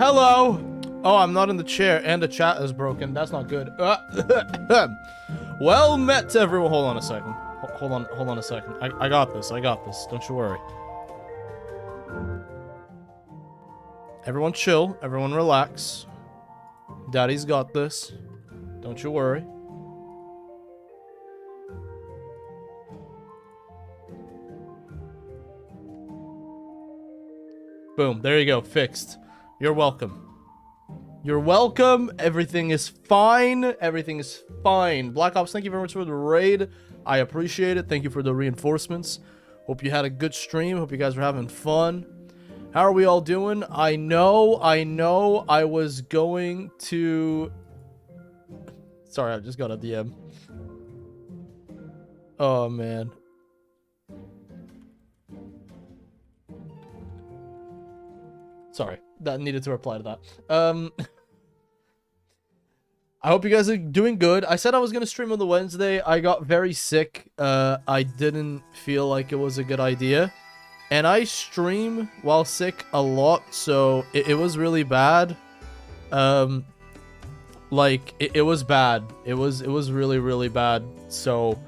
Hello. Oh, I'm not in the chair, and the chat is broken. That's not good. Well met, everyone. Hold on a second. Hold on a second. I got this. Don't you worry. Everyone chill. Everyone relax. Daddy's got this. Don't you worry. Boom. There you go. Fixed. You're welcome. You're welcome. Everything is fine. Everything is fine. Black Ops, thank you very much for the raid. I appreciate it. Thank you for the reinforcements. Hope you had a good stream. Hope you guys were having fun. How are we all doing? I know I was going to... Sorry, I just got a DM. Oh, man. Sorry, that needed to reply to that. I hope you guys are doing good. I said I was going to stream on the Wednesday. I got very sick. I didn't feel like it was a good idea. And I stream while sick a lot, so it was really bad. Like, it was bad. It was really, really bad. So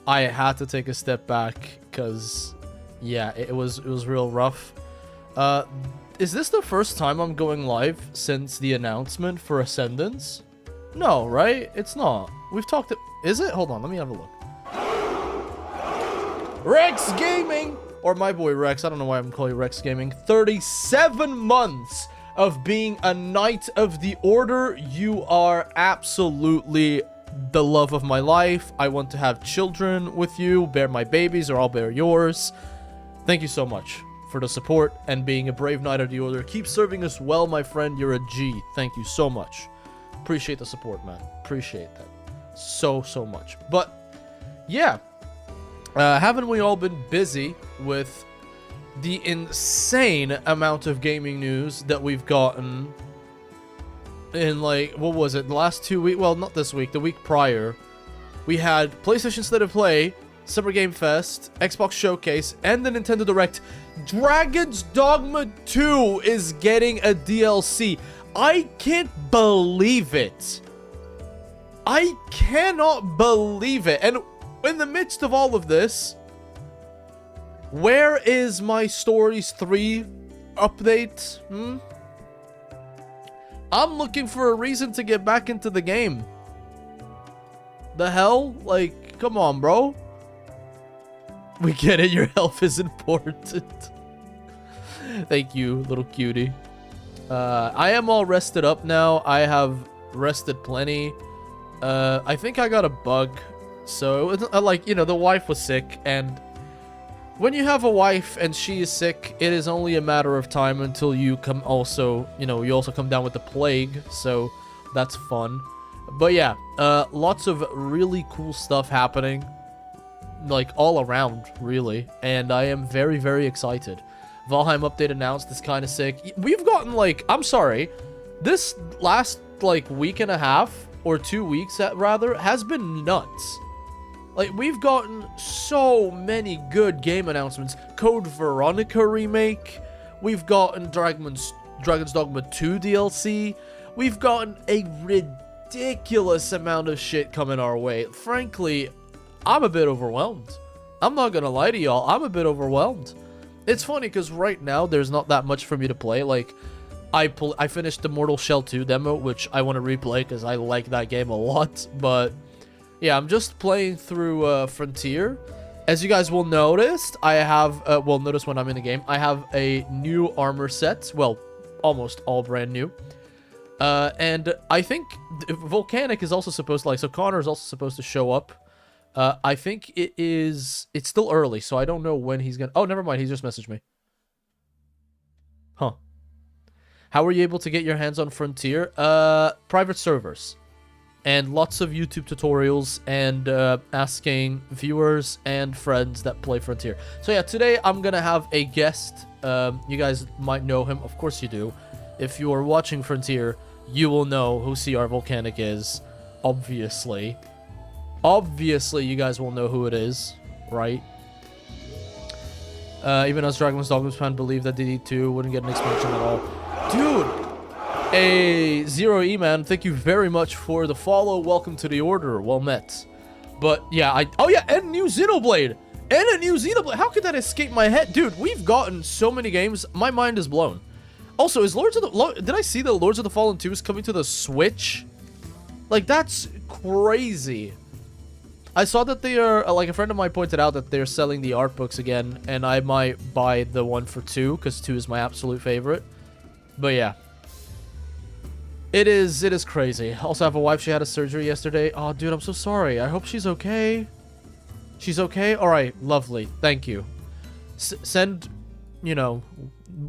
I had to take a step back because, yeah, it was real rough. Is this the first time I'm going live since the announcement for Ascendance? No, right? It's not. We've talked... Is it? Hold on, let me have a look. Rex Gaming! Or my boy Rex, I don't know why I'm calling you Rex Gaming. 37 months of being a Knight of the Order. You are absolutely the love of my life. I want to have children with you. Bear my babies or I'll bear yours. Thank you so much for the support and being a brave Knight of the Order. Keep serving us well, my friend. You're a G. Thank you so much. Appreciate the support, man. Appreciate that so much. But yeah, haven't we all been busy with the insane amount of gaming news that we've gotten in, like, what was it, the last 2 weeks? Well, not this week, the week prior. We had PlayStation State of Play, Summer Game Fest, Xbox Showcase, and the Nintendo Direct. Dragon's Dogma 2 is getting a DLC. I can't believe it. I cannot believe it. And in the midst of all of this, where is my Stories 3 update? I'm looking for a reason to get back into the game. The hell? Like, come on, bro. We get it, your health is important. Thank you, little cutie. I am all rested up now. I have rested plenty. I think I got a bug. So, like, you know, the wife was sick. And when you have a wife and she is sick, it is only a matter of time until you come also, you know, you also come down with the plague. So, that's fun. But yeah, lots of really cool stuff happening. Like, all around, really. And I am very, very excited. Valheim update announced is kind of sick. We've gotten, like, I'm sorry, this last, like, week and a half, or 2 weeks, rather, has been nuts. Like, we've gotten so many good game announcements. Code Veronica remake. We've gotten Dragon's Dogma 2 DLC. We've gotten a ridiculous amount of shit coming our way. Frankly, I'm a bit overwhelmed. I'm not gonna lie to y'all. I'm a bit overwhelmed. It's funny because right now there's not that much for me to play. Like, I finished the Mortal Shell 2 demo, which I want to replay because I like that game a lot. But yeah, I'm just playing through Frontier. As you guys will notice, I have well, notice when I'm in the game, I have a new armor set. Well, almost all brand new. And I think Volcanic is also supposed to, like, so Connor is also supposed to show up. I think it's still early, so I don't know when he's gonna... Oh, never mind, he just messaged me. Huh. How were you able to get your hands on Frontier? Private servers. And lots of YouTube tutorials and asking viewers and friends that play Frontier. So yeah, today I'm gonna have a guest. You guys might know him. Of course you do. If you are watching Frontier, you will know who CR Volcanic is. Obviously. Obviously, you guys will know who it is, right? Even as Dragon's Dogma fan believe that DD2 wouldn't get an expansion at all. Dude, A Zero E Man, thank you very much for the follow. Welcome to the order. Well met. But yeah, oh yeah, and new Xenoblade. And a new Xenoblade. How could that escape my head? Dude, we've gotten so many games. My mind is blown. Also, is did I see that Lords of the Fallen 2 is coming to the Switch? Like, that's crazy. I saw that they are, like, a friend of mine pointed out that they're selling the art books again, and I might buy the one for 2, because 2 is my absolute favorite. But yeah. It is crazy. Also, I have a wife, she had a surgery yesterday. Oh, dude, I'm so sorry. I hope she's okay. She's okay? Alright, lovely. Thank you. Send, you know,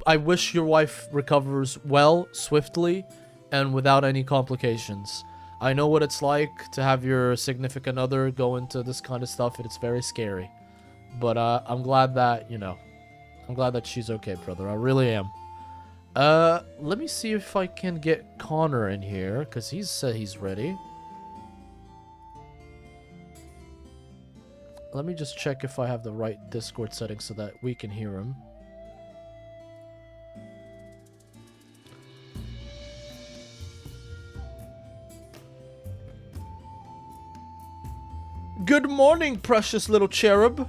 I wish your wife recovers well, swiftly, and without any complications. I know what it's like to have your significant other go into this kind of stuff, and it's very scary. But I'm glad that, you know, I'm glad that she's okay, brother. I really am. Let me see if I can get Connor in here, because he said he's ready. Let me just check if I have the right Discord settings so that we can hear him. Good morning, precious little cherub.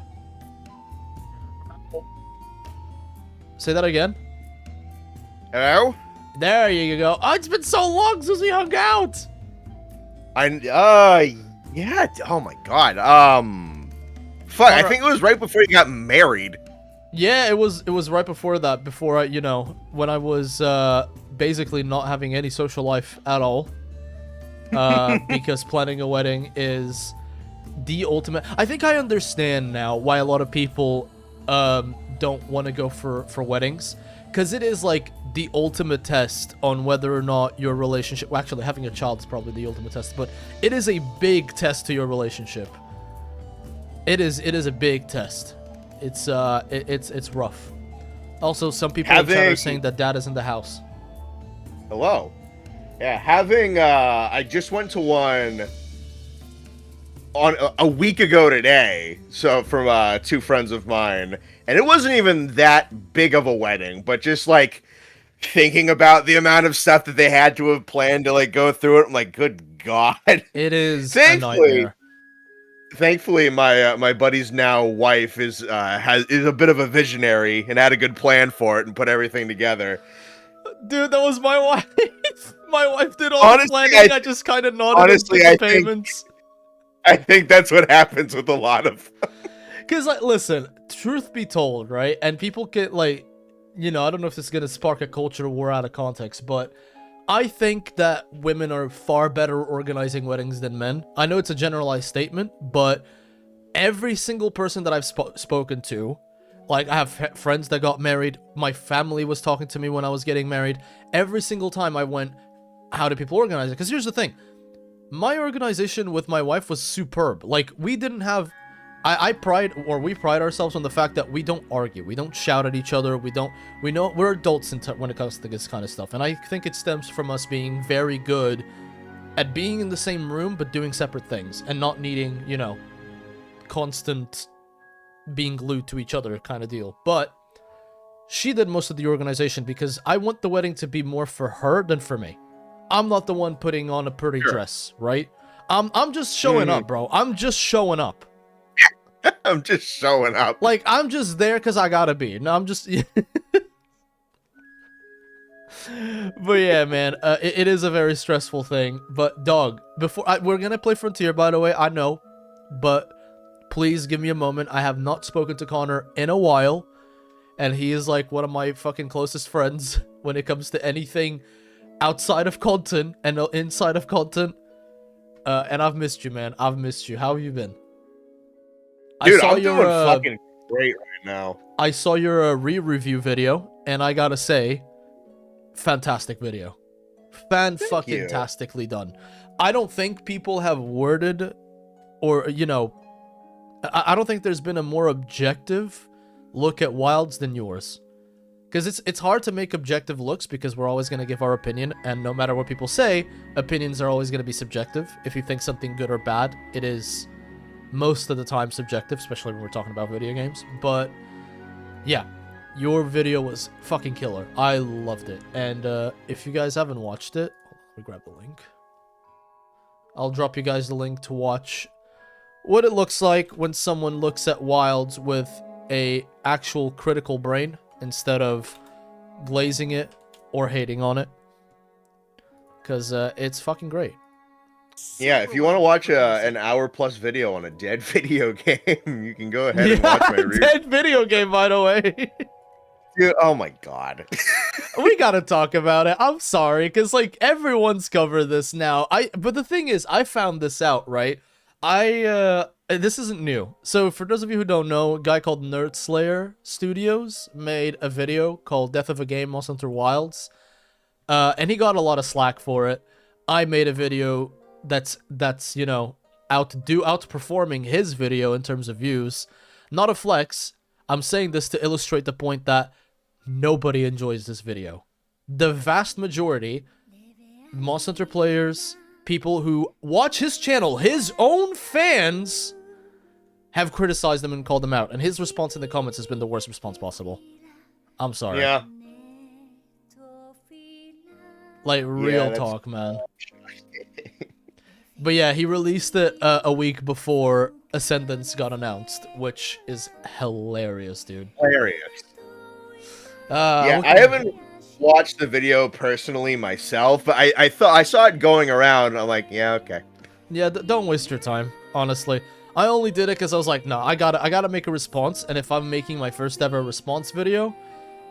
Say that again. Hello? There you go. Oh, it's been so long since we hung out. Yeah. Oh my God. Fuck. I think it was right before you got married. Yeah, it was right before that. Before I, you know, when I was basically not having any social life at all. Because planning a wedding is the ultimate. I think I understand now why a lot of people don't want to go for weddings, because it is like the ultimate test on whether or not your relationship, well, actually having a child is probably the ultimate test, but it is a big test to your relationship. It is a big test. It's rough. Also, some people in chat are saying that dad is in the house. Hello. Yeah, I just went to one on a week ago today, so from 2 friends of mine, and it wasn't even that big of a wedding, but just like thinking about the amount of stuff that they had to have planned to like go through it, I'm like, good God. It is a nightmare. Thankfully, my buddy's now wife is a bit of a visionary and had a good plan for it and put everything together. Dude, that was my wife. My wife did all the planning. I just kind of nodded and took the payments. I think that's what happens with a lot of. Because, like, listen, truth be told, right? And people get, like, you know, I don't know if this is going to spark a culture war out of context, but I think that women are far better organizing weddings than men. I know it's a generalized statement, but every single person that I've spoken to, like, I have friends that got married. My family was talking to me when I was getting married. Every single time I went, how do people organize it? Because here's the thing. My organization with my wife was superb. Like, we didn't have... we pride ourselves on the fact that we don't argue. We don't shout at each other. We know we're adults when it comes to this kind of stuff. And I think it stems from us being very good at being in the same room, but doing separate things and not needing, you know, constant being glued to each other kind of deal. But she did most of the organization because I want the wedding to be more for her than for me. I'm not the one putting on a pretty dress, right? I'm just showing up, bro. I'm just showing up. I'm just showing up. Like, I'm just there because I gotta be. No, I'm just... But yeah, man, it is a very stressful thing. But, dog, we're gonna play Frontier, by the way, I know. But please give me a moment. I have not spoken to Connor in a while. And he is, like, one of my fucking closest friends when it comes to anything outside of content and inside of content. And I've missed you, man. I've missed you. How have you been? Dude, I'm doing fucking great right now. I saw your re-review video, and I gotta say, fantastic video. Fan-fucking-tastically done. I don't think people have worded, or, you know, I don't think there's been a more objective look at Wilds than yours. Because it's hard to make objective looks because we're always going to give our opinion, and no matter what people say, opinions are always going to be subjective. If you think something good or bad, it is most of the time subjective, especially when we're talking about video games. But yeah, Your video was fucking killer. I loved it. And if you guys haven't watched it, let me grab the link. I'll drop you guys the link to watch what it looks like when someone looks at Wilds with a actual critical brain instead of glazing it or hating on it. Because it's fucking great. Yeah, if you want to watch an hour-plus video on a dead video game, you can go ahead and watch my review. Dead video game, by the way. Dude, oh my god. We gotta talk about it. I'm sorry, because, like, everyone's covered this now. But the thing is, I found this out, right? This isn't new. So, for those of you who don't know, a guy called Nerd Slayer Studios made a video called Death of a Game, Monster Hunter Wilds. And he got a lot of slack for it. I made a video that's you know, outperforming his video in terms of views. Not a flex. I'm saying this to illustrate the point that nobody enjoys this video. The vast majority, Monster Hunter players, people who watch his channel, his own fans, have criticized him and called him out. And his response in the comments has been the worst response possible. I'm sorry. Yeah. Like, real talk, man. But yeah, he released it a week before Ascendance got announced, which is hilarious, dude. Hilarious. Yeah, I haven't watched the video personally myself, but I thought I saw it going around. And I'm like, yeah, okay. Yeah, don't waste your time. Honestly, I only did it because I was like, no, I gotta make a response, and if I'm making my first ever response video,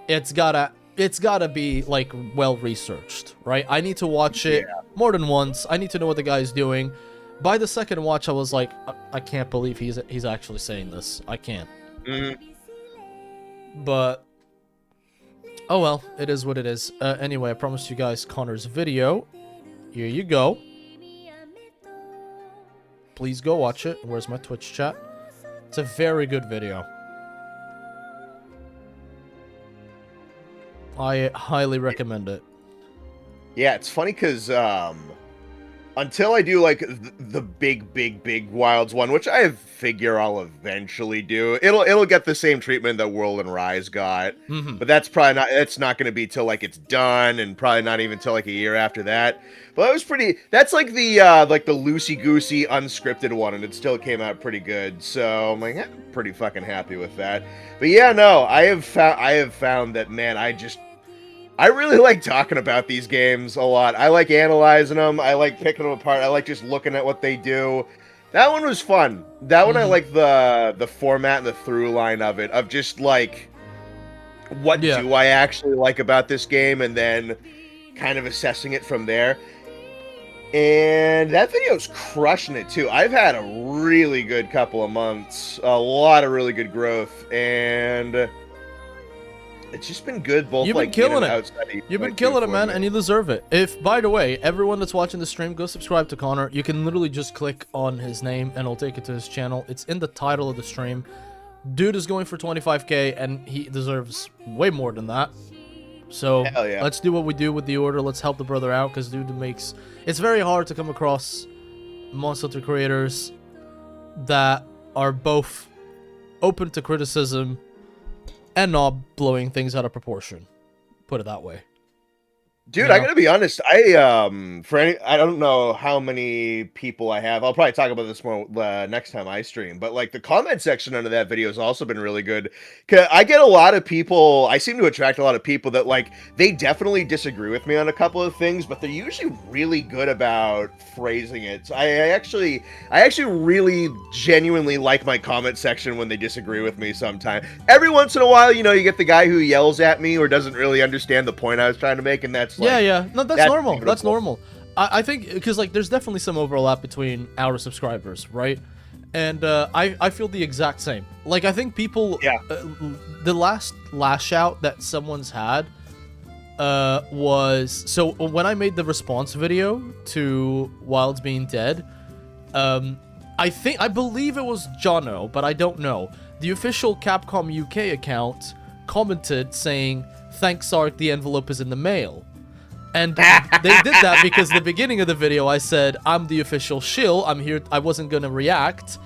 it's gotta be like well researched, right? I need to watch it more than once. I need to know what the guy's doing. By the second watch, I was like, I can't believe he's actually saying this. I can't. But oh well, it is what it is. Anyway, I promised you guys Connor's video. Here you go. Please go watch it. Where's my Twitch chat? It's a very good video. I highly recommend it. Yeah, it's funny because until I do like the big Wilds one, which I figure I'll eventually do, it'll get the same treatment that World and Rise got. But that's probably not. It's not going to be till like it's done, and probably not even till like a year after that. But that was pretty. That's like the loosey goosey unscripted one, and it still came out pretty good. So I'm like, I'm pretty fucking happy with that. But yeah, no, I have found that, man, I really like talking about these games a lot. I like analyzing them. I like picking them apart. I like just looking at what they do. That one was fun. That one I like the format and the through line of it. Of just like, what do I actually like about this game? And then kind of assessing it from there. And that video's crushing it too. I've had a really good couple of months. A lot of really good growth. And it's just been good, both You've been killing it. You've been killing it, man, and you deserve it. If, by the way, everyone that's watching the stream, go subscribe to Connor. You can literally just click on his name, and it'll take you to his channel. It's in the title of the stream. Dude is going for 25K, and he deserves way more than that. So, let's do what we do with the order. Let's help the brother out, because dude makes... It's very hard to come across Monster Hunter creators that are both open to criticism and not blowing things out of proportion. Put it that way. Dude, I gotta be honest. I don't know how many people I have. I'll probably talk about this more next time I stream. But like the comment section under that video has also been really good. 'Cause I get a lot of people. I seem to attract a lot of people that like they definitely disagree with me on a couple of things, but they're usually really good about phrasing it. So I actually really genuinely like my comment section when they disagree with me. Sometimes, every once in a while, you know, you get the guy who yells at me or doesn't really understand the point I was trying to make, and that's like, no, that's normal. That's normal. I think because like there's definitely some overlap between our subscribers, right? And I feel the exact same. Like I think people, the last lash out that someone's had was so when I made the response video to Wilds being dead, I believe it was Jono, but I don't know. The official Capcom UK account commented saying, "Thanks, Sark, the envelope is in the mail." And they did that because at the beginning of the video I said, I'm the official shill, I'm here, I wasn't gonna react.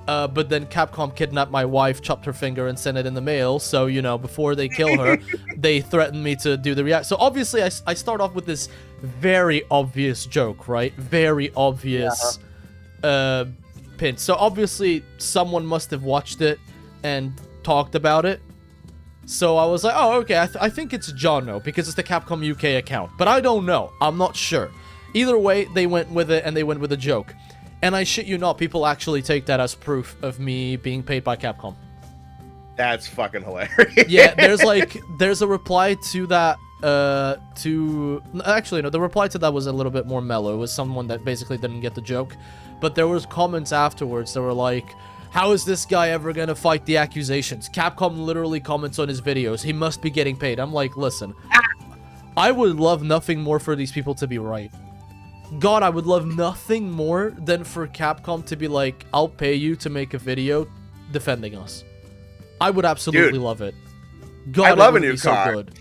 But then Capcom kidnapped my wife, chopped her finger, and sent it in the mail. So, you know, before they kill her, they threatened me to do the react. So obviously, I start off with this very obvious joke, right? Very obvious pin. So obviously, someone must have watched it and talked about it. So I was like, oh, okay, I think it's Jono, because it's the Capcom UK account. But I don't know. I'm not sure. Either way, they went with it, and they went with a joke. And I shit you not, people actually take that as proof of me being paid by Capcom. That's fucking hilarious. Yeah, there's a reply to that, actually, no, the reply to that was a little bit more mellow. It was someone that basically didn't get the joke. But there was comments afterwards that were like, how is this guy ever gonna fight the accusations? Capcom literally comments on his videos. He must be getting paid. I'm like, listen, I would love nothing more for these people to be right. God, I would love nothing more than for Capcom to be like, I'll pay you to make a video defending us. I would absolutely love it. God, I'd love a new so car. good.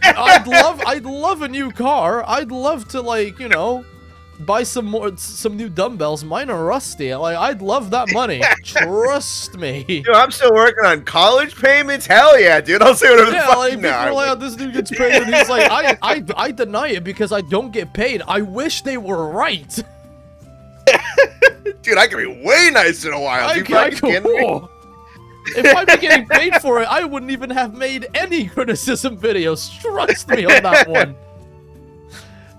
I'd love a new car. I'd love to, like, you know, buy some new dumbbells. Mine are rusty. Like, I'd love that money. Trust me. Dude, I'm still working on college payments. Hell yeah, dude. I'll say whatever the fuck. Like, people are like, oh, this dude gets paid, and he's like, I deny it because I don't get paid. I wish they were right. Dude, I could be way nicer in a while. Dude, if I'd been getting paid for it, I wouldn't even have made any criticism videos. Trust me on that one.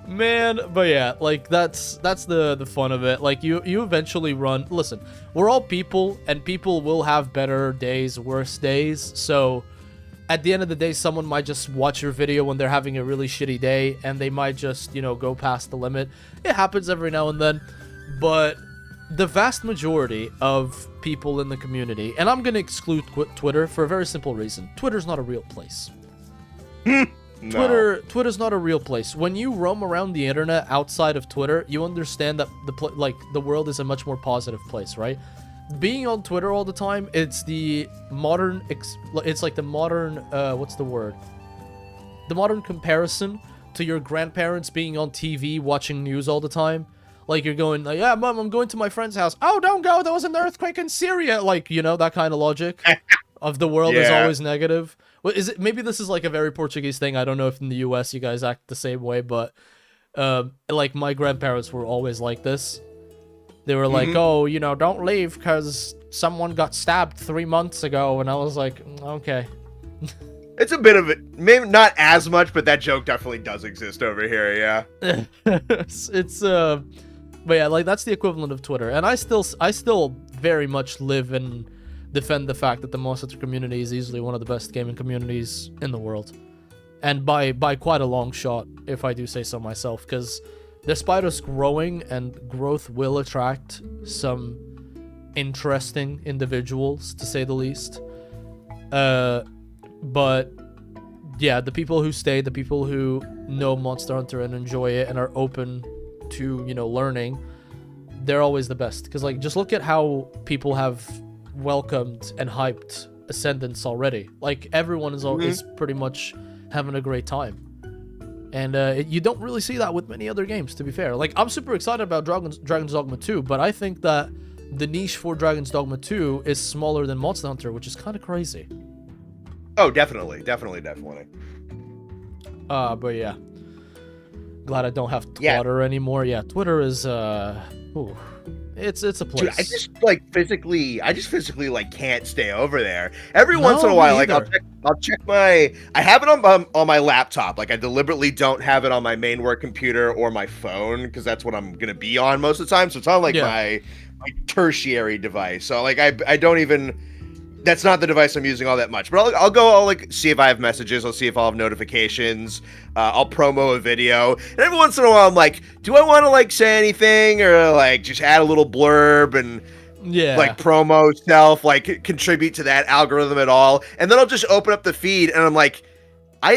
Man, but yeah, like, that's the fun of it. Like, you eventually run. Listen, we're all people, and people will have better days, worse days. So at the end of the day, someone might just watch your video when they're having a really shitty day, and they might just, you know, go past the limit. It happens every now and then, but the vast majority of people in the community, and I'm gonna exclude Twitter for a very simple reason: Twitter's not a real place. No. Twitter's not a real place. When you roam around the internet outside of Twitter, you understand that the world is a much more positive place, right? Being on Twitter all the time, it's the modern it's like the modern what's the word? The modern comparison to your grandparents being on TV watching news all the time. Like, you're going like, yeah, Mom, I'm going to my friend's house. Oh, don't go. There was an earthquake in Syria. Like, you know, that kind of logic of the world is always negative. Well, is it, maybe this is like a very Portuguese thing. I don't know if in the US you guys act the same way, but like, my grandparents were always like this. They were like, oh, you know, don't leave because someone got stabbed 3 months ago. And I was like, okay. It's a bit of it. Maybe not as much, but that joke definitely does exist over here, yeah. But yeah, like, that's the equivalent of Twitter. And I still very much live and defend the fact that the Monster community is easily one of the best gaming communities in the world. And by quite a long shot, if I do say so myself, because despite us growing, and growth will attract some interesting individuals, to say the least. But yeah, the people who stay, the people who know Monster Hunter and enjoy it and are open to, you know, learning, they're always the best. Because, like, just look at how people have welcomed and hyped Ascendance already. Like, everyone is always pretty much having a great time. And you don't really see that with many other games, to be fair. Like, I'm super excited about Dragon's Dogma 2, but I think that the niche for Dragon's Dogma 2 is smaller than Monster Hunter, which is kind of crazy. Oh, definitely. But yeah. Glad I don't have Twitter anymore. Yeah, Twitter is it's a place. Dude, I just physically like can't stay over there. Every once in a while, like, I'll check my. I have it on my laptop. Like, I deliberately don't have it on my main work computer or my phone because that's what I'm gonna be on most of the time. So it's on like my tertiary device. So, like, I don't even. That's not the device I'm using all that much, but I'll like see if I have messages. I'll see if I'll have notifications. I'll promo a video, and every once in a while I'm like, do I want to like say anything or like just add a little blurb and like promo stuff, like contribute to that algorithm at all? And then I'll just open up the feed and I'm like,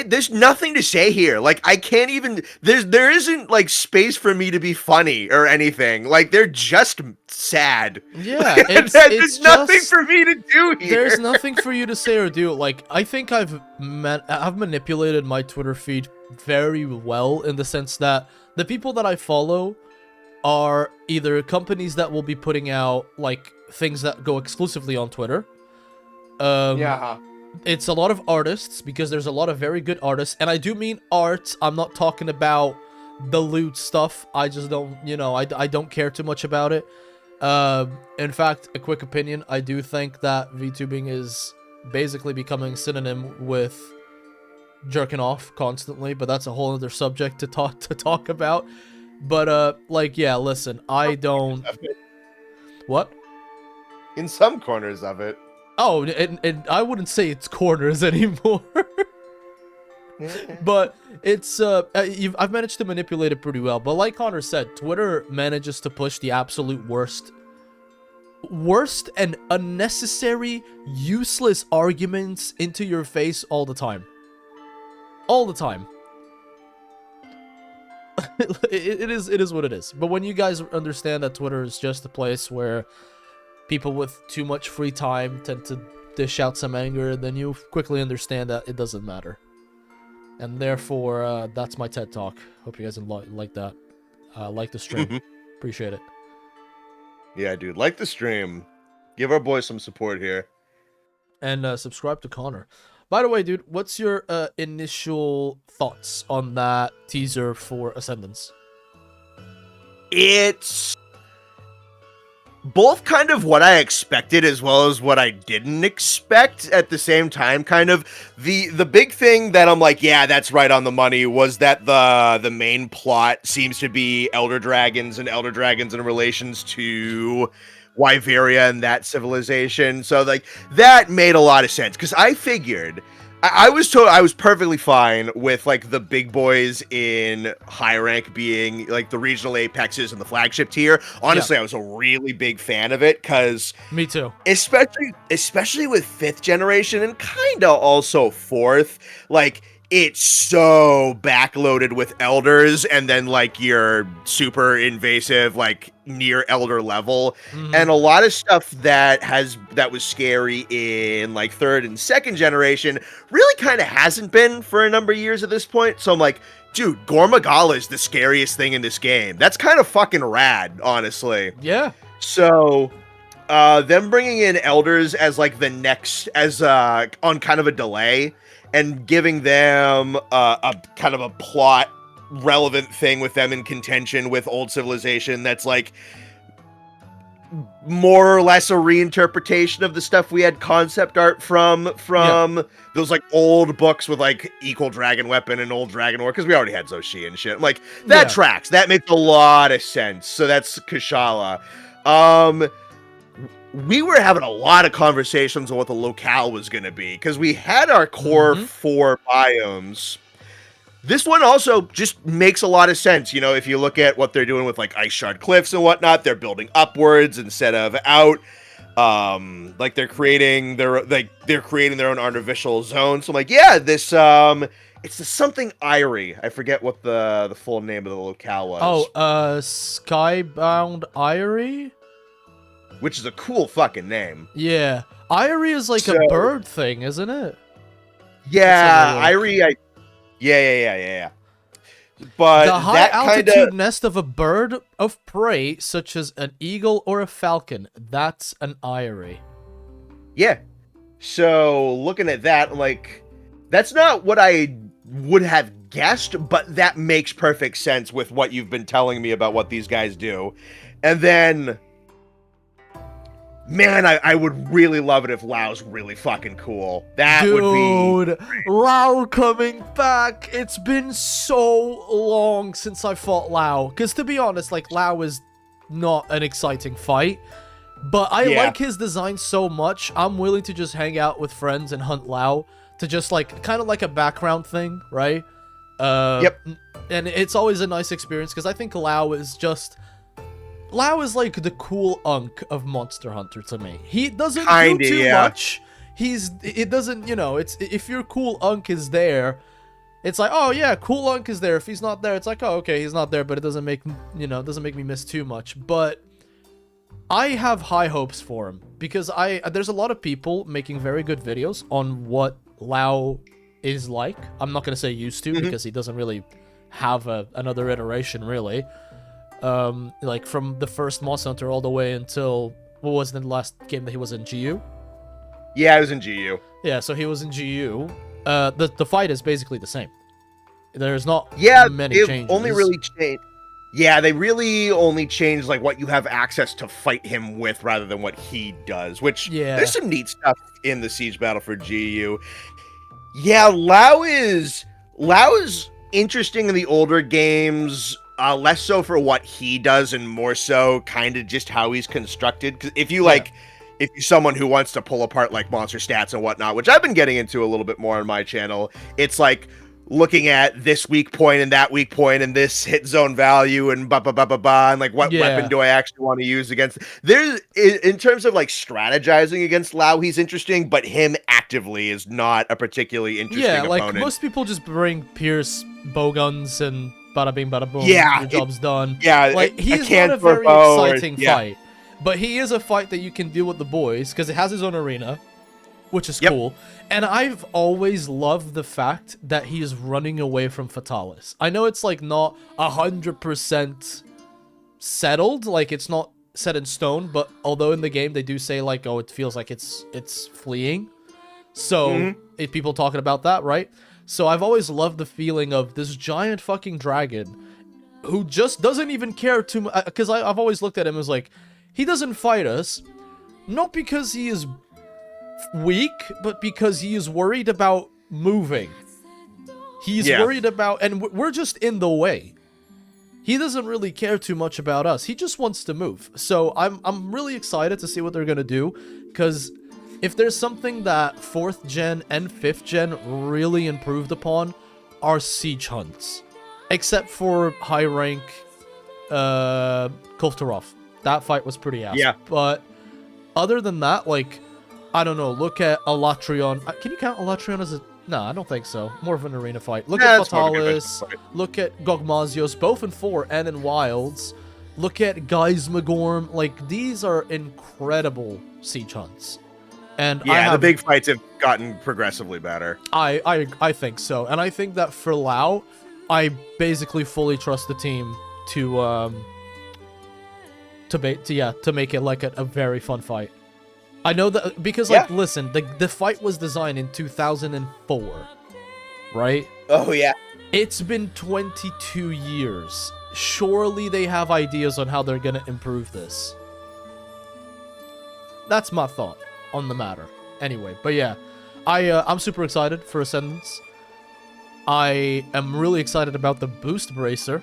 there's nothing to say here. Like, I can't even, there isn't like space for me to be funny or anything. Like, they're just sad. Yeah, there's nothing for me to do here. There's nothing for you to say or do. Like, I think I've manipulated my Twitter feed very well, in the sense that the people that I follow are either companies that will be putting out like things that go exclusively on Twitter. Yeah. It's a lot of artists, because there's a lot of very good artists, and I do mean art. I'm not talking about the loot stuff. I just don't, I don't care too much about it. In fact, a quick opinion, I do think that VTubing is basically becoming synonym with jerking off constantly, but that's a whole other subject to talk about. But like, yeah, listen, I don't. What? In some corners of it. Oh, and I wouldn't say it's corners anymore. But it's I've managed to manipulate it pretty well. But like Connor said, Twitter manages to push the absolute worst and unnecessary, useless arguments into your face all the time. All the time. It is what it is. But when you guys understand that Twitter is just a place where people with too much free time tend to dish out some anger, then you quickly understand that it doesn't matter. And therefore, that's my TED Talk. Hope you guys like that. Like the stream. Appreciate it. Yeah, dude. Like the stream. Give our boys some support here. And subscribe to Connor. By the way, dude, what's your initial thoughts on that teaser for Ascendance? It's both kind of what I expected as well as what I didn't expect at the same time. Kind of the big thing that I'm like, yeah, that's right on the money, was that the main plot seems to be Elder Dragons and Elder Dragons in relations to Wyveria and that civilization. So like that made a lot of sense, because I figured I was told I was perfectly fine with like the big boys in high rank being like the regional apexes and the flagship tier. Honestly, I was a really big fan of it, because me too. Especially with 5th generation and kind of also 4th, like it's so backloaded with elders, and then like your super invasive like near elder level, and a lot of stuff that was scary in like 3rd and 2nd generation really kind of hasn't been for a number of years at this point. So I'm like, dude, Gormagala is the scariest thing in this game. That's kind of fucking rad, honestly. Yeah. So them bringing in elders as like the next, as on kind of a delay, and giving them a kind of a plot relevant thing with them in contention with old civilization that's like more or less a reinterpretation of the stuff we had concept art from those like old books with like equal dragon weapon and old dragon war, because we already had Zoshi and shit. Like that tracks. That makes a lot of sense. So that's Kushala. We were having a lot of conversations on what the locale was going to be, because we had our core 4 biomes. This one also just makes a lot of sense. You know, if you look at what they're doing with like Ice Shard Cliffs and whatnot, they're building upwards instead of out. Like they're creating their own artificial zone. So I'm like, yeah, this it's the something Eyrie. I forget what the full name of the locale was. Oh, Skybound Eyrie? Which is a cool fucking name. Yeah. Eyrie is like a bird thing, isn't it? Yeah, Eyrie, yeah. But the high altitude nest of a bird of prey, such as an eagle or a falcon, that's an Eyrie. Yeah. So looking at that, like, that's not what I would have guessed, but that makes perfect sense with what you've been telling me about what these guys do. And then, man, I would really love it if Lao's really fucking cool. That would be... Dude, Lao coming back. It's been so long since I fought Lao. Because to be honest, like, Lao is not an exciting fight. But I like his design so much, I'm willing to just hang out with friends and hunt Lao. To just, like, kind of like a background thing, right? Yep. And it's always a nice experience, because I think Lao is just... Lao is like the cool Unk of Monster Hunter to me. He doesn't do too much. It doesn't, you know, it's, if your cool Unk is there, it's like, oh yeah, cool Unk is there. If he's not there, it's like, oh, okay, he's not there, but it doesn't make, you know, it doesn't make me miss too much. But I have high hopes for him, because there's a lot of people making very good videos on what Lao is like. I'm not going to say used to, because he doesn't really have another iteration, really. Like from the first Monster Hunter all the way until what was the last game that he was in? GU? Yeah, I was in GU. Yeah, so he was in GU. The fight is basically the same. There's not many changes. Only really changed. Yeah, they really only changed like what you have access to fight him with rather than what he does, which there's some neat stuff in the Siege Battle for GU. Yeah, Lao is interesting in the older games, less so for what he does and more so kind of just how he's constructed. 'Cause if you if you're someone who wants to pull apart like monster stats and whatnot, which I've been getting into a little bit more on my channel, it's like looking at this weak point and that weak point and this hit zone value and and like what weapon do I actually want to use against. There's in terms of like strategizing against Lao, he's interesting, but him actively is not a particularly interesting opponent. Like most people just bring Pierce bowguns and bada bing bada boom. Yeah, your job's done. Yeah, like he's not a very exciting fight, but he is a fight that you can deal with the boys because it has his own arena, which is cool. And I've always loved the fact that he is running away from Fatalis. I know it's like not 100% settled, like it's not set in stone, but although in the game they do say like, oh, it feels like it's fleeing. So if people talking about that, right? So I've always loved the feeling of this giant fucking dragon who just doesn't even care too much, because I've always looked at him as like, he doesn't fight us, not because he is weak, but because he is worried about moving. He's worried about, and we're just in the way. He doesn't really care too much about us. He just wants to move. So I'm really excited to see what they're gonna do, because if there's something that 4th gen and 5th gen really improved upon, are siege hunts. Except for high rank Kulftarov. That fight was pretty awesome. Yeah. But other than that, like, I don't know, look at Alatrion. Can you count Alatrion as a... No, I don't think so. More of an arena fight. Look at Fatalis. Look at Gogmazios, both in 4 and in Wilds. Look at Geismagorm. Like, these are incredible siege hunts. And the big fights have gotten progressively better. I think so. And I think that for Lao, I basically fully trust the team to make it like a very fun fight. I know that because, like, listen, the fight was designed in 2004, right? Oh, yeah. It's been 22 years. Surely they have ideas on how they're going to improve this. That's my thought on the matter. Anyway, but yeah, I'm super excited for Ascendance. I am really excited about the boost bracer,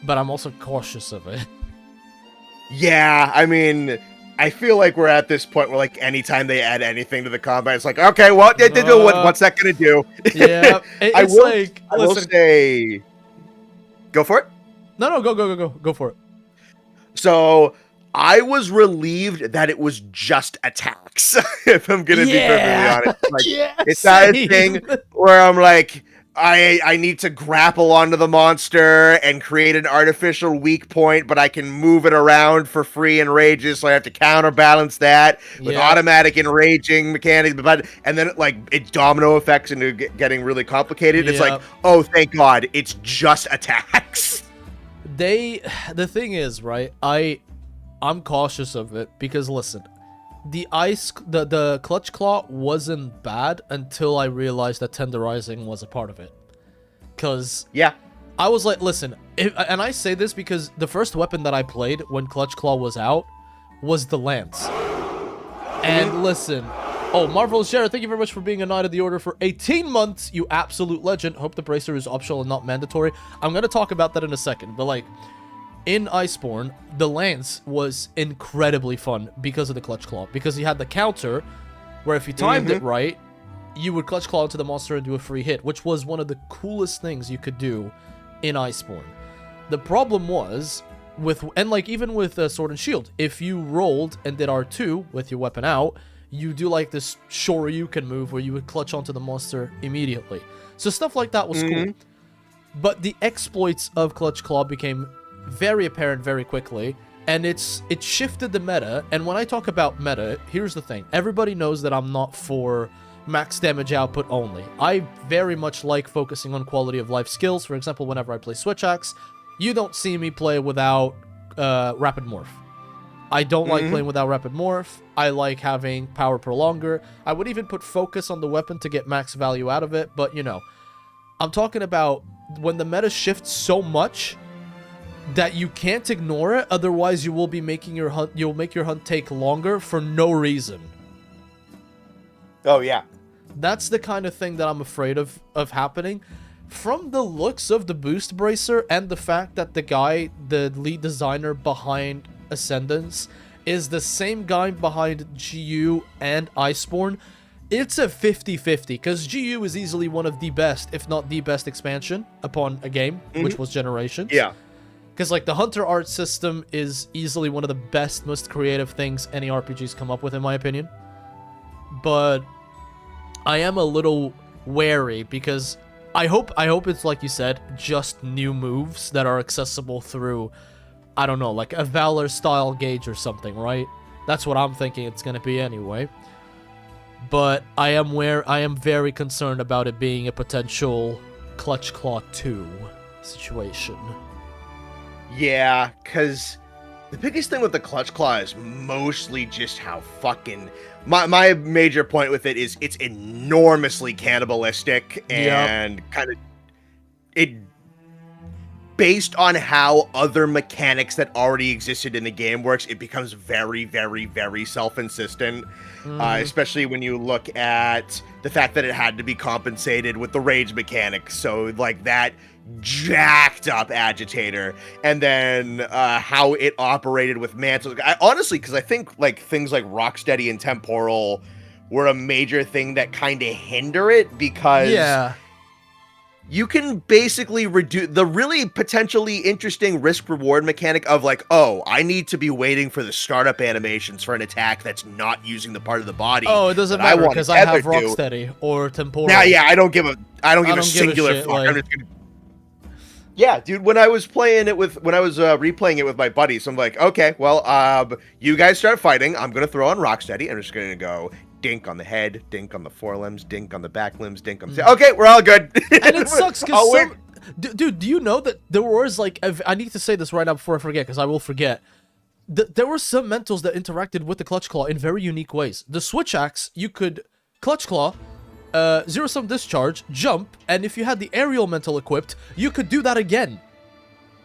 but I'm also cautious of it. Yeah, I mean... I feel like we're at this point where, like, anytime they add anything to the combat, it's like, okay, well, what's that gonna do? Yeah, I will say, go for it. No, go for it. So I was relieved that it was just attacks. If I'm gonna be perfectly honest, like, it's that thing where I'm like, I need to grapple onto the monster and create an artificial weak point, but I can move it around for free and rages, so I have to counterbalance that with automatic enraging mechanics. And then it domino effects into getting really complicated. It's like, oh, thank God, it's just attacks. The thing is, right? I'm cautious of it because listen, the Clutch Claw wasn't bad until I realized that tenderizing was a part of it. Cause I was like, listen, and I say this because the first weapon that I played when Clutch Claw was out was the Lance. And listen, Marvelous Jared, thank you very much for being a Knight of the Order for 18 months, you absolute legend. Hope the bracer is optional and not mandatory. I'm gonna talk about that in a second, but like, in Iceborne, the Lance was incredibly fun because of the Clutch Claw. Because you had the counter, where if you timed it right, you would Clutch Claw into the monster and do a free hit, which was one of the coolest things you could do in Iceborne. The problem was, even with Sword and Shield, if you rolled and did R2 with your weapon out, you do like this Shoryuken move where you would clutch onto the monster immediately. So stuff like that was cool. But the exploits of Clutch Claw became very apparent very quickly, and it shifted the meta. And when I talk about meta, here's the thing. Everybody knows that I'm not for max damage output only. I very much like focusing on quality of life skills. For example, whenever I play Switch Axe, you don't see me play without Rapid Morph. I don't like playing without rapid morph. I like having power prolonger. I would even put focus on the weapon to get max value out of it, but you know, I'm talking about when the meta shifts so much that you can't ignore it, otherwise you will be making your hunt, you'll make your hunt take longer for no reason. Oh yeah. That's the kind of thing that I'm afraid of happening. From the looks of the boost bracer and the fact that the guy, the lead designer behind Ascendance, is the same guy behind GU and Iceborne, it's a 50-50, because GU is easily one of the best, if not the best expansion upon a game, which was Generations. Yeah. Because, like, the Hunter art system is easily one of the best, most creative things any RPG's come up with, in my opinion. But I am a little wary, because I hope it's, like you said, just new moves that are accessible through, I don't know, like a Valor-style gauge or something, right? That's what I'm thinking it's going to be anyway. But I am very concerned about it being a potential Clutch Claw 2 situation. Yeah, because the biggest thing with the Clutch Claw is mostly just how fucking... My major point with it is it's enormously cannibalistic and kind of... It... Based on how other mechanics that already existed in the game works, it becomes very, very, very self-insistent. Especially when you look at the fact that it had to be compensated with the rage mechanic. So, like, that jacked up agitator, and then how it operated with mantles. Honestly, because I think like things like Rocksteady and Temporal were a major thing that kind of hinder it, because you can basically reduce the really potentially interesting risk-reward mechanic of like, oh, I need to be waiting for the startup animations for an attack that's not using the part of the body. Oh, it doesn't matter because I have Rocksteady or Temporal. Yeah, I don't give a singular fuck. Like... I'm just gonna... Yeah, dude, when I was replaying it with my buddies, I'm like, okay, well, you guys start fighting. I'm going to throw on Rocksteady. I'm just going to go dink on the head, dink on the forelimbs, dink on the back limbs, dink on the... Okay, we're all good. And it sucks because dude, do you know that there was, like, I need to say this right now before I forget, because I will forget. There were some mentals that interacted with the Clutch Claw in very unique ways. The Switch Axe, you could Clutch Claw, zero-sum discharge, jump, and if you had the aerial mental equipped, you could do that again.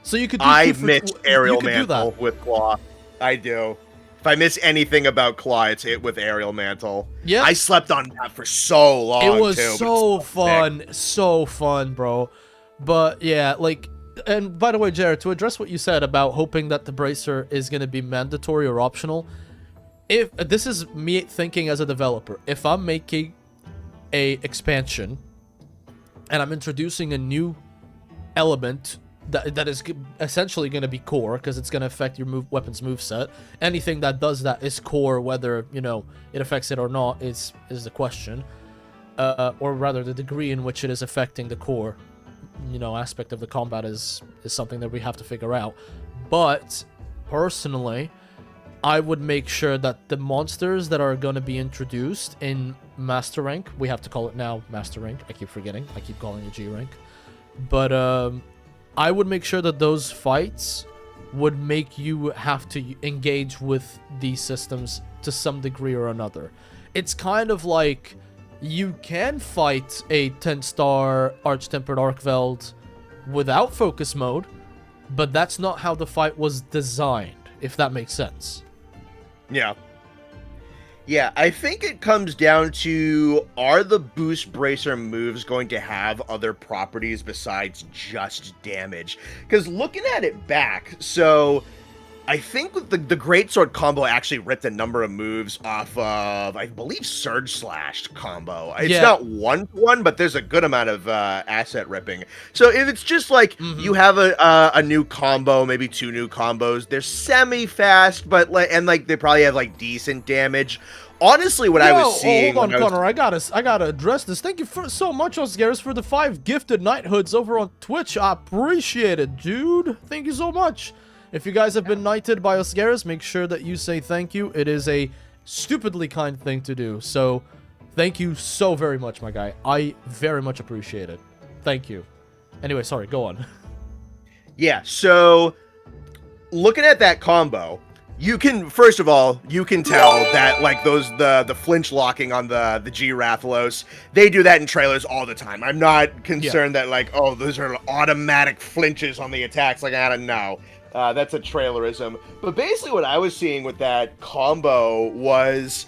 So you could do I miss aerial mantle with Claw. I do. If I miss anything about Claw, it's it with aerial mantle. Yeah. I slept on that for so long, it was so fun. So fun, bro. But yeah, like, and by the way, Jared, to address what you said about hoping that the bracer is going to be mandatory or optional, if this is me thinking as a developer, if I'm making a expansion and I'm introducing a new element that is essentially going to be core, because it's going to affect your weapon's moveset. Anything that does that is core, whether, you know, it affects it or not is the question. Or rather, the degree in which it is affecting the core, you know, aspect of the combat is something that we have to figure out. But personally, I would make sure that the monsters that are going to be introduced in Master Rank, we have to call it now Master Rank, I keep forgetting, I keep calling it G Rank, but I would make sure that those fights would make you have to engage with these systems to some degree or another. It's kind of like you can fight a 10-star Arch-Tempered Arkveld without focus mode, but that's not how the fight was designed, if that makes sense. Yeah. Yeah, I think it comes down to, are the boost bracer moves going to have other properties besides just damage? Because looking at it back, so I think with the Greatsword combo actually ripped a number of moves off of, I believe, Surge Slash combo. It's not one-to-one, but there's a good amount of asset ripping. So if it's just like you have a new combo, maybe two new combos, they're semi-fast, but like they probably have like decent damage. Honestly, what I was seeing... hold on, Connor. I gotta address this. Thank you so much, Oscaris, for the 5 gifted knighthoods over on Twitch. I appreciate it, dude. Thank you so much. If you guys have been knighted by Oscaris, make sure that you say thank you. It is a stupidly kind thing to do. So, thank you so very much, my guy. I very much appreciate it. Thank you. Anyway, sorry, go on. Yeah, so looking at that combo, You can, first of all, you can tell that like the flinch locking on the G Rathalos, they do that in trailers all the time. I'm not concerned that like, oh, those are automatic flinches on the attacks. Like, I don't know. That's a trailerism. But basically what I was seeing with that combo was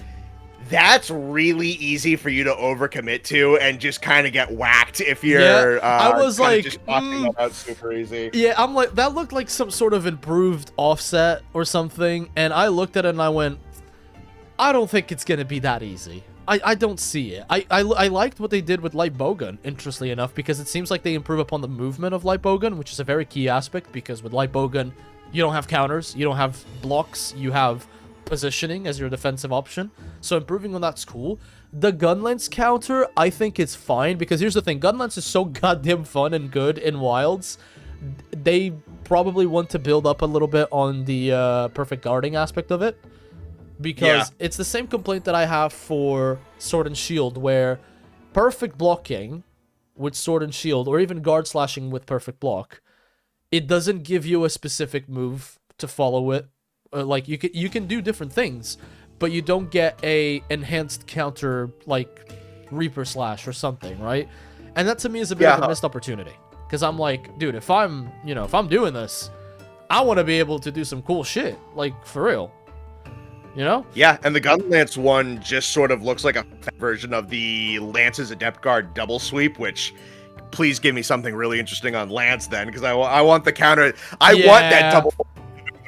that's really easy for you to overcommit to and just kind of get whacked if you're I was like, just knocking that out super easy. Yeah, I'm like, that looked like some sort of improved offset or something, and I looked at it and I went, I don't think it's gonna be that easy. I don't see it. I liked what they did with Light Bowgun, interestingly enough, because it seems like they improve upon the movement of Light Bowgun, which is a very key aspect, because with Light Bowgun, you don't have counters, you don't have blocks, you have positioning as your defensive option. So improving on that's cool. The gun lens counter, I think it's fine, because here's the thing, gun lens is so goddamn fun and good in Wilds. They probably want to build up a little bit on the perfect guarding aspect of it, because it's the same complaint that I have for Sword and Shield, where perfect blocking with Sword and Shield, or even guard slashing with perfect block, it doesn't give you a specific move to follow it. Like, you can do different things, but you don't get a enhanced counter like Reaper Slash or something, right? And that to me is a bit of a missed opportunity, because I'm like, dude, if I'm doing this, I want to be able to do some cool shit, like, for real, you know? Yeah, and the gun lance one just sort of looks like a version of the Lance's Adept Guard double sweep, which, please give me something really interesting on Lance then, because I want the counter. I want that double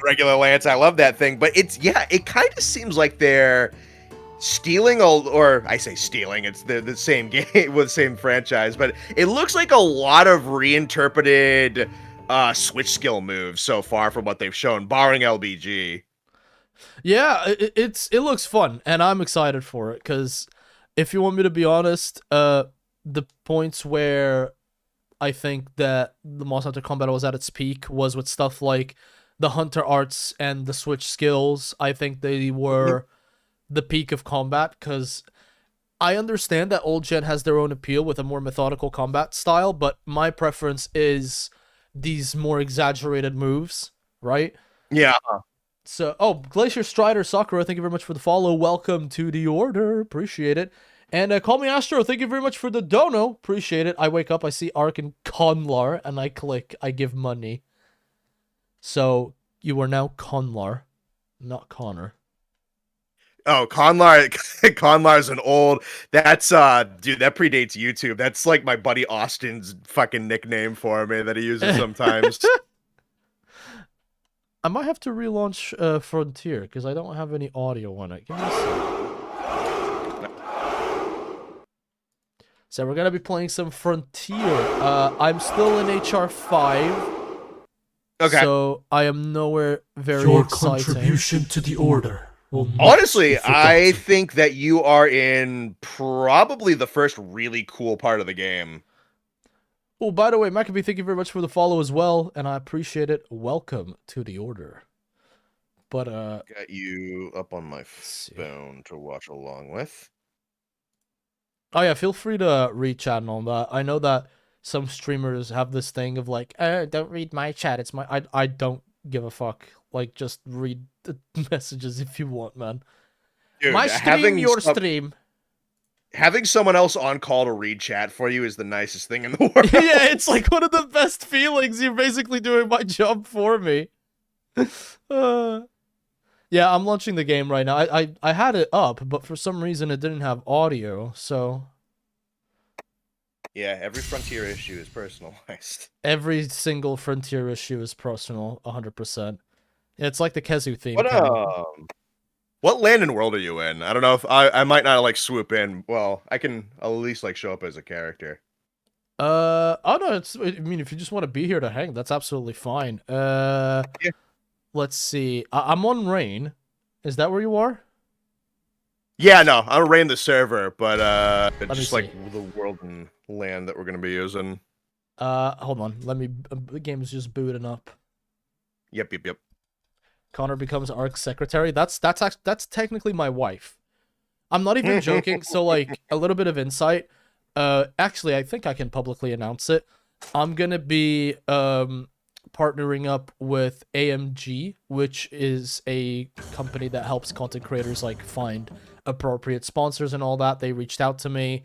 regular Lance. I love that thing, but it kind of seems like they're stealing, or I say stealing, it's the same game with the same franchise, but it looks like a lot of reinterpreted switch skill moves so far from what they've shown, barring LBG. Yeah, it looks fun, and I'm excited for it, because if you want me to be honest, the points where I think that the Monster Hunter combat was at its peak was with stuff like the Hunter arts and the switch skills. I think they were the peak of combat, because I understand that old gen has their own appeal with a more methodical combat style, but my preference is these more exaggerated moves, right? Yeah. So, Glacier Strider Sakura, thank you very much for the follow. Welcome to the order. Appreciate it. And Call Me Astro, thank you very much for the dono. Appreciate it. I wake up, I see Ark and Conlar, and I click, I give money. So, you are now Conlar, not Connor. Oh, Conlar's an old, that's, dude, that predates YouTube. That's like my buddy Austin's fucking nickname for me that he uses sometimes. I might have to relaunch Frontier, because I don't have any audio on it. Give me a second. So we're going to be playing some Frontier. I'm still in HR 5. Okay. So I am nowhere very Your exciting. contribution to the order will not Honestly, be forgotten. I think that you are in probably the first really cool part of the game. Oh, by the way, Maccabee, thank you very much for the follow as well, and I appreciate it. Welcome to the order. But Got you up on my phone to watch along with. Oh yeah, feel free to read chat and all that. I know that some streamers have this thing of like, don't read my chat. It's my I don't give a fuck. Like, just read the messages if you want, man. Dude, my stream, your stream. Having someone else on call to read chat for you is the nicest thing in the world. Yeah, it's like one of the best feelings. You're basically doing my job for me. Yeah, I'm launching the game right now. I had it up, but for some reason it didn't have audio, so... Yeah, every Frontier issue is personalized. Every single Frontier issue is personal, 100%. Yeah, it's like the Kezu theme. What land and world are you in? I don't know if I might not like swoop in. Well, I can at least like show up as a character. Oh no, I mean, if you just want to be here to hang, that's absolutely fine. Yeah. Let's see. I'm on Rain. Is that where you are? Yeah, no, I'm Rain the server, but just like the world and land that we're gonna be using. Hold on. Let me. The game is just booting up. Yep. Connor becomes Ark's secretary. That's technically my wife. I'm not even joking. So like a little bit of insight. Actually, I think I can publicly announce it. I'm gonna be partnering up with AMG, which is a company that helps content creators like find appropriate sponsors and all that. They reached out to me.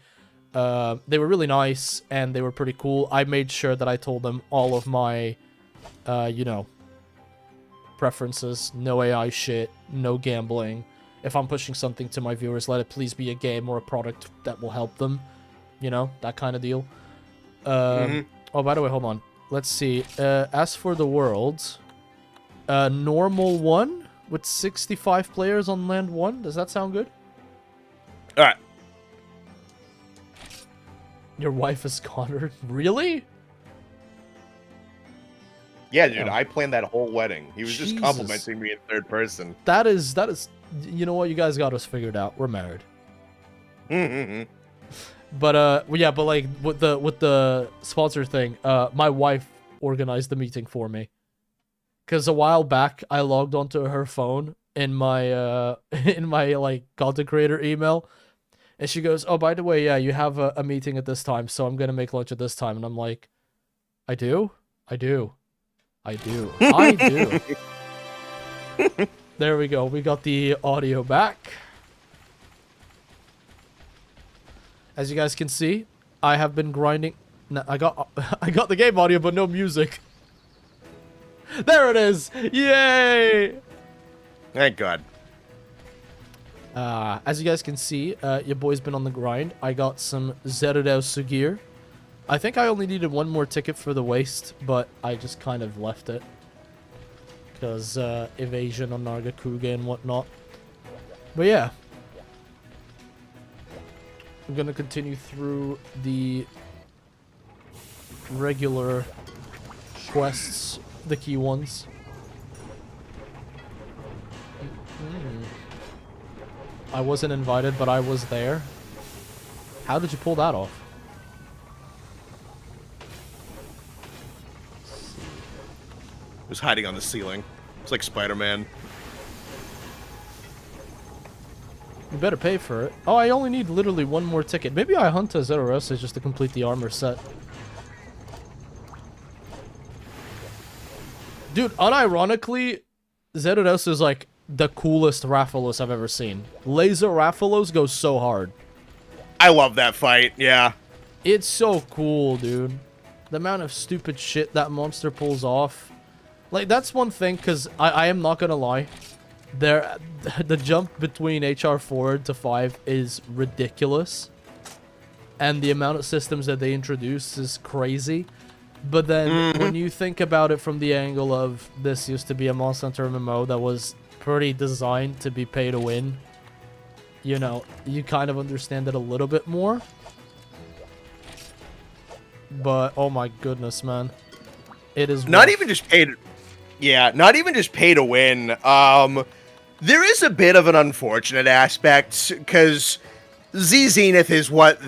They were really nice and they were pretty cool. I made sure that I told them all of my, you know, preferences. No AI shit, no gambling. If I'm pushing something to my viewers, let it please be a game or a product that will help them. You know, that kind of deal. Oh, by the way, hold on. Let's see. As for the world, normal 1 with 65 players on land 1. Does that sound good? All right. Your wife is Connor. Really? Yeah, dude, Yeah. I planned that whole wedding. He was just Jesus. complimenting me in third person. That is, you know what? You guys got us figured out. We're married. But yeah, but like with the sponsor thing, my wife organized the meeting for me. Cause a while back I logged onto her phone in my like content creator email, and she goes, "Oh, by the way, yeah, you have a meeting at this time, so I'm gonna make lunch at this time." And I'm like, "I do, I do, I do, I do." There we go. We got the audio back. As you guys can see, I have been grinding. No, I got the game audio, but no music. There it is! Yay! Thank God. As you guys can see, your boy's been on the grind. I got some Zerudeus gear. I think I only needed one more ticket for the waste, but I just kind of left it. Because evasion on Nargacuga and whatnot. But yeah. I'm gonna continue through the regular quests, the key ones. I wasn't invited, but I was there. How did you pull that off? It was hiding on the ceiling. It's like Spider-Man. You better pay for it. Oh, I only need literally one more ticket. Maybe I hunt a Zerosa just to complete the armor set. Dude, unironically, Zerosa is like the coolest Rathalos I've ever seen. Laser Rathalos go so hard. I love that fight, yeah. It's so cool, dude. The amount of stupid shit that monster pulls off. Like, that's one thing, because I am not gonna lie. The jump between HR 4 to 5 is ridiculous. And the amount of systems that they introduce is crazy. But then, when you think about it from the angle of this used to be a Monster Hunter MMO that was pretty designed to be pay to win, you know, you kind of understand it a little bit more. But, oh my goodness, man. It is Not rough. even just pay to... Yeah, not even just pay to win. There is a bit of an unfortunate aspect, because Z-Zenith is what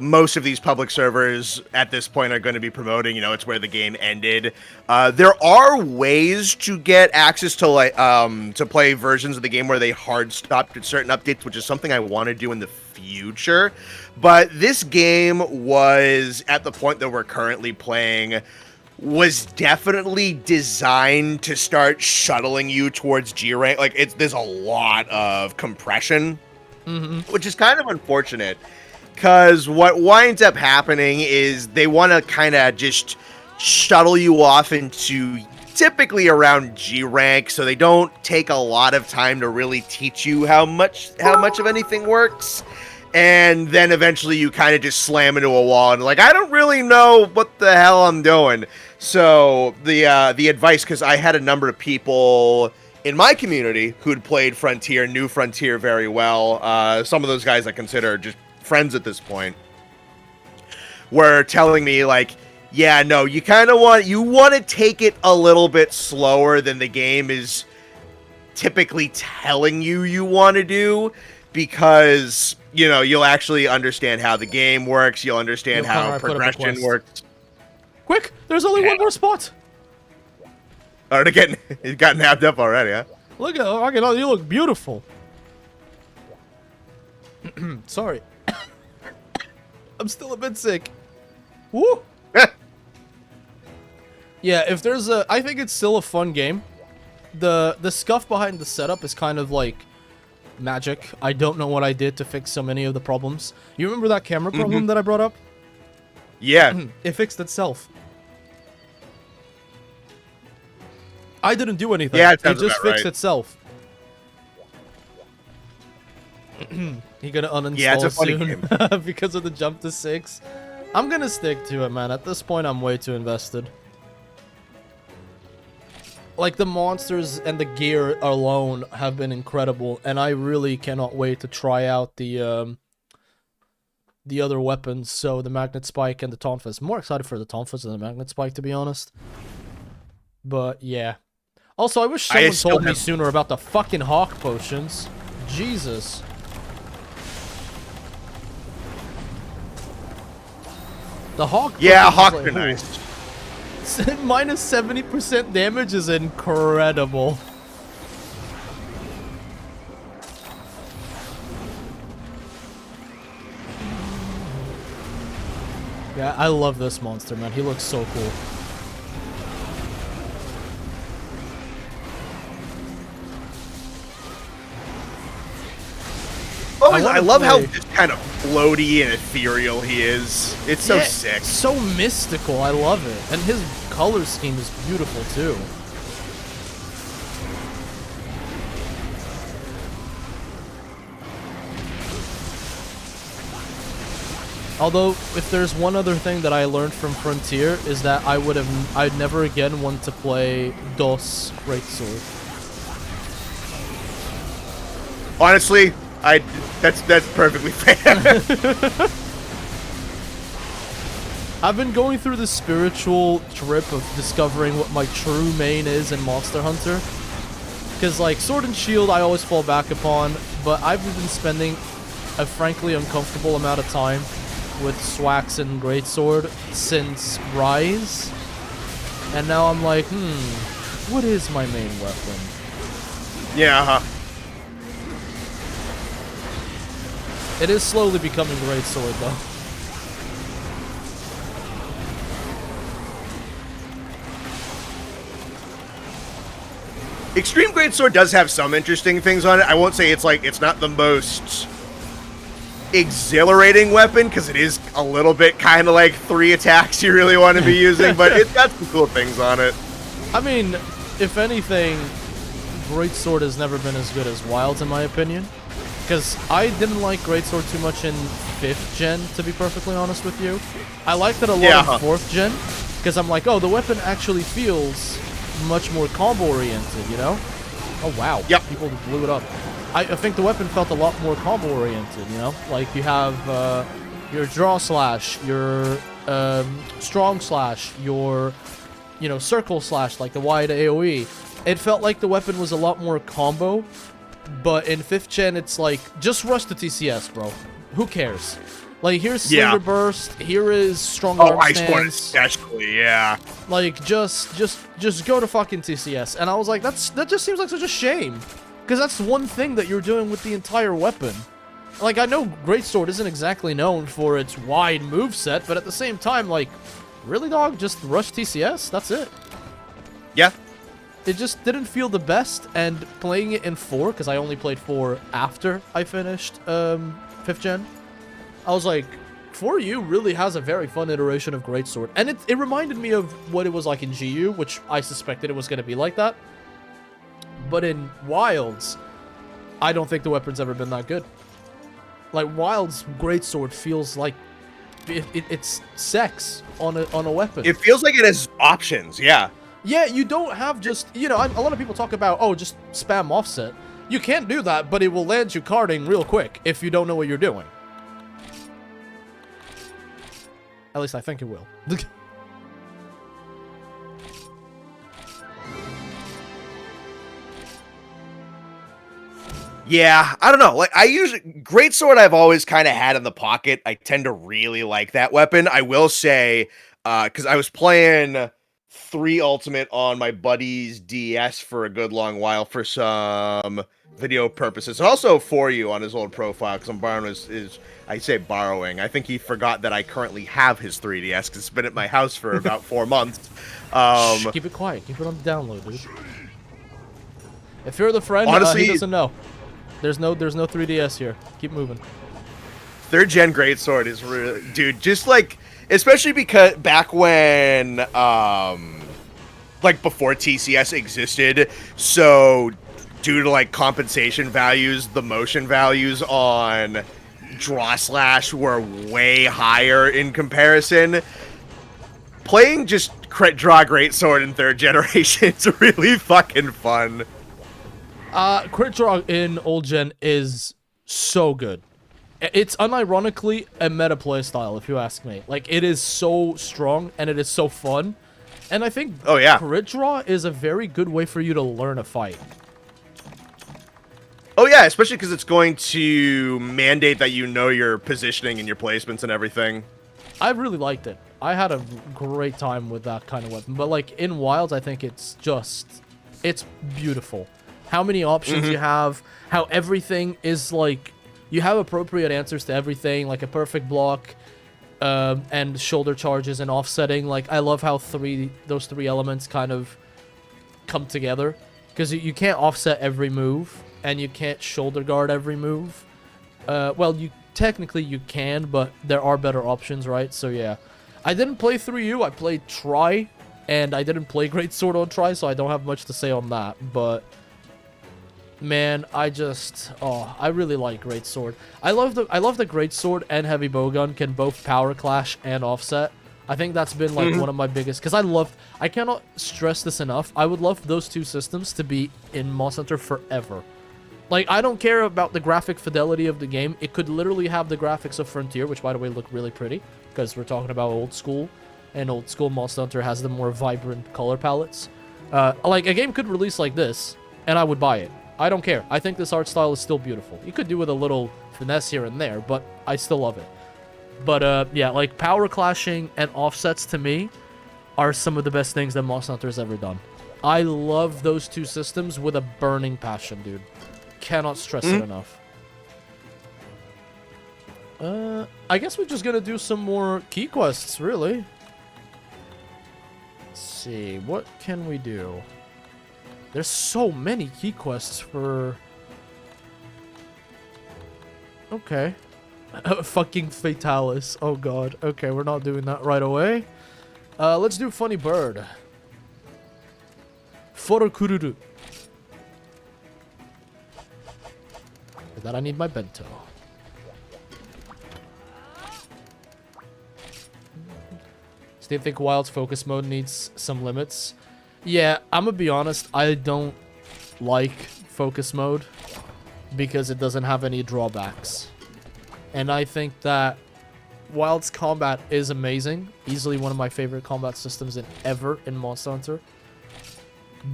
most of these public servers at this point are going to be promoting. You know, it's where the game ended. There are ways to get access to like to play versions of the game where they hard stopped at certain updates, which is something I want to do in the future. But this game was, at the point that we're currently playing, was definitely designed to start shuttling you towards G rank. Like, there's a lot of compression, which is kind of unfortunate, because what winds up happening is they want to kind of just shuttle you off into typically around G rank, so they don't take a lot of time to really teach you how much of anything works. And then eventually you kind of just slam into a wall and like, I don't really know what the hell I'm doing. So the advice, because I had a number of people in my community who'd played Frontier, knew Frontier very well. Some of those guys I consider just friends at this point, were telling me like, yeah, no, you kind of want to take it a little bit slower than the game is typically telling you want to do, because, you know, you'll actually understand how the game works. You'll understand how progression works. Quick, there's only one more spot. Oh, he's gotten nabbed up already, huh? Look at you look beautiful. Sorry. I'm still a bit sick. Woo! Yeah, if there's a... I think it's still a fun game. The scuff behind the setup is kind of like magic. I don't know what I did to fix so many of the problems. You remember that camera problem that I brought up? Yeah. It fixed itself. I didn't do anything. Yeah, it it sounds just about fixed right. itself. You gonna uninstall Yeah, it's a funny soon because of the jump to 6? I'm gonna stick to it, man. At this point, I'm way too invested. Like, the monsters and the gear alone have been incredible, and I really cannot wait to try out the other weapons, so the Magnet Spike and the Tonfas. I'm more excited for the Tonfas than the Magnet Spike, to be honest. But, yeah. Also, I wish someone told me sooner about the fucking Hawk potions. Jesus. The Hawk potions... Yeah, Hawks are nice. Minus 70% damage is incredible. Yeah, I love this monster, man. He looks so cool. Oh, I love how just kind of floaty and ethereal he is. It's so sick. So mystical. I love it. And his color scheme is beautiful, too. Although, if there's one other thing that I learned from Frontier, is that I'd never again want to play DOS Greatsword. Honestly, that's perfectly fair. I've been going through this spiritual trip of discovering what my true main is in Monster Hunter. Because, like, Sword and Shield I always fall back upon, but I've been spending a frankly uncomfortable amount of time with Swax and Greatsword since Rise. And now I'm like, what is my main weapon? Yeah, It is slowly becoming Greatsword, though. Extreme Greatsword does have some interesting things on it. I won't say it's not the most exhilarating weapon, because it is a little bit kind of like 3 attacks you really want to be using, but it's got some cool things on it. I mean, if anything, Greatsword has never been as good as Wilds, in my opinion. Because I didn't like Greatsword too much in 5th gen, to be perfectly honest with you. I liked it a lot in 4th gen, because I'm like, oh, the weapon actually feels much more combo-oriented, you know? Oh, wow. Yep. People blew it up. I think the weapon felt a lot more combo-oriented, you know? Like, you have your draw slash, your strong slash, your, you know, circle slash, like the wide AoE. It felt like the weapon was a lot more combo, but in 5th gen, it's like, just rush the TCS, bro. Who cares? Like, here's Slinger Burst, here is Strong Arm Ice Stance. One especially, yeah. Like, just go to fucking TCS. And I was like, that just seems like such a shame. Because that's one thing that you're doing with the entire weapon. Like, I know Greatsword isn't exactly known for its wide moveset, but at the same time, like, really, dog? Just rush TCS? That's it. Yeah. It just didn't feel the best, and playing it in 4, because I only played 4 after I finished 5th gen, I was like, 4U really has a very fun iteration of Greatsword. And it reminded me of what it was like in GU, which I suspected it was going to be like that. But in Wilds, I don't think the weapon's ever been that good. Like, Wilds Greatsword feels like it's sex on a weapon. It feels like it has options, yeah. Yeah, you don't have just, you know, a lot of people talk about, oh, just spam offset. You can't do that, but it will land you carding real quick if you don't know what you're doing. At least I think it will. Yeah, I don't know. Like, Greatsword I've always kind of had in the pocket. I tend to really like that weapon. I will say, because I was playing 3 Ultimate on my buddy's DS for a good long while for some video purposes. And also for you on his old profile, because I'm borrowing I say borrowing. I think he forgot that I currently have his 3DS, because it's been at my house for about 4 months. Shh, keep it quiet. Keep it on the download, dude. If you're the friend, honestly, he doesn't know. There's no 3DS here. Keep moving. 3rd gen greatsword is really, dude, just like, especially because back when, like before TCS existed, so due to like compensation values, the motion values on draw slash were way higher in comparison. Playing just crit draw greatsword in 3rd generation is really fucking fun. Crit draw in old gen is so good. It's unironically a meta playstyle, if you ask me. Like, it is so strong, and it is so fun. And I think crit draw is a very good way for you to learn a fight. Oh yeah, especially because it's going to mandate that you know your positioning and your placements and everything. I really liked it. I had a great time with that kind of weapon. But, like, in Wilds, I think it's beautiful. How many options you have, how everything is, like... You have appropriate answers to everything, like a perfect block, and shoulder charges and offsetting. Like, I love how those three elements kind of come together. Because you can't offset every move, and you can't shoulder guard every move. Well, technically you can, but there are better options, right? So, yeah. I didn't play 3U, I played Try, and I didn't play Greatsword on Try, so I don't have much to say on that, but... Man, I really like Greatsword. I love the Greatsword and Heavy Bowgun can both power clash and offset. I think that's been like one of my biggest, because I cannot stress this enough. I would love those two systems to be in Monster Hunter forever. Like, I don't care about the graphic fidelity of the game. It could literally have the graphics of Frontier, which by the way look really pretty, because we're talking about old school, and old school Monster Hunter has the more vibrant color palettes. Like, a game could release like this, and I would buy it. I don't care. I think this art style is still beautiful. You could do with a little finesse here and there, but I still love it. But, yeah, like, power clashing and offsets to me are some of the best things that Monster Hunter has ever done. I love those two systems with a burning passion, dude. Cannot stress it enough. I guess we're just gonna do some more key quests, really. Let's see, what can we do? There's so many key quests for... Okay. Fucking Fatalis. Oh god. Okay, we're not doing that right away. Let's do Funny Bird. Forokururu. For that I need my bento. So do you think Wild's focus mode needs some limits? Yeah, I'm gonna be honest, I don't like focus mode because it doesn't have any drawbacks. And I think that Wild's combat is amazing. Easily one of my favorite combat systems ever in Monster Hunter.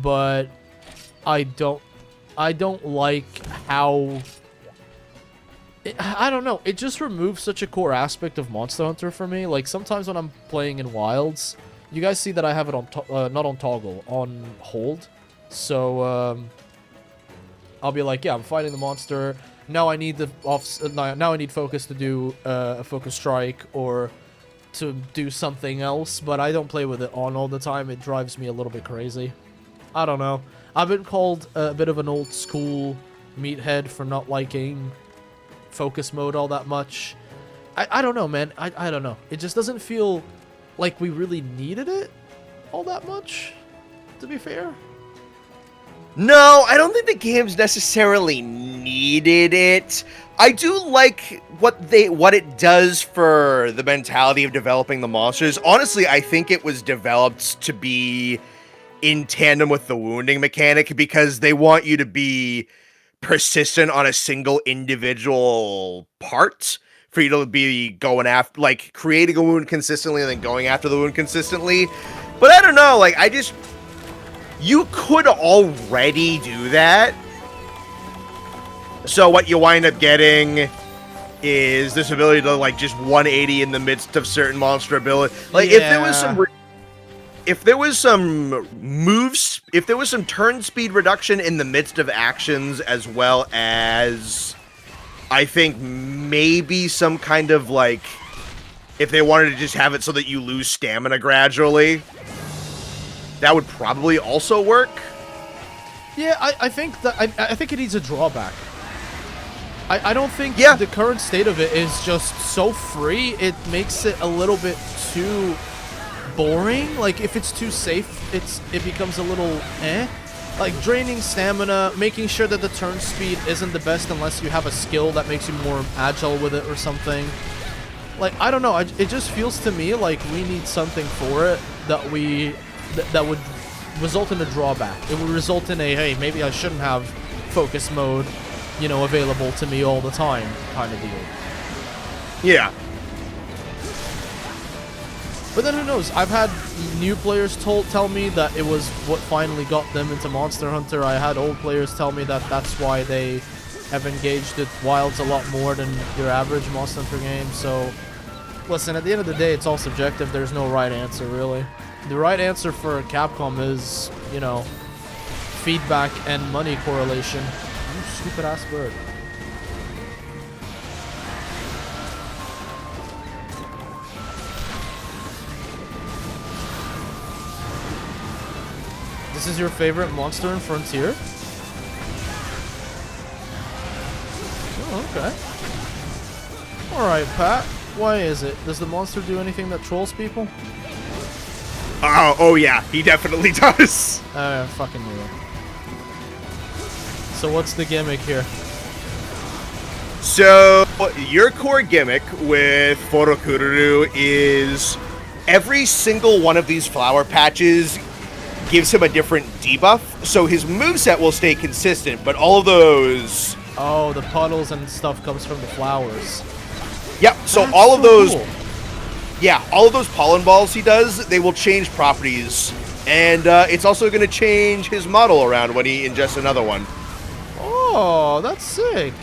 But I don't like how... I don't know, it just removes such a core aspect of Monster Hunter for me. Like, sometimes when I'm playing in Wilds... You guys see that I have it on, not on toggle, on hold. So, I'll be like, yeah, I'm fighting the monster. Now I need now I need focus to do a focus strike or to do something else. But I don't play with it on all the time. It drives me a little bit crazy. I don't know. I've been called a bit of an old school meathead for not liking focus mode all that much. I don't know, man. I don't know. It just doesn't feel... like we really needed it all that much, to be fair. No, I don't think the games necessarily needed it. I do like what it does for the mentality of developing the monsters. Honestly, I think it was developed to be in tandem with the wounding mechanic because they want you to be persistent on a single individual part. For you to be going after, like, creating a wound consistently and then going after the wound consistently. But I don't know, like, you could already do that. So what you wind up getting is this ability to, like, just 180 in the midst of certain monster ability. Like, if there was some... if there was some moves, if there was some turn speed reduction in the midst of actions, as well as, I think maybe some kind of like, if they wanted to just have it so that you lose stamina gradually, that would probably also work. Yeah, I think that I think it needs a drawback. I don't think the current state of it is just so free. It makes it a little bit too boring. Like if it's too safe, it becomes a little like draining stamina, making sure that the turn speed isn't the best unless you have a skill that makes you more agile with it or something. Like I don't know, it just feels to me like we need something for it that would result in a drawback. It would result in a, hey, maybe I shouldn't have focus mode, you know, available to me all the time kind of deal. Yeah. But then who knows? I've had new players tell me that it was what finally got them into Monster Hunter. I had old players tell me that that's why they have engaged with Wilds a lot more than your average Monster Hunter game. So, listen, at the end of the day, it's all subjective. There's no right answer, really. The right answer for Capcom is, you know, feedback and money correlation. You stupid ass bird. This is your favorite monster in Frontier? Oh, okay. Alright, Pat. Why is it? Does the monster do anything that trolls people? Oh yeah, he definitely does. Fucking knew it. So what's the gimmick here? So, your core gimmick with Forokururu is every single one of these flower patches gives him a different debuff, so his moveset will stay consistent, but all of those... Oh, the puddles and stuff comes from the flowers. Yep, so That's all of those... Cool. Yeah, all of those pollen balls he does, they will change properties, and it's also going to change his model around when he ingests another one. Oh, that's sick.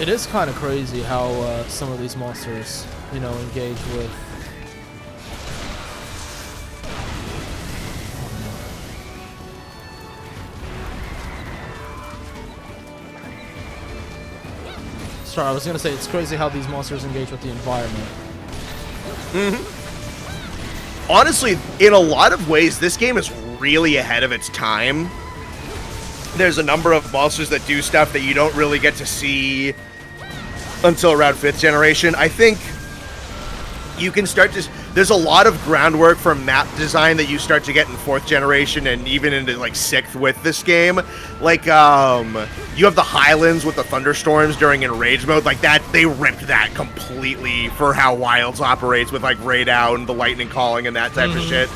It is kind of crazy how some of these monsters, you know, engage with... Sorry, I was gonna say it's crazy how these monsters engage with the environment. Honestly, in a lot of ways, this game is really ahead of its time. There's a number of monsters that do stuff that you don't really get to see until around 5th generation. I think you can start to... There's a lot of groundwork for map design that you start to get in 4th generation and even into, like, 6th with this game. Like, you have the Highlands with the thunderstorms during Enrage mode. Like, that, they ripped that completely for how Wilds operates with, like, Raid Out and the Lightning Calling and that type of shit.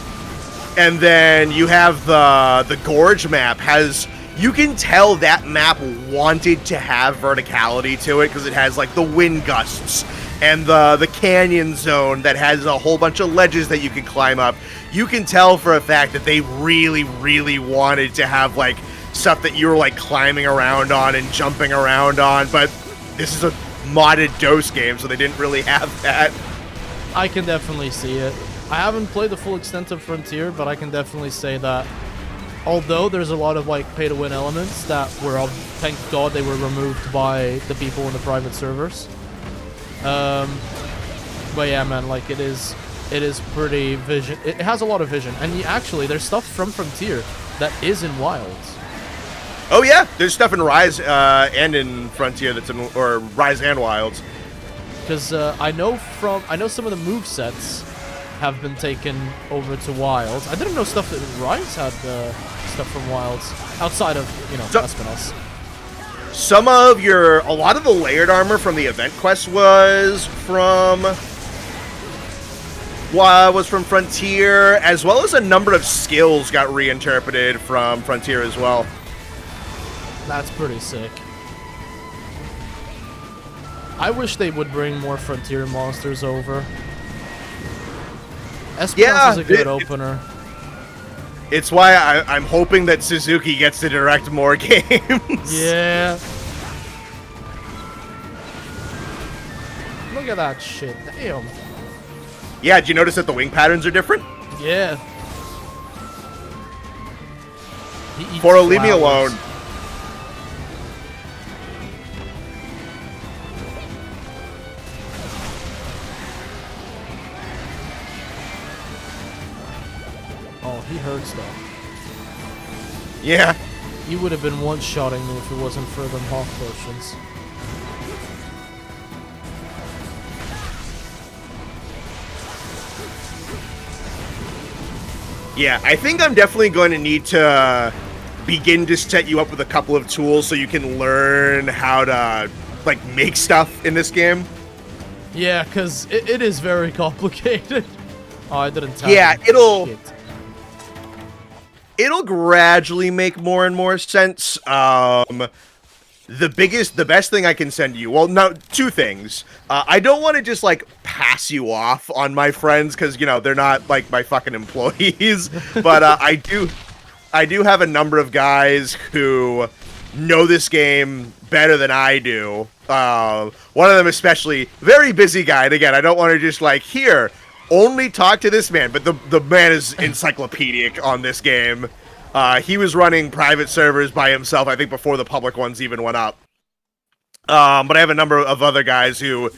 And then you have the Gorge map has... You can tell that map wanted to have verticality to it because it has, like, the wind gusts and the canyon zone that has a whole bunch of ledges that you can climb up. You can tell for a fact that they really, really wanted to have, like, stuff that you were, like, climbing around on and jumping around on, but this is a modded DOS game, so they didn't really have that. I can definitely see it. I haven't played the full extent of Frontier, but I can definitely say that although there's a lot of, like, pay-to-win elements that were, thank God they were removed by the people in the private servers. But yeah, man, like, it is pretty vision. It has a lot of vision, and actually, there's stuff from Frontier that is in Wilds. Oh yeah, there's stuff in Rise and in Frontier that's in, or Rise and Wilds. Because I know some of the movesets have been taken over to Wilds. I didn't know stuff that Rise had stuff from Wilds outside of, you know, Espinels. A lot of the layered armor from the event quest was from Frontier, as well as a number of skills got reinterpreted from Frontier as well. That's pretty sick. I wish they would bring more Frontier monsters over. Espinels is a good opener. It's why I'm hoping that Suzuki gets to direct more games. Yeah. Look at that shit. Damn. Yeah, did you notice that the wing patterns are different? Yeah. He eats Foro, leave me flowers. alone. Oh, he hurts though. Yeah. He would have been one-shotting me if it wasn't for them hawk potions. Yeah, I think I'm definitely going to need to begin to set you up with a couple of tools so you can learn how to, like, make stuff in this game. Yeah, because it is very complicated. Oh, I didn't tap Yeah, him. it'll Shit. gradually make more and more sense. The best thing I can send you, well, no, two things. I don't want to just, like, pass you off on my friends, because, you know, they're not, like, my fucking employees, but I do have a number of guys who know this game better than I do. One of them especially, very busy guy, and again, I don't want to just, like, here, only talk to this man, but the man is encyclopedic on this game. He was running private servers by himself, I think, before the public ones even went up. But I have a number of other guys who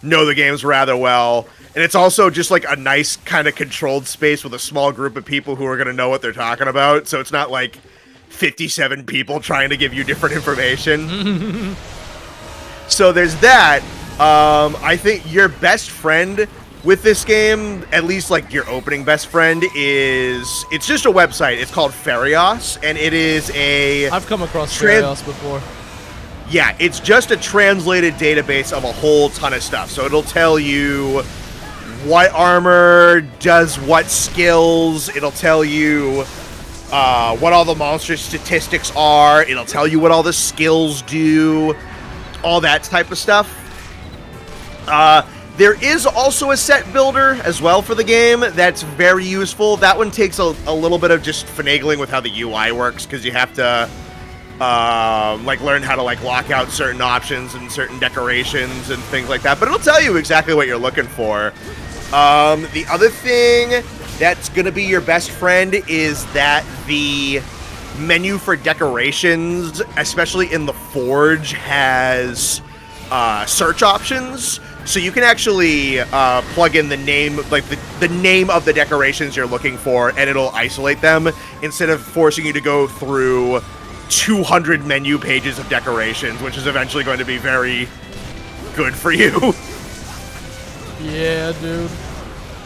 know the games rather well. And it's also just like a nice kind of controlled space with a small group of people who are going to know what they're talking about. So it's not like 57 people trying to give you different information. So there's that. I think your best friend with this game, at least like your opening best friend, it's just a website. It's called Ferios, and it is I've come across Ferios before. Yeah, it's just a translated database of a whole ton of stuff. So it'll tell you what armor does what skills. It'll tell you what all the monster statistics are. It'll tell you what all the skills do. All that type of stuff. There is also a set builder as well for the game that's very useful. That one takes a little bit of just finagling with how the UI works, because you have to like learn how to like lock out certain options and certain decorations and things like that. But it'll tell you exactly what you're looking for. The other thing that's going to be your best friend is that the menu for decorations, especially in the Forge, has search options. So you can actually plug in the name, like the name of the decorations you're looking for, and it'll isolate them instead of forcing you to go through 200 menu pages of decorations, which is eventually going to be very good for you. Yeah, dude.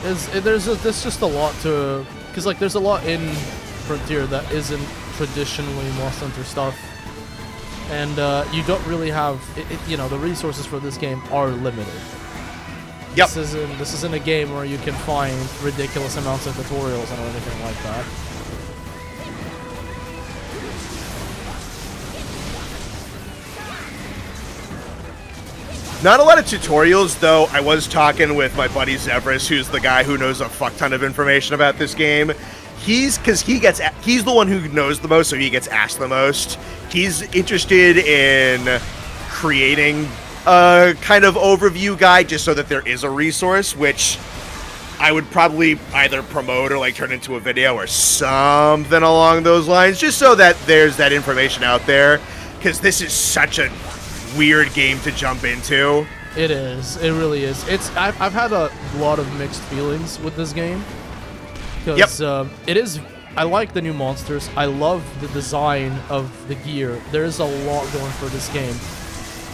There's just a lot to, because like there's a lot in Frontier that isn't traditionally Monster Hunter stuff, and you don't really have you know, the resources for this game are limited. Yep. This isn't a game where you can find ridiculous amounts of tutorials and anything like that. Not a lot of tutorials, though. I was talking with my buddy Zevris, who's the guy who knows a fuck ton of information about this game. He's the one who knows the most, so he gets asked the most. He's interested in creating a kind of overview guide just so that there is a resource, which I would probably either promote or like turn into a video or something along those lines, just so that there's that information out there, because this is such a weird game to jump into. It is. It really is. I've had a lot of mixed feelings with this game. Because it is. I like the new monsters. I love the design of the gear. There's a lot going for this game,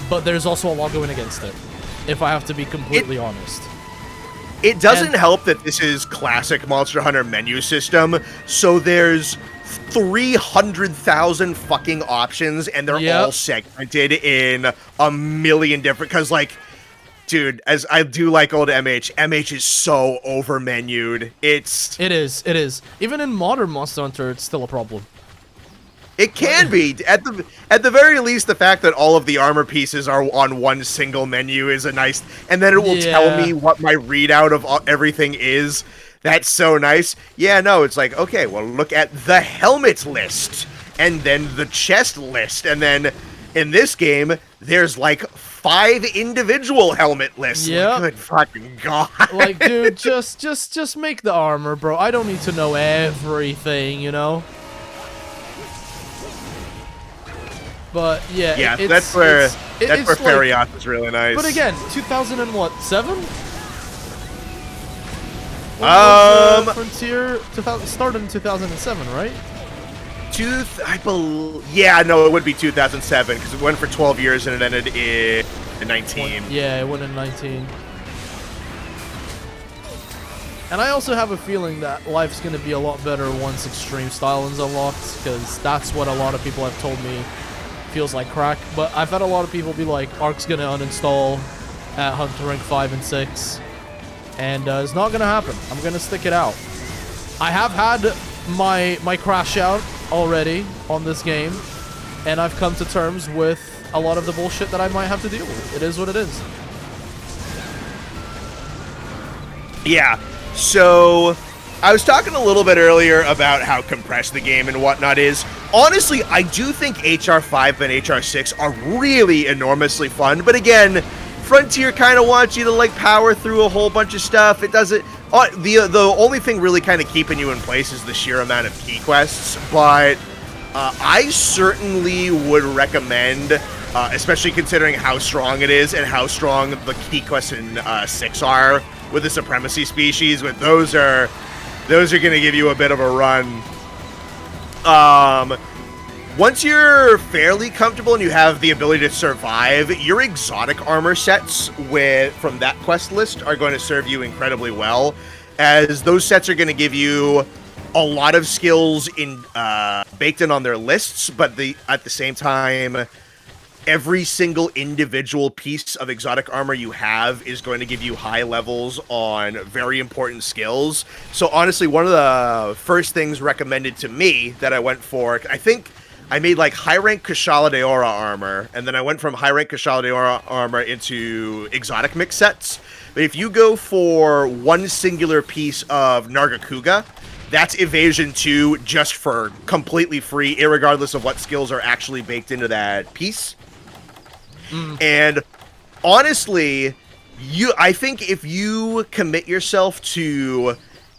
but there's also a lot going against it, if I have to be completely honest. It doesn't help that this is classic Monster Hunter menu system, so there's 300,000 fucking options, and they're all segmented in a million different, because like, dude, as I do like old MH is so over-menued. It is. Even in modern Monster Hunter, it's still a problem. It can be. At the very least, the fact that all of the armor pieces are on one single menu is a nice, and then it will tell me what my readout of everything is. That's so nice. Yeah, no, it's like, okay, well, look at the helmet list, and then the chest list, and then in this game, there's like 5 individual helmet lists. Yep. Like, good fucking god. Like, dude, just make the armor, bro. I don't need to know everything, you know? But, yeah. That's where it's Fariath is really nice. But again, 2007? Frontier started in 2007, right? Yeah, no, it would be 2007 because it went for 12 years and it ended in 19. Yeah, it went in 19. And I also have a feeling that life's going to be a lot better once Extreme Style is unlocked, because that's what a lot of people have told me feels like crack. But I've had a lot of people be like, Ark's going to uninstall at Hunter Rank 5 and 6. And it's not going to happen. I'm going to stick it out. I have had my crash out already on this game, and I've come to terms with a lot of the bullshit that I might have to deal with. It is what it is. Yeah, so I was talking a little bit earlier about how compressed the game and whatnot is. Honestly, I do think HR5 and HR6 are really enormously fun, but again, Frontier kind of wants you to like power through a whole bunch of stuff. It doesn't. The only thing really kind of keeping you in place is the sheer amount of key quests, but I certainly would recommend, especially considering how strong it is and how strong the key quests in 6 are with the Supremacy species. But those are going to give you a bit of a run. Once you're fairly comfortable and you have the ability to survive, your exotic armor sets from that quest list are going to serve you incredibly well, as those sets are going to give you a lot of skills baked in on their lists, but at the same time, every single individual piece of exotic armor you have is going to give you high levels on very important skills. So honestly, one of the first things recommended to me that I went for, I think I made like high rank Kushala Daora armor, and then I went from high rank Kushala Daora armor into exotic mix sets. But if you go for one singular piece of Nargacuga, that's evasion 2 just for completely free, irregardless of what skills are actually baked into that piece. And honestly, I think if you commit yourself to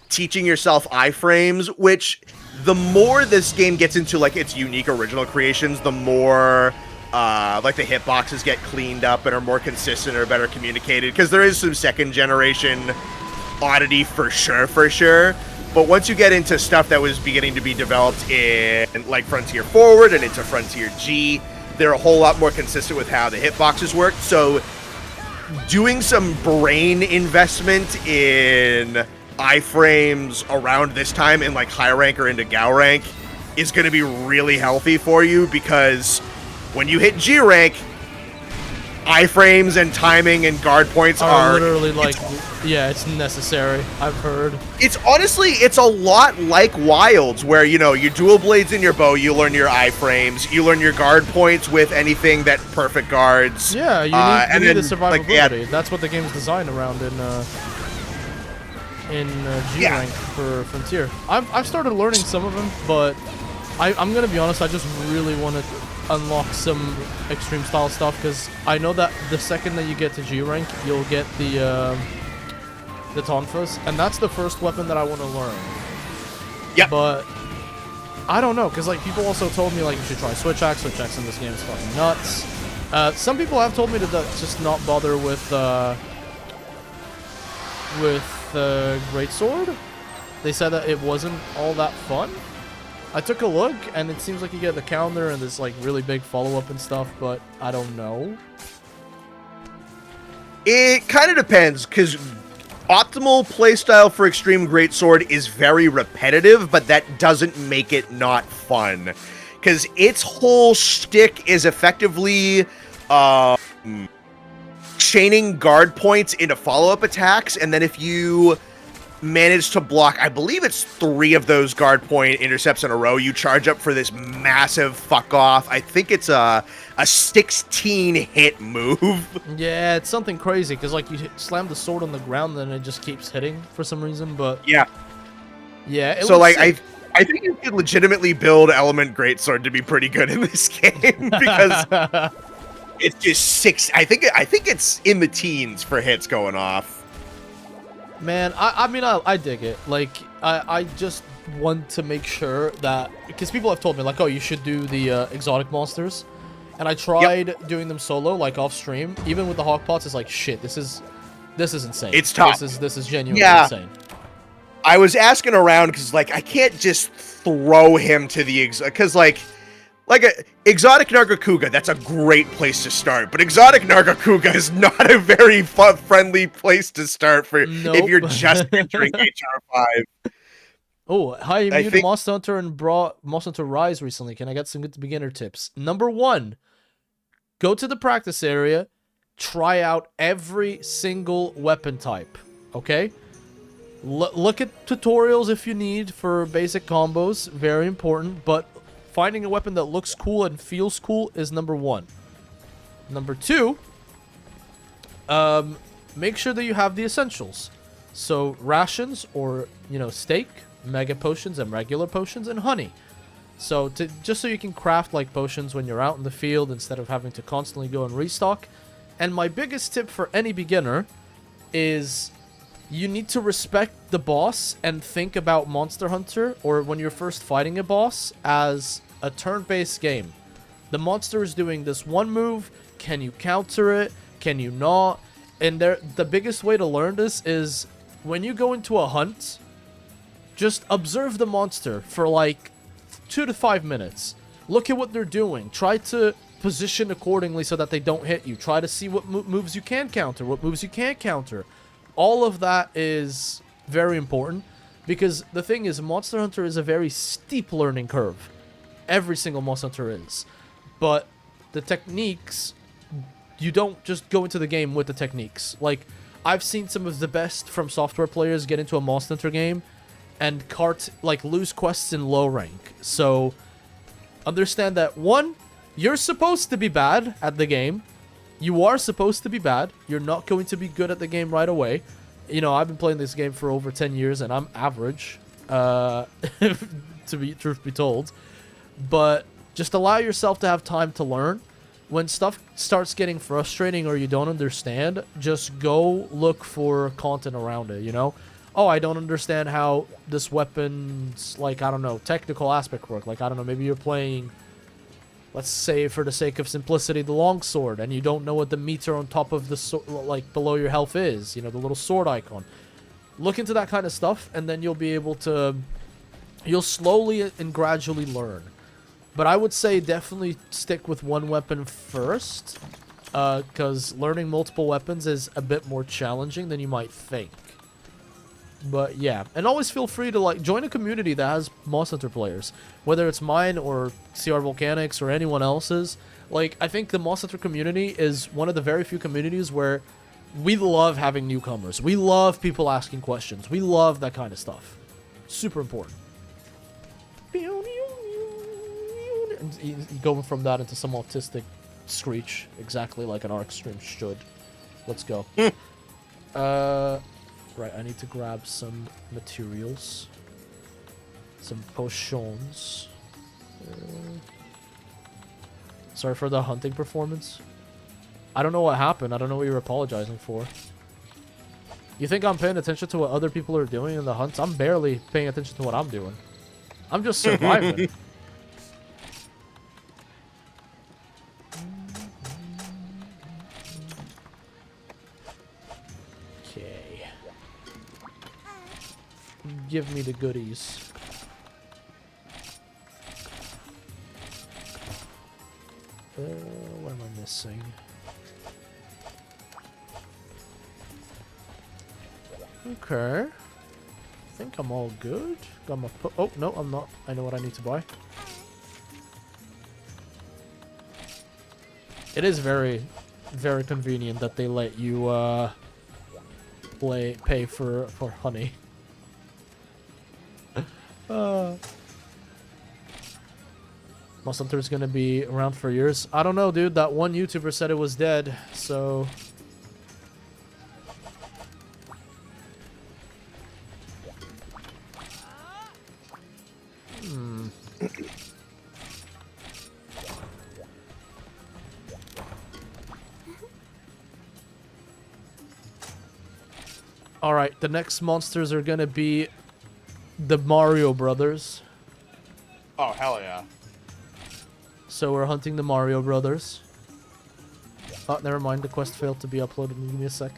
teaching yourself iframes, which the more this game gets into like its unique original creations, the more like the hitboxes get cleaned up and are more consistent or better communicated, because there is some second generation oddity for sure. But once you get into stuff that was beginning to be developed in like Frontier Forward and into Frontier G, they're a whole lot more consistent with how the hitboxes work. So doing some brain investment in iframes around this time in like high rank or into Gao rank is going to be really healthy for you, because when you hit G rank, iframes and timing and guard points are literally like, yeah, it's necessary. I've heard. It's a lot like Wilds, where, you know, your dual blades in your bow, you learn your iframes, you learn your guard points with anything that perfect guards. Yeah, you need the survivability. That's what the game's designed around in G rank for Frontier. I've started learning some of them, but I'm gonna be honest, I just really want to unlock some extreme style stuff, because I know that the second that you get to G rank, you'll get the Tonfas, and that's the first weapon that I want to learn. Yeah. But I don't know, because like people also told me like you should try Switch Axe. Switch Axe in this game is fucking nuts. Some people have told me to just not bother with Greatsword. They said that it wasn't all that fun. I took a look, and it seems like you get the calendar and this like really big follow-up and stuff, but I don't know. It kind of depends, because optimal playstyle for Extreme Greatsword is very repetitive, but that doesn't make it not fun, because its whole shtick is effectively chaining guard points into follow-up attacks, and then if you manage to block, I believe it's 3 of those guard point intercepts in a row, you charge up for this massive fuck off. I think it's a 16 hit move. Yeah, it's something crazy, because like you slam the sword on the ground, then it just keeps hitting for some reason. But yeah, so like I think you could legitimately build Element Greatsword to be pretty good in this game, because It's just 6. I think it's in the teens for hits going off. Man, I mean, I dig it. Like, I just want to make sure that, because people have told me, like, oh, you should do the exotic monsters. And I tried doing them solo, like, off stream. Even with the hawk pots, it's like, shit, this is insane. It's tough. This is genuinely insane. I was asking around because, like, I can't just throw him to the because, like a exotic Nargacuga, that's a great place to start. But exotic Nargacuga is not a very friendly place to start for if you're just entering HR5. Oh, hi, I muted Monster Hunter and brought Monster Hunter Rise recently. Can I get some good beginner tips? Number 1, go to the practice area, try out every single weapon type, okay? Look at tutorials if you need for basic combos, very important, but finding a weapon that looks cool and feels cool is number 1. Number 2, make sure that you have the essentials. So rations or, you know, steak, mega potions and regular potions, and honey. So just so you can craft like potions when you're out in the field instead of having to constantly go and restock. And my biggest tip for any beginner is you need to respect the boss and think about Monster Hunter, or when you're first fighting a boss, as a turn-based game. The monster is doing this one move. Can you counter it? Can you not? And the biggest way to learn this is when you go into a hunt, just observe the monster for like 2 to 5 minutes. Look at what they're doing. Try to position accordingly so that they don't hit you. Try to see what moves you can counter, what moves you can't counter. All of that is very important, because the thing is, Monster Hunter is a very steep learning curve. Every single Monster Hunter is. But the techniques, you don't just go into the game with the techniques. Like, I've seen some of the best From Software players get into a Monster Hunter game and lose quests in low rank. So understand that, 1, you're supposed to be bad at the game. You are supposed to be bad. You're not going to be good at the game right away. You know, I've been playing this game for over 10 years and I'm average, truth be told. But just allow yourself to have time to learn. When stuff starts getting frustrating or you don't understand, just go look for content around it, you know? Oh, I don't understand how this weapon's, like, I don't know, technical aspect work. Like, I don't know, maybe you're playing, let's say, for the sake of simplicity, the longsword, and you don't know what the meter on top of the sword, like, below your health is, you know, the little sword icon. Look into that kind of stuff, and then you'll be able to, you'll slowly and gradually learn. But I would say definitely stick with one weapon first, because learning multiple weapons is a bit more challenging than you might think. But yeah, and always feel free to like join a community that has Monster Hunter players, whether it's mine or CR Volcanics or anyone else's. Like, I think the Monster Hunter community is one of the very few communities where we love having newcomers. We love people asking questions. We love that kind of stuff. Super important. And going from that into some autistic screech, exactly like an ARC stream should. Let's go. Right, I need to grab some materials. Some potions. Sorry for the hunting performance. I don't know what happened. I don't know what you're apologizing for. You think I'm paying attention to what other people are doing in the hunts? I'm barely paying attention to what I'm doing. I'm just surviving. Okay. Give me the goodies. What am I missing? Okay. I think I'm all good. Got my oh, no, I'm not. I know what I need to buy. It is very, very convenient that they let you pay for honey. Monster Hunter is gonna be around for years. I don't know, dude. That one YouTuber said it was dead, so. All right, the next monsters are gonna be the Mario Brothers. Oh, hell yeah. So we're hunting the Mario Brothers. Oh, never mind. The quest failed to be uploaded. Give me a sec.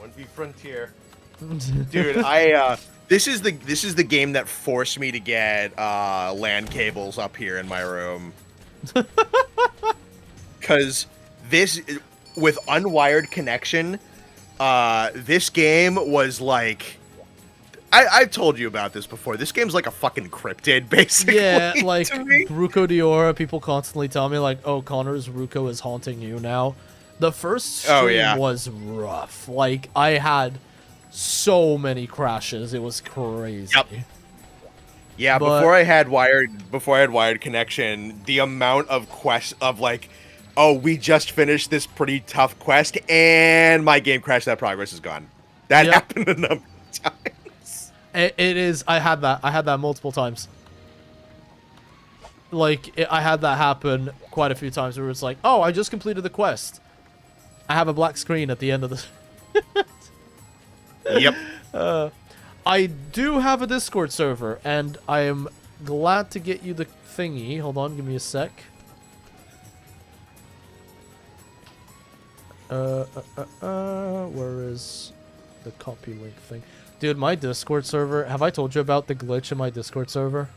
1v Frontier. Dude, this is the game that forced me to get LAN cables up here in my room. Cause this, with unwired connection, this game was like, I've told you about this before. This game's like a fucking cryptid, basically. Yeah, like to me. Ruko Diora, people constantly tell me like, "Oh, Connor's Ruko is haunting you now." The first stream was rough. Like I had so many crashes. It was crazy. Yep. Yeah, But- before I had wired connection, the amount of quests of like, oh, we just finished this pretty tough quest and my game crashed, that progress is gone. That Yep. happened a number of times. It is. I had that multiple times. Like I had that happen quite a few times where it's like, "Oh, I just completed the quest. I have a black screen at the end of the." Yep. I do have a Discord server, and I am glad to get you the thingy. Hold on, give me a sec. Where is the copy link thing? Dude, my Discord server, have I told you about the glitch in my Discord server?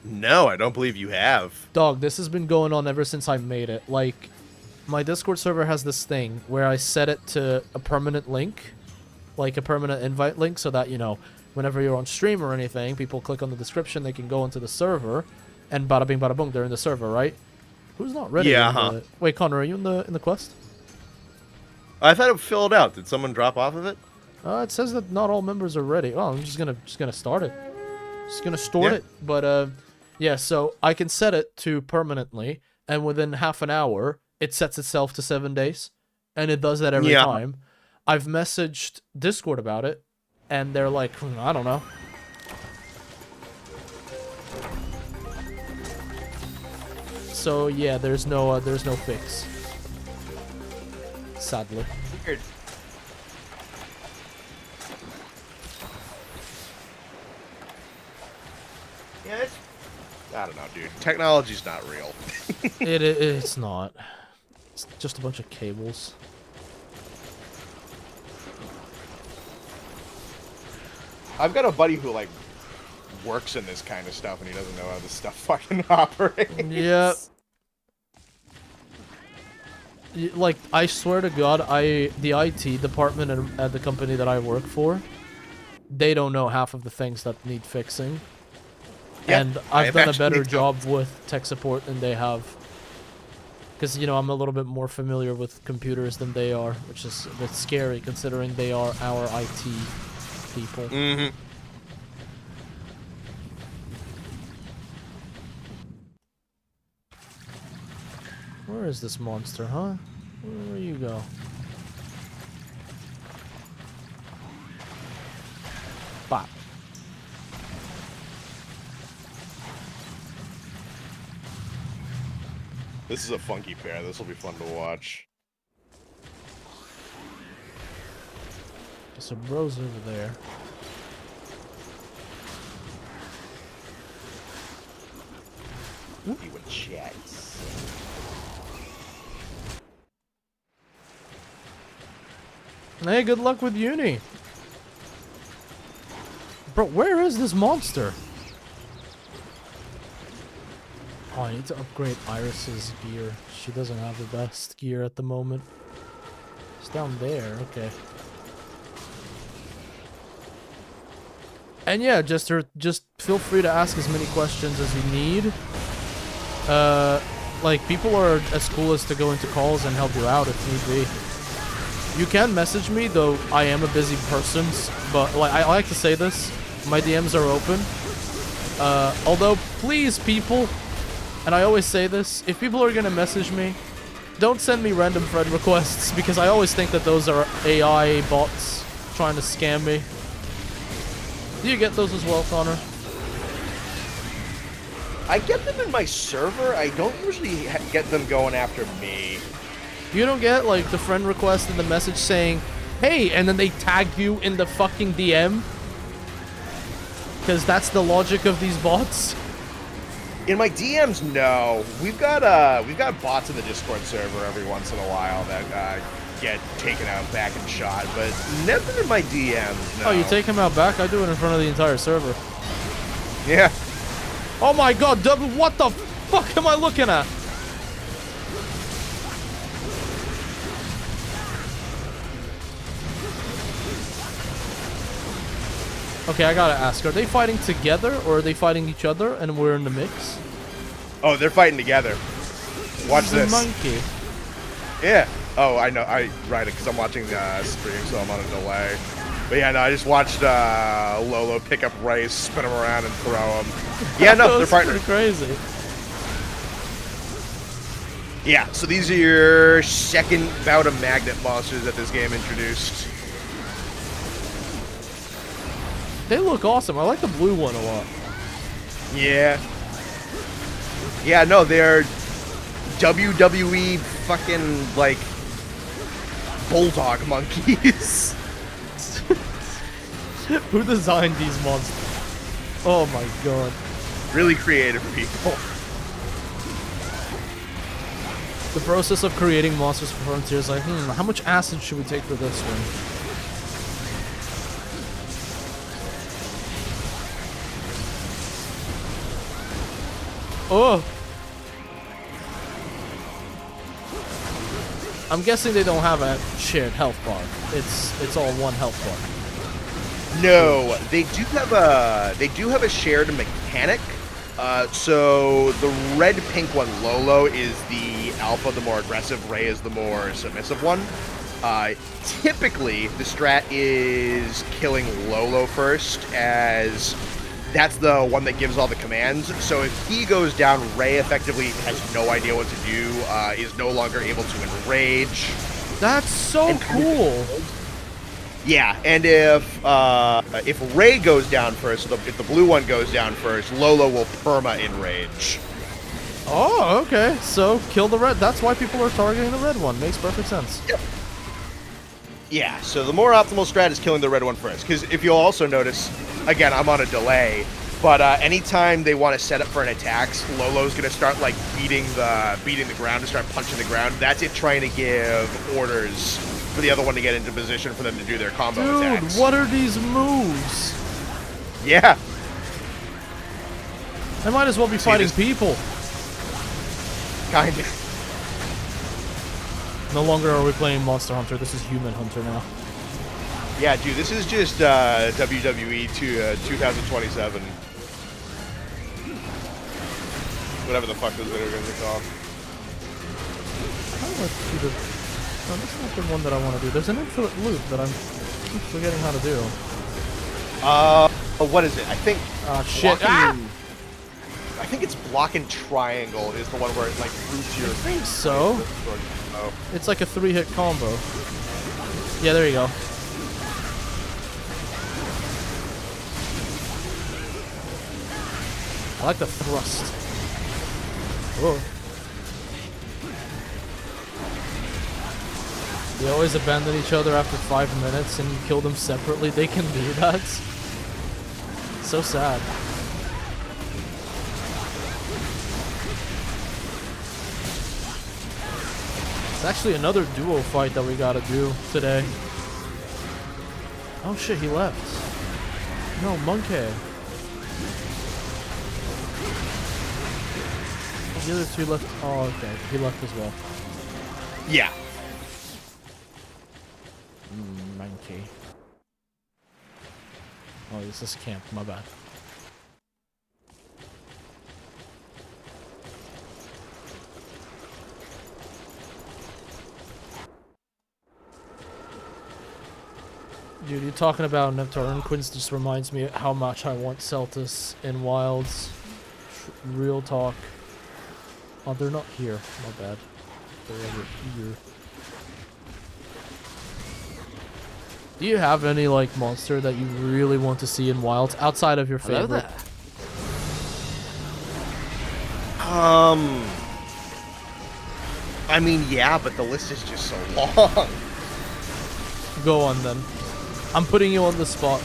No, I don't believe you have. Dog, this has been going on ever since I made it. Like, my Discord server has this thing where I set it to a permanent link, like a permanent invite link, so that, you know, whenever you're on stream or anything, people click on the description, they can go into the server, and bada bing bada boom, they're in the server, right? Who's not ready? Yeah, Wait, Connor, are you in the quest? I thought it filled out. Did someone drop off of it? It says that not all members are ready. Oh, I'm just gonna start it. Just gonna store it. But yeah. So I can set it to permanently, and within half an hour, it sets itself to 7 days, and it does that every time. I've messaged Discord about it, and they're like, I don't know. So yeah, there's no fix. Sadly. Weird. Yeah, I don't know, dude. Technology's not real. It's not. It's just a bunch of cables. I've got a buddy who like works in this kind of stuff, and he doesn't know how this stuff fucking operates. Yep. Like, I swear to God, the IT department at the company that I work for, they don't know half of the things that need fixing. Yeah, and I've done a better job with tech support than they have. Because, you know, I'm a little bit more familiar with computers than they are, which is a bit scary considering they are our IT people. Mm-hmm. Where is this monster, huh? Where you go? Bop. This is a funky pair. This will be fun to watch. Some bros over there. You would chat. Hey, good luck with uni. Bro, where is this monster? Oh, I need to upgrade Iris's gear. She doesn't have the best gear at the moment. It's down there, okay. And yeah, just feel free to ask as many questions as you need. Like, people are as cool as to go into calls and help you out if need be. You can message me, though I am a busy person, but like I like to say this, my DMs are open. Although, please, people, and I always say this, if people are gonna message me, don't send me random friend requests, because I always think that those are AI bots trying to scam me. Do you get those as well, Connor? I get them in my server. I don't usually get them going after me. You don't get like the friend request and the message saying, "Hey," and then they tag you in the fucking DM. Because that's the logic of these bots. In my DMs, no. We've got bots in the Discord server every once in a while that get taken out back and shot, but never in my DMs. No. Oh, you take him out back? I do it in front of the entire server. Yeah. Oh my god, what the fuck am I looking at? Okay, I gotta ask, are they fighting together or are they fighting each other and we're in the mix? Oh, they're fighting together. Watch The this. monkey. Yeah. Oh, I know. I write it because I'm watching the stream, so I'm on a delay. But yeah, no, I just watched Lolo pick up Ray, spin him around, and throw him. Yeah, no, they're partners. Crazy. Yeah, so these are your second bout of magnet monsters that this game introduced. They look awesome. I like the blue one a lot. Yeah. Yeah, no, they're WWE fucking, like, bulldog monkeys. Who designed these monsters? Oh my god. Really creative people. The process of creating monsters for Frontier is like, how much acid should we take for this one? Oh! I'm guessing they don't have a shared health bar. It's all one health bar. No, they do have a shared mechanic. So the red-pink one, Lolo, is the alpha, the more aggressive. Ray is the more submissive one. Typically, the strat is killing Lolo first, as that's the one that gives all the commands. So if he goes down, Ray effectively has no idea what to do, is no longer able to enrage. That's so cool. Yeah, and if Ray goes down first, so if the blue one goes down first, Lolo will perma enrage. Oh, okay. So kill the red. That's why people are targeting the red one. Makes perfect sense. Yep. Yeah, so the more optimal strat is killing the red one first. Because if you'll also notice, again, I'm on a delay, but anytime they want to set up for an attack, Lolo's going to start like beating the ground and start punching the ground. That's it trying to give orders for the other one to get into position for them to do their combo attacks. Dude, what are these moves? Yeah. I might as well be fighting people. Kind of. No longer are we playing Monster Hunter. This is Human Hunter now. Yeah, dude, this is just WWE to 2027. Whatever the fuck those video games are called. How do I do the... No, that's not the one that I want to do. There's an infinite loop that I'm keep forgetting how to do. What is it? I think... shit. I think it's block and triangle is the one where it, like, roots your... I think so. It's like a 3-hit combo. Yeah, there you go. I like the thrust. Whoa. They always abandon each other after 5 minutes and you kill them separately. They can do that. So sad. It's actually another duo fight that we gotta do today. Oh shit, he left. No, Monkey. The other two left. Oh, okay. He left as well. Yeah. Monkey. Oh, this is camp. My bad. Dude, you talking about Neptune just reminds me how much I want Celtis in Wilds. Real talk. Oh, they're not here. My bad. They're over here. Do you have any, like, monster that you really want to see in Wilds outside of your favorite? I mean, yeah, but the list is just so long. Go on then. I'm putting you on the spot.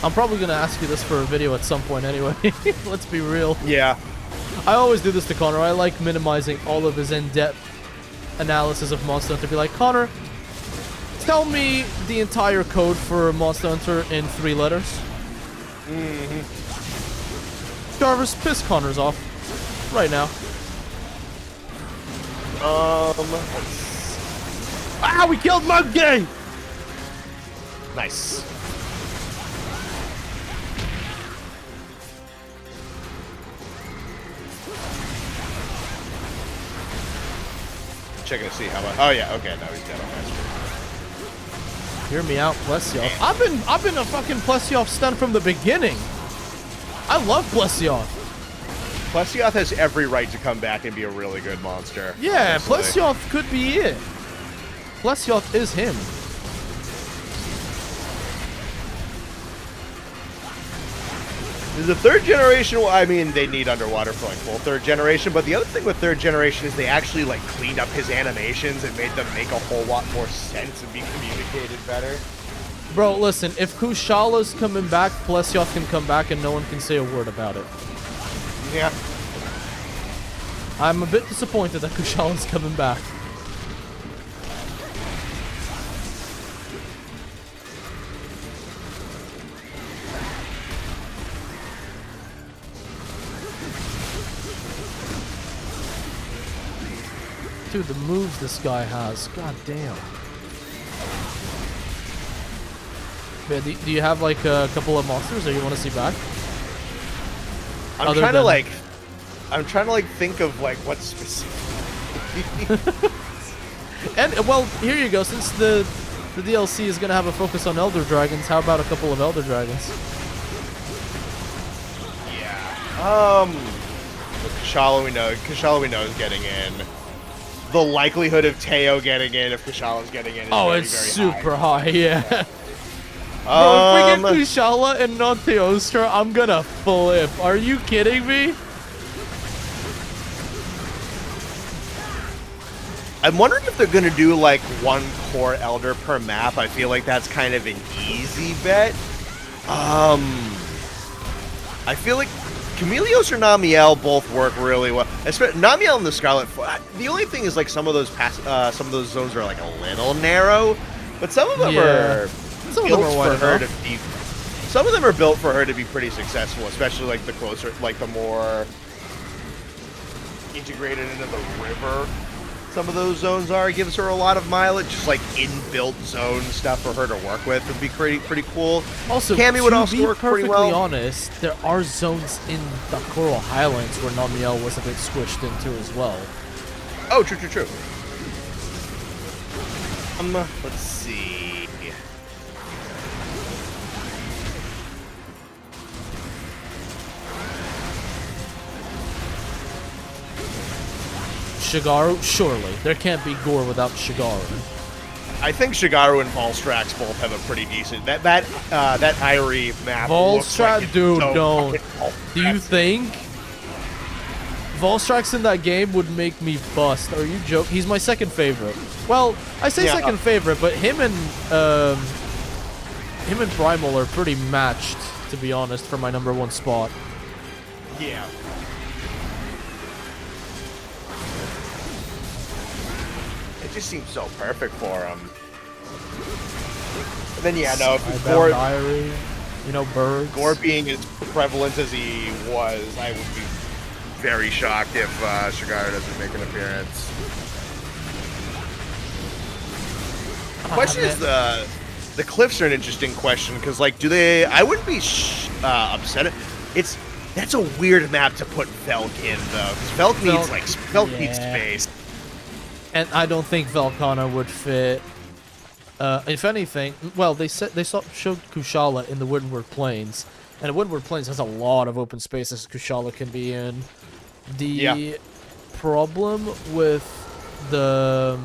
I'm probably gonna ask you this for a video at some point anyway. Let's be real. Yeah. I always do this to Connor. I like minimizing all of his in-depth analysis of Monster Hunter. Be like, Connor, tell me the entire code for Monster Hunter in 3 letters. Jarvis, piss Connors off. Right now. Ah, we killed Monkey! Nice. Checking to see how much. Oh yeah, okay, now he's dead. Hear me out, Plesioth. I've been a fucking Plesioth stun from the beginning. I love Plesioth. Plesioth has every right to come back and be a really good monster. Yeah, honestly. Plesioth could be it. Plesioth is him. The 3rd generation, well, I mean, they need underwater for like full 3rd generation, but the other thing with 3rd generation is they actually like cleaned up his animations and made them make a whole lot more sense and be communicated better. Bro, listen, if Kushala's coming back, Plesioth can come back and no one can say a word about it. Yeah. I'm a bit disappointed that Kushala's coming back. Dude, the moves this guy has. God damn. Man, do you have like a couple of monsters that you want to see back? I'm trying to like think of like what's specific. And well, here you go. Since the DLC is gonna have a focus on Elder Dragons, how about a couple of Elder Dragons? Yeah. Kushala we know is getting in. The likelihood of Teo getting in if Kushala's getting in is very, it's very super high, yeah. high. Bro, if we get Kushala and not Teostra, I'm gonna flip. Are you kidding me? I'm wondering if they're gonna do like 1 core Elder per map. I feel like that's kind of an easy bet. I feel like Chameleos or Namiel both work really well. Namiel and the Scarlet. The only thing is like some of those zones are like a little narrow, but some of them are built for her to be. Some of them are built for her to be pretty successful, especially like the closer, like the more integrated into the river. Some of those zones are. It gives her a lot of mileage, just like inbuilt zone stuff for her to work with would be pretty cool. Also, Cammy would also work pretty well. To be honest, there are zones in the Coral Highlands where Namiel was a bit squished into as well. Oh, true. Let's see. Shigaru? Surely. There can't be gore without Shigaru. I think Shigaru and Volstrax both have a pretty decent... That Irie map looks like it's dude, so don't. fucking Do you think Volstrax in that game would make me bust? Are you joking? He's my second favorite. Well, I say second favorite, but him and Primal are pretty matched, to be honest, for my #1 spot. Yeah. It just seems so perfect for him. And then Gore, Diary, birds. Gore being as prevalent as he was, I would be very shocked if Shigaru doesn't make an appearance. The question is the cliffs are an interesting question because like I wouldn't be upset. That's a weird map to put Velk in though because Velk needs space. And I don't think Velkhana would fit. If anything, well, they showed Kushala in the Windward Plains, and the Windward Plains has a lot of open spaces Kushala can be in. The problem with the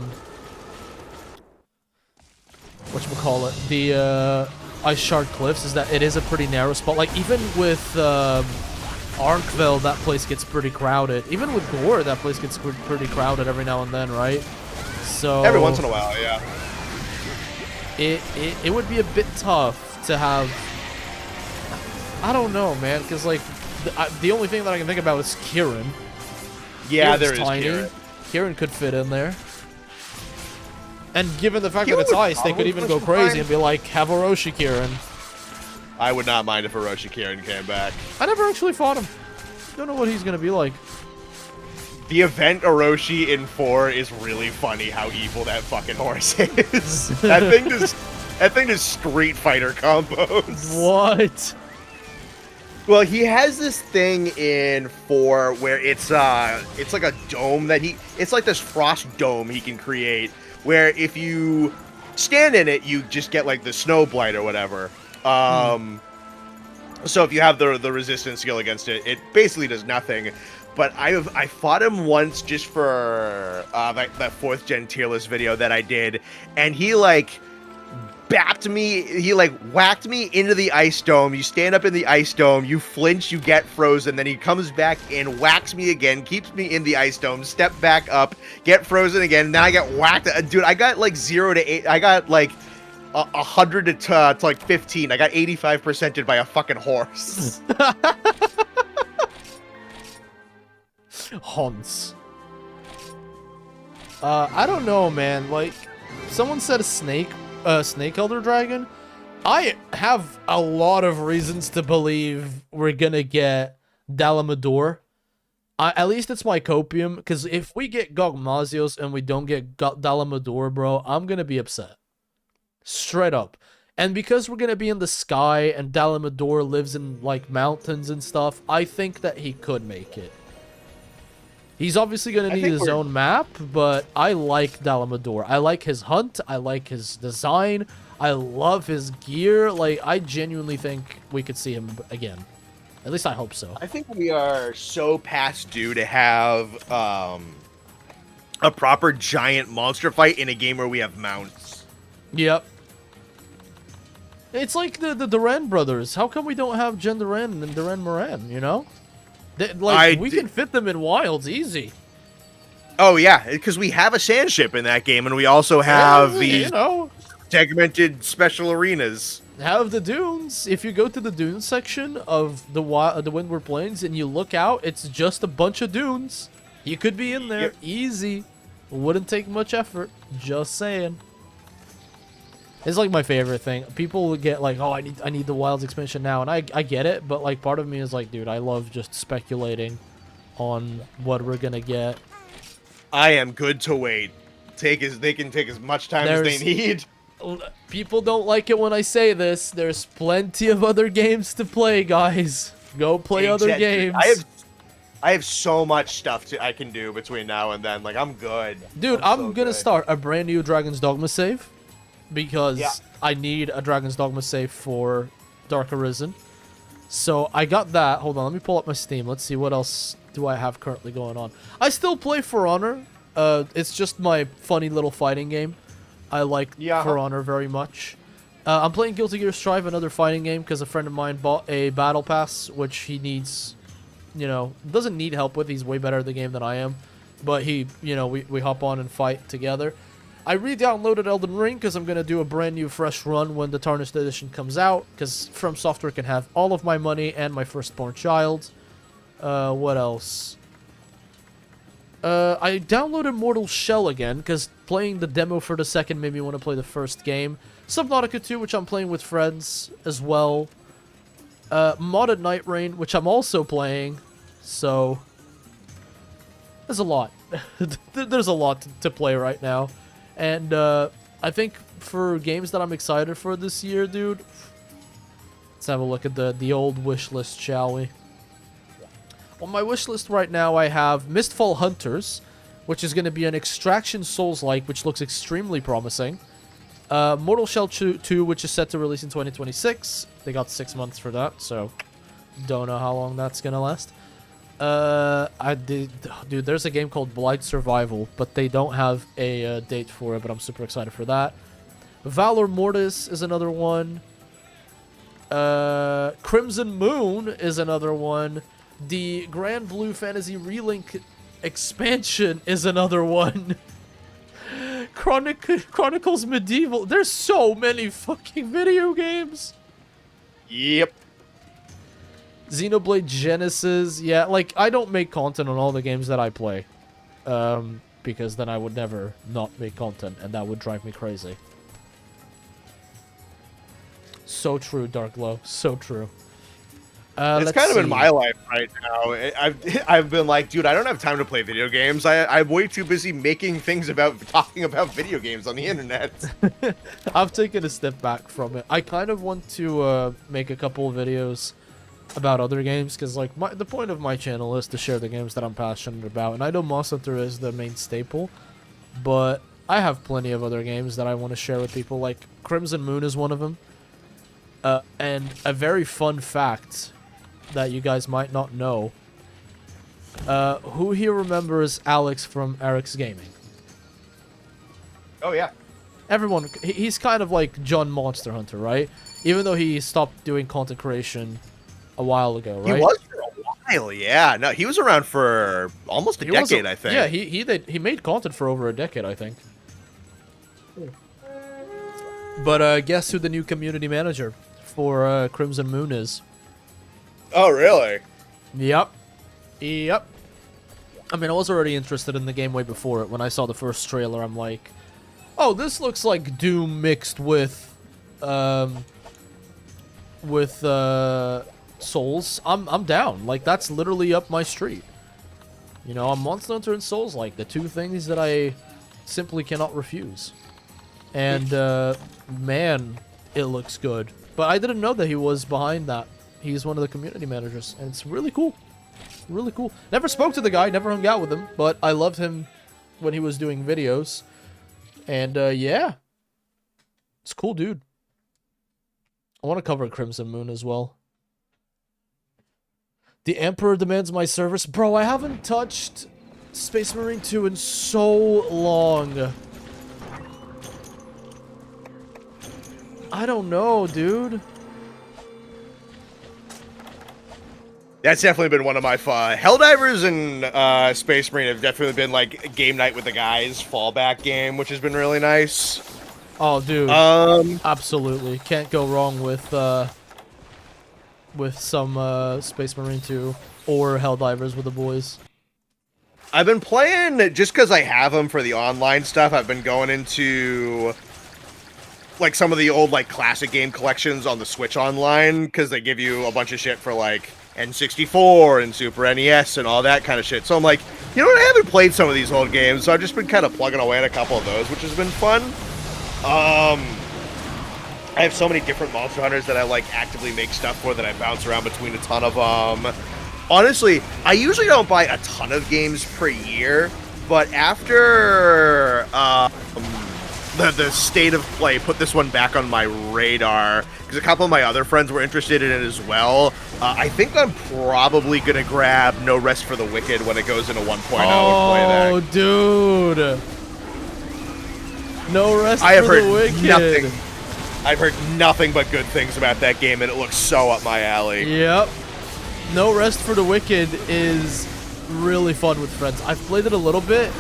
the Ice Shard Cliffs is that it is a pretty narrow spot. Like even with Arkville, that place gets pretty crowded. Even with Gore, that place gets pretty crowded every now and then, right? So Every once in a while, yeah. It would be a bit tough to have. I don't know, man, because like the only thing that I can think about is Kieran. Yeah, Kieran's there is tiny. Kieran. Kieran could fit in there. And given the fact Kieran that it's would ice, they could probably even push go him crazy fine. and be like, have Orochi Kieran. I would not mind if Orochi Kieran came back. I never actually fought him. Don't know what he's gonna be like. The event Orochi in 4 is really funny how evil that fucking horse is. that thing does Street Fighter combos. What? Well, he has this thing in 4 where it's like a dome that it's like this frost dome he can create where if you stand in it, you just get like the snow blight or whatever. So if you have the resistance skill against it, it basically does nothing. But I fought him once just for that 4th gen tier list video that I did, and he like bapped me. He like whacked me into the ice dome. You stand up in the ice dome, you flinch, you get frozen. Then he comes back and whacks me again, keeps me in the ice dome. Step back up, get frozen again. Then I get whacked. Dude, I got like 0 to 8. I got like 100 to like 15. I got 85%ed by a fucking horse. Hans. I don't know, man. Like, someone said a snake elder dragon. I have a lot of reasons to believe we're gonna get Dalamador. At least it's my copium, because if we get Gogmazios and we don't get Dalamador, bro, I'm gonna be upset. Straight up. And because we're gonna be in the sky and Dalamador lives in, like, mountains and stuff, I think that he could make it. He's obviously going to need his own map, but I like Dalamador. I like his hunt. I like his design. I love his gear. Like, I genuinely think we could see him again. At least I hope so. I think we are so past due to have a proper giant monster fight in a game where we have mounts. Yep. It's like the Duran brothers. How come we don't have Jen Duran and Duran Moran, you know? We can fit them in wilds easy. Oh yeah, because we have a sand ship in that game, and we also have these segmented special arenas. Have the dunes. If you go to the dunes section of the Windward Plains and you look out, it's just a bunch of dunes. You could be in there easy. Wouldn't take much effort. Just saying. It's like my favorite thing. People get like, oh, I need the Wilds expansion now, and I get it, but like part of me is like, dude, I love just speculating on what we're gonna get. I am good to wait. They can take as much time as they need. People don't like it when I say this. There's plenty of other games to play, guys. Go play other games. I have so much stuff I can do between now and then. Like, I'm good. Dude, I'm gonna start a brand new Dragon's Dogma save. Because I need a Dragon's Dogma save for Dark Arisen. So I got that. Hold on, let me pull up my Steam. Let's see what else do I have currently going on. I still play For Honor. It's just my funny little fighting game. I like For Honor very much. I'm playing Guilty Gear Strive, another fighting game, because a friend of mine bought a Battle Pass, which he needs, you know, doesn't need help with. He's way better at the game than I am. But he, you know, we hop on and fight together. I re-downloaded Elden Ring because I'm going to do a brand new fresh run when the Tarnished Edition comes out, because From Software can have all of my money and my firstborn child. What else? I downloaded Mortal Shell again, because playing the demo for the second made me want to play the first game. Subnautica 2, which I'm playing with friends as well. Modded Night Rain, which I'm also playing. So, there's a lot. There's a lot to play right now. And I think for games that I'm excited for this year, dude, let's have a look at the old wish list, shall we? On my wish list right now, I have Mistfall Hunters, which is going to be an Extraction Souls-like, which looks extremely promising. Mortal Shell 2, which is set to release in 2026. They got 6 months for that, so don't know how long that's going to last. Dude, there's a game called Blight Survival, but they don't have a date for it, but I'm super excited for that. Valor Mortis is another one. Crimson Moon is another one. The Grand Blue Fantasy Relink expansion is another one. Chronicles Medieval. There's so many fucking video games. Yep. Xenoblade Genesis. Yeah, like, I don't make content on all the games that I play. Because then I would never not make content, and that would drive me crazy. So true, Dark Glow. So true. It's kind of in my life right now. I've been like, dude, I don't have time to play video games. I'm way too busy making things about talking about video games on the internet. I've taken a step back from it. I kind of want to make a couple of videos about other games, because like the point of my channel is to share the games that I'm passionate about, and I know Monster Hunter is the main staple, but I have plenty of other games that I want to share with people. Like Crimson Moon is one of them, and a very fun fact that you guys might not know. Who here remembers Alex from Eric's Gaming? Oh yeah. Everyone, he's kind of like John Monster Hunter, right? Even though he stopped doing content creation a while ago, right? He was for a while, yeah. No, he was around for almost a decade, I think. Yeah, he made content for over a decade, I think. But guess who the new community manager for Crimson Moon is? Oh, really? Yep. Yep. I mean, I was already interested in the game way before it. When I saw the first trailer, I'm like, oh, this looks like Doom mixed with Souls. I'm down. Like, that's literally up my street. You know, I'm Monster Hunter and Souls, like the two things that I simply cannot refuse. And man, it looks good. But I didn't know that he was behind that. He's one of the community managers, and it's really cool. Really cool. Never spoke to the guy, never hung out with him, but I loved him when he was doing videos. And yeah, it's a cool, dude. I want to cover Crimson Moon as well. The Emperor demands my service. Bro, I haven't touched Space Marine 2 in so long. I don't know, dude. That's definitely been one of my Helldivers and Space Marine have definitely been like game night with the guys fallback game, which has been really nice. Oh, dude. Absolutely. Can't go wrong with some Space Marine 2 or Helldivers with the boys. I've been playing, just because I have them for the online stuff, I've been going into like some of the old like classic game collections on the Switch online, because they give you a bunch of shit for like N64 and Super NES and all that kind of shit. So I'm like, you know what, I haven't played some of these old games, so I've just been kind of plugging away at a couple of those, which has been fun. I have so many different Monster Hunters that I like actively make stuff for, that I bounce around between a ton of them. Honestly, I usually don't buy a ton of games per year, but after the state of play put this one back on my radar, because a couple of my other friends were interested in it as well. I think I'm probably going to grab No Rest for the Wicked when it goes into 1.0 and play that. Oh, dude. No Rest I have for heard the Wicked. nothing. I've heard nothing but good things about that game, and it looks so up my alley. Yep. No Rest for the Wicked is really fun with friends. I've played it a little bit,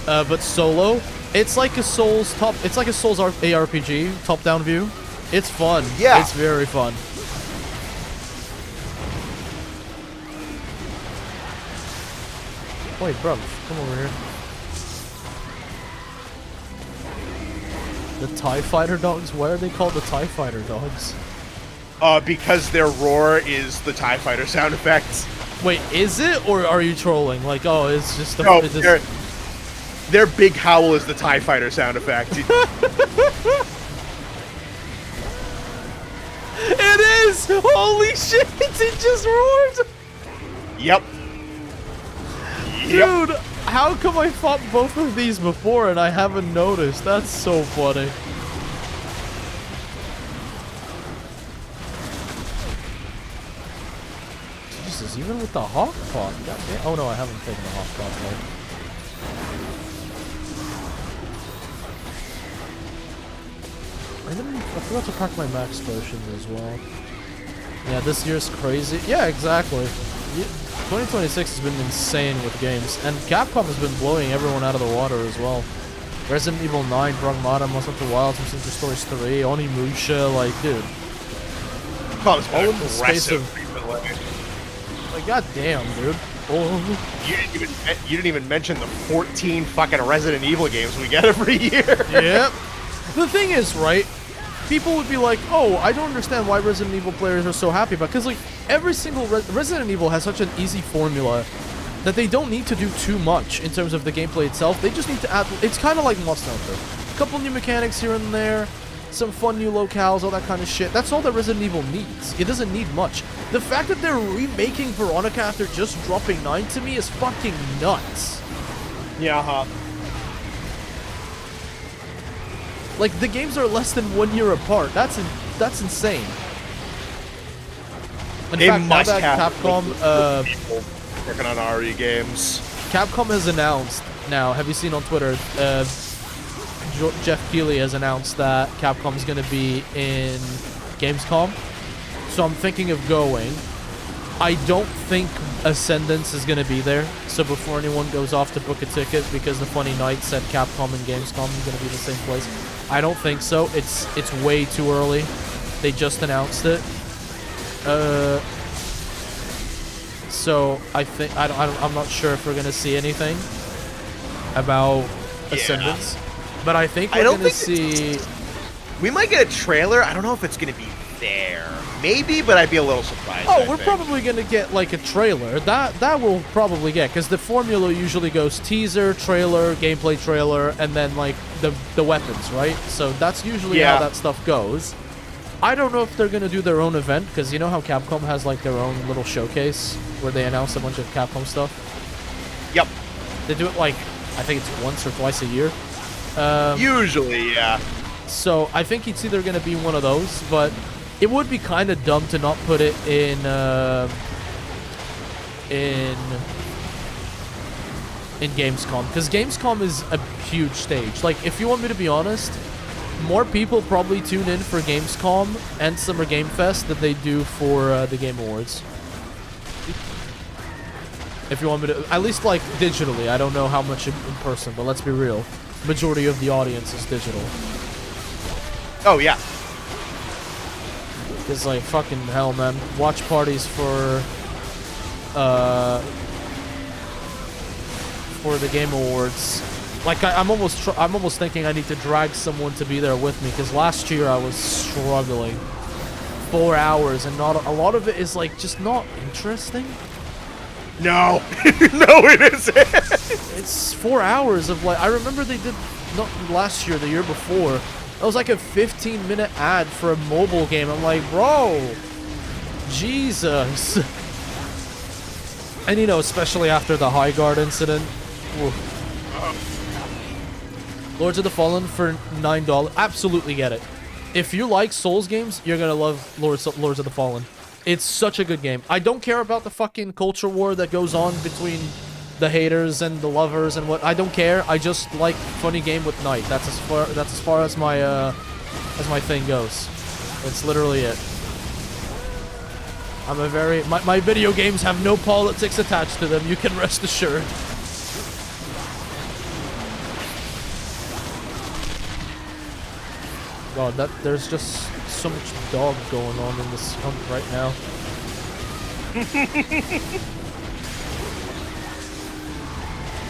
but solo. It's like a Souls ARPG, top-down view. It's fun. Yeah. It's very fun. Wait, bro, come over here. The TIE Fighter dogs? Why are they called the TIE Fighter dogs? Because their roar is the TIE Fighter sound effects. Wait, is it? Or are you trolling? Like, oh, it's just... No, their big howl is the TIE Fighter sound effect. It is! Holy shit! It just roared! Yep. Dude, how come I fought both of these before and I haven't noticed? That's so funny. Jesus, even with the Hawk Pot. Oh no, I haven't taken the Hawk Pot yet. I forgot to pack my max potions as well. Yeah, this year's crazy. Yeah, exactly. 2026 has been insane with games, and Capcom has been blowing everyone out of the water as well. Resident Evil 9, Pragmata, Monster Hunter Wilds, Super Stories 3, Onimusha, like, dude. Capcom's all been in the space aggressive of... recently. Like, goddamn, dude. Oh. You didn't even mention the 14 fucking Resident Evil games we get every year. Yep. The thing is, right? People would be like, oh, I don't understand why Resident Evil players are so happy about, because like every single Resident Evil has such an easy formula that they don't need to do too much in terms of the gameplay itself. They just need to add, it's kind of like Monster Hunter. A couple new mechanics here and there, some fun new locales, all that kind of shit. That's all that Resident Evil needs. It doesn't need much. The fact that they're remaking Veronica after just dropping 9 to me is fucking nuts. Yeah, huh? Like, the games are less than 1 year apart. That's insane. In They fact, now must that have Capcom, people working on RE games. Capcom has announced now, have you seen on Twitter, Jeff Keighley has announced that Capcom is going to be in Gamescom. So I'm thinking of going. I don't think Ascendance is going to be there. So before anyone goes off to book a ticket because the Funny Night said Capcom and Gamescom is going to be the same place, I don't think so. It's way too early. They just announced it. So I think I'm not sure if we're going to see anything about Ascendance. But I think we're going to see... We might get a trailer. I don't know if it's going to be there. Maybe, but I'd be a little surprised. Oh, we're probably going to get, like, a trailer. That we'll probably get, because the formula usually goes teaser, trailer, gameplay trailer, and then, like, the weapons, right? So that's usually how that stuff goes. I don't know if they're going to do their own event, because you know how Capcom has, like, their own little showcase where they announce a bunch of Capcom stuff? Yep. They do it, like, I think it's once or twice a year. Usually, yeah. So I think it's either going to be one of those, but it would be kind of dumb to not put it in Gamescom, because Gamescom is a huge stage. Like, if you want me to be honest, more people probably tune in for Gamescom and Summer Game Fest than they do for the Game Awards. If you want me to, at least like digitally. I don't know how much in person, but let's be real. Majority of the audience is digital. Oh, yeah. It's like, fucking hell, man. Watch parties for the Game Awards. Like, I'm almost thinking I need to drag someone to be there with me, because last year I was struggling. 4 hours, and not a lot of it is like just not interesting. No, no, it isn't. It's 4 hours of like, I remember they did, not last year, the year before, that was like a 15-minute ad for a mobile game. I'm like, bro, Jesus. And you know, especially after the High Guard incident. Lords of the Fallen for $9. Absolutely get it. If you like Souls games, you're gonna love Lords of the Fallen. It's such a good game. I don't care about the fucking culture war that goes on between the haters and the lovers and what. I don't care. I just like funny game with Knight. That's as far as my thing goes. It's literally it. I'm a very my video games have no politics attached to them. You can rest assured. God, there's just so much dog going on in this hunt right now.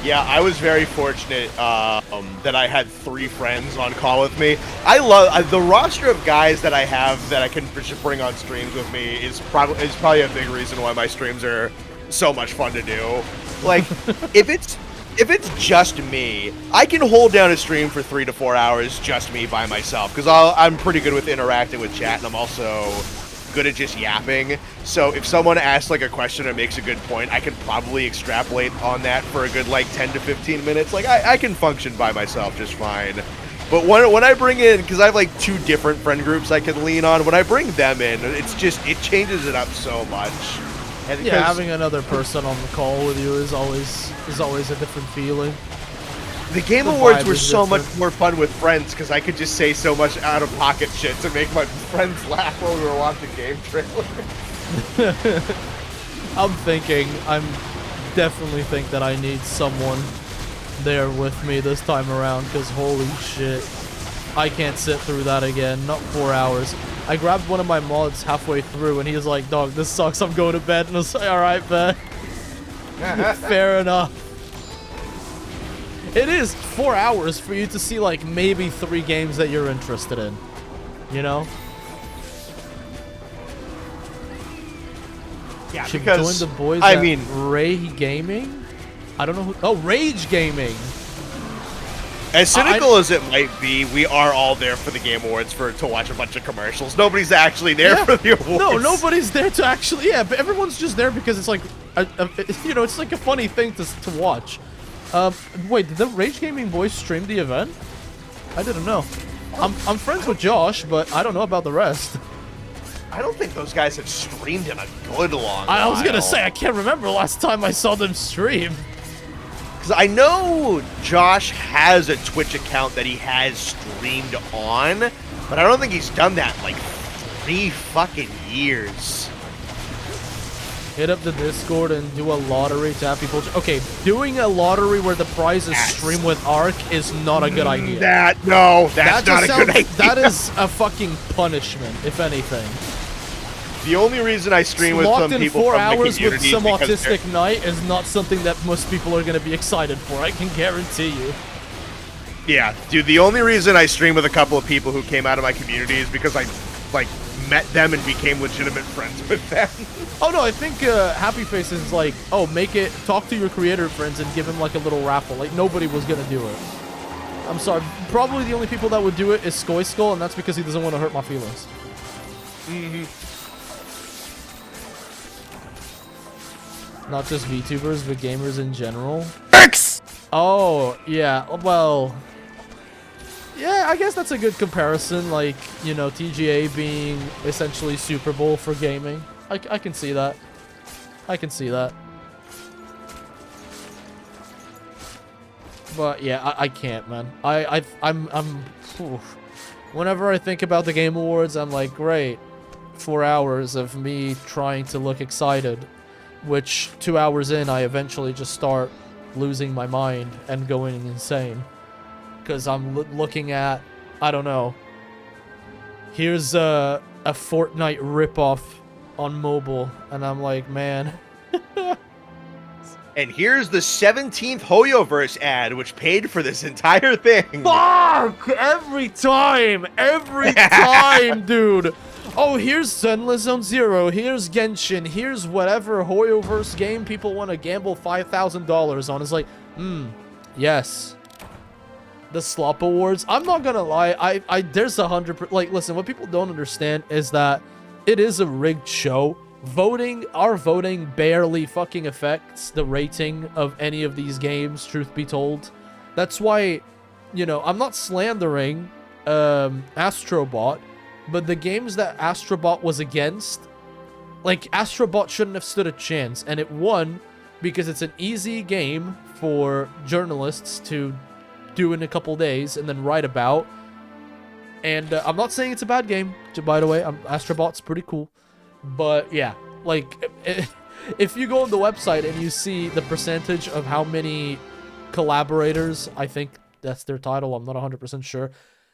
Yeah, I was very fortunate that I had 3 friends on call with me. I love the roster of guys that I have that I can just bring on streams with me is probably a big reason why my streams are so much fun to do. Like, if it's just me, I can hold down a stream for 3 to 4 hours, just me by myself, because I'm pretty good with interacting with chat, and I'm also good at just yapping. So if someone asks like a question or makes a good point, I can probably extrapolate on that for a good like 10 to 15 minutes. Like I can function by myself just fine. But when I bring in, because I have like 2 different friend groups I can lean on, when I bring them in, it changes it up so much. And yeah, having another person on the call with you is always a different feeling. The Game Awards were so much more fun with friends because I could just say so much out-of-pocket shit to make my friends laugh while we were watching game trailers. I'm definitely think that I need someone there with me this time around, because holy shit, I can't sit through that again. Not 4 hours. I grabbed one of my mods halfway through, and he was like, "Dog, this sucks. I'm going to bed." And I was like, "All right, man." Fair enough. It is 4 hours for you to see like maybe 3 games that you're interested in, you know? Yeah, Should because join the boys I at mean, Ray Gaming. I don't know who. Oh, Rage Gaming. as cynical as it might be, we are all there for the Game Awards to watch a bunch of commercials. Nobody's actually there for the awards. No, nobody's there to actually. Yeah, but everyone's just there because it's like, you know, it's like a funny thing to watch. Wait, did the Rage Gaming boys stream the event? I didn't know. I'm friends with Josh, but I don't know about the rest. I don't think those guys have streamed in a good long I was while. gonna say I can't remember last time I saw them stream. Because I know Josh has a Twitch account that he has streamed on, but I don't think he's done that in like 3 fucking years. Hit up the Discord and do a lottery to have people. Okay, doing a lottery where the prize is stream with Arc is not a good idea. That's That not a just good idea. That is a fucking punishment, if anything. The only reason I stream with Locked some in people 4 from the hours with community is some because autistic night is not something that most people are going to be excited for. I can guarantee you. yeah, dude, the only reason I stream with a couple of people who came out of my community is because I, like, met them and became legitimate friends with them. Oh no, I think Happy Face is like, oh, talk to your creator friends and give him like a little raffle. Like nobody was gonna do it. I'm sorry. Probably the only people that would do it is Skoy Skull, and that's because he doesn't want to hurt my feelings. Not just VTubers, but gamers in general. Oh, yeah. Well, yeah, I guess that's a good comparison. Like, you know, TGA being essentially Super Bowl for gaming. I can see that. I can see that. But yeah, I can't, man. I'm oof. Whenever I think about the Game Awards, I'm like, great. 4 hours of me trying to look excited, which 2 hours in, I eventually just start losing my mind and going insane. Because I'm looking at, I don't know. Here's a Fortnite ripoff on mobile, and I'm like, man. And here's the 17th Hoyoverse ad, which paid for this entire thing. Fuck! Every time! Every time, dude! Oh, here's Zenless Zone Zero, here's Genshin, here's whatever Hoyoverse game people want to gamble $5,000 on. It's like, yes. The Slop Awards, I'm not gonna lie, there's 100%, like, listen, what people don't understand is that it is a rigged show. Our voting barely fucking affects the rating of any of these games, truth be told. That's why, you know, I'm not slandering Astrobot, but the games that Astrobot was against, like, Astrobot shouldn't have stood a chance, and it won because it's an easy game for journalists to do in a couple days and then write about. And I'm not saying it's a bad game, by the way. Astrobot's pretty cool. But yeah, like, if you go on the website and you see the percentage of how many collaborators, I think that's their title, I'm not 100% sure,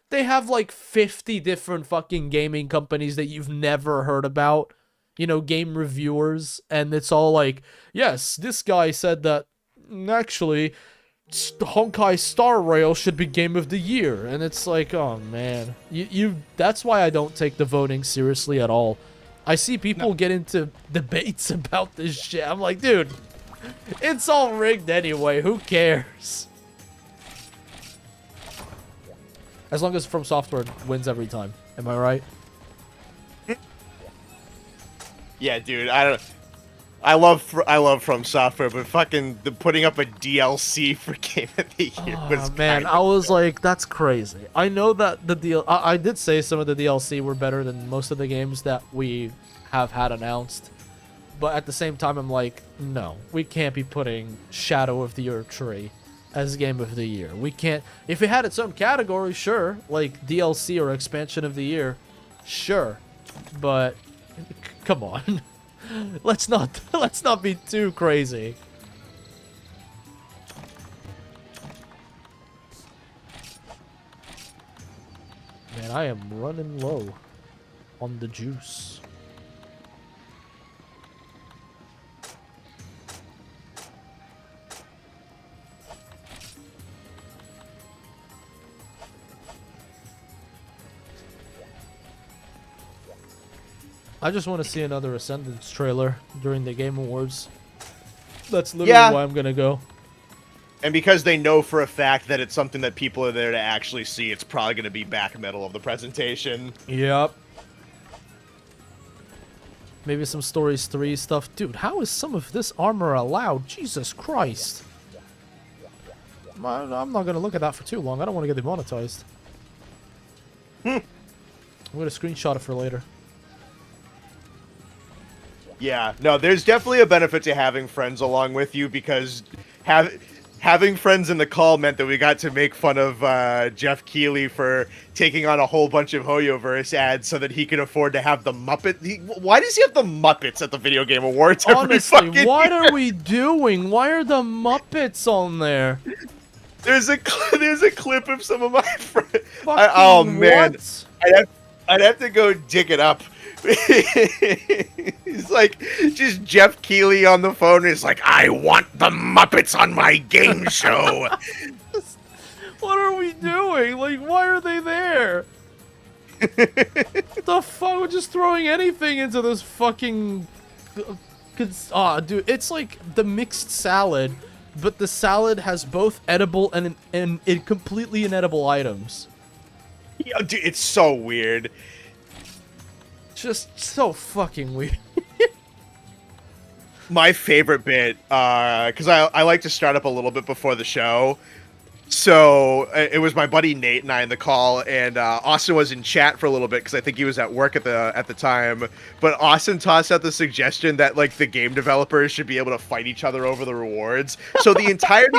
they have like 50 different fucking gaming companies that you've never heard about, you know, game reviewers, and it's all like, yes, this guy said that, actually, Honkai Star Rail should be Game of the Year, and it's like, oh man, that's why I don't take the voting seriously at all. I see people get into debates about this shit. I'm like, dude, it's all rigged anyway. Who cares? As long as From Software wins every time. Am I right? Yeah, dude, I love From Software, but fucking putting up a DLC for Game of the Year was man, I was like, that's crazy. I know that I did say some of the DLC were better than most of the games that we have had announced, but at the same time, I'm like, no, we can't be putting Shadow of the Earth Tree as Game of the Year. We can't. If it had its own category, sure, like DLC or Expansion of the Year, sure, but come on. let's not be too crazy. Man, I am running low on the juice. I just want to see another Ascendance trailer during the Game Awards. That's literally why I'm gonna go. And because they know for a fact that it's something that people are there to actually see, it's probably going to be back middle of the presentation. Yep. Maybe some Stories 3 stuff. Dude, how is some of this armor allowed? Jesus Christ. I'm not going to look at that for too long. I don't want to get demonetized. I'm going to screenshot it for later. Yeah, no, there's definitely a benefit to having friends along with you, because having friends in the call meant that we got to make fun of Jeff Keighley for taking on a whole bunch of Hoyoverse ads so that he could afford to have the Muppet. Why does he have the Muppets at the Video Game Awards? Honestly, what are we doing? Why are the Muppets on there? There's a clip of some of my friends. Oh man, what? I'd have to go dig it up. He's like, just Jeff Keighley on the phone is like, I want the Muppets on my game show. What are we doing? Like, why are they there? The fuck? We're just throwing anything into this fucking... dude, it's like the mixed salad, but the salad has both edible and completely inedible items. Yeah, dude, it's so weird. Just so fucking weird. My favorite bit, because I like to start up a little bit before the show. So it was my buddy Nate and I in the call, and Austin was in chat for a little bit because I think he was at work at the time. But Austin tossed out the suggestion that like the game developers should be able to fight each other over the rewards. So the entirety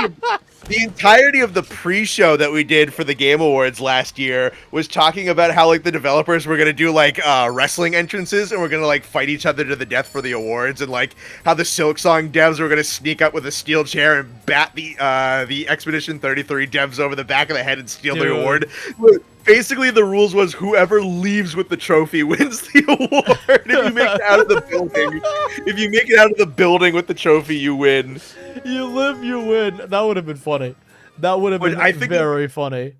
of the pre-show that we did for the Game Awards last year was talking about how like the developers were gonna do like wrestling entrances and we're gonna like fight each other to the death for the awards, and like how the Silksong devs were gonna sneak up with a steel chair and bat the Expedition 33 devs over the back of the head and steal the award. Basically, the rules was whoever leaves with the trophy wins the award. If you make it out of the building, with the trophy, you win. You live, you win. That would have been funny. That would have been very funny.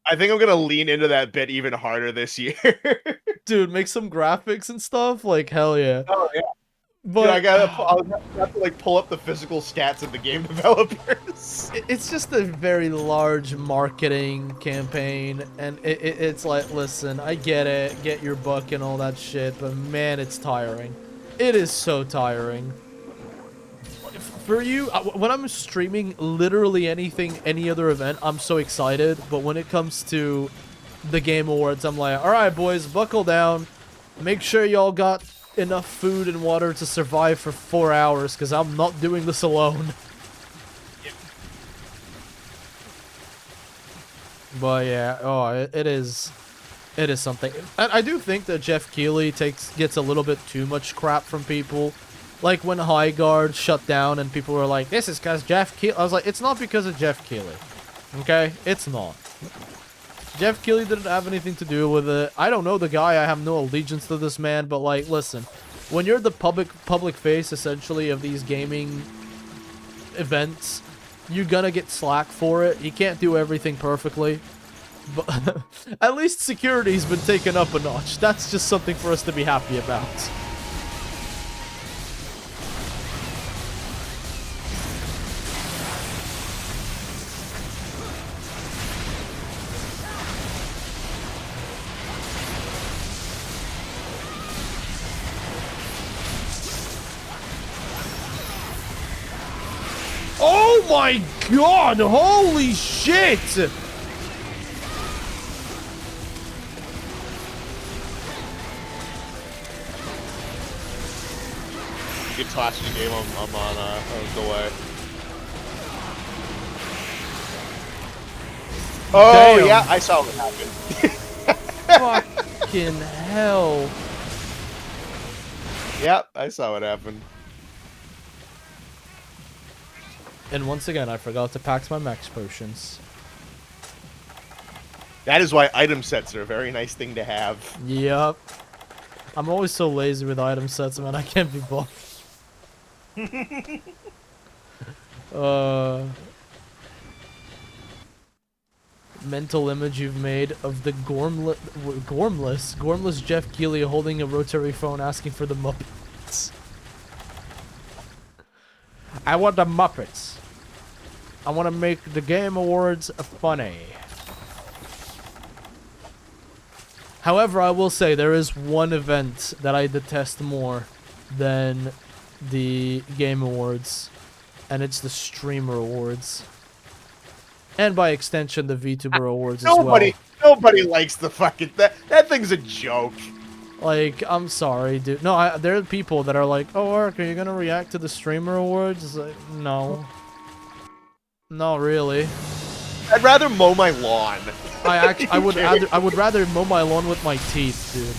I think I'm gonna lean into that bit even harder this year. Dude, make some graphics and stuff. Like hell yeah. Oh yeah. But dude, I'll have to like pull up the physical stats of the game developers. It's just a very large marketing campaign, and it's like, listen, I get it, get your buck and all that shit, but man, it's tiring. It is so tiring. For you, when I'm streaming literally anything, any other event, I'm so excited, but when it comes to the Game Awards, I'm like, alright boys, buckle down, make sure y'all got enough food and water to survive for 4 hours, because I'm not doing this alone. Yep. But yeah, oh, it is something. And I do think that Jeff Keighley gets a little bit too much crap from people. Like when High Guard shut down and people were like, this is because Jeff Keighley. I was like, it's not because of Jeff Keighley. Okay? It's not. Jeff Keighley didn't have anything to do with it. I don't know the guy. I have no allegiance to this man. But, like, listen. When you're the public face, essentially, of these gaming events, you're gonna get slack for it. You can't do everything perfectly. But at least security's been taken up a notch. That's just something for us to be happy about. Oh my god! Holy shit! You get tossed in the game, I'm on delay. Oh, damn. Yeah, I saw what happened. Fucking hell. Yep, I saw what happened. And once again, I forgot to pack my max potions. That is why item sets are a very nice thing to have. Yep. I'm always so lazy with item sets, man. I can't be bothered. Mental image you've made of the Gormless Jeff Keighley holding a rotary phone asking for the Muppets. I want the Muppets. I want to make the Game Awards funny. However, I will say there is one event that I detest more than the Game Awards, and it's the Streamer Awards. And by extension, the VTuber Awards as well. Nobody likes the fucking... That thing's a joke. Like, I'm sorry, dude. No, there are people that are like, oh, Ark, are you gonna react to the Streamer Awards? It's like, no. Not really. I'd rather mow my lawn. I would rather mow my lawn with my teeth, dude.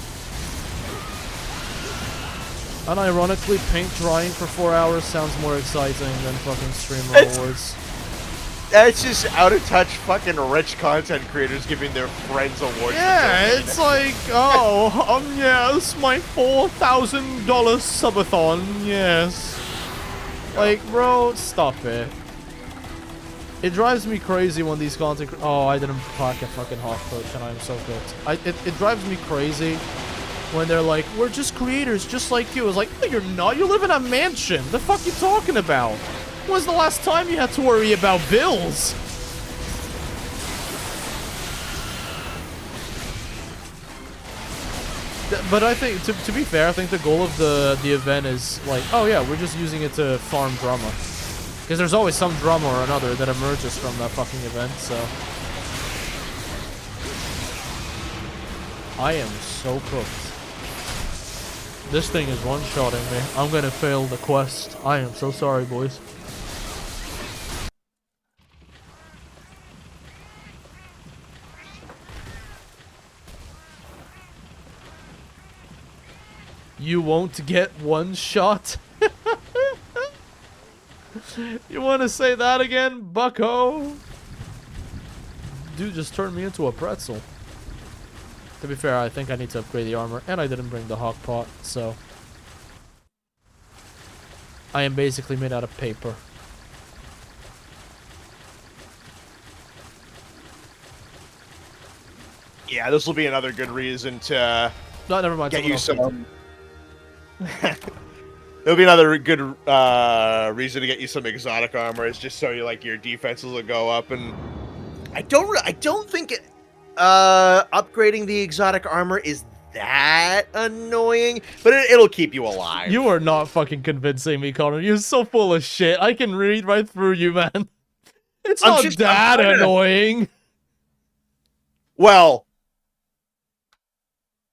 Unironically, paint drying for 4 hours sounds more exciting than fucking Streamer Awards. That's just out of touch fucking rich content creators giving their friends awards. Yeah, it's like, oh, yes, my $4,000 subathon, yes. Like, bro, stop it. It drives me crazy when these content... Oh, I didn't pack a fucking hot potion. I'm so good. It drives me crazy when they're like, we're just creators just like you. It's like, no, you're not. You live in a mansion. The fuck you talking about? When's the last time you had to worry about bills? But I think, to be fair, I think the goal of the event is like, oh yeah, we're just using it to farm drama. Because there's always some drama or another that emerges from that fucking event, so... I am so cooked. This thing is one-shotting me. I'm gonna fail the quest. I am so sorry, boys. You won't get one shot? You want to say that again, bucko? Dude just turned me into a pretzel. To be fair, I think I need to upgrade the armor, and I didn't bring the hawk pot, so... I am basically made out of paper. Yeah, this will be another good reason to... No, never mind. Get you some... It'll be another good reason to get you some exotic armor. Is just so you like your defenses will go up, and I don't think upgrading the exotic armor is that annoying, but it'll keep you alive. You are not fucking convincing me, Connor. You're so full of shit. I can read right through you, man. It's not that annoying. Well,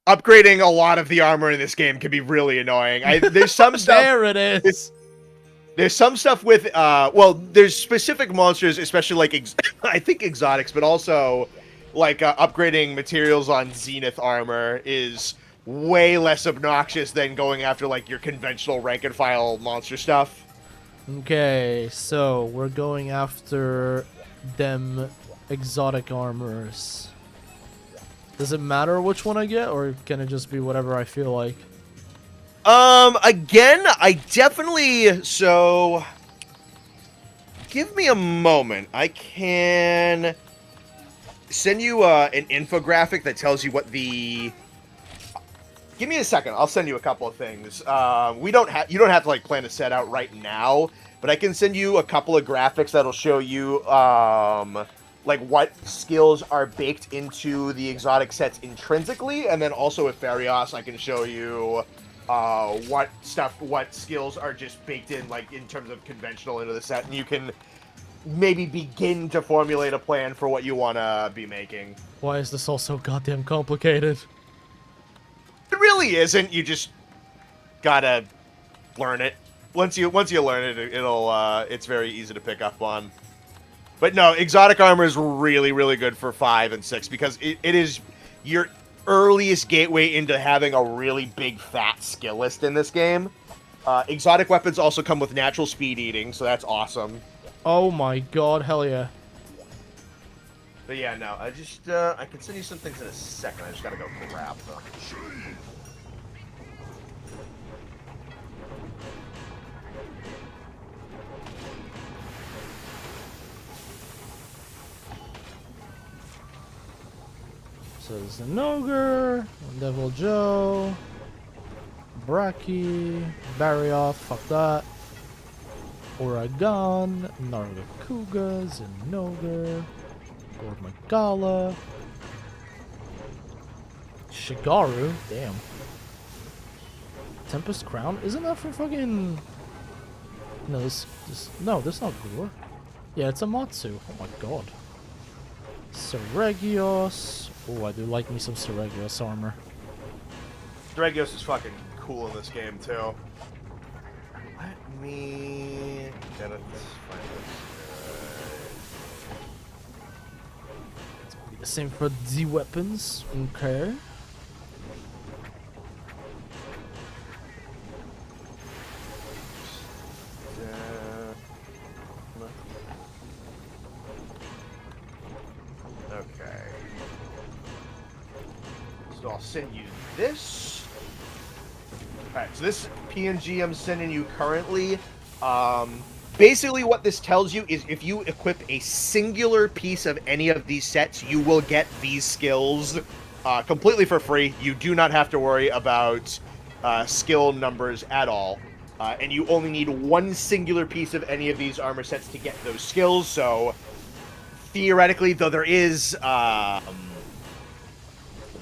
upgrading a lot of the armor in this game can be really annoying. There's some stuff... There it is! There's some stuff with, well, there's specific monsters, especially like, I think exotics, but also, like, upgrading materials on Zenith armor is way less obnoxious than going after, like, your conventional rank and file monster stuff. Okay, so we're going after them exotic armors. Does it matter which one I get, or can it just be whatever I feel like? Again, I definitely... So... Give me a moment. I can... send you, an infographic that tells you what the... Give me a second. I'll send you a couple of things. You don't have to, like, plan a set out right now, but I can send you a couple of graphics that'll show you, like, what skills are baked into the exotic sets intrinsically, and then also with Farios, I can show you what skills are just baked in, like, in terms of conventional into the set, and you can maybe begin to formulate a plan for what you want to be making. Why is this all so goddamn complicated? It really isn't. You just gotta learn it. Once you learn it, it's very easy to pick up on. But no, exotic armor is really, really good for 5 and 6 because it is your earliest gateway into having a really big fat skill list in this game. Exotic weapons also come with natural speed eating, so that's awesome. Oh my god, hell yeah. But yeah, no, I can send you some things in a second. I just gotta go grab them. So there's an Ogre, Devil Joe, Bracky, Barrioth, fuck that. Oregon, Nargacuga, Zinogre, Gormagala, Shigaru, damn. Tempest Crown, isn't that for fucking... No, this not Gore. Yeah, it's a Matsu, oh my god. Seregios, oh, I do like me some Seregios armor. Dragios is fucking cool in this game, too. Let me get it. Find this. The same for the weapons, okay. Okay. So I'll send you this. Alright, so this PNG I'm sending you currently, basically what this tells you is if you equip a singular piece of any of these sets, you will get these skills completely for free. You do not have to worry about skill numbers at all. And you only need one singular piece of any of these armor sets to get those skills, so theoretically, though there is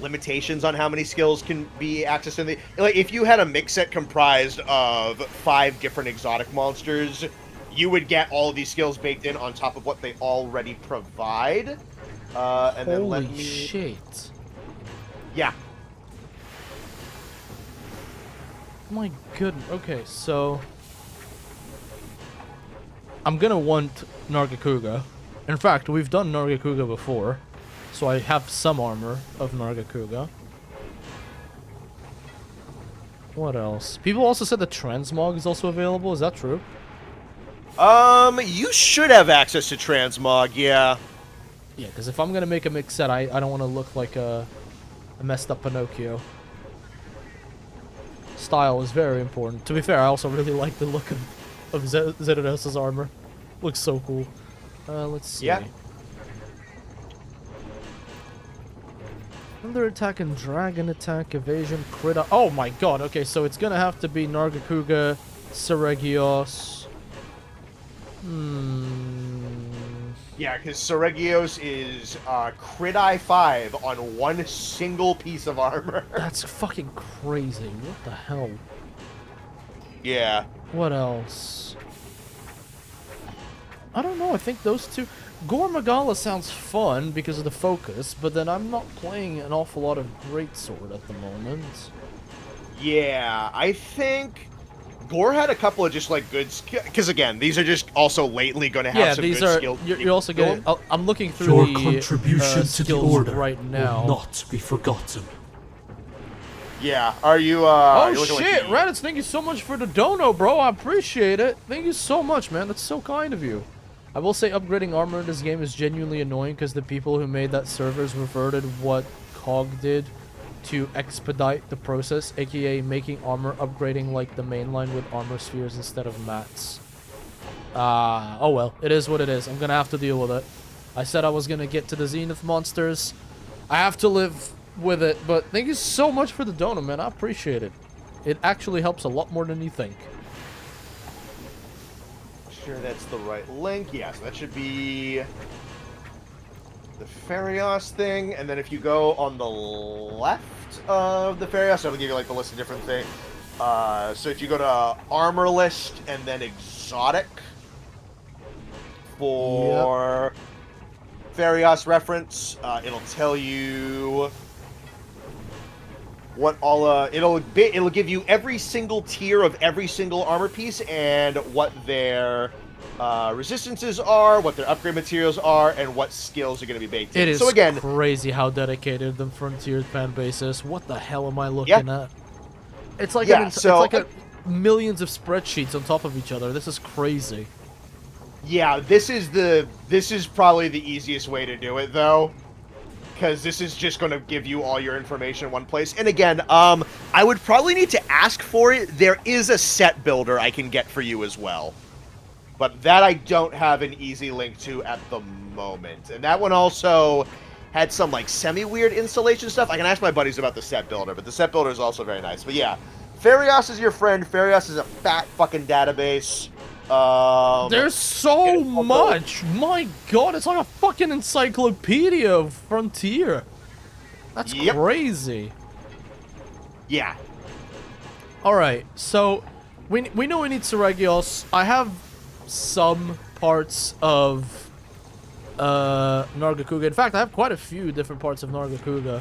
limitations on how many skills can be accessed in the... Like, if you had a mix set comprised of 5 different exotic monsters, you would get all of these skills baked in on top of what they already provide. And then let me... Holy shit. Yeah. My goodness. Okay, so... I'm gonna want Nargacuga. In fact, we've done Nargacuga before. So I have some armor of Nargacuga. What else? People also said the Transmog is also available. Is that true? You should have access to Transmog, yeah. Yeah, because if I'm gonna make a mix set, I don't want to look like a messed up Pinocchio. Style is very important. To be fair, I also really like the look of Zerados' armor. Looks so cool. Let's see. Yeah. Thunder attack and dragon attack, evasion, crit. Oh my god, okay, so it's gonna have to be Nargacuga, Seregios. Yeah, because Seregios is crit I-5 on one single piece of armor. That's fucking crazy. What the hell? Yeah. What else? I don't know, I think those two... Gormagala sounds fun because of the focus, but then I'm not playing an awful lot of Greatsword at the moment. Yeah, I think Gore had a couple of just like good because again, these are just also lately going to have some these good are. skills. You're also getting. I'm looking through Your the contribution to the skills order right now. will not be forgotten. Yeah, are you? Oh you're looking shit, like Raditz! Thank you so much for the dono, bro. I appreciate it. Thank you so much, man. That's so kind of you. I will say upgrading armor in this game is genuinely annoying because the people who made that servers reverted what COG did to expedite the process, aka making armor upgrading like the mainline with armor spheres instead of mats. Oh well, it is what it is. I'm gonna have to deal with it. I said I was gonna get to the Zenith monsters. I have to live with it, but thank you so much for the dono, man. I appreciate it. It actually helps a lot more than you think. sure that's the right link. Yes, that should be the Farios thing, and then if you go on the left of the Farios, it'll give you like the list of different things. So if you go to armor list and then exotic for Farios reference, it'll tell you what all it'll give you every single tier of every single armor piece and what their resistances are, what their upgrade materials are, and what skills are going to be baked in. It is So again, crazy how dedicated the Frontier fan base is. What the hell am I looking Yeah. at? It's like Yeah, it's so- like millions of spreadsheets on top of each other. This is crazy. yeah, this is probably the easiest way to do it, though. Because this is just going to give you all your information in one place. And again, I would probably need to ask for it. There is a set builder I can get for you as well. But that I don't have an easy link to at the moment. And that one also had some, like, semi-weird installation stuff. I can ask my buddies about the set builder, but the set builder is also very nice. But yeah, Farios is your friend. Farios is a fat fucking database. There's so much! My god, it's like a fucking encyclopedia of Frontier. That's Yep. crazy. Yeah. Alright, so we know we need Seregios. I have some parts of Nargacuga. In fact, I have quite a few different parts of Nargacuga.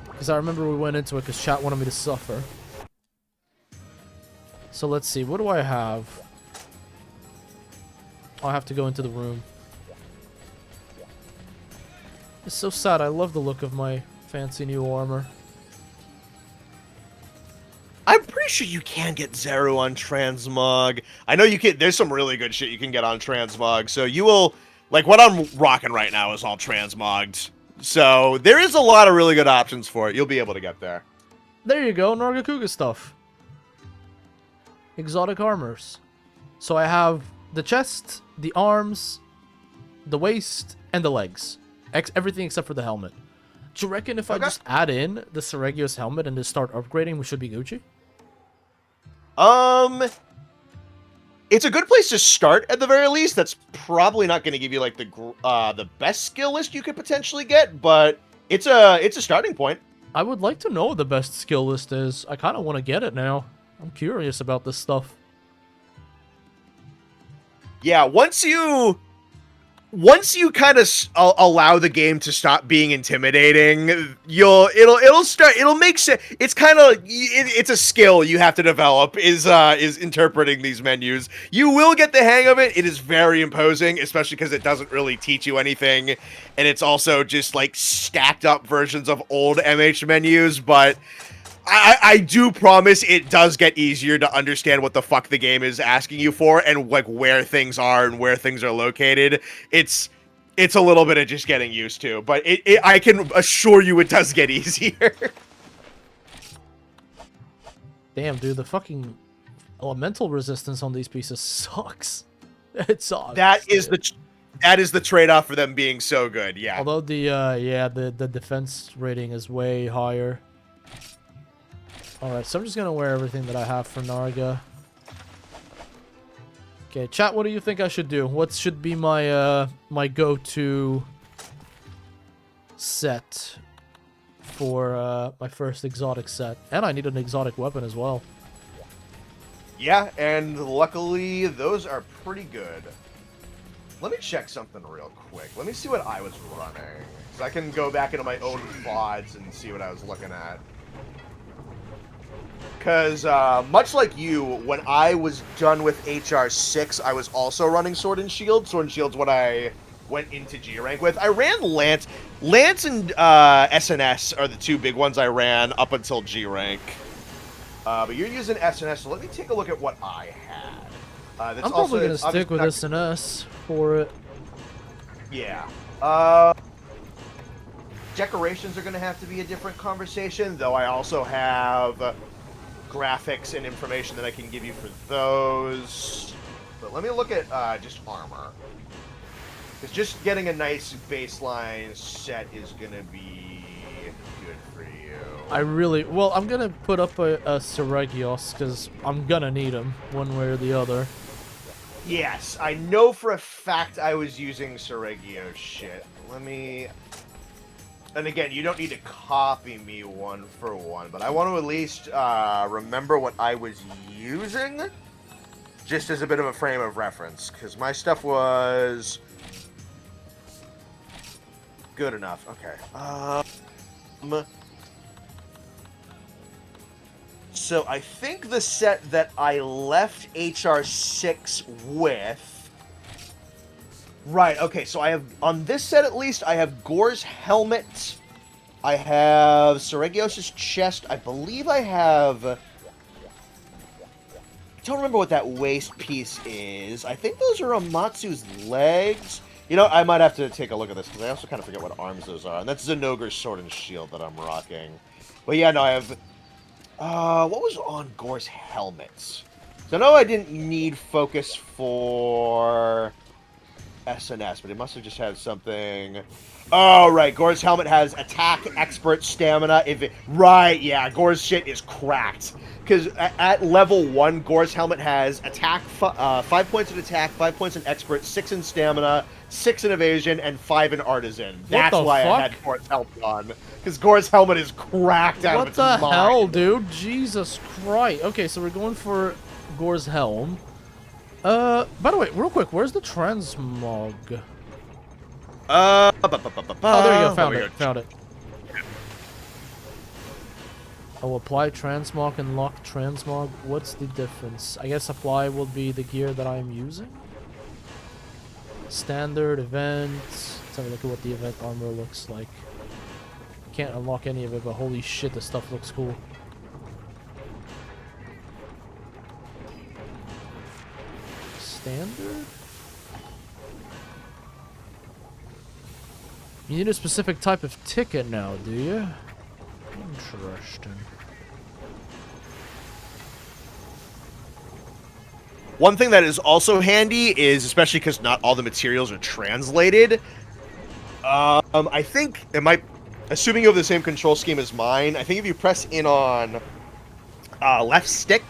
Because I remember we went into it because chat wanted me to suffer. So let's see, what do I have? I'll have to go into the room. It's so sad, I love the look of my fancy new armor. I'm pretty sure you can get Zeru on Transmog. I know you can. There's some really good shit you can get on Transmog. So you will, like, what I'm rocking right now is all Transmogged. So there is a lot of really good options for it. You'll be able to get there. There you go, Nargacuga stuff. Exotic armors. So I have the chest, the arms, the waist, and the legs. Everything except for the helmet. Do you reckon if I just add in the Seregios helmet and just start upgrading, we should be Gucci? It's a good place to start at the very least. That's probably not going to give you like the best skill list you could potentially get, but it's a starting point. I would like to know what the best skill list is. I kind of want to get it now. I'm curious about this stuff. Yeah, once you kind of allow the game to stop being intimidating, it'll make sense. It's kind of it's a skill you have to develop is interpreting these menus. You will get the hang of it. It is very imposing, especially because it doesn't really teach you anything, and it's also just like stacked up versions of old MH menus, but I do promise it does get easier to understand what the fuck the game is asking you for and like where things are and where things are located. It's a little bit of just getting used to, but I can assure you it does get easier. Damn, dude, the fucking elemental resistance on these pieces sucks. It sucks. That is the trade-off for them being so good. Yeah. Although the defense rating is way higher. Alright, so I'm just gonna wear everything that I have for Narga. Okay, chat, what do you think I should do? What should be my my go-to set for my first exotic set? And I need an exotic weapon as well. Yeah, and luckily those are pretty good. Let me check something real quick. Let me see what I was running. So I can go back into my own VODs and see what I was looking at. Because, much like you, when I was done with HR6, I was also running Sword and Shield. Sword and Shield's what I went into G rank with. I ran Lance. Lance and SNS are the two big ones I ran up until G rank. But you're using SNS, so let me take a look at what I had. I'm probably going to stick with SNS for it. Yeah. Decorations are going to have to be a different conversation, though I also have graphics and information that I can give you for those. But let me look at just armor. Because just getting a nice baseline set is going to be good for you. Well, I'm going to put up a Seregios, because I'm going to need him one way or the other. Yes, I know for a fact I was using Seregio shit. Let me... And again, you don't need to copy me one for one, but I want to at least remember what I was using, just as a bit of a frame of reference, because my stuff was good enough. Okay. So I think the set that I left HR6 with... Right, okay, so I have... On this set, at least, I have Gore's helmet. I have Seregios' chest. I believe I have... I don't remember what that waist piece is. I think those are Amatsu's legs. You know, I might have to take a look at this, because I also kind of forget what arms those are. And that's Zenogre's sword and shield that I'm rocking. But yeah, no, I have... what was on Gore's helmets? So I know I didn't need focus for SNS, but it must have just had something... Oh, right, Gore's helmet has attack, expert, stamina. Right, yeah, Gore's shit is cracked. Because at level 1, Gore's helmet has attack, 5 points in attack, 5 points in expert, 6 in stamina, 6 in evasion, and 5 in artisan. That's why I had Gore's helmet on. Because Gore's helmet is cracked out of its mind. What the hell, dude? Jesus Christ. Okay, so we're going for Gore's helm. By the way, real quick, where's the transmog? Oh, there you go. Found it. Oh, apply transmog and lock transmog. What's the difference? I guess apply will be the gear that I'm using. Standard event. Let's have a look at what the event armor looks like. Can't unlock any of it, but holy shit, the stuff looks cool. Standard? You need a specific type of ticket now, do you? Interesting. One thing that is also handy is, especially because not all the materials are translated, I think it might, assuming you have the same control scheme as mine, I think if you press in on left stick,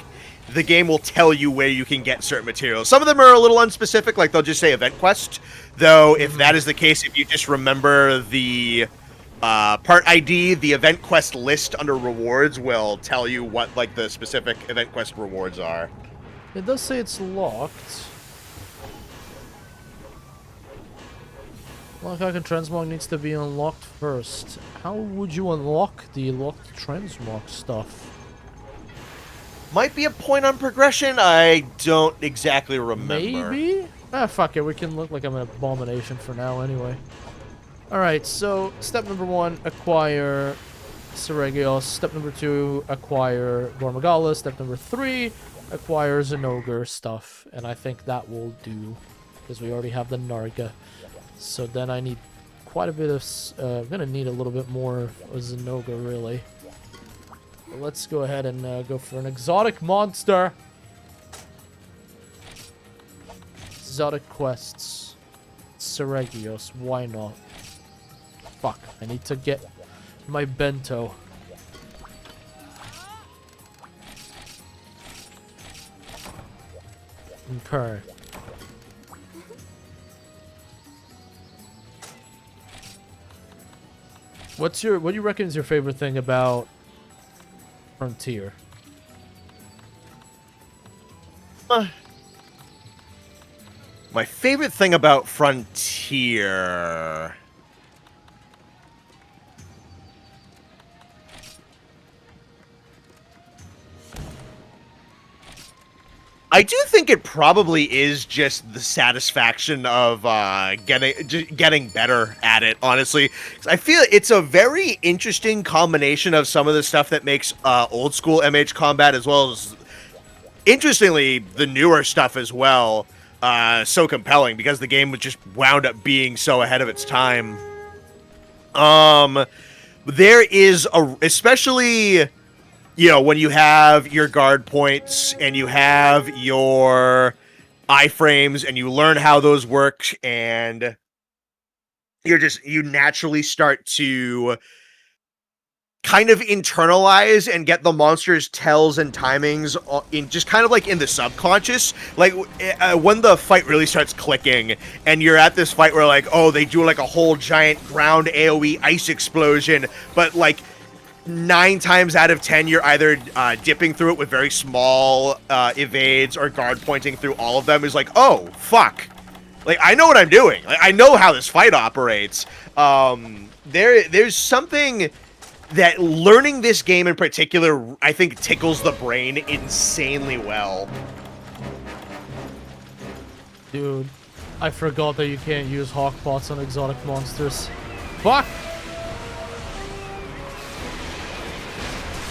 the game will tell you where you can get certain materials. Some of them are a little unspecific, like they'll just say event quest, though if that is the case, if you just remember the part ID, the event quest list under rewards will tell you what like the specific event quest rewards are. It does say it's locked. Lock icon transmog needs to be unlocked first. How would you unlock the locked transmog stuff? Might be a point on progression. I don't exactly remember. Maybe? Ah, fuck it. We can look like I'm an abomination for now anyway. Alright, so step number 1, acquire Seregios. Step number 2, acquire Gormagala. Step number 3, acquire Zenogre stuff. And I think that will do, because we already have the Narga. So then I need quite a bit of... I'm going to need a little bit more of Zenogre, really. Let's go ahead and go for an exotic monster. Exotic quests. Seregios, why not? Fuck, I need to get my bento. Okay. What do you reckon is your favorite thing about Frontier? My favorite thing about Frontier... I do think it probably is just the satisfaction of getting better at it, honestly. 'Cause I feel it's a very interesting combination of some of the stuff that makes old school MH combat, as well as, interestingly, the newer stuff as well, so compelling, because the game was just wound up being so ahead of its time. There is especially... You know, when you have your guard points and you have your iframes and you learn how those work, and you naturally start to kind of internalize and get the monster's tells and timings in just kind of like in the subconscious. Like when the fight really starts clicking and you're at this fight where like, oh, they do like a whole giant ground AoE ice explosion, but like 9 times out of 10, you're either dipping through it with very small evades or guard pointing through all of them. Is like, oh, fuck. Like, I know what I'm doing. Like, I know how this fight operates. There's something that learning this game in particular, I think, tickles the brain insanely well. Dude, I forgot that you can't use hawk pots on exotic monsters. Fuck!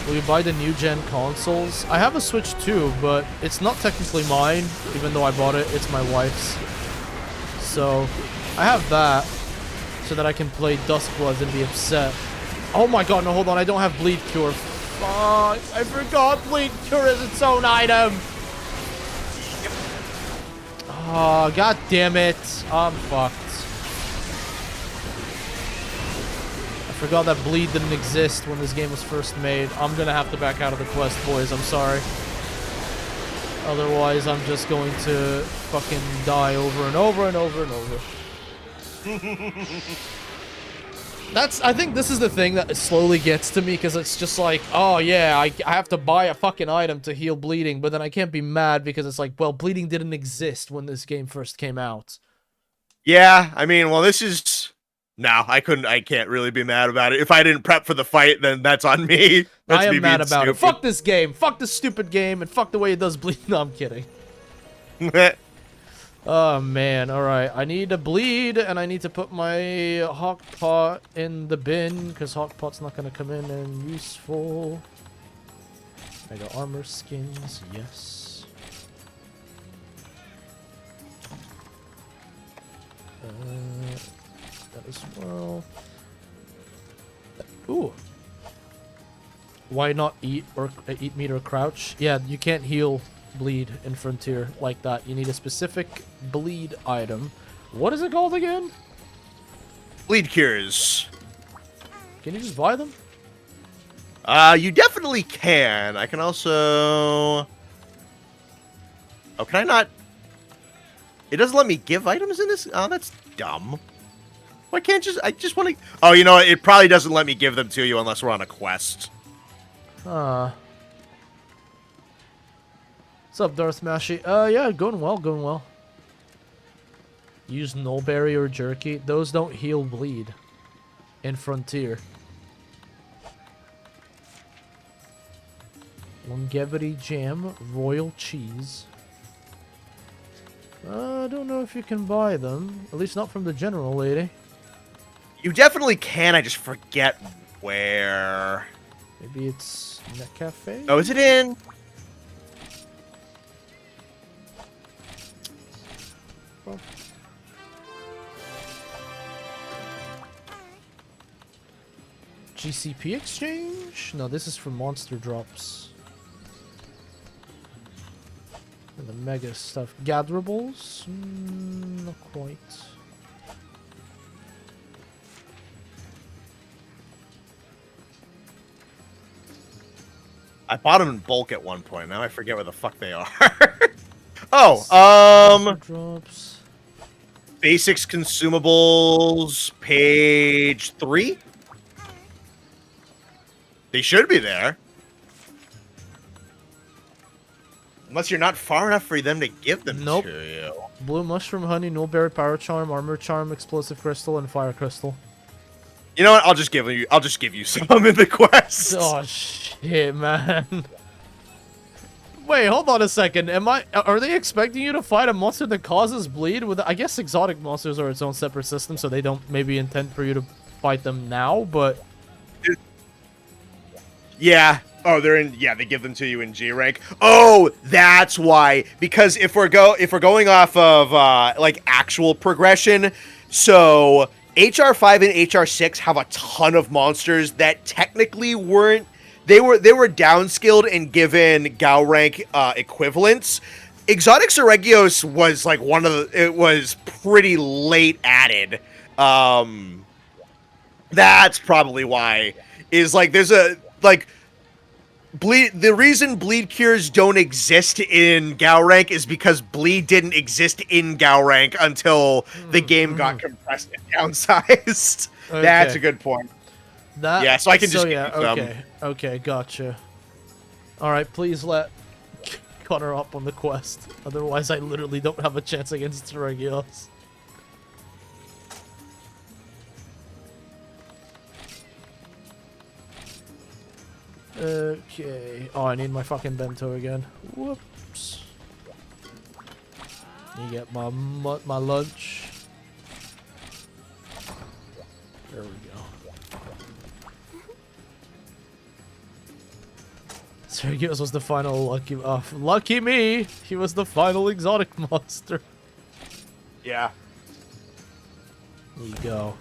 Will you buy the new gen consoles? I have a Switch too, but it's not technically mine, even though I bought it. It's my wife's. So, I have that, so that I can play Duskbloods and be upset. Oh my god, no, hold on, I don't have Bleed Cure. Fuck, I forgot Bleed Cure is its own item. Oh, god damn it. I'm fucked. I forgot that Bleed didn't exist when this game was first made. I'm gonna have to back out of the quest, boys. I'm sorry. Otherwise, I'm just going to fucking die over and over and over and over. I think this is the thing that slowly gets to me, because it's just like, oh yeah, I have to buy a fucking item to heal bleeding, but then I can't be mad because it's like, well, bleeding didn't exist when this game first came out. Yeah, I mean, well, this is... No, I can't really be mad about it. If I didn't prep for the fight, then that's on me. That's I am me mad being about it. stupid. Fuck this game. Fuck this stupid game, and fuck the way it does bleed. No, I'm kidding. Oh, man. Alright. I need to bleed, and I need to put my hawk pot in the bin, because hawk pot's not going to come in and useful. Mega armor skins. Yes. That as well. Ooh. Why not eat meat or crouch? Yeah, you can't heal bleed in Frontier like that. You need a specific bleed item. What is it called again? Bleed cures. Can you just buy them? You definitely can. I can also... Oh, can I not... It doesn't let me give items in this? Oh, that's dumb. Why can't I just want to... Oh, you know what? It probably doesn't let me give them to you unless we're on a quest. What's up, Darth Mashy? Yeah, going well, going well. Use Nullberry or Jerky. Those don't heal bleed in Frontier. Longevity Jam, Royal Cheese. I don't know if you can buy them. At least not from the general lady. You definitely can. I just forget where. Maybe it's Net Cafe? Oh, is it in? Well. GCP exchange? No, this is for monster drops. And the mega stuff. Gatherables? Not quite. I bought them in bulk at one point. Now I forget where the fuck they are. Oh, Drops. basics consumables, page 3. They should be there. Unless you're not far enough for them to give them Nope. to you. Blue mushroom, honey, nullberry, power charm, armor charm, explosive crystal, and fire crystal. You know what? I'll just give you some in the quest. Oh shit, man. Wait, hold on a second. Are they expecting you to fight a monster that causes bleed? I guess exotic monsters are its own separate system, so they don't maybe intend for you to fight them now, but Yeah. Oh, they're in. Yeah, they give them to you in G rank. Oh, that's why. Because if we're going off of like actual progression, so HR5 and HR6 have a ton of monsters that technically weren't. They were downskilled and given Gao rank equivalents. Exotic Seregios was like one of the. It was pretty late added. That's probably why. Is like there's a like. The reason bleed cures don't exist in Gao rank is because bleed didn't exist in Gao rank until the game got compressed and downsized. Okay. That's a good point. Yeah, so I can just yeah, give you some. okay, gotcha. All right, please let Connor up on the quest. Otherwise, I literally don't have a chance against Seregios. Okay. Oh, I need my fucking bento again. Whoops. You get my lunch. There we go. Sergios was the final lucky... lucky me! He was the final exotic monster. Yeah. There you go.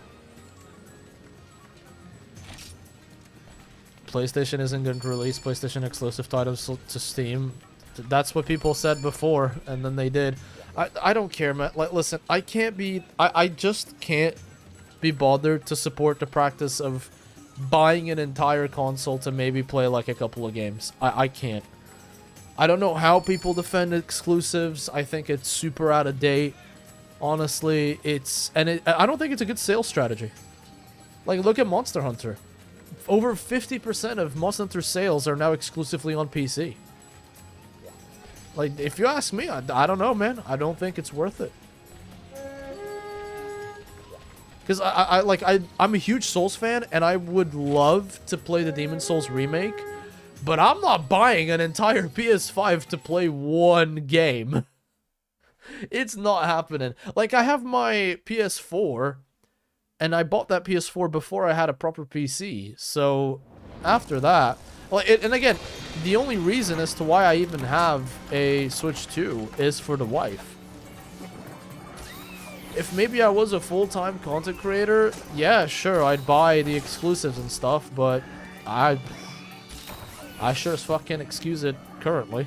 PlayStation isn't going to release PlayStation exclusive titles to Steam. That's what people said before, and then they did. I don't care, man. Like, listen, I can't be... I just can't be bothered to support the practice of buying an entire console to maybe play like a couple of games. I can't. I don't know how people defend exclusives. I think it's super out of date. Honestly, I don't think it's a good sales strategy. Like, look at Monster Hunter. Over 50% of Monster Hunter sales are now exclusively on PC. Like, if you ask me, I don't know, man. I don't think it's worth it. Because I'm a huge Souls fan, and I would love to play the Demon Souls remake, but I'm not buying an entire PS5 to play one game. It's not happening. Like, I have my PS4, and I bought that PS4 before I had a proper PC. So, after that... and again, the only reason as to why I even have a Switch 2 is for the wife. If maybe I was a full-time content creator, yeah, sure, I'd buy the exclusives and stuff, but I sure as fuck can't excuse it currently.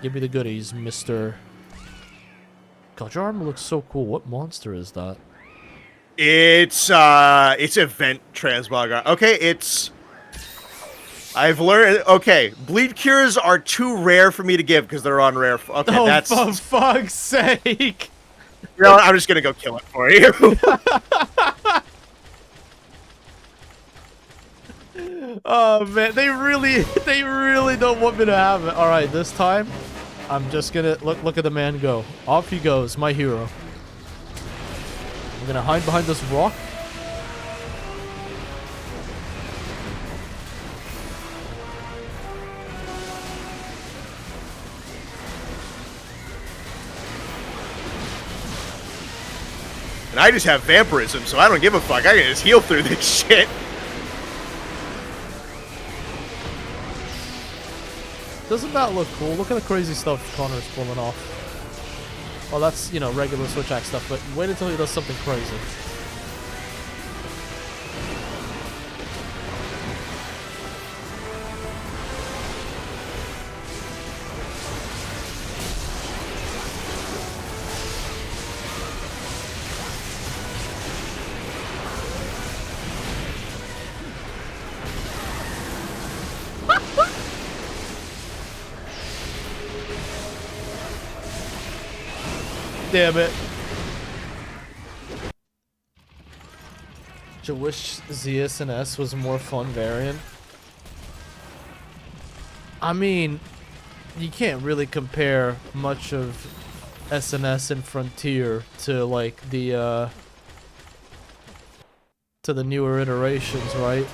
Give me the goodies, Mr. God, your armor looks so cool. What monster is that? It's event transmog. Okay, I've learned. Okay, bleed cures are too rare for me to give because they're on rare. Okay, Oh, that's. for fuck's sake! You know, I'm just gonna go kill it for you. Oh man, they really don't want me to have it. All right, this time, I'm just gonna look at the man go. Off he goes, my hero. I'm gonna hide behind this rock. And I just have vampirism, so I don't give a fuck. I can just heal through this shit. Doesn't that look cool? Look at the crazy stuff Connor's pulling off. Well, that's, you know, regular Switch Axe stuff, but wait until he does something crazy. Damn it. I wish ZSNS was a more fun variant. I mean, you can't really compare much of SNS and Frontier to like the newer iterations, right?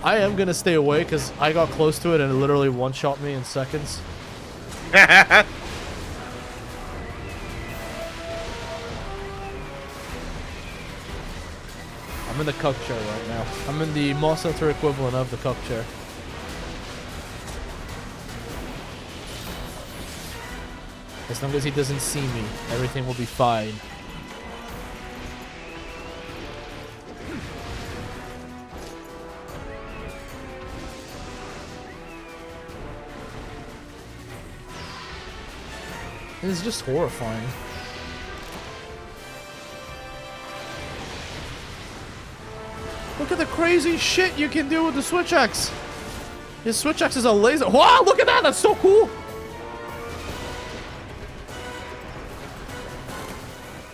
I am gonna stay away because I got close to it and it literally one-shot me in seconds. I'm in the cuck chair right now. I'm in the Monster Hunter equivalent of the cuck chair. As long as he doesn't see me, everything will be fine. It's just horrifying. Look at the crazy shit you can do with the Switch Axe. His Switch Axe is a laser. Wow, look at that. That's so cool.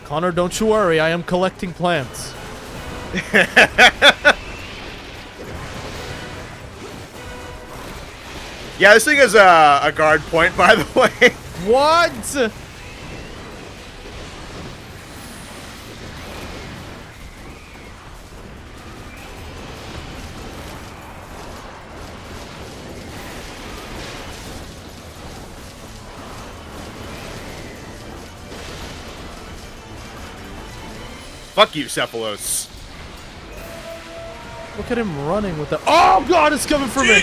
Connor, don't you worry. I am collecting plants. Yeah, this thing is a guard point, by the way. What? Fuck you, Cephalos. Look at him running with the. Oh God, it's coming for me.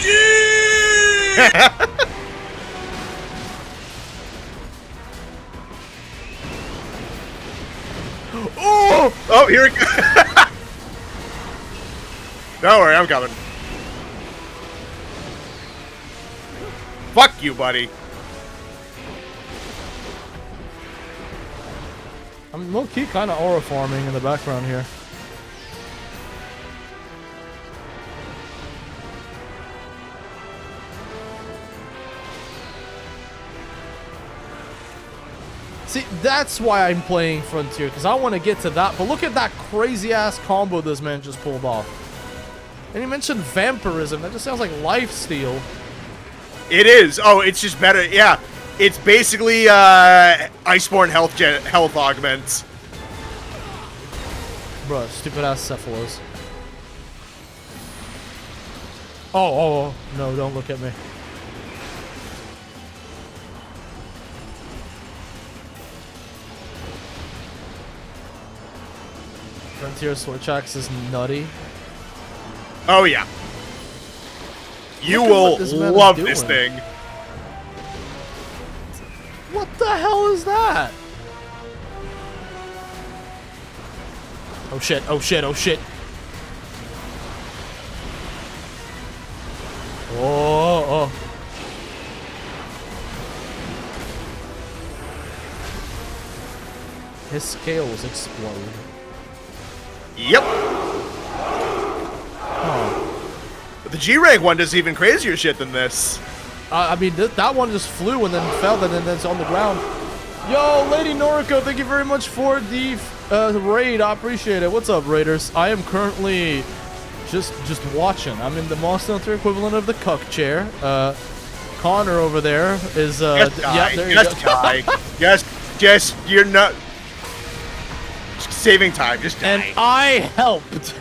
Oh! Oh, here it goes. Don't worry, I'm coming. Fuck you, buddy. I'm low-key kind of aura farming in the background here. See, that's why I'm playing Frontier, because I want to get to that. But look at that crazy-ass combo this man just pulled off. And he mentioned vampirism. That just sounds like lifesteal. It is. Oh, it's just better. Yeah. It's basically Iceborne health augments. Bruh, stupid-ass Cephalos. Oh, no, don't look at me. Frontier Switch Axe is nutty. Oh, yeah. You Look at will what this man is love doing. this thing. What the hell is that? Oh shit, oh shit, oh shit. Oh. His scales explode. Yep. Oh. But the G-Rank one does even crazier shit than this. I mean, that one just flew and then fell and then it's on the ground. Yo, Lady Noriko, thank you very much for the raid. I appreciate it. What's up, Raiders? I am currently just watching. I'm in the Monster Hunter equivalent of the cuck chair. Connor over there is Just die. yeah, there you Just go. die. Just you're not saving time. Just die. And I helped.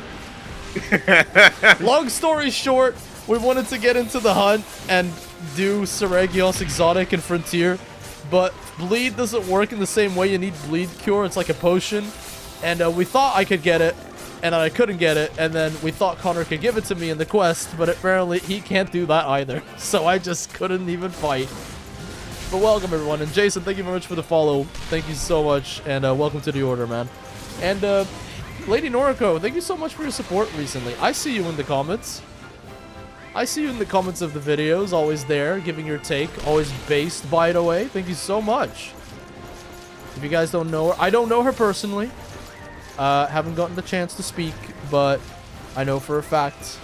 Long story short, we wanted to get into the hunt and do Seregios Exotic and Frontier, but bleed doesn't work in the same way. You need bleed cure. It's like a potion, and we thought I could get it, and I couldn't get it, and then we thought Connor could give it to me in the quest, but apparently he can't do that either, so I just couldn't even fight. But welcome everyone, and Jason, thank you very much for the follow. Thank you so much, and welcome to the order, man. And Lady Noriko, thank you so much for your support recently. I see you in the comments. I see you in the comments of the videos, always there, giving your take, always based, by the way. Thank you so much. If you guys don't know her, I don't know her personally. Haven't gotten the chance to speak, but I know for a fact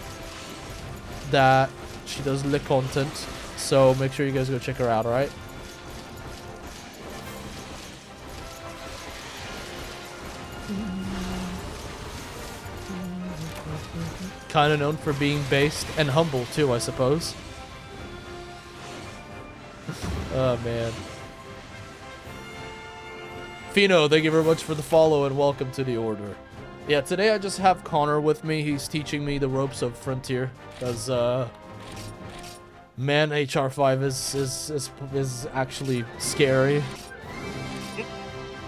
that she does lick content. So make sure you guys go check her out, alright? Kind of known for being based and humble too, I suppose. Oh man. Fino, thank you very much for the follow and welcome to the order. Yeah, today I just have Connor with me. He's teaching me the ropes of Frontier, because man, HR5 is actually scary.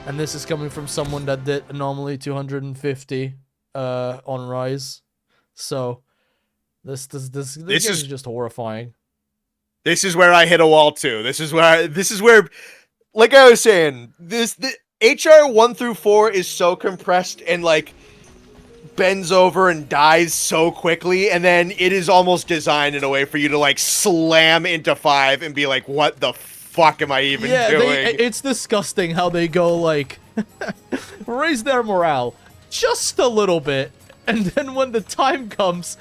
And this is coming from someone that did anomaly 250 on Rise. So this is just horrifying. This is where I hit a wall too. This is where like I was saying, the HR 1 through 4 is so compressed and like bends over and dies so quickly, and then it is almost designed in a way for you to like slam into 5 and be like, what the fuck am I even doing? It's disgusting how they go like raise their morale just a little bit, and then when the time comes,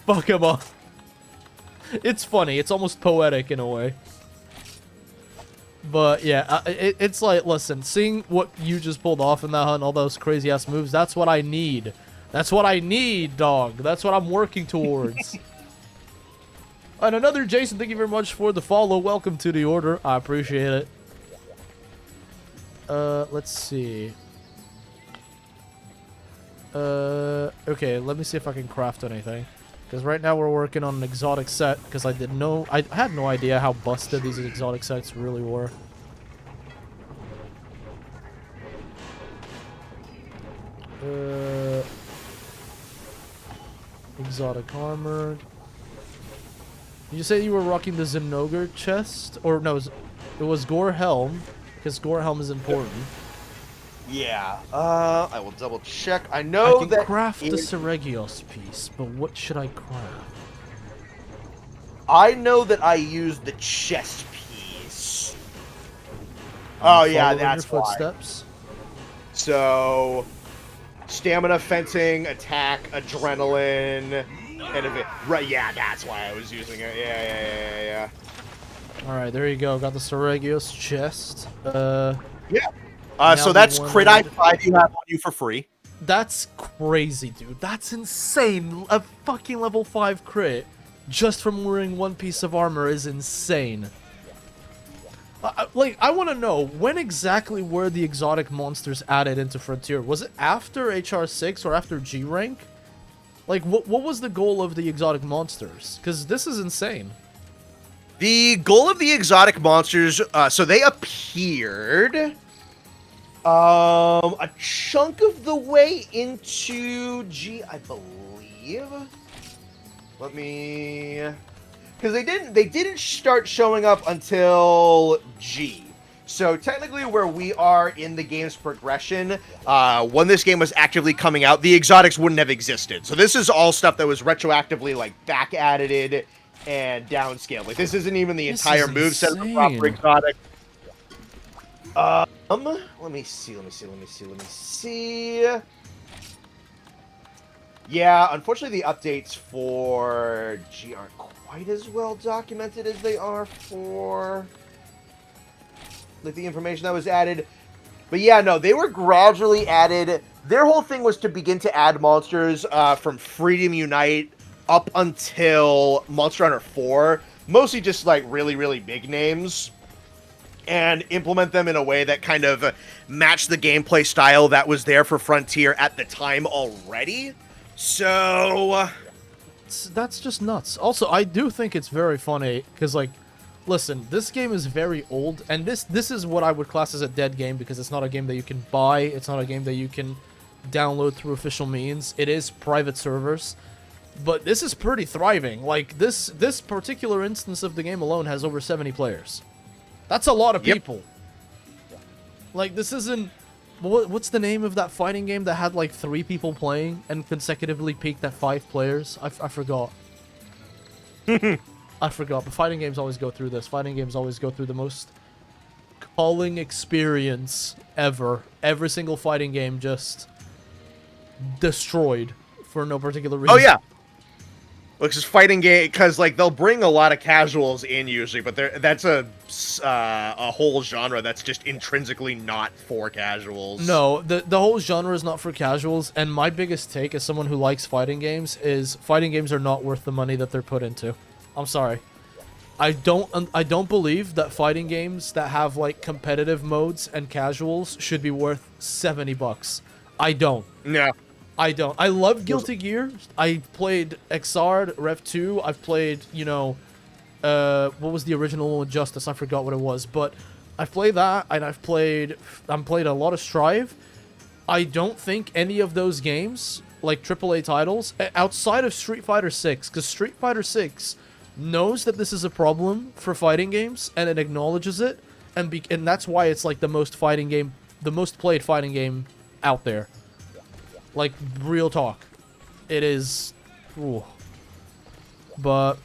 fuck them up. It's funny. It's almost poetic in a way. But yeah, it's like, listen, seeing what you just pulled off in that hunt, all those crazy ass moves, that's what I need. That's what I need, dog. That's what I'm working towards. And another Jason, thank you very much for the follow. Welcome to the order. I appreciate it. Let's see. Okay, let me see if I can craft anything. Because right now we're working on an exotic set, because I had no idea how busted these exotic sets really were. Exotic armor. Did you say you were rocking the Zinogre chest? Or no, it was Gore Helm, because Gore Helm is important. Yeah. I will double check. I know I can that craft the Seregios piece, but what should I craft? I know that I used the chest piece. Oh yeah, Following that's your why. footsteps. So, stamina, fencing, attack, adrenaline, and right. Yeah, that's why I was using it. Yeah. All right, there you go. Got the Seregios chest. Yeah. So that's we crit I5 you have on you for free. That's crazy, dude. That's insane. A fucking level 5 crit just from wearing one piece of armor is insane. I want to know, when exactly were the exotic monsters added into Frontier? Was it after HR6 or after G rank? Like, what was the goal of the exotic monsters? Because this is insane. The goal of the exotic monsters, so they appeared a chunk of the way into G, I believe. Let me, because they didn't start showing up until G. So technically, where we are in the game's progression, when this game was actively coming out, the exotics wouldn't have existed. So this is all stuff that was retroactively like back edited and downscaled. Like this isn't even the entire moveset of the proper exotic. Let me see. Yeah, unfortunately, the updates for G aren't quite as well documented as they are for like the information that was added. But yeah, no, they were gradually added. Their whole thing was to begin to add monsters from Freedom Unite up until Monster Hunter 4. Mostly just like really, really big names. And implement them in a way that kind of matched the gameplay style that was there for Frontier at the time already. So That's just nuts. Also, I do think it's very funny, because, like, listen, this game is very old, and this is what I would class as a dead game, because it's not a game that you can buy, it's not a game that you can download through official means. It is private servers, but this is pretty thriving. Like, this particular instance of the game alone has over 70 players. That's a lot of people. Like, this isn't... What's the name of that fighting game that had, like, 3 people playing and consecutively peaked at 5 players? I forgot. I forgot, but fighting games always go through this. Fighting games always go through the most culling experience ever. Every single fighting game just destroyed for no particular reason. oh yeah, which is fighting game because like they'll bring a lot of casuals in usually, but that's a whole genre that's just intrinsically not for casuals. No, the whole genre is not for casuals, and my biggest take as someone who likes fighting games is fighting games are not worth the money that they're put into. I'm sorry. I don't believe that fighting games that have like competitive modes and casuals should be worth $70. I don't. No. I don't. I love Guilty Gear. I played Exard, Rev 2. I've played, you know, what was the original Injustice? I forgot what it was, but I've played that, and I've played a lot of Strive. I don't think any of those games, like AAA titles, outside of Street Fighter 6, because Street Fighter 6 knows that this is a problem for fighting games, and it acknowledges it, and that's why it's like the most played fighting game out there. Like, real talk. It is... Ooh. But...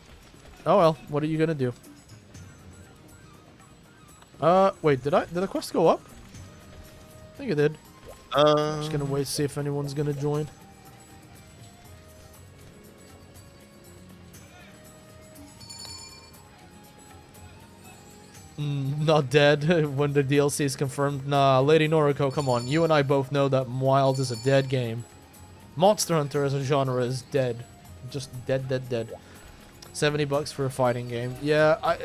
Oh well, what are you gonna do? Wait, did the quest go up? I think it did. Just gonna wait to see if anyone's gonna join. Not dead when the DLC is confirmed. Nah, Lady Noriko, come on. You and I both know that Wild is a dead game. Monster Hunter as a genre is dead. Just dead. $70 for a fighting game. Yeah,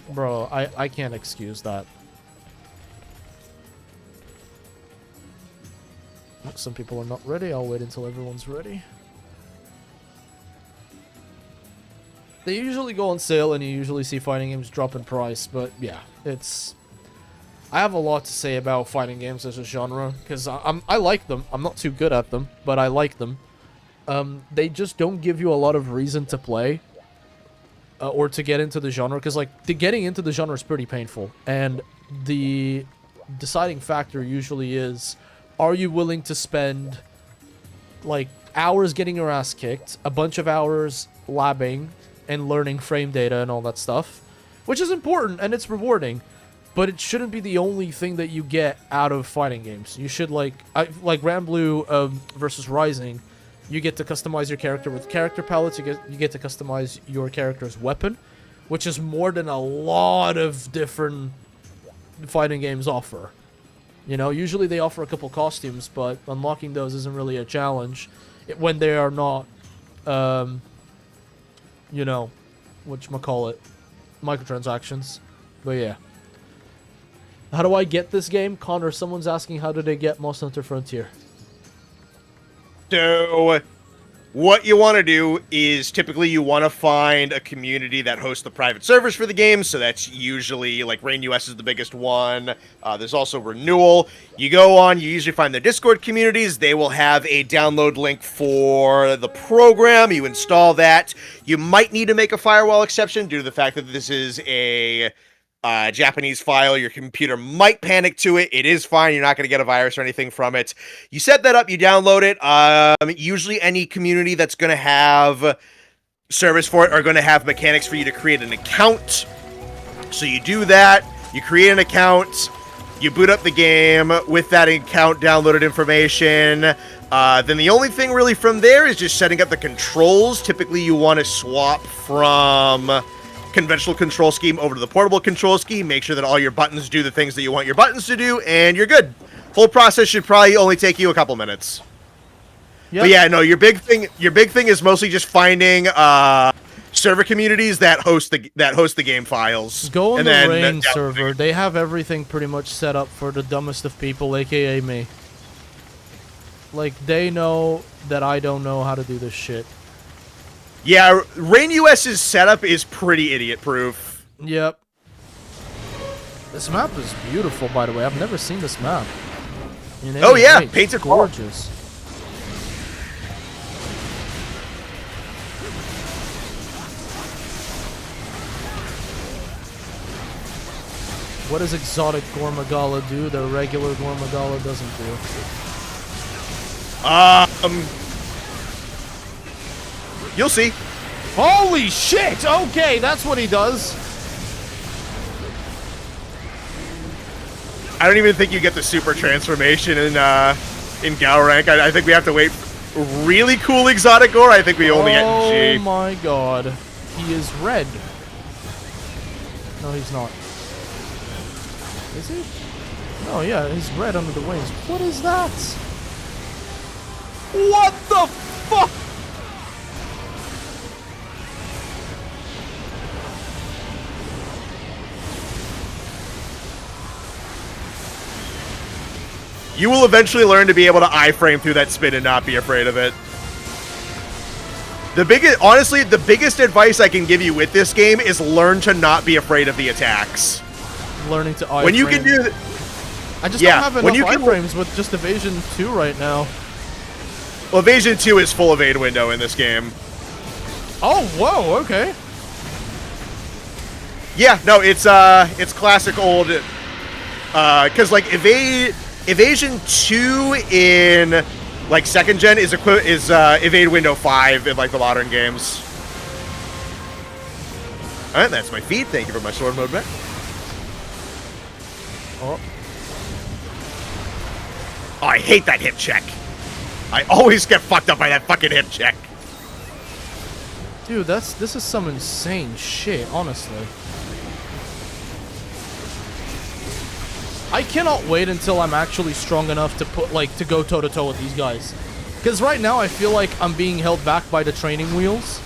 bro, I can't excuse that. Some people are not ready. I'll wait until everyone's ready. They usually go on sale, and you usually see fighting games drop in price, but yeah, it's... I have a lot to say about fighting games as a genre, because I like them. I'm not too good at them, but I like them. They just don't give you a lot of reason to play. Or to get into the genre, because like getting into the genre is pretty painful, and the deciding factor usually is, are you willing to spend like hours getting your ass kicked, a bunch of hours labbing and learning frame data and all that stuff, which is important and it's rewarding, but it shouldn't be the only thing that you get out of fighting games. You should like Ranblue versus Rising. You get to customize your character with character palettes. You get to customize your character's weapon, which is more than a lot of different fighting games offer. You know, usually they offer a couple costumes, but unlocking those isn't really a challenge when they are not, you know, whatchamacallit, microtransactions. But yeah. How do I get this game? Connor, someone's asking how do they get Monster Hunter Frontier? So, what you want to do is typically you want to find a community that hosts the private servers for the game. So that's usually like Rain US is the biggest one. There's also Renewal. You go on, you usually find their Discord communities. They will have a download link for the program. You install that. You might need to make a firewall exception due to the fact that this is a Japanese file. Your computer might panic to it. It is fine. You're not going to get a virus or anything from it. You set that up, you download it. Usually any community that's going to have service for it are going to have mechanics for you to create an account. So you do that. You create an account. You boot up the game with that account downloaded information. Then the only thing really from there is just setting up the controls. Typically you want to swap from conventional control scheme over to the portable control scheme. Make sure that all your buttons do the things that you want your buttons to do, and you're good. Whole process should probably only take you a couple minutes. Yep. But yeah, no, your big thing is mostly just finding server communities that host the game files. Go on the Rain server. They have everything pretty much set up for the dumbest of people, aka me. Like, they know that I don't know how to do this shit. Yeah, Rain US's setup is pretty idiot-proof. Yep. This map is beautiful, by the way. I've never seen this map. Oh yeah, painted gorgeous. What does exotic Gormagala do that regular Gormagala doesn't do? You'll see. Holy shit! Okay, that's what he does. I don't even think you get the super transformation in Gal rank. I think we have to wait. Really cool exotic gore. I think we only get G. Oh my god, he is red. No, he's not. Is he? Oh yeah, he's red under the wings. What is that? What the fuck? You will eventually learn to be able to iframe through that spin and not be afraid of it. Honestly, the biggest advice I can give you with this game is learn to not be afraid of the attacks. Learning to iframe. When you can do I just don't have enough iframes with just Evasion 2 right now. Well, Evasion 2 is full evade window in this game. Oh, whoa, okay. Yeah, no, it's classic old, because like Evasion 2 in like second gen is evade window 5 in like the modern games. All right, that's my feed. Thank you for my sword mode back. Oh, I hate that hip check. I always get fucked up by that fucking hip check. Dude, this is some insane shit, honestly. I cannot wait until I'm actually strong enough to go toe-to-toe with these guys. Because right now I feel like I'm being held back by the training wheels,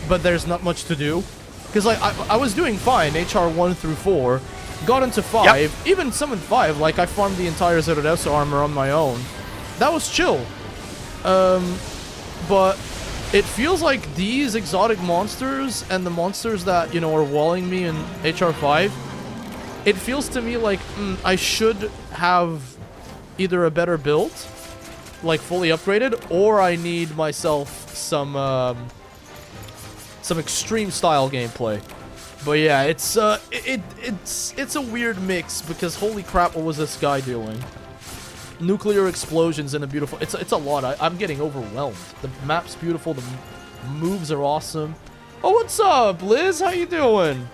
but there's not much to do. Because like I was doing fine, HR 1 through 4, got into 5, yep. Even summoned 5, like I farmed the entire Zerodeso armor on my own. That was chill. But it feels like these exotic monsters and the monsters that, you know, are walling me in HR 5, it feels to me like I should have either a better build, like fully upgraded, or I need myself some extreme style gameplay. But yeah, it's a weird mix because holy crap, what was this guy doing? Nuclear explosions in a beautiful... It's a lot. I'm getting overwhelmed. The map's beautiful. The moves are awesome. Oh, what's up, Liz? How you doing?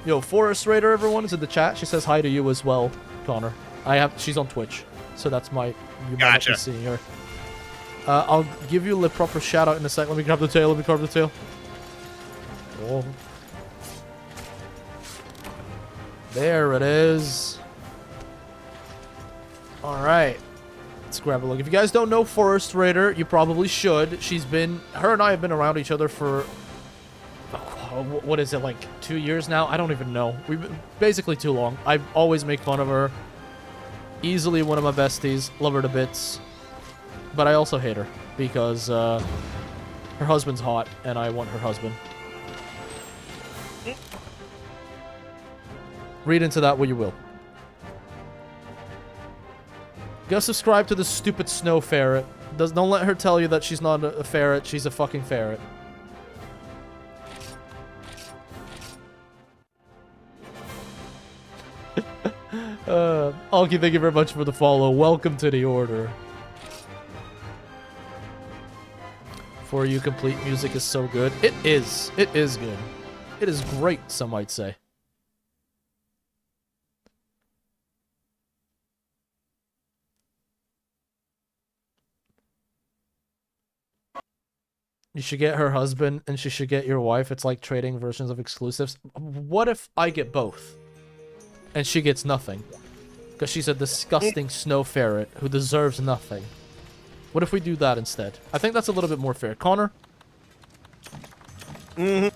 Yo, Forest Raider, everyone is in the chat. She says hi to you as well, Connor. She's on Twitch, so that's my... You might not be seeing her. I'll give you the proper shout out in a sec. Let me grab the tail. Let me carve the tail. Oh. There it is. Alright. Let's grab a look. If you guys don't know Forest Raider, you probably should. Her and I have been around each other for... what is it, like 2 years now? I don't even know. We've been basically too long. I always make fun of her. Easily one of my besties. Love her to bits. But I also hate her because her husband's hot and I want her husband. Read into that what you will. Go subscribe to the stupid snow ferret. Don't let her tell you that she's not a ferret. She's a fucking ferret. Alki, thank you very much for the follow. Welcome to the order. For you, complete music is so good. It is. It is good. It is great, some might say. You should get her husband, and she should get your wife. It's like trading versions of exclusives. What if I get both? And she gets nothing? Because she's a disgusting snow ferret who deserves nothing. What if we do that instead? I think that's a little bit more fair. Connor? Mm-hmm.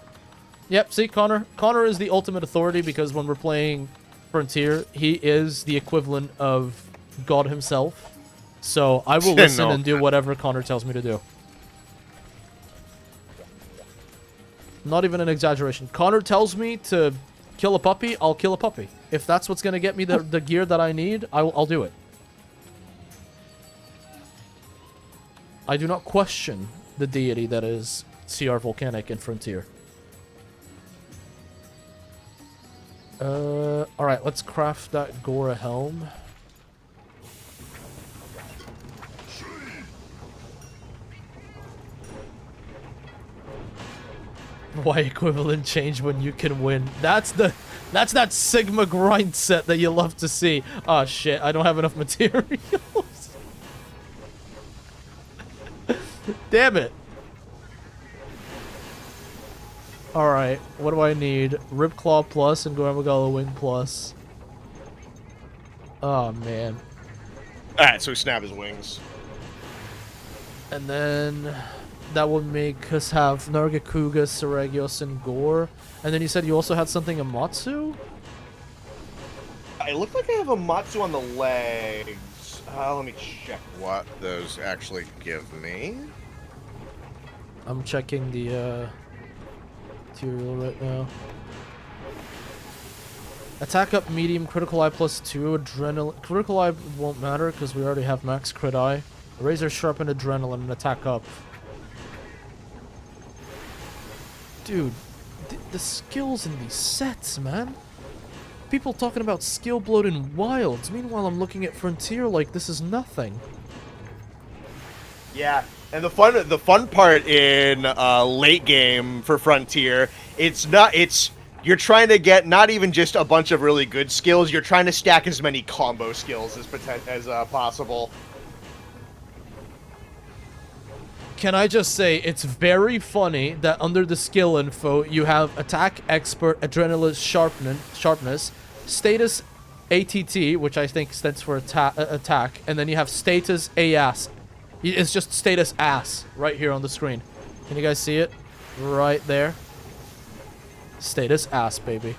Yep, see, Connor? Connor is the ultimate authority because when we're playing Frontier, he is the equivalent of God himself. So I will listen and do whatever Connor tells me to do. Not even an exaggeration. Connor tells me to kill a puppy, I'll kill a puppy. If that's what's going to get me the gear that I need, I'll do it. I do not question the deity that is CR Volcanic and Frontier. Alright, let's craft that Gora helm. Why equivalent change when you can win? That's that Sigma grind set that you love to see. Oh shit, I don't have enough materials. Damn it. Alright, what do I need? Ripclaw plus and Gormagala Wing plus. Oh man. Alright, so we snap his wings. And then that would make us have Nargacuga, Seregios, and Gore. And then you said you also had something in Matsu? It looked like I have a Matsu on the legs. Let me check what those actually give me. I'm checking the material right now. Attack up medium, critical eye plus 2, adrenaline. Critical eye won't matter because we already have max crit eye. Razor sharpen adrenaline and attack up. Dude, the skills in these sets, man. People talking about skill bloat in Wilds. Meanwhile, I'm looking at Frontier like this is nothing. Yeah, and the fun part in late game for Frontier, you're trying to get not even just a bunch of really good skills. You're trying to stack as many combo skills as possible. Can I just say, it's very funny that under the skill info, you have Attack Expert, Adrenaline Sharpness, Status ATT, which I think stands for Attack, and then you have Status AS. It's just Status Ass right here on the screen. Can you guys see it? Right there. Status Ass, baby.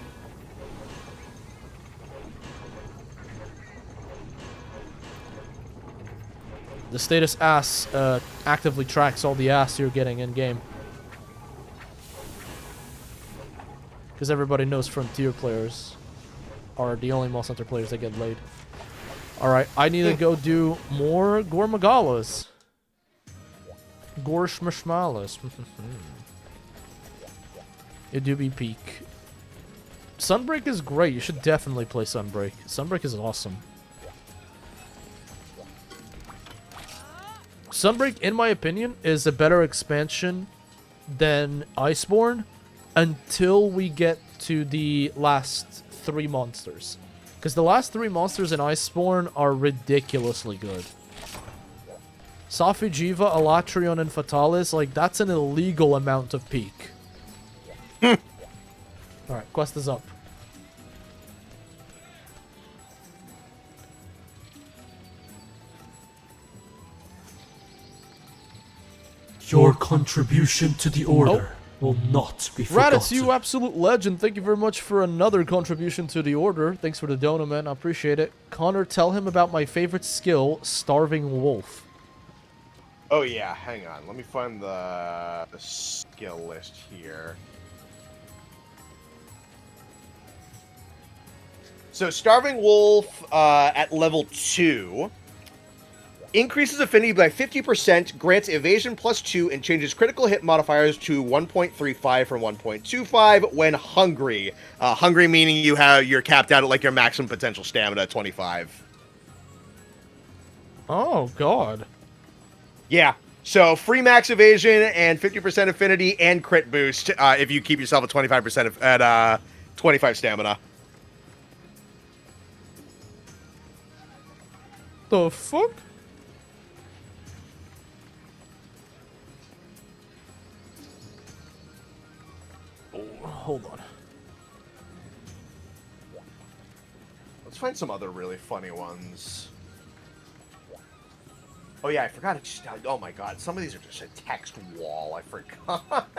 The status ass actively tracks all the ass you're getting in-game. Because everybody knows Frontier players. are the only Mall Center players that get laid. Alright, I need to go do more Gormagalas. Gorshmashmalas. It do be peak. Sunbreak is great. You should definitely play Sunbreak. Sunbreak is awesome. Sunbreak, in my opinion, is a better expansion than Iceborne until we get to the last 3 monsters. Because the last 3 monsters in Iceborne are ridiculously good. Safi'jiiva, Alatrion, and Fatalis, like, that's an illegal amount of peak. Alright, quest is up. Your contribution to the order will not be forgotten. Raditz, you absolute legend. Thank you very much for another contribution to the order. Thanks for the dono, man. I appreciate it. Connor, tell him about my favorite skill, Starving Wolf. Oh yeah, hang on. Let me find the skill list here. So Starving Wolf at level 2 increases affinity by 50%, grants evasion +2, and changes critical hit modifiers to 1.35 from 1.25 when hungry. Hungry meaning you're capped out at like your maximum potential stamina at 25. Oh god. Yeah. So free max evasion and 50% affinity and crit boost if you keep yourself at 25% at 25 stamina. The fuck? Hold on. Let's find some other really funny ones. Oh yeah, I forgot it just... Oh my god, some of these are just a text wall. I forgot.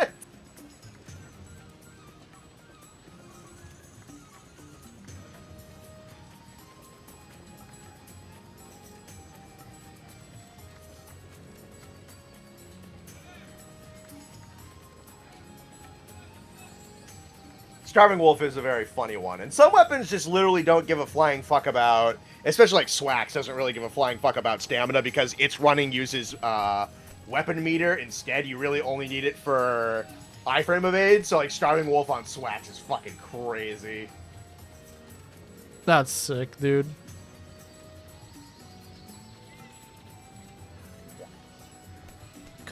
Starving Wolf is a very funny one, and some weapons just literally don't give a flying fuck about, especially like Swax doesn't really give a flying fuck about stamina because its running uses weapon meter. Instead, you really only need it for iframe evade, so like Starving Wolf on Swax is fucking crazy. That's sick, dude.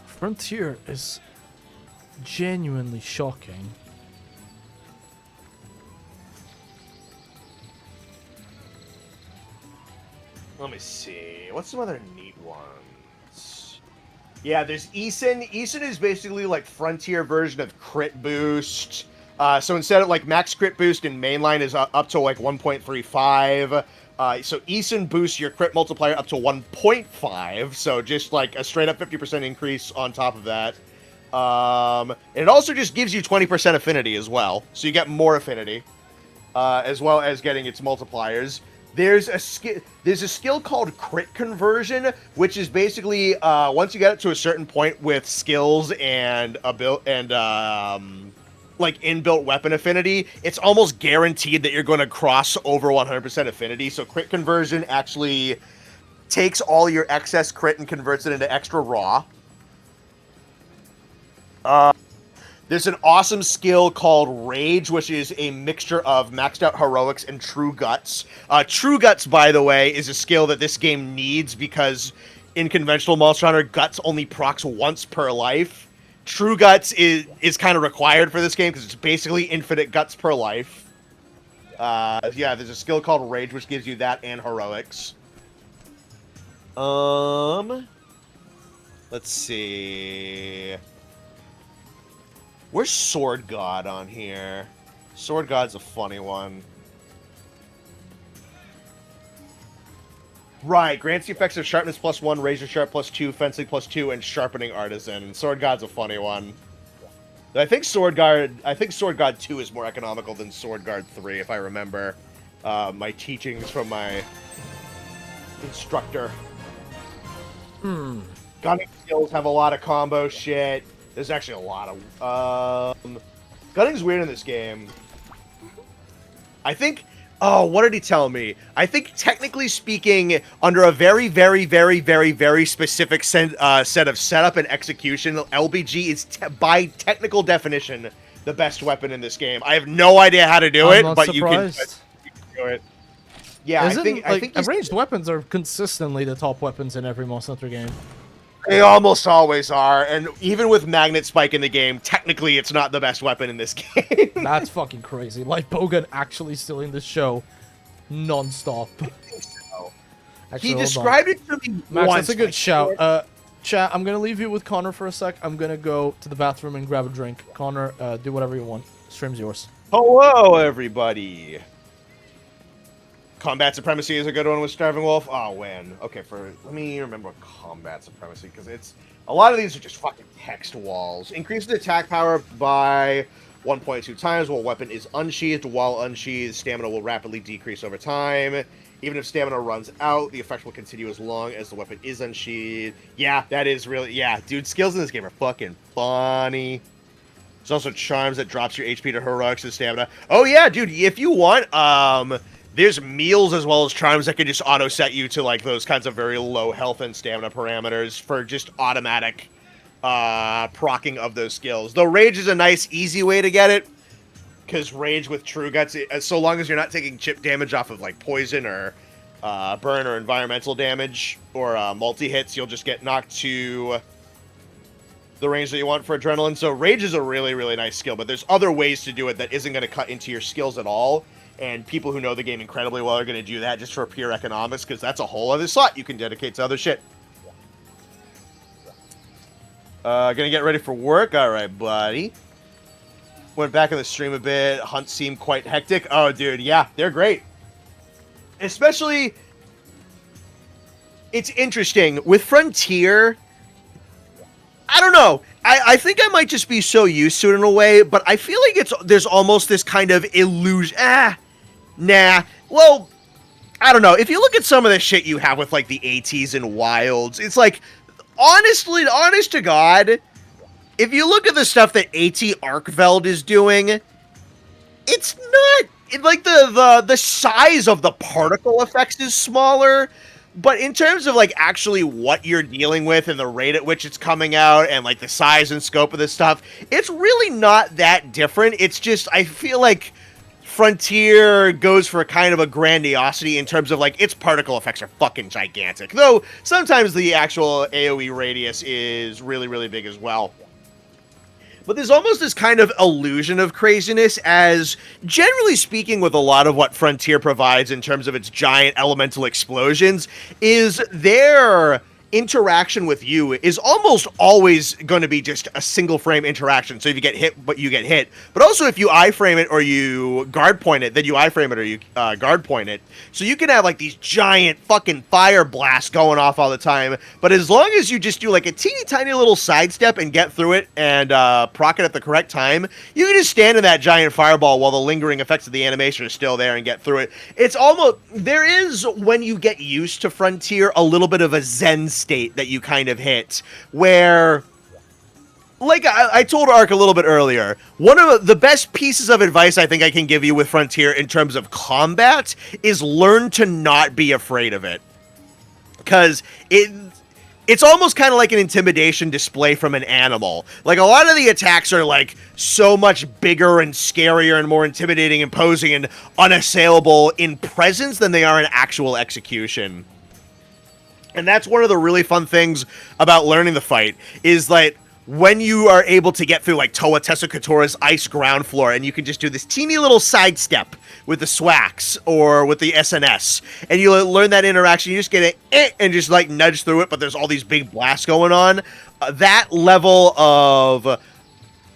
Frontier is genuinely shocking. Let me see. What's some other neat ones? Yeah, there's Eason. Eason is basically like Frontier version of crit boost. So instead of like max crit boost in mainline is up to like 1.35. So Eason boosts your crit multiplier up to 1.5. So just like a straight up 50% increase on top of that. And it also just gives you 20% affinity as well. So you get more affinity. As well as getting its multipliers. There's a skill called Crit Conversion, which is basically once you get it to a certain point with skills and like inbuilt weapon affinity, it's almost guaranteed that you're going to cross over 100% affinity. So Crit Conversion actually takes all your excess crit and converts it into extra raw. There's an awesome skill called Rage, which is a mixture of maxed out heroics and True Guts. True Guts, by the way, is a skill that this game needs because in conventional Monster Hunter, Guts only procs once per life. True Guts is kind of required for this game because it's basically infinite Guts per life. Yeah, there's a skill called Rage, which gives you that and heroics. Let's see... Where's Sword God on here? Sword God's a funny one. Right, grants the effects of Sharpness +1, Razor Sharp +2, Fencing +2, and Sharpening Artisan. And Sword God's a funny one. I think Sword God 2 is more economical than Sword Guard 3, if I remember my teachings from my instructor. Gunning skills have a lot of combo shit. There's actually a lot of... Gunning's weird in this game. I think Oh, what did he tell me? I think technically speaking, under a very, very, very, very, very specific set of setup and execution, LBG is by technical definition the best weapon in this game. I have no idea how to do it, but you can do it. Yeah, I think ranged weapons are consistently the top weapons in every Monster Hunter game. They almost always are, and even with Magnet Spike in the game, technically it's not the best weapon in this game. That's fucking crazy. Like Bogan actually stealing the show non-stop. He described it to me Max, once. that's a good shout. Chat, I'm gonna leave you with Connor for a sec. I'm gonna go to the bathroom and grab a drink. Connor, do whatever you want. Stream's yours. Hello, everybody. Combat Supremacy is a good one with Starving Wolf. Oh, man. Okay, let me remember Combat Supremacy, because it's... A lot of these are just fucking text walls. Increases attack power by 1.2 times while weapon is unsheathed. While unsheathed, stamina will rapidly decrease over time. Even if stamina runs out, the effect will continue as long as the weapon is unsheathed. Yeah, that is really... Yeah, dude, skills in this game are fucking funny. There's also Charms that drops your HP to heroics and stamina. Oh, yeah, dude, if you want, there's meals as well as charms that can just auto-set you to, like, those kinds of very low health and stamina parameters for just automatic proccing of those skills. Though Rage is a nice, easy way to get it, because Rage with True Guts, so long as you're not taking chip damage off of, like, poison or burn or environmental damage or multi-hits, you'll just get knocked to the range that you want for Adrenaline. So Rage is a really, really nice skill, but there's other ways to do it that isn't going to cut into your skills at all. And people who know the game incredibly well are going to do that just for pure economics, because that's a whole other slot you can dedicate to other shit. Gonna get ready for work? Alright, buddy. Went back in the stream a bit. Hunts seem quite hectic. Oh, dude, yeah, they're great. Especially, it's interesting. With Frontier, I don't know. I think I might just be so used to it in a way, but I feel like there's almost this kind of illusion. Nah. Well, I don't know. If you look at some of the shit you have with, like, the ATs and Wilds, it's like, honestly, honest to God, if you look at the stuff that AT Arkveld is doing, it's not, like, the size of the particle effects is smaller, but in terms of, like, actually what you're dealing with and the rate at which it's coming out and, like, the size and scope of this stuff, it's really not that different. It's just, I feel like Frontier goes for kind of a grandiosity in terms of, like, its particle effects are fucking gigantic. Though, sometimes the actual AoE radius is really, really big as well. But there's almost this kind of illusion of craziness as, generally speaking, with a lot of what Frontier provides in terms of its giant elemental explosions, is their interaction with you is almost always going to be just a single frame interaction. So if you get hit, but you get hit. But also if you iframe it or you guard point it, then you iframe it or you guard point it. So you can have like these giant fucking fire blasts going off all the time. But as long as you just do like a teeny tiny little sidestep and get through it and proc it at the correct time, you can just stand in that giant fireball while the lingering effects of the animation are still there and get through it. It's almost, there is, when you get used to Frontier, a little bit of a zen state that you kind of hit where, like I told Ark a little bit earlier, one of the best pieces of advice I think I can give you with Frontier in terms of combat is learn to not be afraid of it, because it's almost kind of like an intimidation display from an animal. Like, a lot of the attacks are, like, so much bigger and scarier and more intimidating, imposing, and unassailable in presence than they are in actual execution. And that's one of the really fun things about learning the fight, is like, when you are able to get through, like, Toa Tessukatora's ice ground floor, and you can just do this teeny little sidestep with the Swax or with the SNS, and you learn that interaction, you just get it and just, like, nudge through it, but there's all these big blasts going on. That level of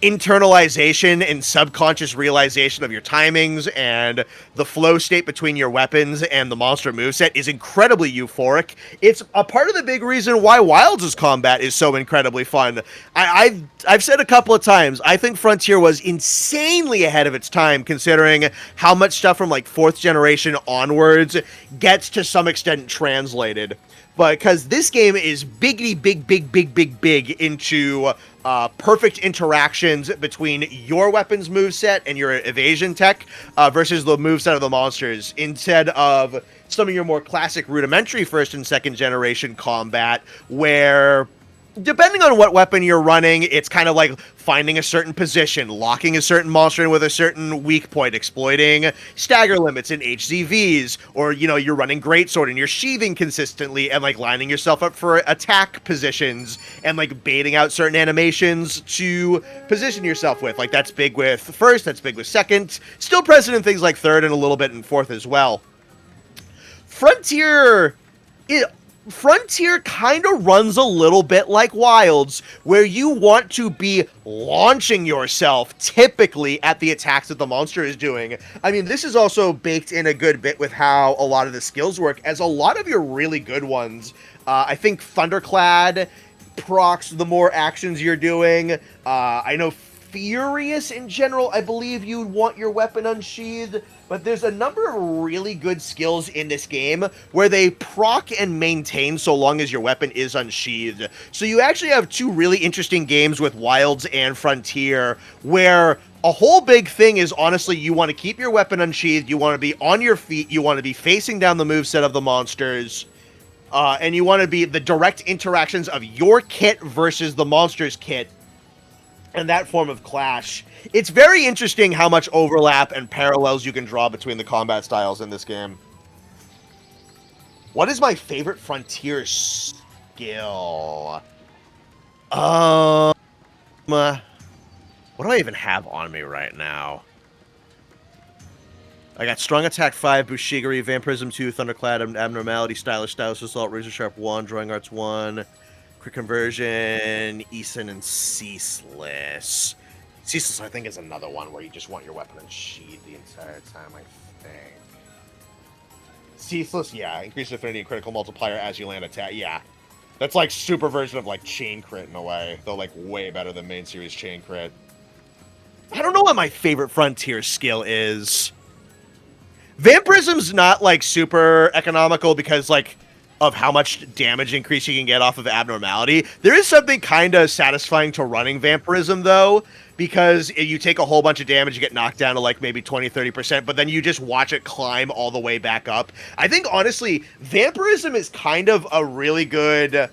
internalization and subconscious realization of your timings and the flow state between your weapons and the monster moveset is incredibly euphoric. It's a part of the big reason why Wilds' combat is so incredibly fun. I've said a couple of times, I think Frontier was insanely ahead of its time, considering how much stuff from like 4th generation onwards gets to some extent translated. because this game is big into perfect interactions between your weapon's moveset and your evasion tech versus the moveset of the monsters, instead of some of your more classic rudimentary first and second generation combat, where depending on what weapon you're running, it's kind of like finding a certain position, locking a certain monster in with a certain weak point, exploiting stagger limits in HZVs, or, you know, you're running greatsword and you're sheathing consistently and, like, lining yourself up for attack positions and, like, baiting out certain animations to position yourself with. Like, that's big with first, that's big with second, still present in things like third and a little bit in fourth as well. Frontier kind of runs a little bit like Wilds, where you want to be launching yourself typically at the attacks that the monster is doing. I mean, this is also baked in a good bit with how a lot of the skills work, as a lot of your really good ones, I think Thunderclad procs the more actions you're doing. I know Furious in general, I believe you'd want your weapon unsheathed, but there's a number of really good skills in this game where they proc and maintain so long as your weapon is unsheathed. So you actually have two really interesting games with Wilds and Frontier, where a whole big thing is, honestly, you want to keep your weapon unsheathed, you want to be on your feet, you want to be facing down the moveset of the monsters, and you want to be the direct interactions of your kit versus the monster's kit, and that form of clash. It's very interesting how much overlap and parallels you can draw between the combat styles in this game. What is my favorite Frontier skill? What do I even have on me right now? I got Strong Attack 5, Bushigiri, Vampirism 2, Thunderclad, Abnormality, Stylish, Assault, Razor Sharp 1, Drawing Arts 1... Quick Conversion, Eason, and Ceaseless. Ceaseless, I think, is another one where you just want your weapon unsheathed the entire time, I think. Ceaseless, yeah. Increase affinity and critical multiplier as you land attack. Yeah. That's like super version of, like, Chain Crit in a way. Though, like, way better than main series Chain Crit. I don't know what my favorite Frontier skill is. Vampirism's not, like, super economical because, like, of how much damage increase you can get off of Abnormality. There is something kind of satisfying to running Vampirism, though, because you take a whole bunch of damage, you get knocked down to, like, maybe 20-30%, but then you just watch it climb all the way back up. I think, honestly, Vampirism is kind of a really good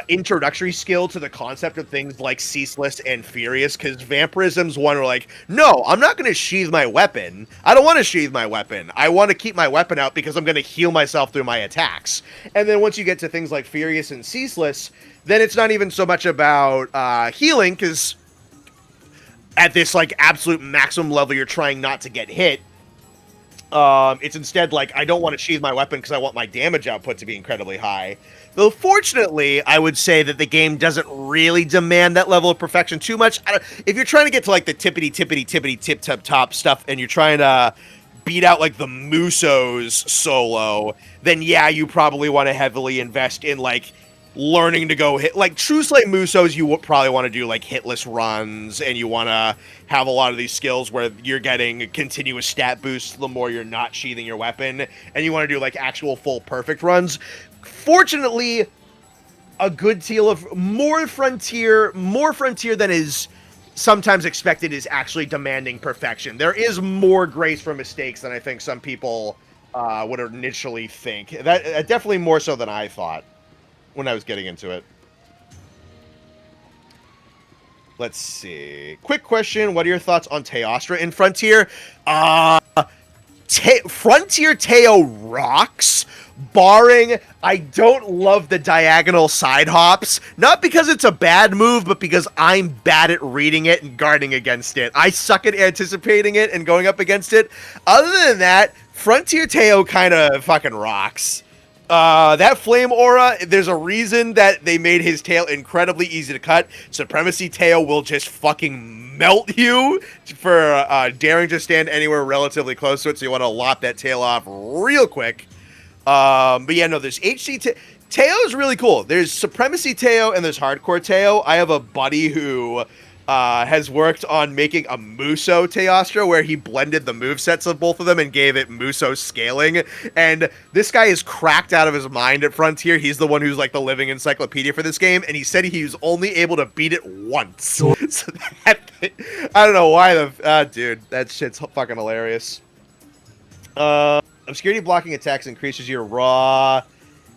introductory skill to the concept of things like Ceaseless and Furious, because Vampirism's one where, like, no, I'm not going to sheathe my weapon. I don't want to sheathe my weapon. I want to keep my weapon out because I'm going to heal myself through my attacks. And then once you get to things like Furious and Ceaseless, then it's not even so much about healing, because at this, like, absolute maximum level, you're trying not to get hit. It's instead like, I don't want to sheathe my weapon because I want my damage output to be incredibly high. Though, fortunately, I would say that the game doesn't really demand that level of perfection too much. If you're trying to get to, like, the tip-top stuff, and you're trying to beat out, like, the Musos solo, then, yeah, you probably want to heavily invest in, like, learning to go hit. Like, True Slay Musos, you would probably want to do, like, hitless runs, and you want to have a lot of these skills where you're getting continuous stat boosts the more you're not sheathing your weapon, and you want to do, like, actual full perfect runs. Fortunately, a good deal of more frontier than is sometimes expected is actually demanding perfection. There is more grace for mistakes than I think some people would initially think. That definitely more so than I thought when I was getting into it. Let's see. Quick question. What are your thoughts on Teostra in Frontier? Frontier Teo rocks, barring I don't love the diagonal side hops. Not because it's a bad move, but because I'm bad at reading it and guarding against it. I suck at anticipating it and going up against it. Other than that, Frontier Teo kind of fucking rocks. That flame aura, there's a reason that they made his tail incredibly easy to cut. Supremacy Teo will just fucking melt you for daring to stand anywhere relatively close to it, so you want to lop that tail off real quick. But yeah, no, there's HC Teo is really cool. There's Supremacy Teo and there's Hardcore Teo. I have a buddy who has worked on making a Muso Teostra where he blended the movesets of both of them and gave it Muso scaling. And this guy is cracked out of his mind at Frontier. He's the one who's like the living encyclopedia for this game, and he said he was only able to beat it once. So I don't know why dude, that shit's fucking hilarious. Obscurity blocking attacks increases your raw.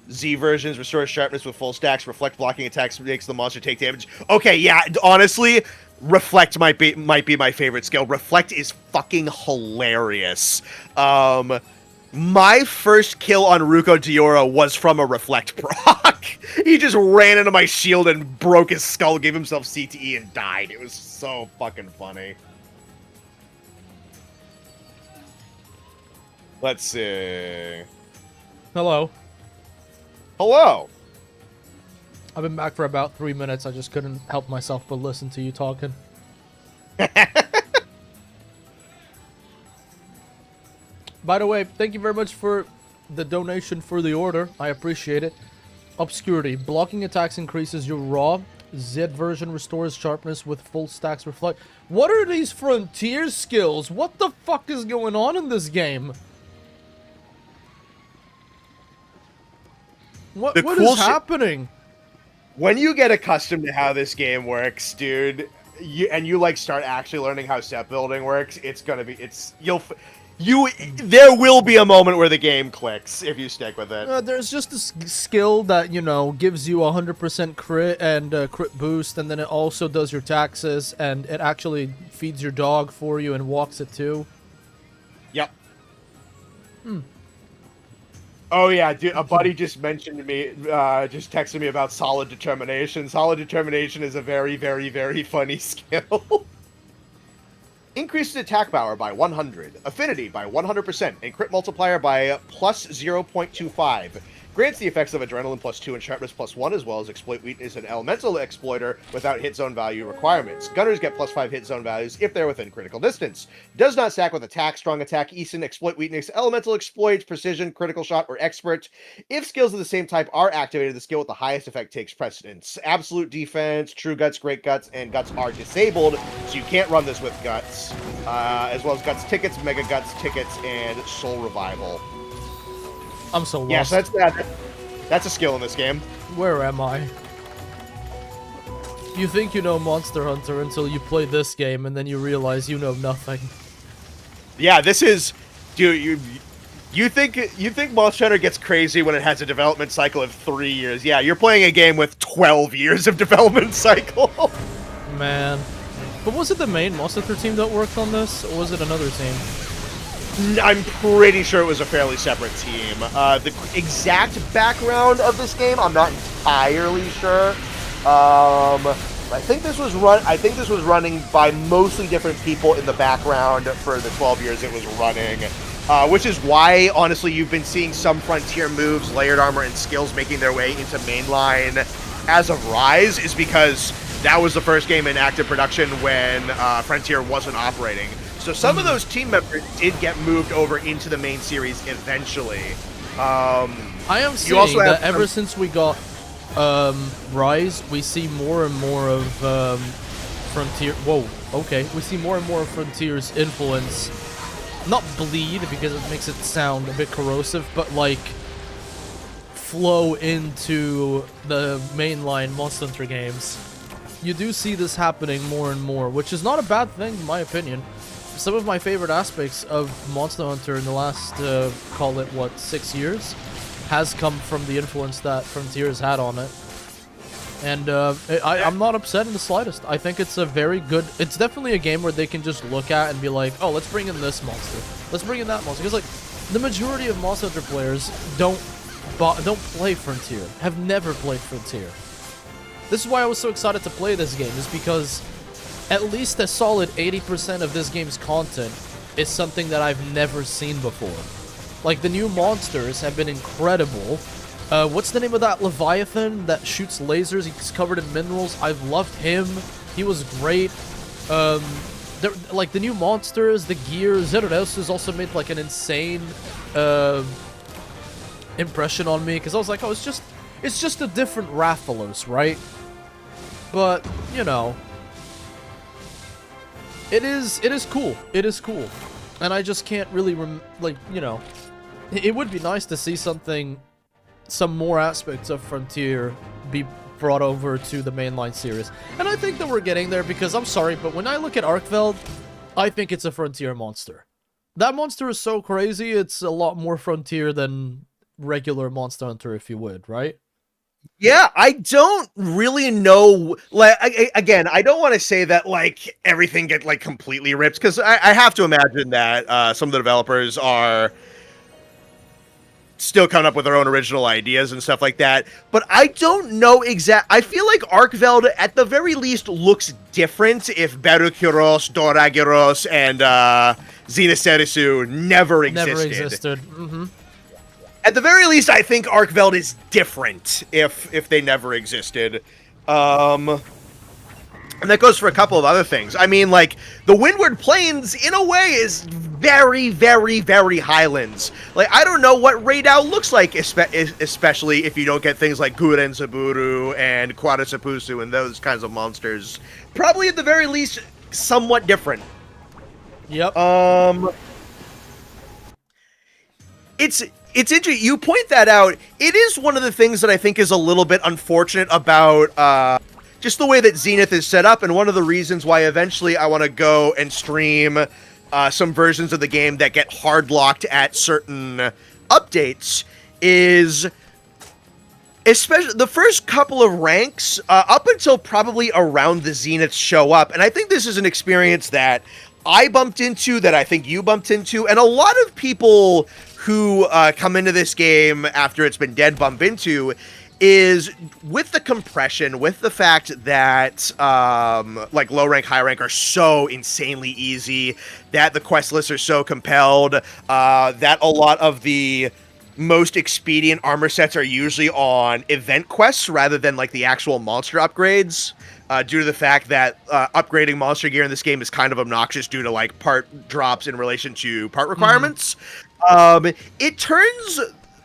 Z versions restores sharpness with full stacks. Reflect blocking attacks makes the monster take damage. Okay, yeah, honestly, Reflect might be my favorite skill. Reflect is fucking hilarious. My first kill on Ruko Diora was from a Reflect proc. He just ran into my shield and broke his skull, gave himself CTE, and died. It was so fucking funny. Let's see. Hello. Hello. I've been back for about 3 minutes. I just couldn't help myself but listen to you talking. By the way, thank you very much for the donation for the order. I appreciate it. Obscurity. Blocking attacks increases your raw. Z version restores sharpness with full stacks reflect. What are these Frontier skills? What the fuck is going on in this game? What is happening? When you get accustomed to how this game works, dude, you like start actually learning how set building works, it's gonna be there will be a moment where the game clicks if you stick with it. There's just a skill that, you know, gives you 100% crit and crit boost, and then it also does your taxes, and it actually feeds your dog for you and walks it too. Yep. Oh yeah, dude, a buddy just mentioned to me, just texted me about Solid Determination. Solid Determination is a very, very, very funny skill. Increases attack power by 100, affinity by 100%, and crit multiplier by plus 0.25. Grants the effects of Adrenaline +2 and Sharpness +1, as well as Exploit Weakness and Elemental Exploiter without hit zone value requirements. Gunners get +5 hit zone values if they're within critical distance. Does not stack with Attack, Strong Attack, Eason, Exploit Weakness, Elemental Exploit, Precision, Critical Shot, or Expert. If skills of the same type are activated, the skill with the highest effect takes precedence. Absolute Defense, True Guts, Great Guts, and Guts are disabled, so you can't run this with Guts. As well as Guts Tickets, Mega Guts Tickets, and Soul Revival. I'm so lost. Yeah, so that's a skill in this game. Where am I? You think you know Monster Hunter until you play this game, and then you realize you know nothing. Yeah, this is, dude. You think Monster Hunter gets crazy when it has a development cycle of 3 years? Yeah, you're playing a game with 12 years of development cycle. Man, but was it the main Monster Hunter team that worked on this, or was it another team? I'm pretty sure it was a fairly separate team. The exact background of this game, I'm not entirely sure. I think this was running by mostly different people in the background for the 12 years it was running. Which is why, honestly, you've been seeing some Frontier moves, layered armor, and skills making their way into mainline as of Rise, is because that was the first game in active production when Frontier wasn't operating. So some of those team members did get moved over into the main series eventually. I am seeing that ever since we got Rise, we see more and more of Frontier. Whoa, okay. We see more and more of Frontier's influence. Not bleed, because it makes it sound a bit corrosive, but like flow into the mainline Monster Hunter games. You do see this happening more and more, which is not a bad thing in my opinion. Some of my favorite aspects of Monster Hunter in the last, call it, what, 6 years, has come from the influence that Frontier has had on it. And I'm not upset in the slightest. I think it's a very good... It's definitely a game where they can just look at and be like, oh, let's bring in this monster. Let's bring in that monster. Because, like, the majority of Monster Hunter players don't play Frontier. Have never played Frontier. This is why I was so excited to play this game, is because at least a solid 80% of this game's content is something that I've never seen before. Like, the new monsters have been incredible. What's the name of that Leviathan that shoots lasers? He's covered in minerals. I've loved him. He was great. Like, the new monsters, the gear, Zerados has also made, like, an insane impression on me, because I was like, oh, it's just a different Rathalos, right? But, you know, It is cool. It is cool. And I just can't really, it would be nice to see some more aspects of Frontier be brought over to the mainline series. And I think that we're getting there because, I'm sorry, but when I look at Arkveld, I think it's a Frontier monster. That monster is so crazy, it's a lot more Frontier than regular Monster Hunter, if you would, right? Yeah, I don't really know. Like, again, I don't want to say that like everything gets like completely ripped because I have to imagine that some of the developers are still coming up with their own original ideas and stuff like that. But I don't know I feel like Arkveld, at the very least, looks different if Berukyros, Doragyros, and Xenocerisu never existed. Never existed. Mm-hmm. At the very least, I think Arkveld is different if they never existed. And that goes for a couple of other things. I mean, like, the Windward Plains, in a way, is very, very, very Highlands. Like, I don't know what Raidao looks like, especially if you don't get things like Guren Saburu and Quadasapusu and those kinds of monsters. Probably, at the very least, somewhat different. Yep. It's interesting. You point that out. It is one of the things that I think is a little bit unfortunate about just the way that Zenith is set up, and one of the reasons why eventually I want to go and stream some versions of the game that get hard locked at certain updates is, especially the first couple of ranks up until probably around the Zenith show up, and I think this is an experience that I bumped into, that I think you bumped into, and a lot of people who come into this game after it's been dead bump into, is with the compression, with the fact that like low rank, high rank are so insanely easy, that the quest lists are so compelled, that a lot of the most expedient armor sets are usually on event quests rather than like the actual monster upgrades, due to the fact that upgrading monster gear in this game is kind of obnoxious due to like part drops in relation to part requirements. It turns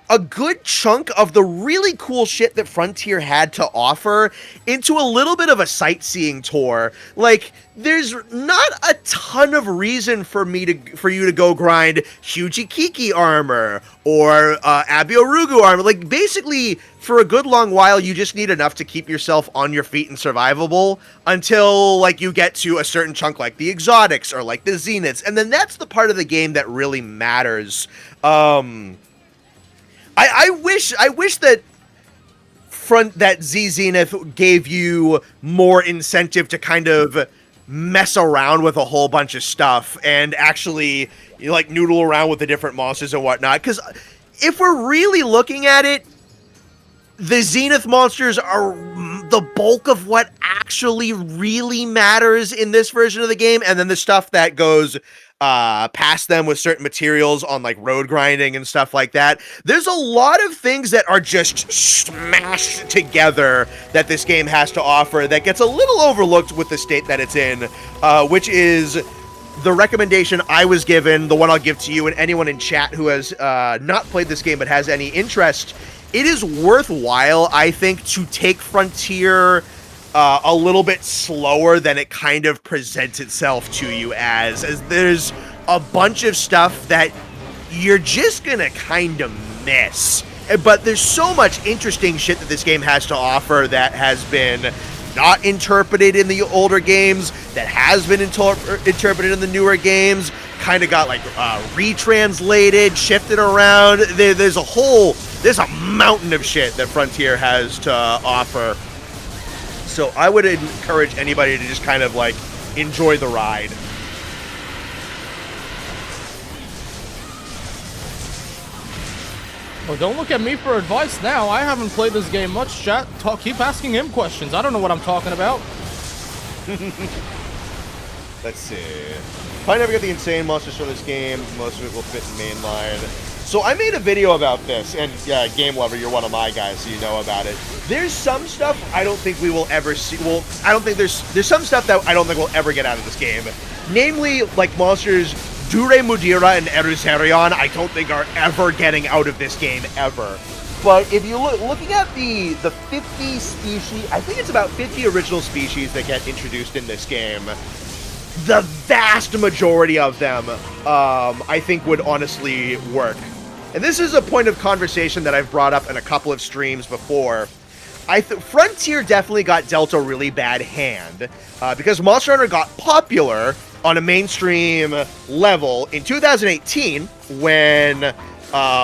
a good chunk of the really cool shit that Frontier had to offer into a little bit of a sightseeing tour. Like, there's not a ton of reason for you to go grind Hujikiki armor or Abiorugu armor. Like, basically, for a good long while, you just need enough to keep yourself on your feet and survivable until, like, you get to a certain chunk like the exotics or like the zeniths. And then that's the part of the game that really matters. I wish that Z Zenith gave you more incentive to kind of mess around with a whole bunch of stuff and actually, you know, like, noodle around with the different monsters and whatnot. Because if we're really looking at it, the Zenith monsters are the bulk of what actually really matters in this version of the game, and then the stuff that goes past them with certain materials on like road grinding and stuff like that. There's a lot of things that are just smashed together that this game has to offer that gets a little overlooked with the state that it's in, which is the recommendation I was given, the one I'll give to you and anyone in chat who has not played this game but has any interest. It is worthwhile, I think, to take Frontier a little bit slower than it kind of presents itself to you as there's a bunch of stuff that you're just gonna kind of miss. But there's so much interesting shit that this game has to offer that has been not interpreted in the older games, that has been interpreted in the newer games, kind of got like retranslated, shifted around. There's a mountain of shit that Frontier has to offer. So I would encourage anybody to just kind of like enjoy the ride. Well, don't look at me for advice now. I haven't played this game much, chat. Keep asking him questions. I don't know what I'm talking about. Let's see. Probably never get the insane monsters for this game. Most of it will fit in mainline. So I made a video about this, and Game Lover, you're one of my guys, so you know about it. There's some stuff I don't think we will ever see. Well, I don't think there's some stuff that I don't think we'll ever get out of this game. Namely, like monsters Dure Mudira and Eruzerion, I don't think are ever getting out of this game, ever. But if you looking at the 50 species, I think it's about 50 original species that get introduced in this game. the vast majority of them, I think would honestly work. And this is a point of conversation that I've brought up in a couple of streams before. Frontier definitely got dealt a really bad hand because Monster Hunter got popular on a mainstream level in 2018 when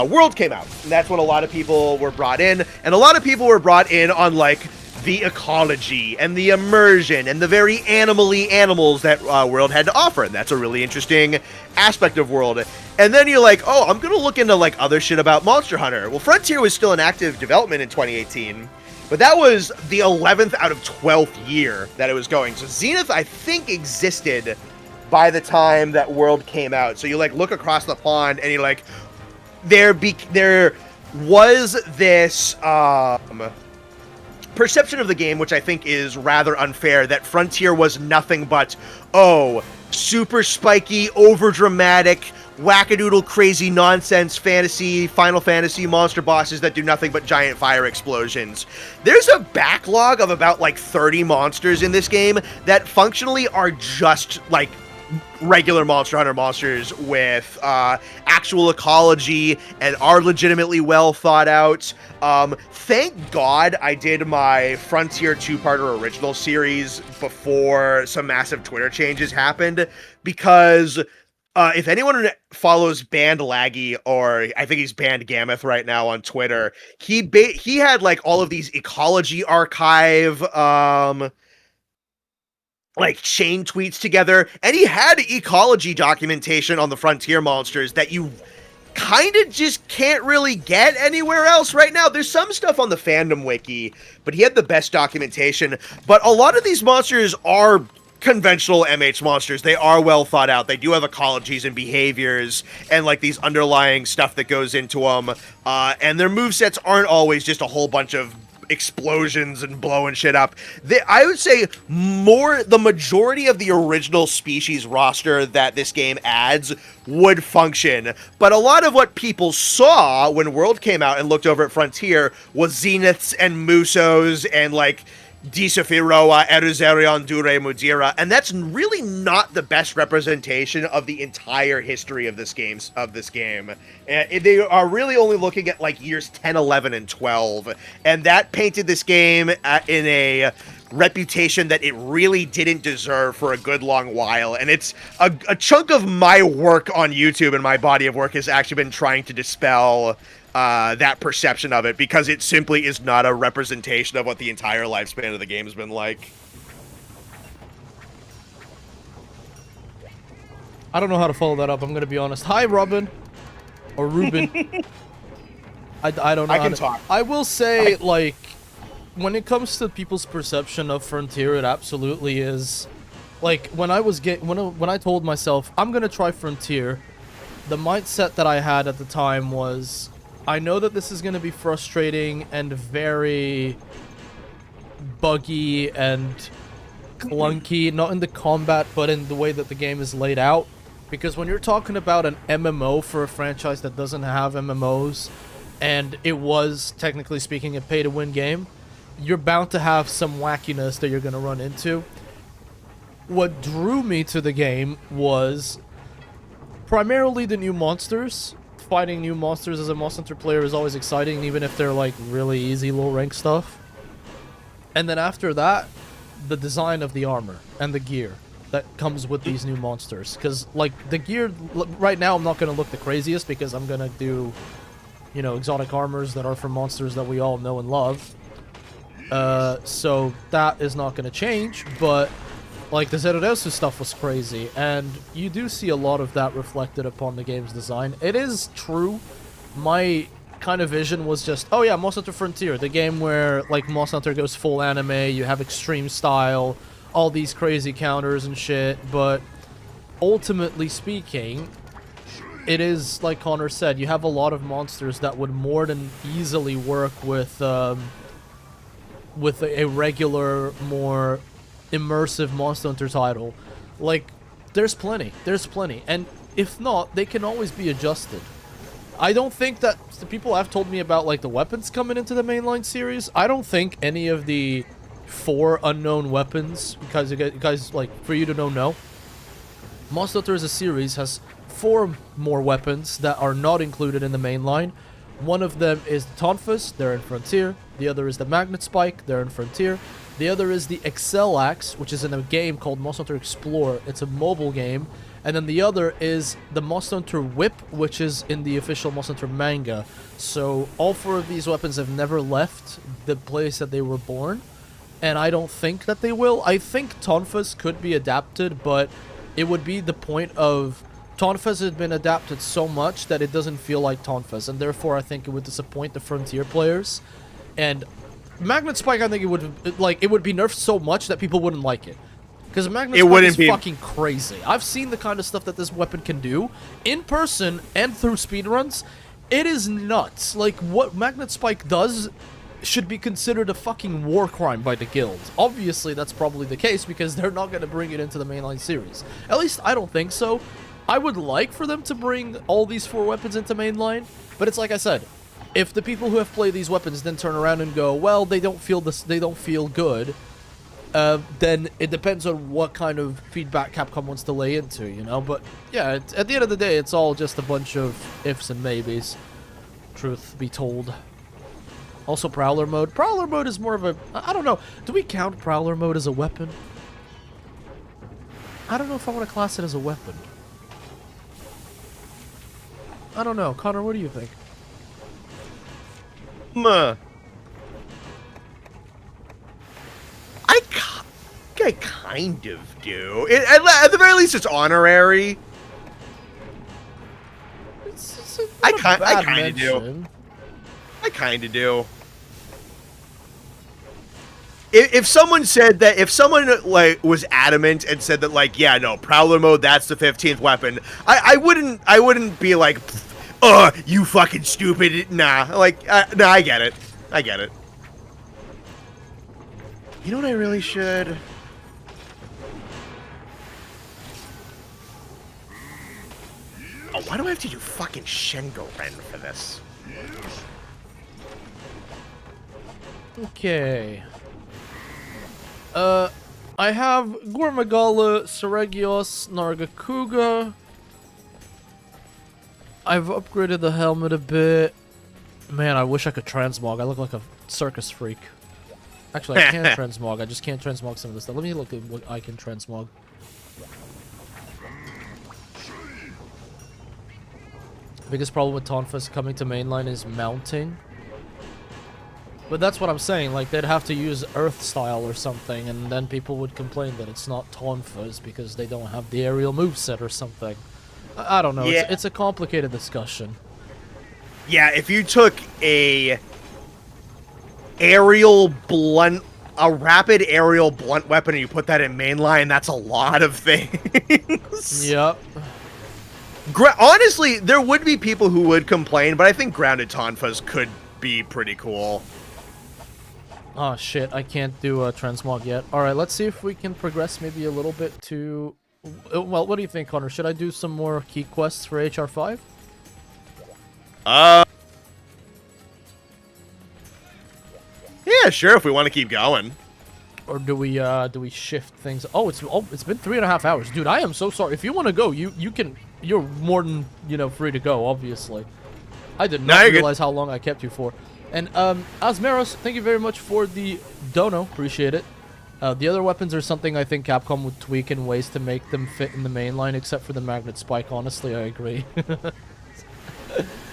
World came out. And that's when a lot of people were brought in, and a lot of people were brought in on like the ecology and the immersion and the very animal-y animals that World had to offer. And that's a really interesting aspect of World. And then you're like, oh, I'm gonna look into like other shit about Monster Hunter. Well, Frontier was still in active development in 2018, but that was the 11th out of 12th year that it was going. So Zenith, I think, existed by the time that World came out. So you like look across the pond and you're like, there was this perception of the game, which I think is rather unfair, that Frontier was nothing but, oh, super spiky, over-dramatic, wackadoodle, crazy nonsense fantasy, Final Fantasy monster bosses that do nothing but giant fire explosions. There's a backlog of about like 30 monsters in this game that functionally are just like regular Monster Hunter monsters with actual ecology and are legitimately well thought out. Thank God I did my Frontier two-parter original series before some massive Twitter changes happened, because if anyone follows Band Laggy, or I think he's Band Gameth right now on Twitter, he had like all of these ecology archive like chain tweets together, and he had ecology documentation on the Frontier monsters that you kind of just can't really get anywhere else right now. There's some stuff on the fandom wiki, but he had the best documentation. But a lot of these monsters are conventional MH monsters. They are well thought out. They do have ecologies and behaviors and like these underlying stuff that goes into them. And their movesets aren't always just a whole bunch of explosions and blowing shit up. I would say the majority of the original species roster that this game adds would function, but a lot of what people saw when World came out and looked over at Frontier was Zeniths and Musos and like Disafiroa, Eruzerion, Dure, Mudira, and that's really not the best representation of the entire history of this game. They are really only looking at like years 10, 11, and 12, and that painted this game in a reputation that it really didn't deserve for a good long while. And it's a chunk of my work on YouTube and my body of work has actually been trying to dispel that perception of it, because it simply is not a representation of what the entire lifespan of the game has been like. I don't know how to follow that up, I'm gonna be honest. Hi, Robin. Or Ruben. I don't know. I can talk. I will say, like, when it comes to people's perception of Frontier, it absolutely is. Like, when I told myself, I'm gonna try Frontier, the mindset that I had at the time was, I know that this is going to be frustrating and very buggy and clunky, not in the combat, but in the way that the game is laid out. Because when you're talking about an MMO for a franchise that doesn't have MMOs, and it was, technically speaking, a pay-to-win game, you're bound to have some wackiness that you're going to run into. What drew me to the game was primarily the new monsters. Fighting new monsters as a Monster Hunter player is always exciting, even if they're like really easy low rank stuff. And then after that, the design of the armor and the gear that comes with these new monsters. Because like the gear right now, I'm not going to look the craziest because I'm going to do, you know, exotic armors that are for monsters that we all know and love. So that is not going to change, but like the Zerodesu stuff was crazy, and you do see a lot of that reflected upon the game's design. It is true. My kind of vision was just, oh yeah, Monster Hunter Frontier, the game where like Monster Hunter goes full anime, you have extreme style, all these crazy counters and shit, but ultimately speaking, it is, like Connor said, you have a lot of monsters that would more than easily work with a regular, more immersive Monster Hunter title. Like, there's plenty, and if not, they can always be adjusted. I don't think that the people have told me about like the weapons coming into the mainline series, I don't think any of the 4 unknown weapons, because you guys, like, for you to know, Monster Hunter as a series has 4 more weapons that are not included in the main line. One of them is the Tonfas, they're in Frontier. The other is the Magnet Spike, they're in Frontier. The other is the Excel Axe, which is in a game called Monster Hunter Explorer. It's a mobile game. And then the other is the Monster Hunter Whip, which is in the official Monster Hunter manga. So all 4 of these weapons have never left the place that they were born. And I don't think that they will. I think Tonfas could be adapted, but it would be the point of... Tonfas has been adapted so much that it doesn't feel like Tonfas, and therefore I think it would disappoint the Frontier players. And Magnet Spike, I think it would be nerfed so much that people wouldn't like it. Because Magnet Spike is fucking crazy. I've seen the kind of stuff that this weapon can do in person and through speedruns. It is nuts. Like, what Magnet Spike does should be considered a fucking war crime by the guild. Obviously, that's probably the case because they're not going to bring it into the mainline series. At least, I don't think so. I would like for them to bring all these 4 weapons into mainline, but it's like I said, if the people who have played these weapons then turn around and go, well, they don't feel good, then it depends on what kind of feedback Capcom wants to lay into, you know? But yeah, at the end of the day, it's all just a bunch of ifs and maybes, truth be told. Also, Prowler mode. Prowler mode is more of a... I don't know. Do we count Prowler mode as a weapon? I don't know if I want to class it as a weapon. I don't know. Connor, what do you think? I kind of do. At the very least, it's honorary. It's I kind of do. I kind of do. If someone said that, if someone like was adamant and said that, like, yeah, no, Prowler mode, that's the 15th weapon, I wouldn't be like, you fucking stupid. Nah, like, nah, I get it. I get it. You know what I really should? Oh, why do I have to do fucking Shengo Ren for this? Okay. I have Gormagala, Seregios, Nargacuga. I've upgraded the helmet a bit. Man, I wish I could transmog. I look like a circus freak. Actually, I can transmog. I just can't transmog some of this stuff. Let me look at what I can transmog. Biggest problem with Tonfas coming to mainline is mounting. But that's what I'm saying, like, they'd have to use Earth Style or something, and then people would complain that it's not Tonfas because they don't have the aerial moveset or something. I don't know, yeah. It's a complicated discussion. Yeah, if you took a aerial blunt, a rapid aerial blunt weapon and you put that in mainline, that's a lot of things. Yep. Honestly, there would be people who would complain, but I think grounded Tonfas could be pretty cool. Oh shit, I can't do a transmog yet. Alright, let's see if we can progress maybe a little bit to... Well, what do you think, Connor? Should I do some more key quests for HR5? Yeah, sure, if we want to keep going. Or do we shift things? Oh, it's been 3.5 hours. Dude, I am so sorry. If you want to go, you can... You're more than, free to go, obviously. I did not realize how long I kept you for. And, Asmeros, thank you very much for the dono. Appreciate it. The other weapons are something I think Capcom would tweak in ways to make them fit in the main line, except for the Magnet Spike. Honestly, I agree.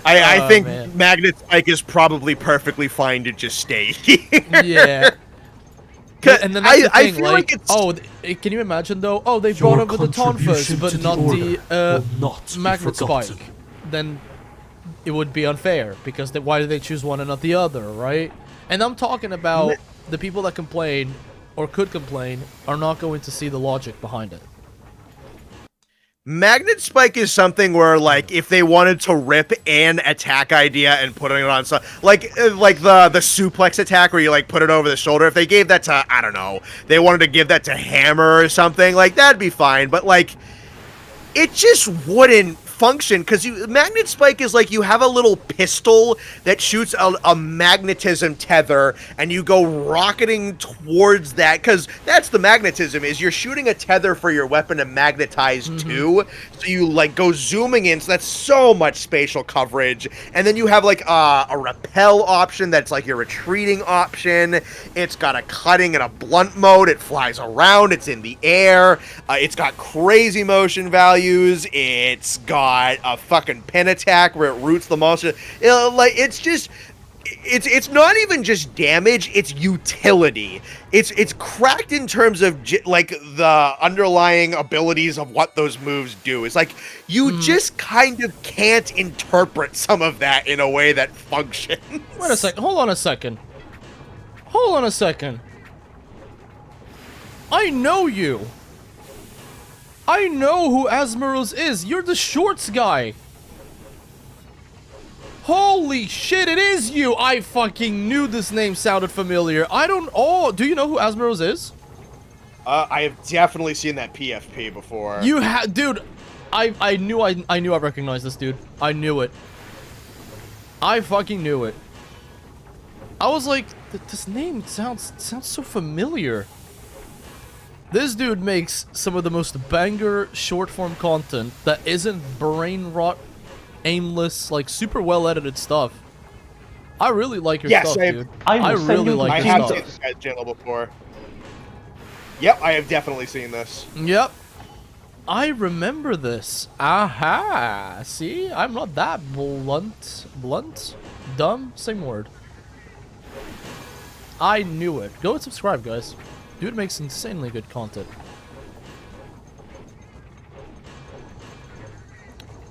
I think Magnet Spike is probably perfectly fine to just stay here. Yeah. And then that's the thing, I feel like it's... Oh, can you imagine, though? Oh, they brought over the Tonfas, but not the Magnet Spike. Then it would be unfair, because why did they choose one and not the other, right? And I'm talking about the people that complain, or could complain, are not going to see the logic behind it. Magnet Spike is something where, like, if they wanted to rip an attack idea and put it on, like the suplex attack where you, like, put it over the shoulder, if they gave that to, I don't know, they wanted to give that to Hammer or something, like, that'd be fine, but, like, it just wouldn't function because magnet spike is like you have a little pistol that shoots a magnetism tether, and you go rocketing towards that because that's the magnetism is you're shooting a tether for your weapon to magnetize to, so you like go zooming in. So that's so much spatial coverage, and then you have like a repel option that's like your retreating option. It's got a cutting and a blunt mode. It flies around. It's in the air. It's got crazy motion values. It's got a fucking pin attack where it roots the monster. It's not even just damage, it's utility. It's cracked in terms of like the underlying abilities of what those moves do. It's like you just kind of can't interpret some of that in a way that functions. Wait a second. Hold on a second. Hold on a second. I know you. I know who Asmoros is. You're the shorts guy. Holy shit, it is you! I fucking knew this name sounded familiar. I don't... Oh, do you know who Asmoros is? I have definitely seen that PFP before. You have... Dude, I knew I recognized this dude. I knew it. I fucking knew it. I was like, this name sounds so familiar. This dude makes some of the most banger short-form content that isn't brain rot, aimless, like super well-edited stuff. I really like your stuff, dude. I really like your I have stuff. seen this guy's channel before. Yep, I have definitely seen this. Yep. I remember this. Aha. See? I'm not that blunt. Blunt? Dumb? Same word. I knew it. Go and subscribe, guys. Dude makes insanely good content.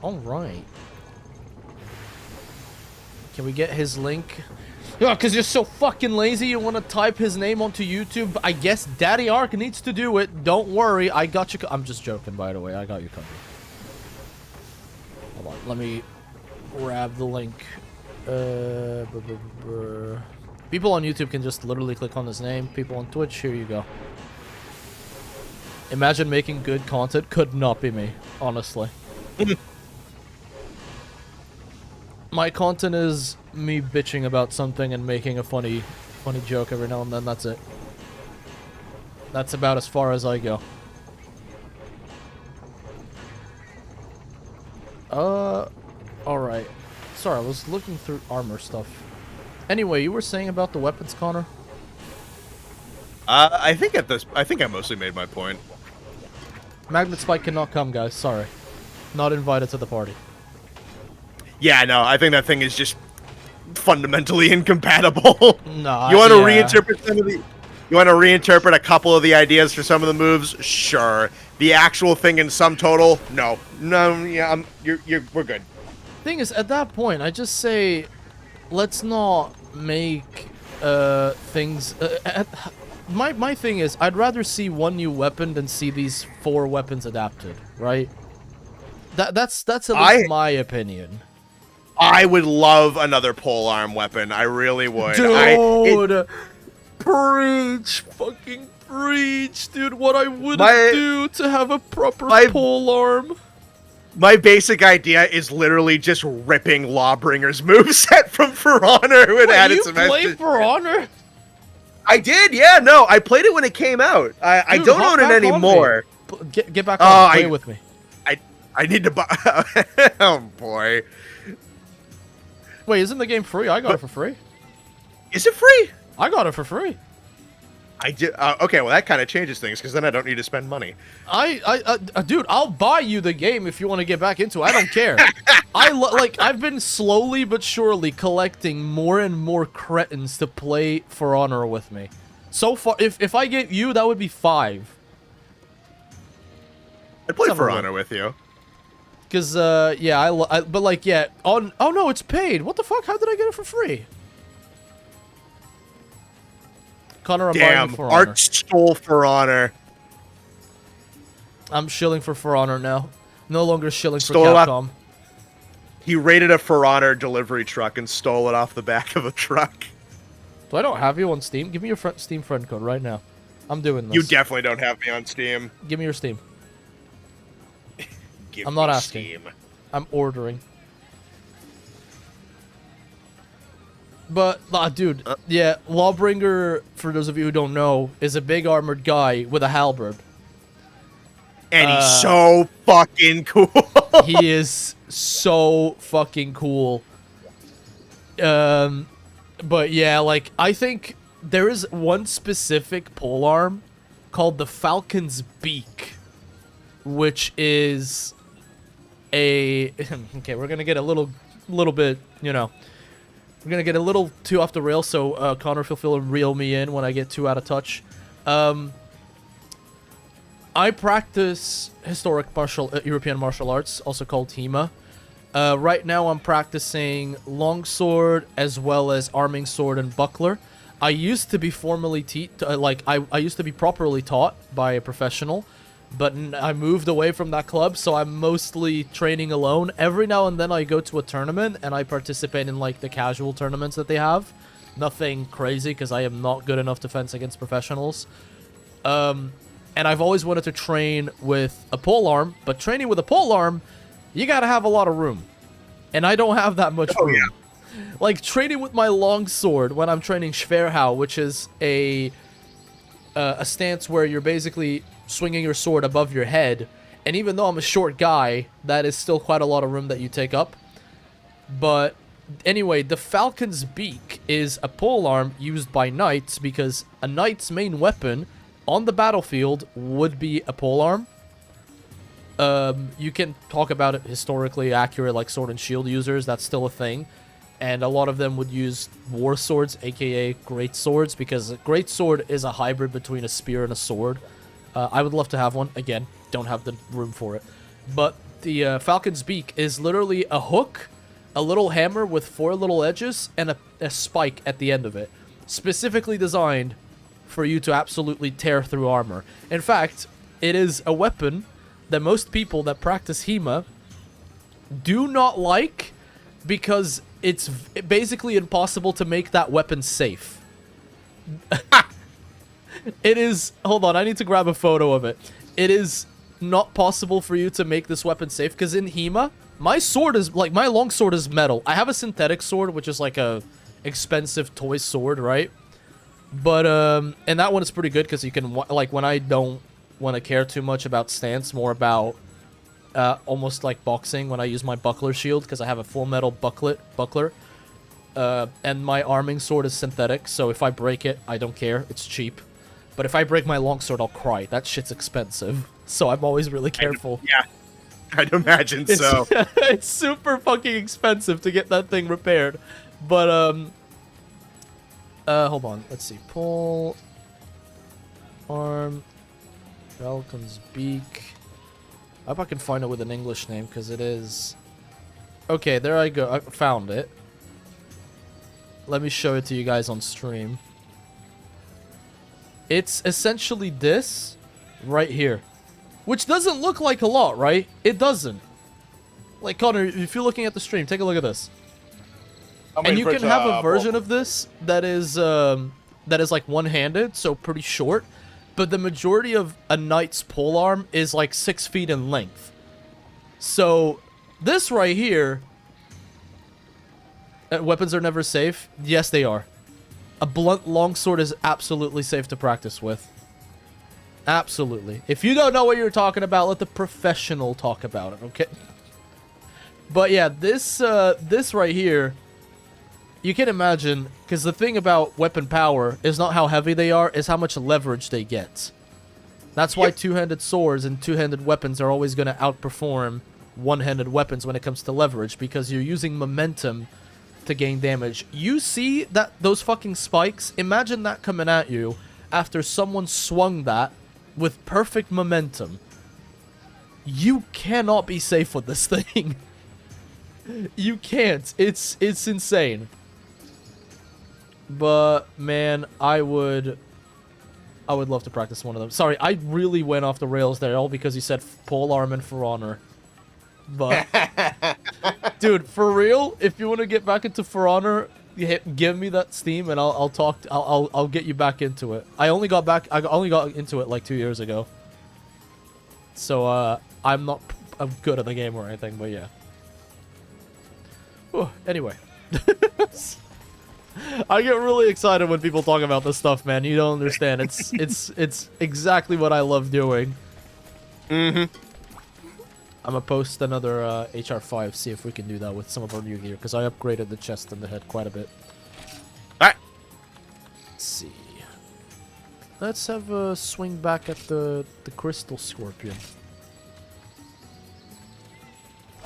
Alright. Can we get his link? Yeah, because you're so fucking lazy you want to type his name onto YouTube. I guess Daddy Ark needs to do it. Don't worry, I got you. I'm just joking, by the way. I got you covered. Hold on, let me grab the link. People on YouTube can just literally click on his name. People on Twitch, here you go. Imagine making good content. Could not be me, honestly. My content is me bitching about something and making a funny joke every now and then. That's it. That's about as far as I go. Alright. Sorry, I was looking through armor stuff. Anyway, you were saying about the weapons, Connor? I think I mostly made my point. Magnet Spike cannot come, guys. Sorry. Not invited to the party. Yeah, no, I think that thing is just fundamentally incompatible. No, you want to reinterpret some of the... You want to reinterpret a couple of the ideas for some of the moves? Sure. The actual thing in sum total? No. No, yeah, we're good. Thing is, at that point, I just say, let's not make things... my thing is, I'd rather see one new weapon than see these 4 weapons adapted, right? That's at least my opinion. I would love another polearm weapon. I really would. Dude! Preach! Fucking preach, dude! What I would do to have a proper polearm. My basic idea is literally just ripping Lawbringer's moveset from For Honor and added some extra. You play For Honor? I did, yeah, no. I played it when it came out. I don't own it anymore. Get back on play with me. I need to buy... Oh, boy. Wait, isn't the game free? I got it for free. Is it free? I got it for free. I did. Okay, well that kind of changes things because then I don't need to spend money. Dude, I'll buy you the game if you want to get back into it. I don't care. I've been slowly but surely collecting more and more cretins to play For Honor with me. So far, if I get you, that would be 5. I'd play For Honor with you. Cause yeah, but like yeah. Oh no, it's paid. What the fuck? How did I get it for free? Connor, I'm buying For Honor. Art stole For Honor. I'm shilling for Honor now. No longer shilling for Capcom. He raided a For Honor delivery truck and stole it off the back of a truck. So I don't have you on Steam. Give me your Steam friend code right now. I'm doing this. You definitely don't have me on Steam. Give me your Steam. Give I'm not me asking. Steam. I'm ordering. But, dude, yeah, Lawbringer, for those of you who don't know, is a big armored guy with a halberd. And he's so fucking cool. He is so fucking cool. But yeah, like, I think there is one specific polearm called the Falcon's Beak, which is a... Okay, we're gonna get a little bit, you know... We're gonna get a little too off the rails, so Connor, feel free to reel me in when I get too out of touch. I practice historic European martial arts, also called HEMA. Right now I'm practicing longsword as well as arming sword and buckler. I used to be formally I used to be properly taught by a professional, but I moved away from that club, so I'm mostly training alone. Every now and then I go to a tournament and I participate in like the casual tournaments that they have. Nothing crazy because I am not good enough to fence against professionals. And I've always wanted to train with a polearm, but training with a polearm, you gotta have a lot of room. And I don't have that much room. Yeah. Like, training with my longsword when I'm training Schwerhau, which is a stance where you're basically swinging your sword above your head. And even though I'm a short guy, that is still quite a lot of room that you take up. But anyway, the Falcon's Beak is a polearm used by knights because a knight's main weapon on the battlefield would be a polearm. You can talk about it historically accurate, like sword and shield users. That's still a thing. And a lot of them would use war swords, aka great swords, because a great sword is a hybrid between a spear and a sword. I would love to have one. Again, don't have the room for it. But the Falcon's Beak is literally a hook, a little hammer with 4 little edges, and a spike at the end of it. Specifically designed for you to absolutely tear through armor. In fact, it is a weapon that most people that practice HEMA do not like because it's basically impossible to make that weapon safe. It is... Hold on, I need to grab a photo of it. It is not possible for you to make this weapon safe because in HEMA, my sword is... Like, my longsword is metal. I have a synthetic sword, which is like a expensive toy sword, right? But, and that one is pretty good because you can... Like, when I don't want to care too much about stance, more about... almost like boxing when I use my buckler shield because I have a full metal buckler. And my arming sword is synthetic, so if I break it, I don't care. It's cheap. But if I break my longsword, I'll cry. That shit's expensive. So I'm always really careful. Yeah, I'd imagine so. It's super fucking expensive to get that thing repaired. But, hold on. Let's see. Pull. Arm. Falcon's Beak. I hope I can find it with an English name, because it is... Okay, there I go. I found it. Let me show it to you guys on stream. It's essentially this right here. Which doesn't look like a lot, right? It doesn't. Like, Connor, if you're looking at the stream, take a look at this. And you can have a version of this that is like one-handed, so pretty short. But the majority of a knight's polearm is like 6 feet in length. So, this right here... weapons are never safe? Yes, they are. A blunt longsword is absolutely safe to practice with. Absolutely. If you don't know what you're talking about, let the professional talk about it, okay? But yeah, this right here... You can imagine, because the thing about weapon power is not how heavy they are, is how much leverage they get. That's why two-handed swords and two-handed weapons are always going to outperform one-handed weapons when it comes to leverage, because you're using momentum to gain damage. You see that those fucking spikes? Imagine that coming at you after someone swung that with perfect momentum. You cannot be safe with this thing. You can't. It's insane. But, man, I would love to practice one of them. Sorry, I really went off the rails there, all because you said polearm and For Honor. But, dude, for real, if you want to get back into For Honor, give me that Steam and I'll get you back into it. I only got into it like 2 years ago. So, I'm not good at the game or anything, but yeah. Anyway. I get really excited when people talk about this stuff, man. You don't understand. It's exactly what I love doing. Mm-hmm. I'm gonna post another HR5, see if we can do that with some of our new gear, because I upgraded the chest and the head quite a bit. Alright. Let's see. Let's have a swing back at the crystal scorpion.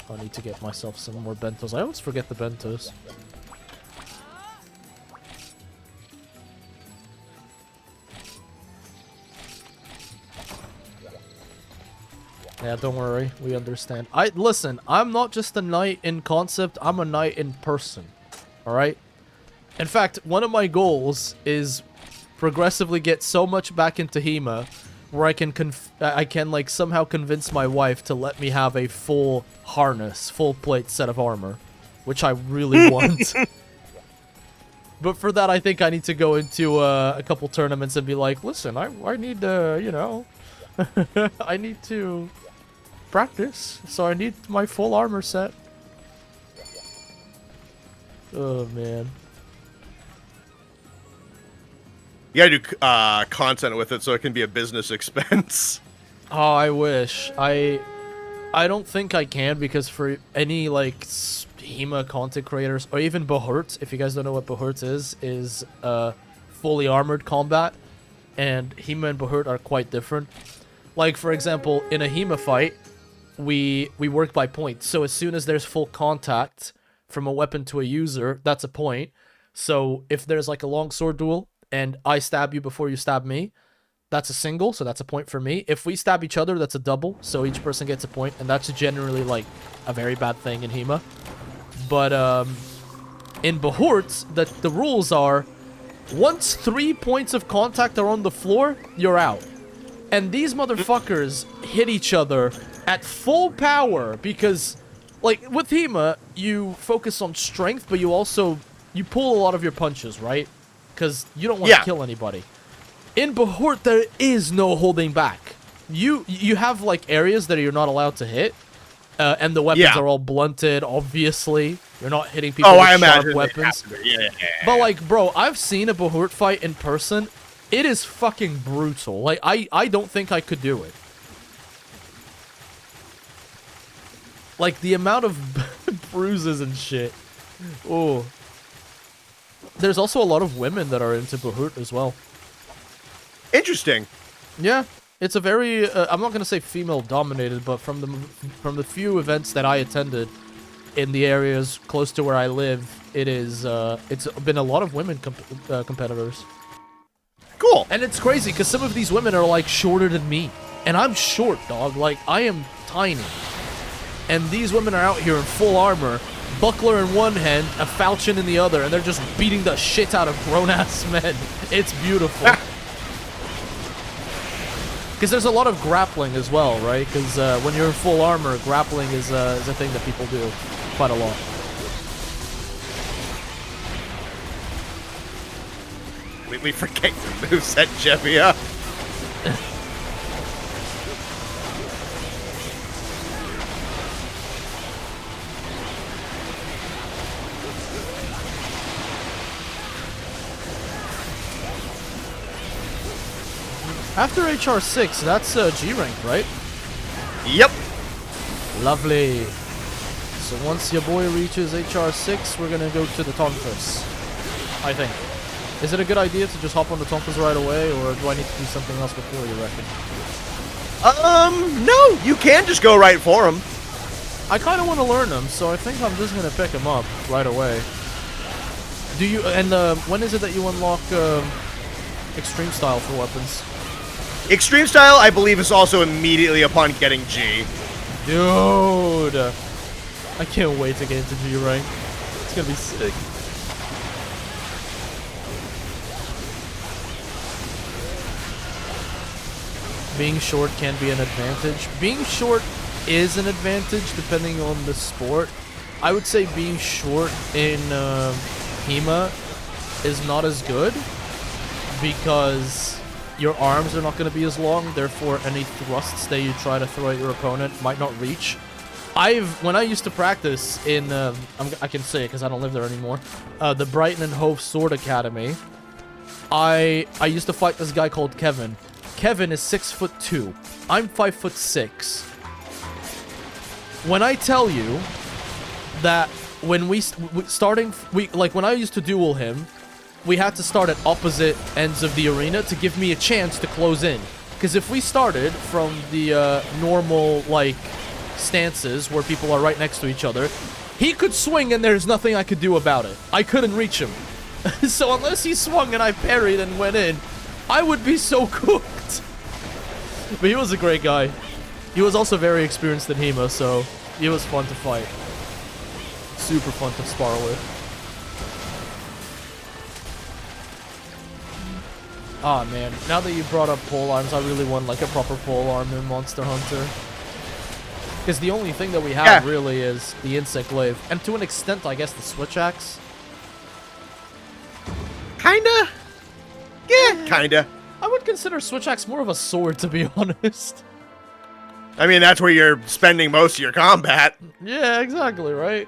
I need to get myself some more bentos. I always forget the bentos. Yeah, don't worry. We understand. Listen, I'm not just a knight in concept. I'm a knight in person. Alright? In fact, one of my goals is progressively get so much back into HEMA where I can like somehow convince my wife to let me have a full harness, full plate set of armor, which I really want. But for that, I think I need to go into a couple tournaments and be like, listen, I need you know, I need to practice, so I need my full armor set. Oh, man. You gotta do content with it so it can be a business expense. Oh, I wish. I don't think I can, because for any, like, HEMA content creators, or even Bahurt, if you guys don't know what Bahurt is fully armored combat, and HEMA and Bahurt are quite different. Like, for example, in a HEMA fight, we work by points, so as soon as there's full contact from a weapon to a user, that's a point. So if there's, like, a longsword duel, and I stab you before you stab me, that's a single, so that's a point for me. If we stab each other, that's a double, so each person gets a point, and that's generally, like, a very bad thing in HEMA. But, in Bahurt, the rules are, once 3 points of contact are on the floor, you're out. And these motherfuckers hit each other at full power, because, like, with HEMA, you focus on strength, but you also, you pull a lot of your punches, right? Because you don't want to kill anybody. In Bahurt, there is no holding back. You have, like, areas that you're not allowed to hit, and the weapons are all blunted, obviously. You're not hitting people with sharp weapons. Yeah. But, like, bro, I've seen a Bahurt fight in person. It is fucking brutal. Like, I don't think I could do it. Like, the amount of bruises and shit. Oh. There's also a lot of women that are into Bahurt as well. Interesting. Yeah, it's a very, I'm not going to say female-dominated, but from the few events that I attended in the areas close to where I live, it's been a lot of women competitors. Cool. And it's crazy, because some of these women are, like, shorter than me. And I'm short, dog. Like, I am tiny. And these women are out here in full armor, buckler in one hand, a falchion in the other, and they're just beating the shit out of grown-ass men. It's beautiful. Because there's a lot of grappling as well, right? Because when you're in full armor, grappling is a thing that people do quite a lot. We forget your moveset, Jevia. After HR6, that's G rank, right? Yep. Lovely. So once your boy reaches HR6, we're gonna go to the Tonfas, I think. Is it a good idea to just hop on the Tonfas right away, or do I need to do something else before, you reckon? No, you can just go right for them. I kind of want to learn them, so I think I'm just gonna pick them up right away. Do you, and when is it that you unlock Extreme Style for weapons? Extreme Style, I believe, is also immediately upon getting G. Dude! I can't wait to get into G rank. It's gonna be sick. Being short can be an advantage. Being short is an advantage depending on the sport. I would say being short in HEMA is not as good because your arms are not going to be as long, therefore any thrusts that you try to throw at your opponent might not reach. When I used to practice in, I can say it because I don't live there anymore, the Brighton and Hove Sword Academy, I used to fight this guy called Kevin. Kevin is 6'2". I'm 5'6". When I tell you that when when I used to duel him, we had to start at opposite ends of the arena to give me a chance to close in. Because if we started from the normal, like, stances where people are right next to each other, he could swing and there's nothing I could do about it. I couldn't reach him. So unless he swung and I parried and went in, I would be so cooked. But he was a great guy. He was also very experienced in HEMA, so he was fun to fight. Super fun to spar with. Ah, man. Now that you brought up pole arms, I really want, like, a proper pole arm in Monster Hunter. Because the only thing that we have really is the insect glaive. And to an extent, I guess, the switch axe. Kinda? Yeah, kinda. I would consider switch axe more of a sword, to be honest. I mean, that's where you're spending most of your combat. Yeah, exactly, right?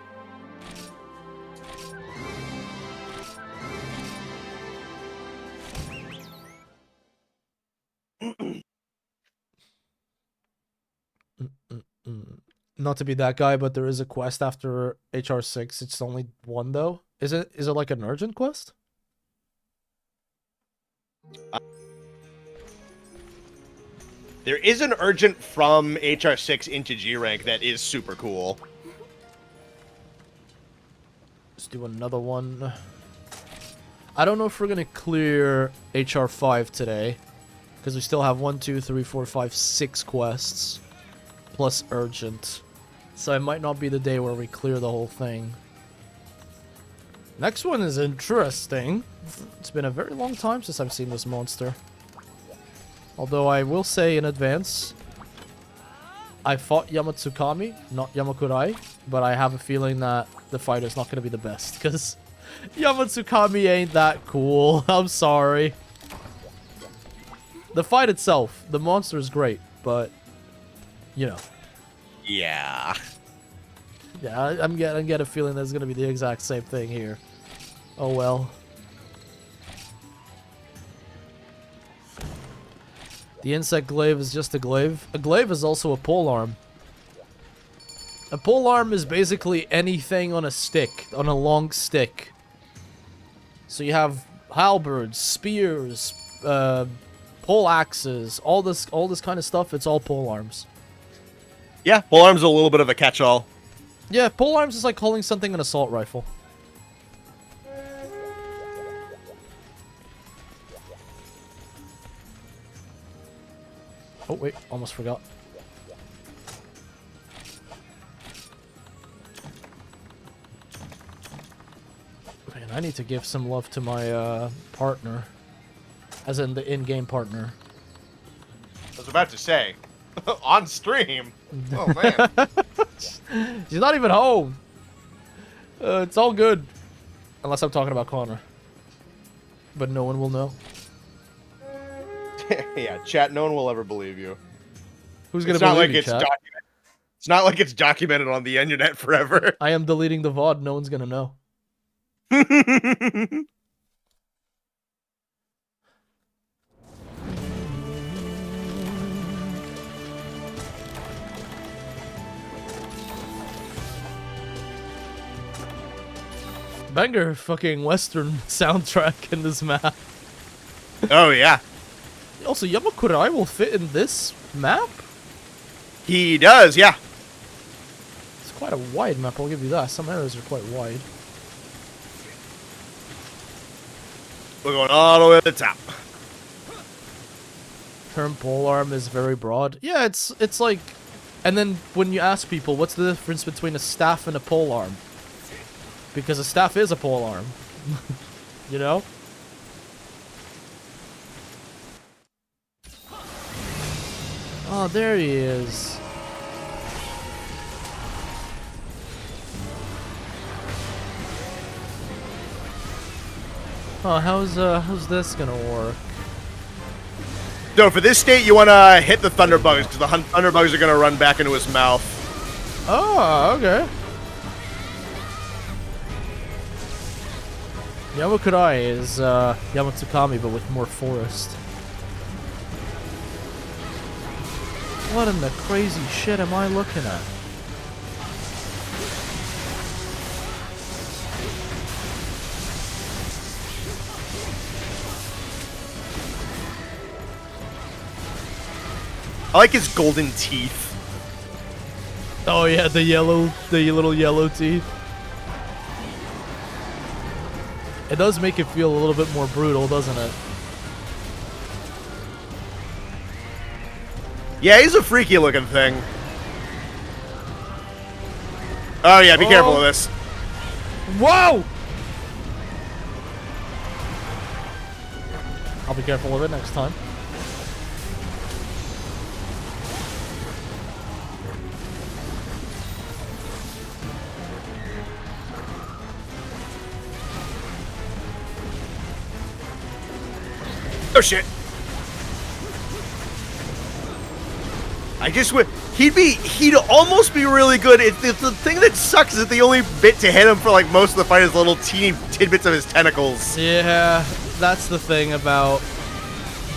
Not to be that guy, but there is a quest after HR6. It's only one, though. Is it like an urgent quest? There is an urgent from HR6 into G rank that is super cool. Let's do another one. I don't know if we're gonna clear HR5 today, because we still have 1, 2, 3, 4, 5, 6 quests plus urgent. So it might not be the day where we clear the whole thing. Next one is interesting. It's been a very long time since I've seen this monster. Although I will say in advance, I fought Yamatsukami, not Yamakurai, but I have a feeling that the fight is not going to be the best, because Yamatsukami ain't that cool. I'm sorry. The fight itself, the monster is great, but, you know. Yeah. Yeah, I'm getting a feeling there's going to be the exact same thing here. Oh well. The insect glaive is just a glaive. A glaive is also a polearm. A polearm is basically anything on a stick, on a long stick. So you have halberds, spears, pole axes, all this kind of stuff. It's all polearms. Yeah, polearm's a little bit of a catch-all. Yeah, polearms is like calling something an assault rifle. Oh, wait. Almost forgot. Man, I need to give some love to my partner. As in the in-game partner. I was about to say. On stream? Oh, man. She's not even home. It's all good. Unless I'm talking about Connor. But no one will know. Yeah, chat, no one will ever believe you. Who's gonna believe you, chat? It's not like it's documented on the internet forever. I am deleting the VOD. No one's gonna know. Banger fucking Western soundtrack in this map. Oh, yeah. Also, Yamakurai will fit in this map? He does, yeah. It's quite a wide map, I'll give you that. Some areas are quite wide. We're going all the way to the top. Term polearm is very broad. Yeah, it's like... And then when you ask people, what's the difference between a staff and a polearm? Because a staff is a polearm. You know? Oh, there he is. Oh, how's this gonna work? So for this state, you want to hit the thunderbugs, because the thunderbugs are going to run back into his mouth. Oh, okay. Yamakurai is Yamatsukami, but with more forest. What in the crazy shit am I looking at? I like his golden teeth. Oh yeah, the little yellow teeth. It does make it feel a little bit more brutal, doesn't it? Yeah, he's a freaky looking thing. Oh yeah, be careful of this. Whoa! I'll be careful of it next time. Oh shit. I just would. He'd almost be really good. The thing that sucks is that the only bit to hit him for like most of the fight is little teeny tidbits of his tentacles. Yeah, that's the thing about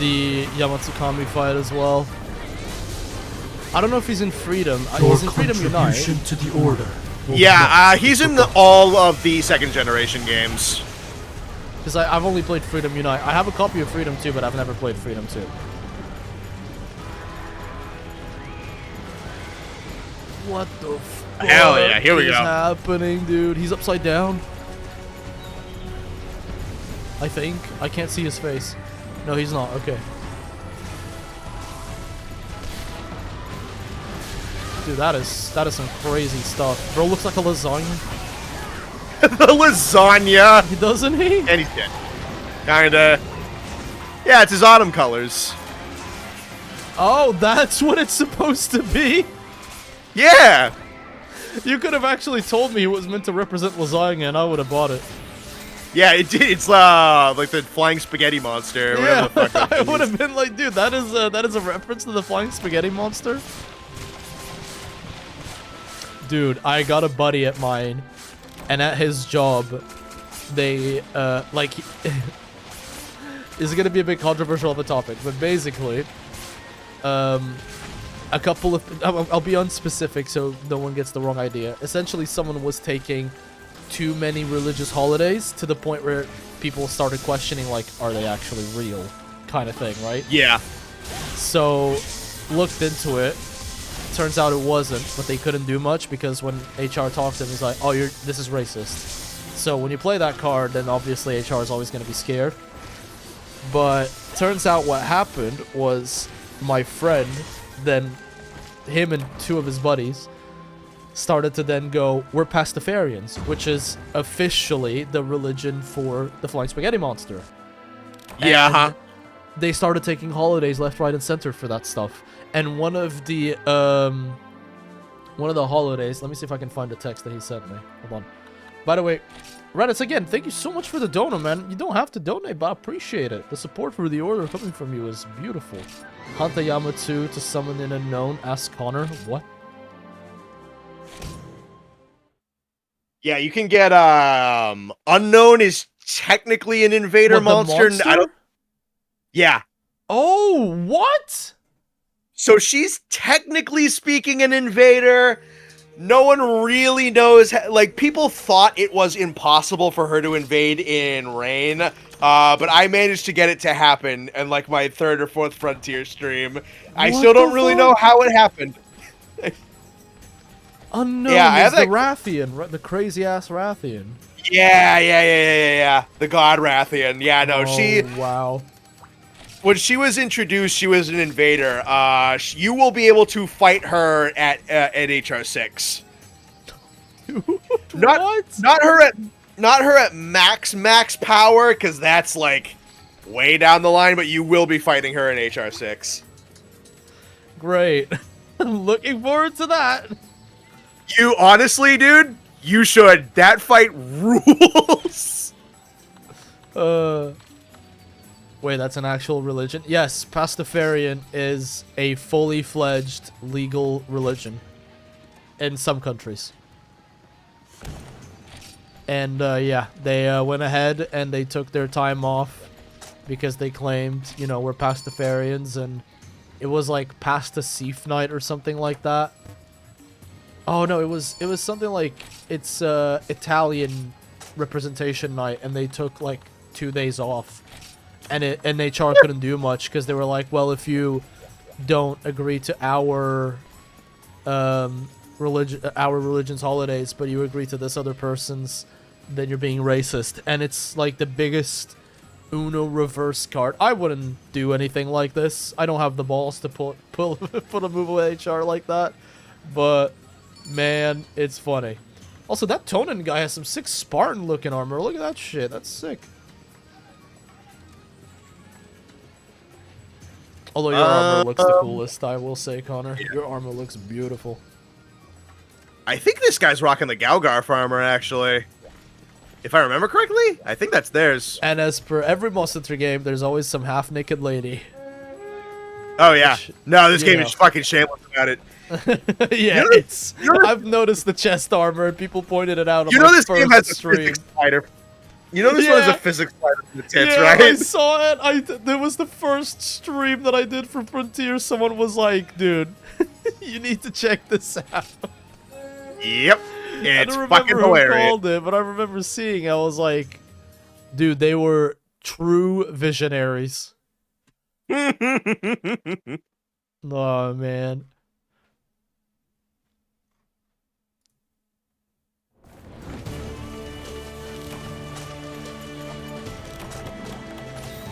the Yamatsukami fight as well. I don't know if he's in Freedom. He's in Freedom Unite. To the order. Yeah, he's in all of the second generation games. Because I've only played Freedom Unite. I have a copy of Freedom 2, but I've never played Freedom 2. What the fuck Hell yeah, here we is go. happening, dude? He's upside down. I think. I can't see his face. No, he's not. Okay. Dude, that is some crazy stuff. Bro looks like a lasagna. The lasagna. Doesn't he? And he's dead. Kinda. Yeah, it's his autumn colors. Oh, that's what it's supposed to be? Yeah. You could have actually told me it was meant to represent lasagna and I would have bought it. Yeah, it did. It's like the flying spaghetti monster. Or Yeah, whatever the fuck that I thing would is. have been like, dude, that is a reference to the flying spaghetti monster. Dude, I got a buddy at mine, and at his job, they like this is gonna be a bit controversial of a topic, but basically, a couple of I'll be unspecific so no one gets the wrong idea. Essentially, someone was taking too many religious holidays to the point where people started questioning, like, are they actually real, kind of thing, right? Yeah. So, looked into it. Turns out it wasn't, but they couldn't do much because when HR talked to him, he's like, oh, this is racist. So when you play that card, then obviously HR is always going to be scared. But turns out what happened was my friend, then him and two of his buddies, started to then go, we're Pastafarians, which is officially the religion for the Flying Spaghetti Monster. Yeah, And they started taking holidays left, right, and center for that stuff. And one of the holidays, let me see if I can find the text that he sent me. Hold on. By the way, Reddits, again, thank you so much for the donor, man. You don't have to donate, but I appreciate it. The support for the order coming from you is beautiful. Hanta Yamatsu to summon an unknown. Ask Connor. What? Yeah, you can get unknown is technically an invader What, the monster. I don't. Yeah. Oh, what? So she's technically speaking an invader. No one really knows. Like, people thought it was impossible for her to invade in Rain, but I managed to get it to happen in like my third or fourth Frontier stream. I still don't really know how it happened. Unknown Yeah, is the Rathian, the crazy ass Rathian. Yeah. The God Rathian. Yeah, no, Oh, wow. When she was introduced, she was an invader. You will be able to fight her at HR6. Not her at max power, because that's like way down the line. But you will be fighting her in HR6. Great. I'm looking forward to that. You honestly, dude, you should. That fight rules. Wait, that's an actual religion? Yes, Pastafarian is a fully fledged legal religion. in some countries. And yeah, they went ahead and they took their time off because they claimed, you know, we're pastafarians, and it was like pasta seaf night or something like that. Oh no, it was something like it's Italian representation night, and they took like 2 days off, and HR couldn't do much because they were like, well, if you don't agree to our religion's holidays, but you agree to this other person's, then you're being racist. And it's like the biggest Uno reverse card. I wouldn't do anything like this. I don't have the balls to put a move with HR like that. But man, it's funny. Also, that Tonin guy has some sick Spartan looking armor. Look at that shit. That's sick. Although your armor looks the coolest, I will say, Connor. Yeah. Your armor looks beautiful. I think this guy's rocking the Galgarf armor, actually. If I remember correctly, I think that's theirs. And as per every Monster Hunter game, there's always some half-naked lady. Oh, yeah. Which, no, this game is fucking shameless about it. Yeah, I've noticed the chest armor, and people pointed it out on you my know this first game has stream. a physics slider. You know this one has a physics slider in the tits, yeah, right? I saw it. There was the first stream that I did for Frontier. Someone was like, dude, you need to check this out. Yep. I It's don't fucking remember who hilarious. called it, but I remember seeing. I was like, dude, they were true visionaries. Oh man.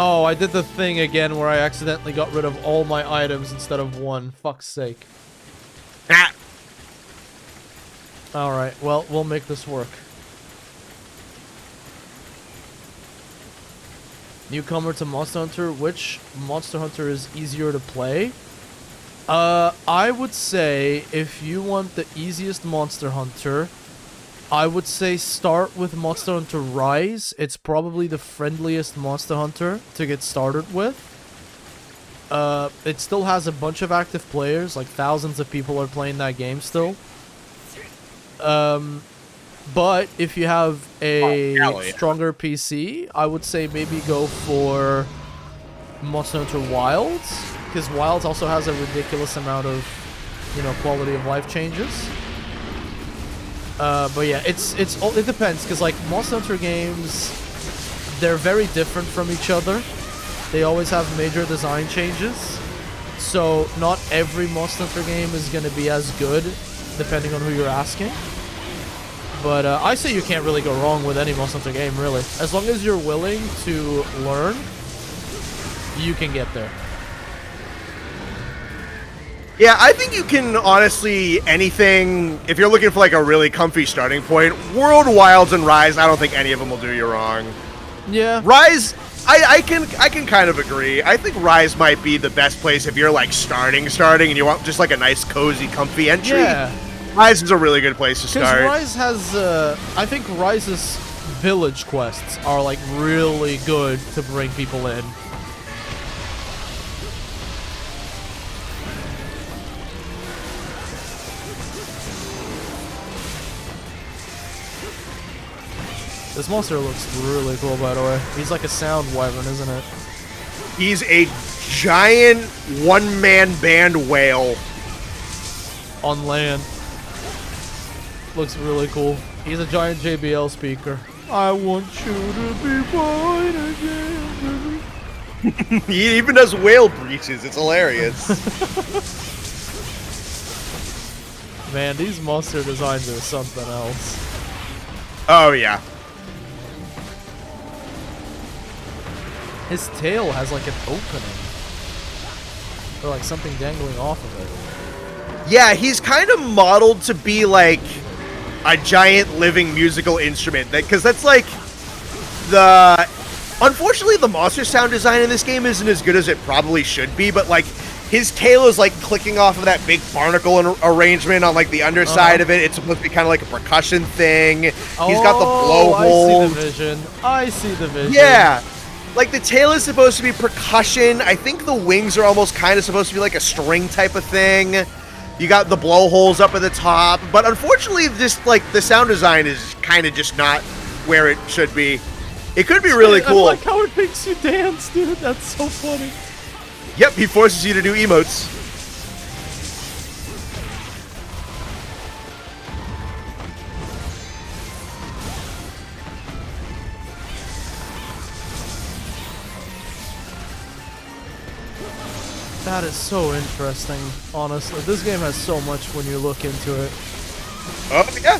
Oh, I did the thing again where I accidentally got rid of all my items instead of one. Fuck's sake. Ah. Alright, well, we'll make this work. Newcomer to Monster Hunter, which Monster Hunter is easier to play? I would say if you want the easiest Monster Hunter, I would say start with Monster Hunter Rise. It's probably the friendliest Monster Hunter to get started with. It still has a bunch of active players, like thousands of people are playing that game still. But if you have a stronger PC, I would say maybe go for Monster Hunter Wilds, because Wilds also has a ridiculous amount of, you know, quality of life changes. But yeah, it depends, because like Monster Hunter games, they're very different from each other. They always have major design changes, so not every Monster Hunter game is going to be as good, depending on who you're asking. But I say you can't really go wrong with any Monster Hunter game, really. As long as you're willing to learn, you can get there. Yeah, I think you can, honestly, anything, if you're looking for like a really comfy starting point, World, Wilds, and Rise, I don't think any of them will do you wrong. Yeah. Rise, I can kind of agree. I think Rise might be the best place if you're like starting and you want just like a nice, cozy, comfy entry. Yeah. Rise is a really good place to start. Because Rise has, I think Rise's village quests are like really good to bring people in. This monster looks really cool, by the way. He's like a sound wyvern, isn't it? He's a giant one-man band whale. On land. Looks really cool. He's a giant JBL speaker. I want you to be mine again. He even does whale breaches. It's hilarious. Man, these monster designs are something else. Oh, yeah. His tail has like an opening. Or like something dangling off of it. Yeah, he's kind of modeled to be like a giant living musical instrument. Because that's like the... Unfortunately, the monster sound design in this game isn't as good as it probably should be, but like his tail is like clicking off of that big barnacle arrangement on like the underside of it. It's supposed to be kind of like a percussion thing. He's got the blowhole. I see the vision. I see the vision. Yeah. Like the tail is supposed to be percussion. I think the wings are almost kind of supposed to be like a string type of thing. You got the blowholes up at the top, but unfortunately, this like the sound design is kind of just not where it should be. It could be really cool. I like how it makes you dance, dude. That's so funny. Yep, he forces you to do emotes. That is so interesting, honestly. This game has so much when you look into it. Oh, yeah.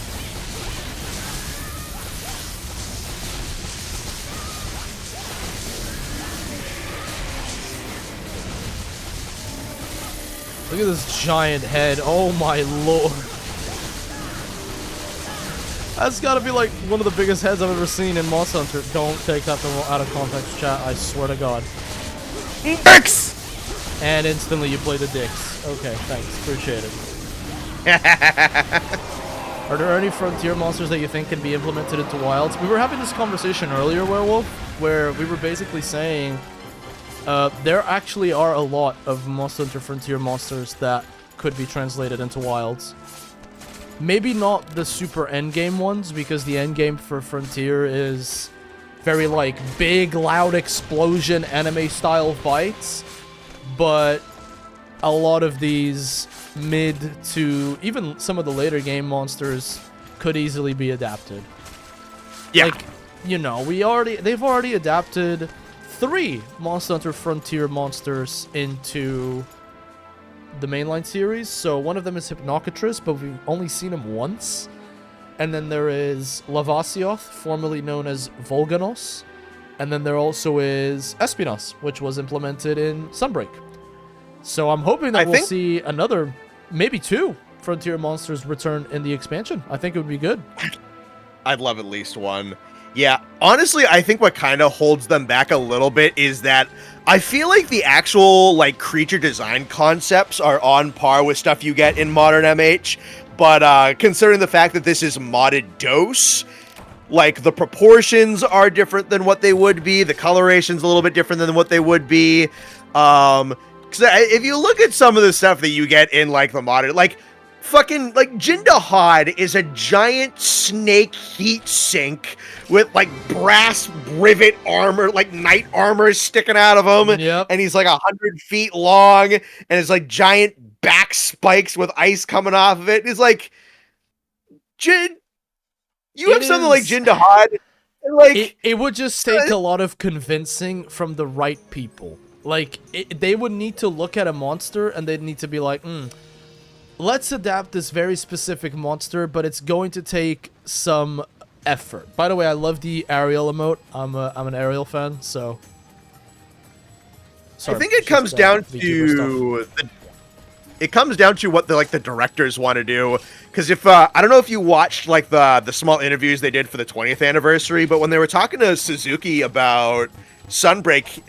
Look at this giant head. Oh my lord. That's gotta be like one of the biggest heads I've ever seen in Monster Hunter. Don't take that out of context, chat. I swear to God. Dicks! And instantly you play the dicks. Okay, thanks. Appreciate it. Are there any frontier monsters that you think can be implemented into wilds? We were having this conversation earlier, Werewolf, where we were basically saying there actually are a lot of Monster Hunter Frontier monsters that could be translated into wilds. Maybe not the super endgame ones, because the endgame for Frontier is very, like, big, loud explosion anime-style fights. But a lot of these mid to even some of the later game monsters could easily be adapted. Yeah. Like, you know, they've already adapted 3 Monster Hunter Frontier monsters into the mainline series. So one of them is Hypnocatrus, but we've only seen him once. And then there is Lavasioth, formerly known as Volganos. And then there also is Espinas, which was implemented in Sunbreak. So I'm hoping that we'll see another, maybe 2 Frontier monsters return in the expansion. I think it would be good. I'd love at least one. Yeah, honestly, I think what kind of holds them back a little bit is that I feel like the actual, like, creature design concepts are on par with stuff you get in modern MH, but considering the fact that this is modded DOS, like, the proportions are different than what they would be, the coloration's a little bit different than what they would be, because if you look at some of the stuff that you get in, like, the modded, like, fucking, like, Jindahad is a giant snake heat sink with, like, brass rivet armor, like, knight armor sticking out of him. Yep. And he's, like, 100 feet long, and it's, like, giant back spikes with ice coming off of it. And it's like, you have something like Jindahad, and, like... It would just take a lot of convincing from the right people. Like, they would need to look at a monster, and they'd need to be like, let's adapt this very specific monster, but it's going to take some effort. By the way, I love the Ariel emote. I'm an Ariel fan, so... Sorry, I think it comes down to... It comes down to what the directors want to do. Because if, I don't know if you watched, like, the small interviews they did for the 20th anniversary, but when they were talking to Suzuki about Sunbreak...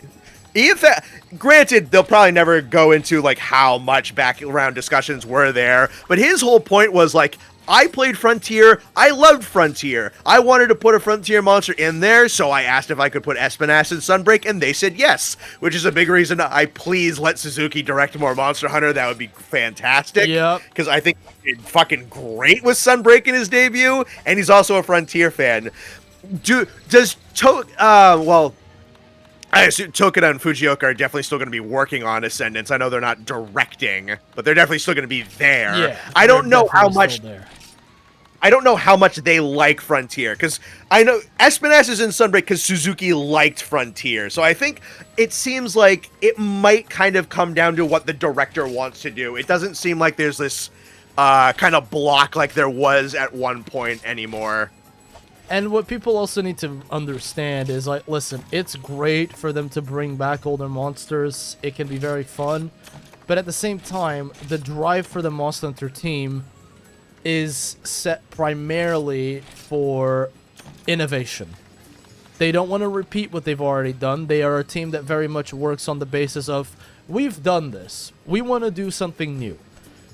Granted, they'll probably never go into, like, how much background discussions were there, but his whole point was, like, I played Frontier, I loved Frontier, I wanted to put a Frontier monster in there, so I asked if I could put Espinas in Sunbreak, and they said yes, which is a big reason I please let Suzuki direct more Monster Hunter. That would be fantastic, because I think he did fucking great with Sunbreak in his debut, and he's also a Frontier fan. I assume Tokida and Fujioka are definitely still going to be working on Ascendance. I know they're not directing, but they're definitely still going to be there. Yeah, I don't know how much. I don't know how much they like Frontier, because I know Espinas is in Sunbreak because Suzuki liked Frontier. So I think it seems like it might kind of come down to what the director wants to do. It doesn't seem like there's this kind of block like there was at one point anymore. And what people also need to understand is, like, listen, it's great for them to bring back older monsters. It can be very fun. But at the same time, the drive for the Monster Hunter team is set primarily for innovation. They don't want to repeat what they've already done. They are a team that very much works on the basis of, we've done this. We want to do something new.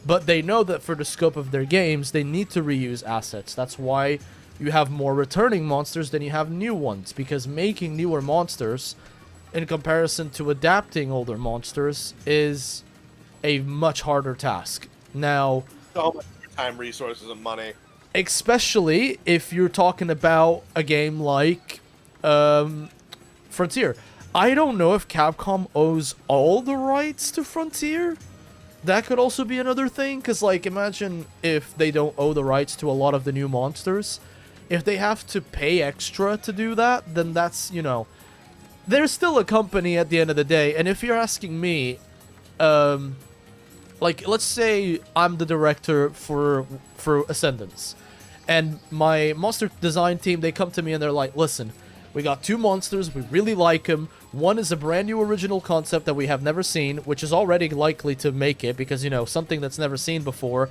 But they know that for the scope of their games, they need to reuse assets. That's why you have more returning monsters than you have new ones, because making newer monsters in comparison to adapting older monsters is a much harder task. Now, So much time, resources, and money. especially if you're talking about a game like Frontier. I don't know if Capcom owes all the rights to Frontier. That could also be another thing, because, like, imagine if they don't owe the rights to a lot of the new monsters. If they have to pay extra to do that, then that's, you know... They're still a company at the end of the day, and if you're asking me, like, let's say I'm the director for Ascendance, and my monster design team, they come to me and they're like, listen, we got 2 monsters, we really like them. One is a brand new original concept that we have never seen, which is already likely to make it, because, you know, something that's never seen before.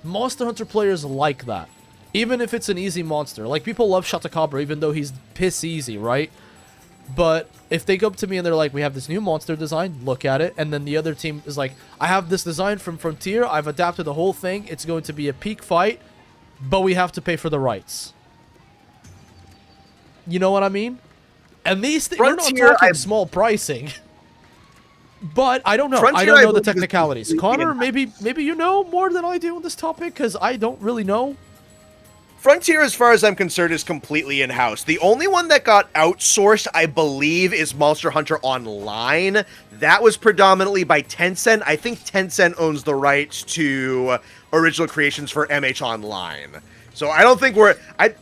Monster Hunter players like that, even if it's an easy monster. Like, people love Shatacabra, even though he's piss easy, right? But if they come to me and they're like, we have this new monster design, look at it, and then the other team is like, I have this design from Frontier, I've adapted the whole thing, it's going to be a peak fight, but we have to pay for the rights. You know what I mean? And these things, we're not talking small pricing. But I don't know. I don't know the technicalities. Connor, maybe you know more than I do on this topic, because I don't really know. Frontier, as far as I'm concerned, is completely in-house. The only one that got outsourced, I believe, is Monster Hunter Online. That was predominantly by Tencent. I think Tencent owns the rights to original creations for MH Online. So I don't think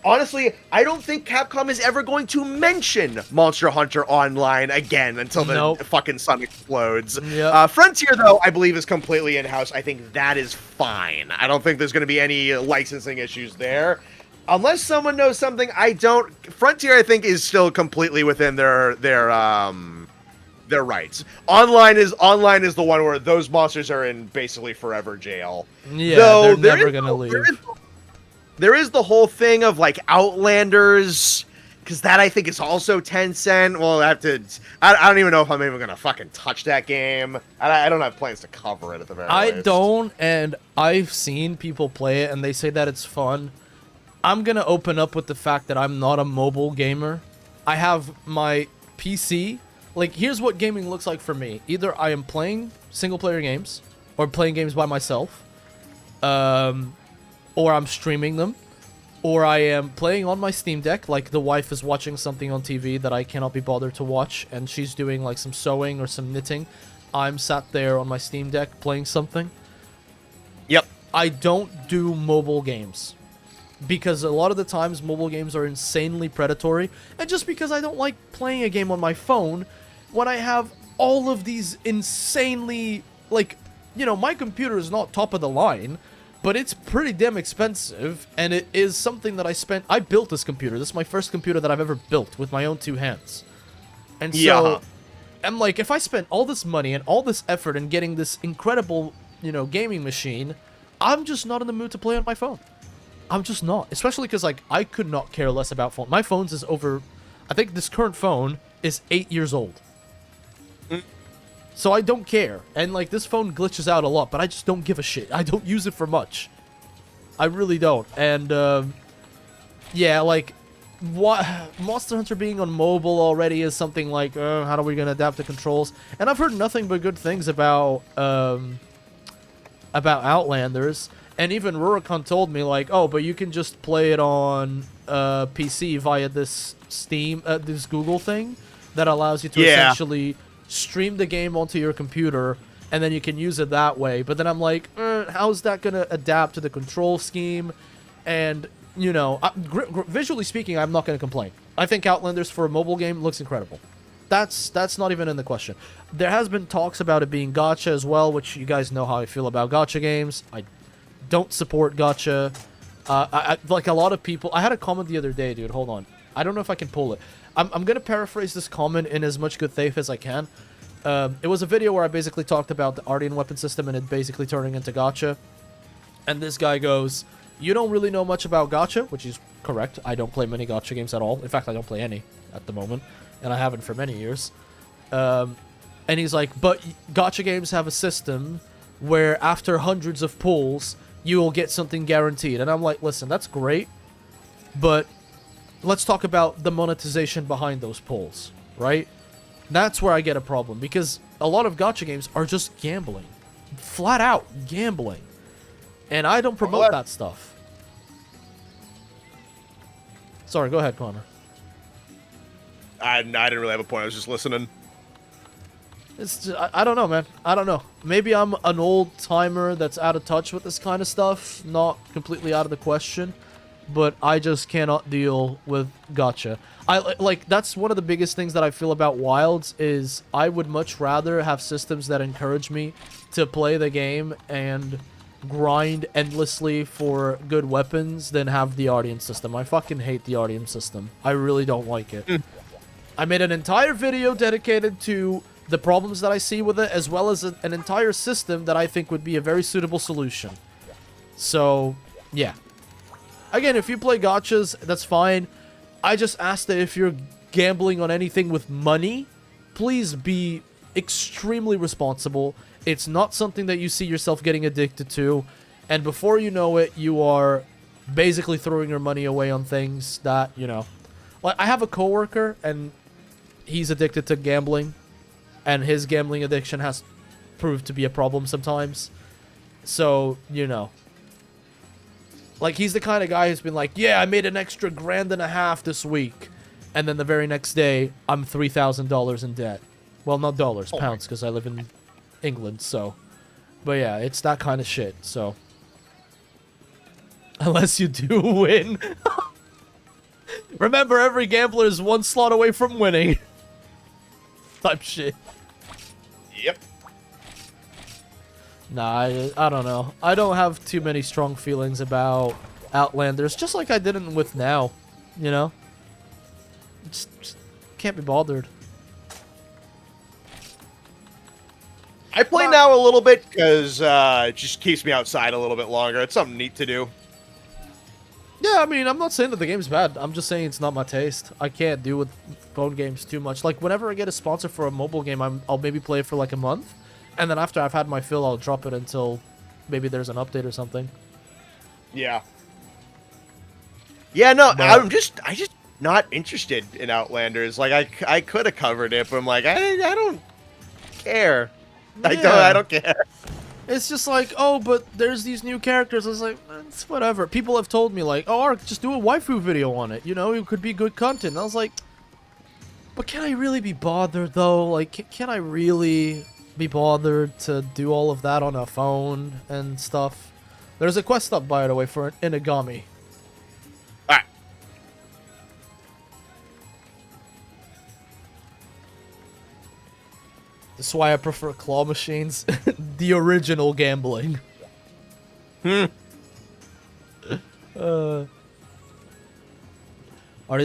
honestly, I don't think Capcom is ever going to mention Monster Hunter Online again until the fucking sun explodes. Yep. Frontier, though, I believe is completely in-house. I think that is fine. I don't think there's going to be any licensing issues there. Unless someone knows something I don't. Frontier, I think, is still completely within their rights. Online is the one where those monsters are in basically forever jail. Yeah, though they're never going to leave. There is the whole thing of, like, Outlanders, because that, I think, is also Tencent. Well, I don't even know if I'm even going to fucking touch that game. I don't have plans to cover it at the very least. I don't, and I've seen people play it, and they say that it's fun. I'm going to open up with the fact that I'm not a mobile gamer. I have my PC. Like, here's what gaming looks like for me. Either I am playing single-player games, or playing games by myself, or I'm streaming them, or I am playing on my Steam Deck, like the wife is watching something on TV that I cannot be bothered to watch, and she's doing like some sewing or some knitting. I'm sat there on my Steam Deck playing something. Yep. I don't do mobile games, because a lot of the times mobile games are insanely predatory, and just because I don't like playing a game on my phone, when I have all of these insanely, like, you know, my computer is not top of the line, but it's pretty damn expensive, and it is something that I built this computer. This is my first computer that I've ever built with my own 2 hands. And so, I'm like, if I spent all this money and all this effort in getting this incredible, you know, gaming machine, I'm just not in the mood to play on my phone. I'm just not. Especially because, like, I could not care less about phone. My phone's is over, I think this current phone is 8 years old. So I don't care. And, like, this phone glitches out a lot, but I just don't give a shit. I don't use it for much. I really don't. And, yeah, like, Monster Hunter being on mobile already is something like, how are we going to adapt the controls? And I've heard nothing but good things about Outlanders. And even Rurikon told me, like, oh, but you can just play it on PC via this this Google thing that allows you to essentially stream the game onto your computer, and then you can use it that way. But then I'm like, how's that going to adapt to the control scheme? And, you know, visually speaking, I'm not going to complain. I think Outlanders for a mobile game looks incredible. That's not even in the question. There has been talks about it being gacha as well, which you guys know how I feel about gacha games. I don't support gacha. Like a lot of people, I had a comment the other day, dude. Hold on. I don't know if I can pull it. I'm going to paraphrase this comment in as much good faith as I can. It was a video where I basically talked about the Ardean weapon system and it basically turning into gacha. And this guy goes, you don't really know much about gacha, which is correct. I don't play many gacha games at all. In fact, I don't play any at the moment, and I haven't for many years. And he's like, but gacha games have a system where after hundreds of pulls, you will get something guaranteed. And I'm like, listen, that's great, but let's talk about the monetization behind those pulls, right? That's where I get a problem, because a lot of gacha games are just gambling. Flat out gambling. And I don't promote that stuff. Sorry, go ahead, Connor. I didn't really have a point. I was just listening. It's just, I don't know, man. I don't know. Maybe I'm an old timer that's out of touch with this kind of stuff. Not completely out of the question. But I just cannot deal with gacha. Like, that's one of the biggest things that I feel about Wilds is I would much rather have systems that encourage me to play the game and grind endlessly for good weapons than have the audience system. I fucking hate the audience system. I really don't like it. I made an entire video dedicated to the problems that I see with it, as well as an entire system that I think would be a very suitable solution. So, yeah. Again, if you play gachas, that's fine. I just ask that if you're gambling on anything with money, please be extremely responsible. It's not something that you see yourself getting addicted to. And before you know it, you are basically throwing your money away on things that, you know. Like, I have a coworker, and he's addicted to gambling. And his gambling addiction has proved to be a problem sometimes. So, you know. Like, he's the kind of guy who's been like, yeah, I made an extra $1,500 this week. And then the very next day, I'm $3,000 in debt. Well, not dollars, pounds, because I live in England, so. But yeah, it's that kind of shit, so. Unless you do win. Remember, every gambler is one slot away from winning. Type shit. Yep. Nah, I don't know. I don't have too many strong feelings about Outlanders, just like I didn't with Now, you know? Just can't be bothered. I play Now a little bit because it just keeps me outside a little bit longer. It's something neat to do. Yeah, I mean, I'm not saying that the game's bad. I'm just saying it's not my taste. I can't deal with phone games too much. Like, whenever I get a sponsor for a mobile game, I'll maybe play it for like a month. And then after I've had my fill, I'll drop it until maybe there's an update or something. Yeah. Yeah, no, But I just not interested in Outlanders. Like, I could have covered it, but I'm like, I don't care. I don't care. It's just like, oh, but there's these new characters. I was like, it's whatever. People have told me, like, oh, Ark, just do a waifu video on it. You know, it could be good content. And I was like, but can I really be bothered, though? Like, can I really be bothered to do all of that on a phone and stuff? There's a quest up, by the way, for an Inagami. Alright. That's why I prefer claw machines. The original gambling. Guardians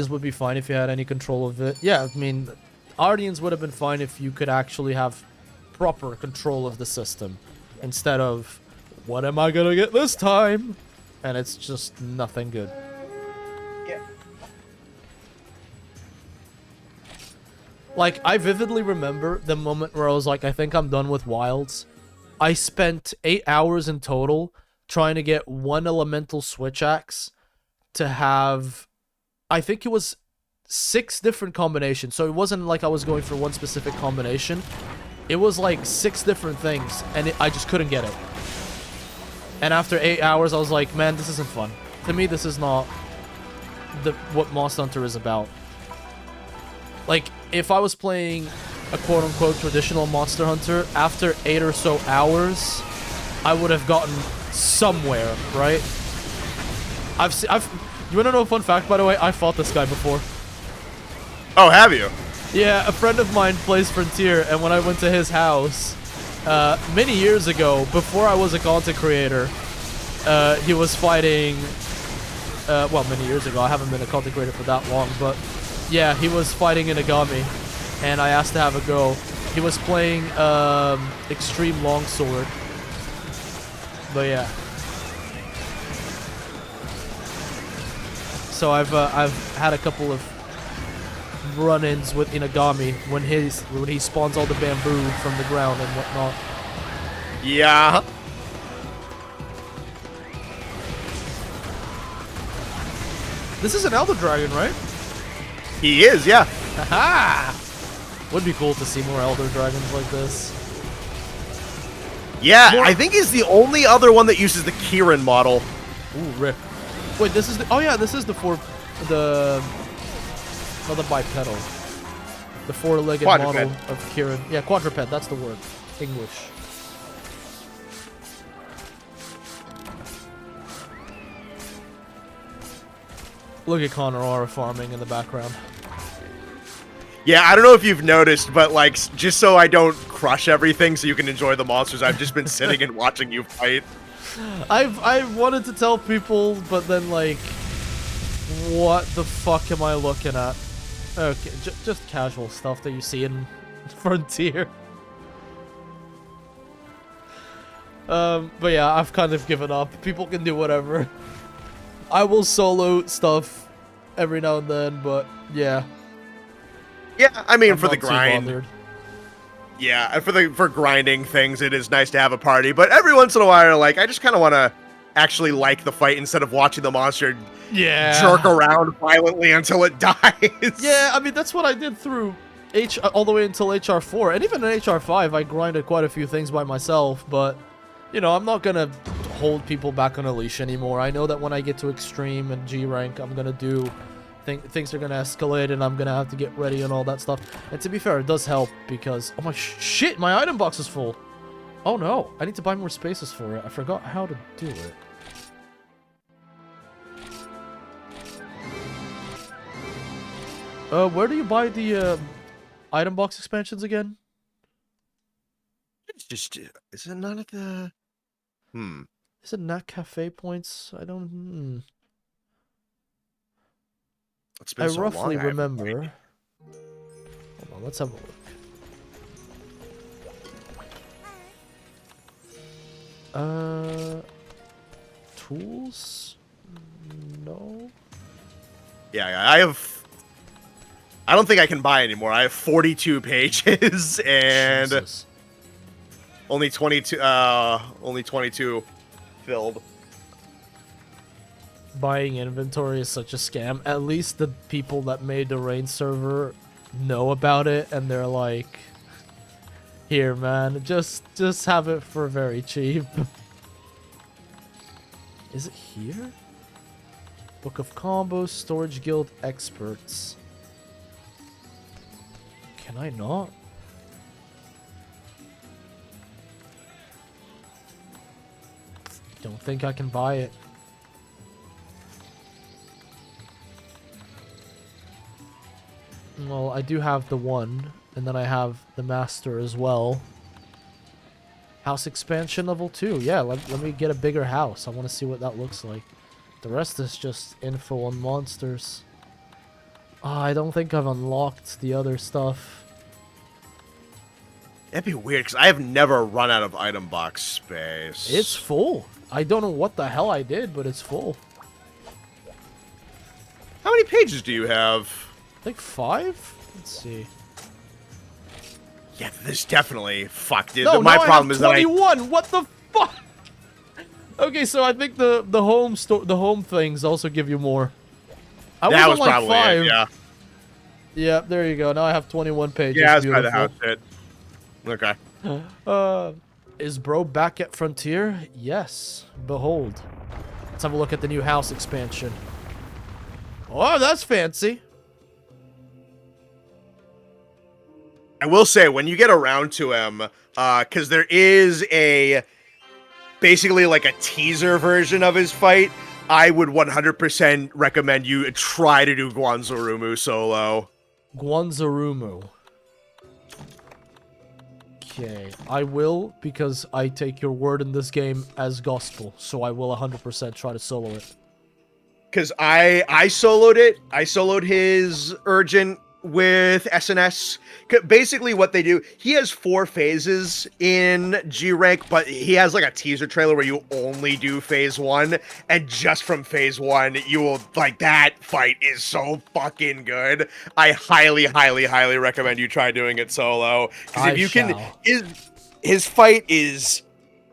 would be fine if you had any control of it. Yeah, I mean, Guardians would have been fine if you could actually have proper control of the system. Instead of, what am I gonna get this time? And it's just nothing good. Yeah. Like, I vividly remember the moment where I was like, I think I'm done with Wilds. I spent 8 hours in total trying to get one elemental switch axe to have, I think it was 6 different combinations. So it wasn't like I was going for one specific combination. It was like 6 different things, and I just couldn't get it. And after 8 hours, I was like, man, this isn't fun. To me, this is not what Monster Hunter is about. Like, if I was playing a quote-unquote traditional Monster Hunter, after 8 or so hours, I would have gotten somewhere, right? You wanna know a fun fact, by the way? I fought this guy before. Oh, have you? Yeah, a friend of mine plays Frontier, and when I went to his house, many years ago, before I was a content creator, he was fighting, well, many years ago. I haven't been a content creator for that long, but yeah, he was fighting Inagami, and I asked to have a go. He was playing Extreme Longsword, but yeah. So I've had a couple of run-ins with Inagami when he spawns all the bamboo from the ground and whatnot. Yeah. This is an Elder Dragon, right? He is, yeah. Haha! Would be cool to see more Elder Dragons like this. Yeah, I think he's the only other one that uses the Kieran model. Ooh, rip. Wait, this is the... Oh, yeah, this is the not the bipedal. The four-legged model of Kieran. Yeah, quadruped, that's the word. English. Look at Connor Aura farming in the background. Yeah, I don't know if you've noticed, but like, just so I don't crush everything so you can enjoy the monsters, I've just been sitting and watching you fight. I wanted to tell people, but then like, what the fuck am I looking at? Okay, just casual stuff that you see in Frontier. But yeah, I've kind of given up. People can do whatever. I will solo stuff every now and then, but yeah. Yeah, I mean, I'm for the not too grind. bothered. Yeah, for grinding things, it is nice to have a party. But every once in a while, like, I just kind of want to actually like the fight instead of watching the monster jerk around violently until it dies. Yeah, I mean, that's what I did through all the way until HR4. And even in HR5, I grinded quite a few things by myself. But, you know, I'm not going to hold people back on a leash anymore. I know that when I get to Extreme and G rank, I'm going to do... things are going to escalate and I'm going to have to get ready and all that stuff. And to be fair, it does help because... Oh my shit, my item box is full. Oh no, I need to buy more spaces for it. I forgot how to do it. Where do you buy the item box expansions again? It's just... Is it not at the... Is it not cafe points? I don't... It's been so roughly long, remember. Hold on, let's have a look. Tools? No. Yeah, I have... I don't think I can buy anymore. I have 42 pages and Jesus. only 22 filled. Buying inventory is such a scam. At least the people that made the rain server know about it and they're like, here man, just have it for very cheap. Is it here? Book of Combos, Storage Guild Experts. Can I not? Don't think I can buy it. Well, I do have the one, and then I have the master as well. House expansion level 2. Yeah, let me get a bigger house. I want to see what that looks like. The rest is just info on monsters. I don't think I've unlocked the other stuff. That'd be weird, because I have never run out of item box space. It's full. I don't know what the hell I did, but it's full. How many pages do you have? I think 5? Let's see. Yeah, this definitely fucked it. No, My now problem I is have that 21. What the fuck? Okay, so I think the home things also give you more. That was on, like, probably 5. it, yeah. Yeah, there you go. Now I have 21 pages. Yeah, that's by Beautiful. the house shit. Okay. Is bro back at Frontier? Yes. Behold. Let's have a look at the new house expansion. Oh, that's fancy. I will say, when you get around to him, because there is basically like a teaser version of his fight, I would 100% recommend you try to do Guanzarumu solo. Guanzarumu. Okay, I will, because I take your word in this game as gospel, so I will 100% try to solo it. Because I soloed it. I soloed his Urgent with SNS. Basically what they do, he has 4 phases in G rank, but he has like a teaser trailer where you only do phase 1, and just from phase 1 you will, like, that fight is so fucking good. I highly recommend you try doing it solo, because if you can, his fight is,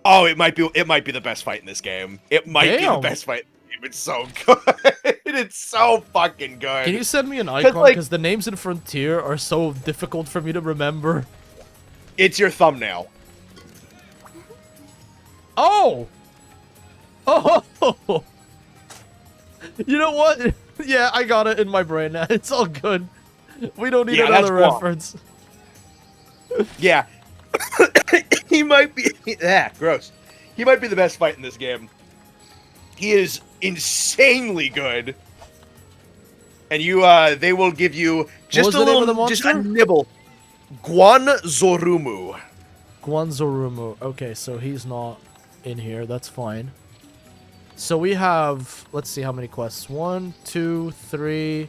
oh, it might be the best fight in this game. It might be the best fight. It's so good. It's so fucking good. Can you send me an icon? Because the names in Frontier are so difficult for me to remember. It's your thumbnail. Oh! Oh! You know what? Yeah, I got it in my brain now. It's all good. We don't need another reference. Yeah. He might be... gross. He might be the best fight in this game. He is insanely good. And they will give you just a little, just a nibble. Guanzorumu. Guanzorumu. Okay, so he's not in here. That's fine. So we have, let's see how many quests. 1, 2, 3,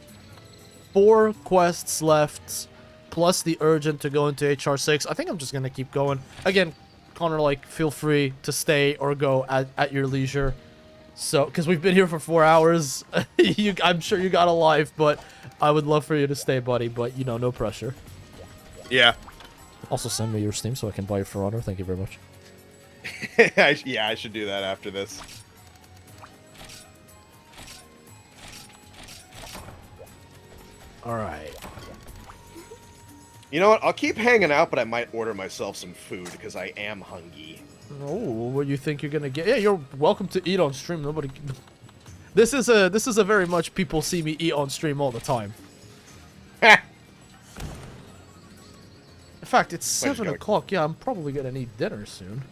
4 quests left, plus the urgent to go into HR6. I think I'm just going to keep going. Again, Connor, like, feel free to stay or go at your leisure. So, because we've been here for 4 hours. I'm sure you got a life, but I would love for you to stay, buddy. But, you know, no pressure. Yeah. Also, send me your Steam so I can buy you For Honor. Thank you very much. Yeah, I should do that after this. Alright. You know what? I'll keep hanging out, but I might order myself some food because I am hungry. Oh, what do you think you're gonna get? Yeah, you're welcome to eat on stream. Nobody. This is a very much people see me eat on stream all the time. In fact, it's 7 o'clock. Yeah, I'm probably gonna need dinner soon.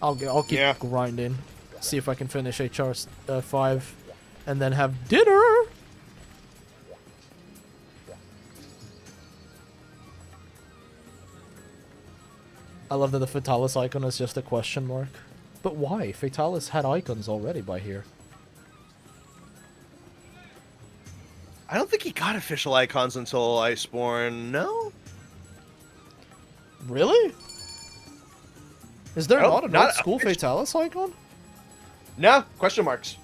I'll keep grinding, see if I can finish HR 5, and then have dinner. I love that the Fatalis icon is just a question mark. But why? Fatalis had icons already by here. I don't think he got official icons until Iceborne, no? Really? Is there not an old school Fatalis icon? No, question marks.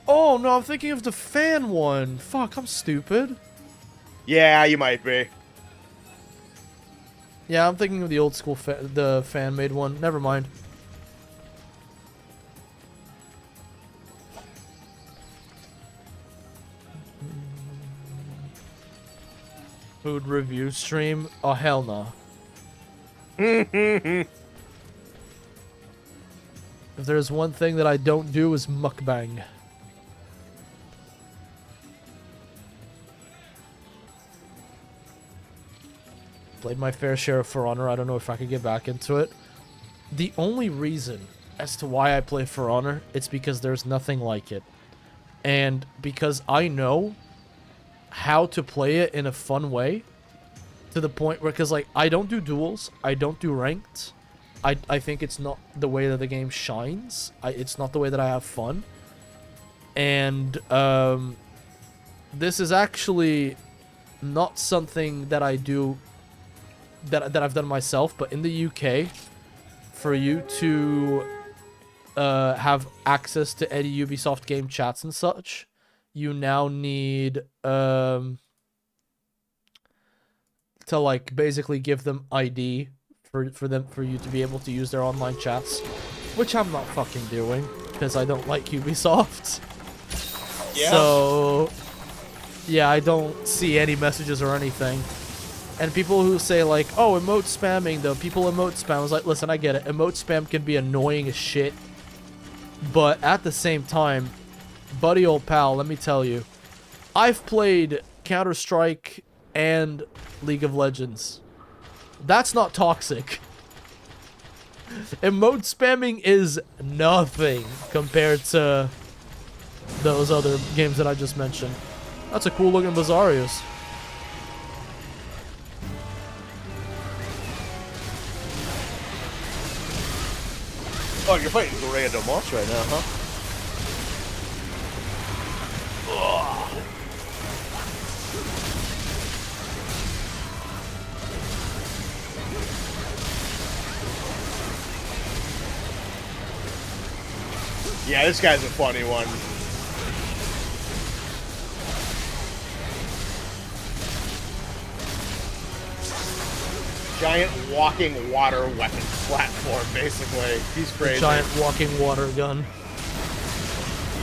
Oh, no, I'm thinking of the fan one. Fuck, I'm stupid. Yeah, you might be. Yeah, I'm thinking of the old school, the fan-made one. Never mind. Food review stream? Oh, hell no. If there's one thing that I don't do is mukbang. Played my fair share of For Honor. I don't know if I could get back into it. The only reason as to why I play For Honor, it's because there's nothing like it. And because I know how to play it in a fun way, to the point where, because like I don't do duels, I don't do ranked. I think it's not the way that the game shines. It's not the way that I have fun. And this is actually not something that I do that I've done myself, but in the UK, for you to have access to any Ubisoft game chats and such, you now need to like basically give them ID for you to be able to use their online chats, which I'm not fucking doing because I don't like Ubisoft. Yeah. So yeah, I don't see any messages or anything. And people who say like, oh, emote spamming though, people emote spam. I was like, listen, I get it. Emote spam can be annoying as shit. But at the same time, buddy old pal, let me tell you, I've played Counter-Strike and League of Legends. That's not toxic. Emote spamming is nothing compared to those other games that I just mentioned. That's a cool looking Bizarrius. Oh, you're fighting the random boss right now, huh? Ugh. Yeah, this guy's a funny one. Giant walking water weapon platform, basically. He's crazy. Giant walking water gun.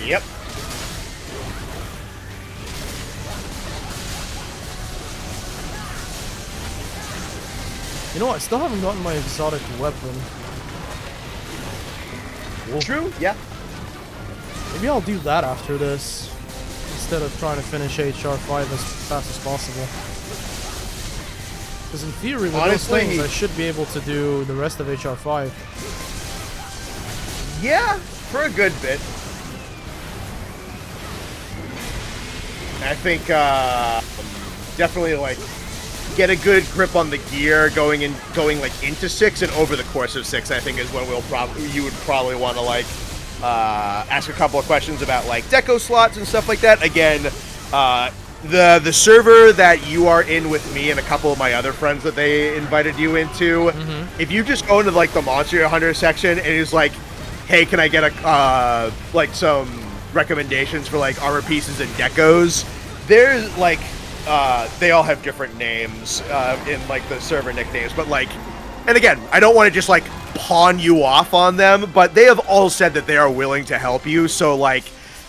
Yep. You know what? I still haven't gotten my exotic weapon. cool. True, yeah. Maybe I'll do that after this, instead of trying to finish HR5 as fast as possible. Because in theory, with Honestly, those things, I should be able to do the rest of HR5. Yeah, for a good bit. I think definitely like get a good grip on the gear going like into 6 and over the course of 6. I think is when you would probably want to like ask a couple of questions about like deco slots and stuff like that. Again, the server that you are in with me and a couple of my other friends that they invited you into, if you just go into like the Monster Hunter section and it's like, hey, can I get a like some recommendations for like armor pieces and decos? There's like they all have different names in like the server nicknames, but like, and again, I don't want to just like pawn you off on them, but they have all said that they are willing to help you. So like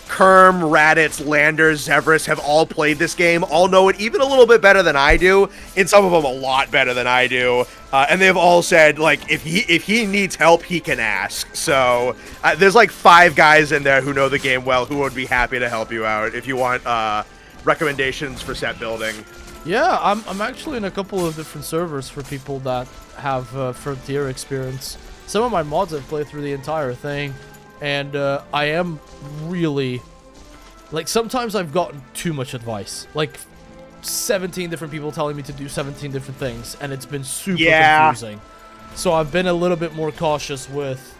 Kerm, Raditz, Landers, Zevris have all played this game, all know it even a little bit better than I do, and some of them a lot better than I do. And they've all said, like, if he needs help, he can ask. So there's like 5 guys in there who know the game well who would be happy to help you out if you want recommendations for set building. Yeah, I'm actually in a couple of different servers for people that have Frontier experience. Some of my mods have played through the entire thing, and I am really... Like, sometimes I've gotten too much advice. Like, 17 different people telling me to do 17 different things, and it's been super confusing. So I've been a little bit more cautious with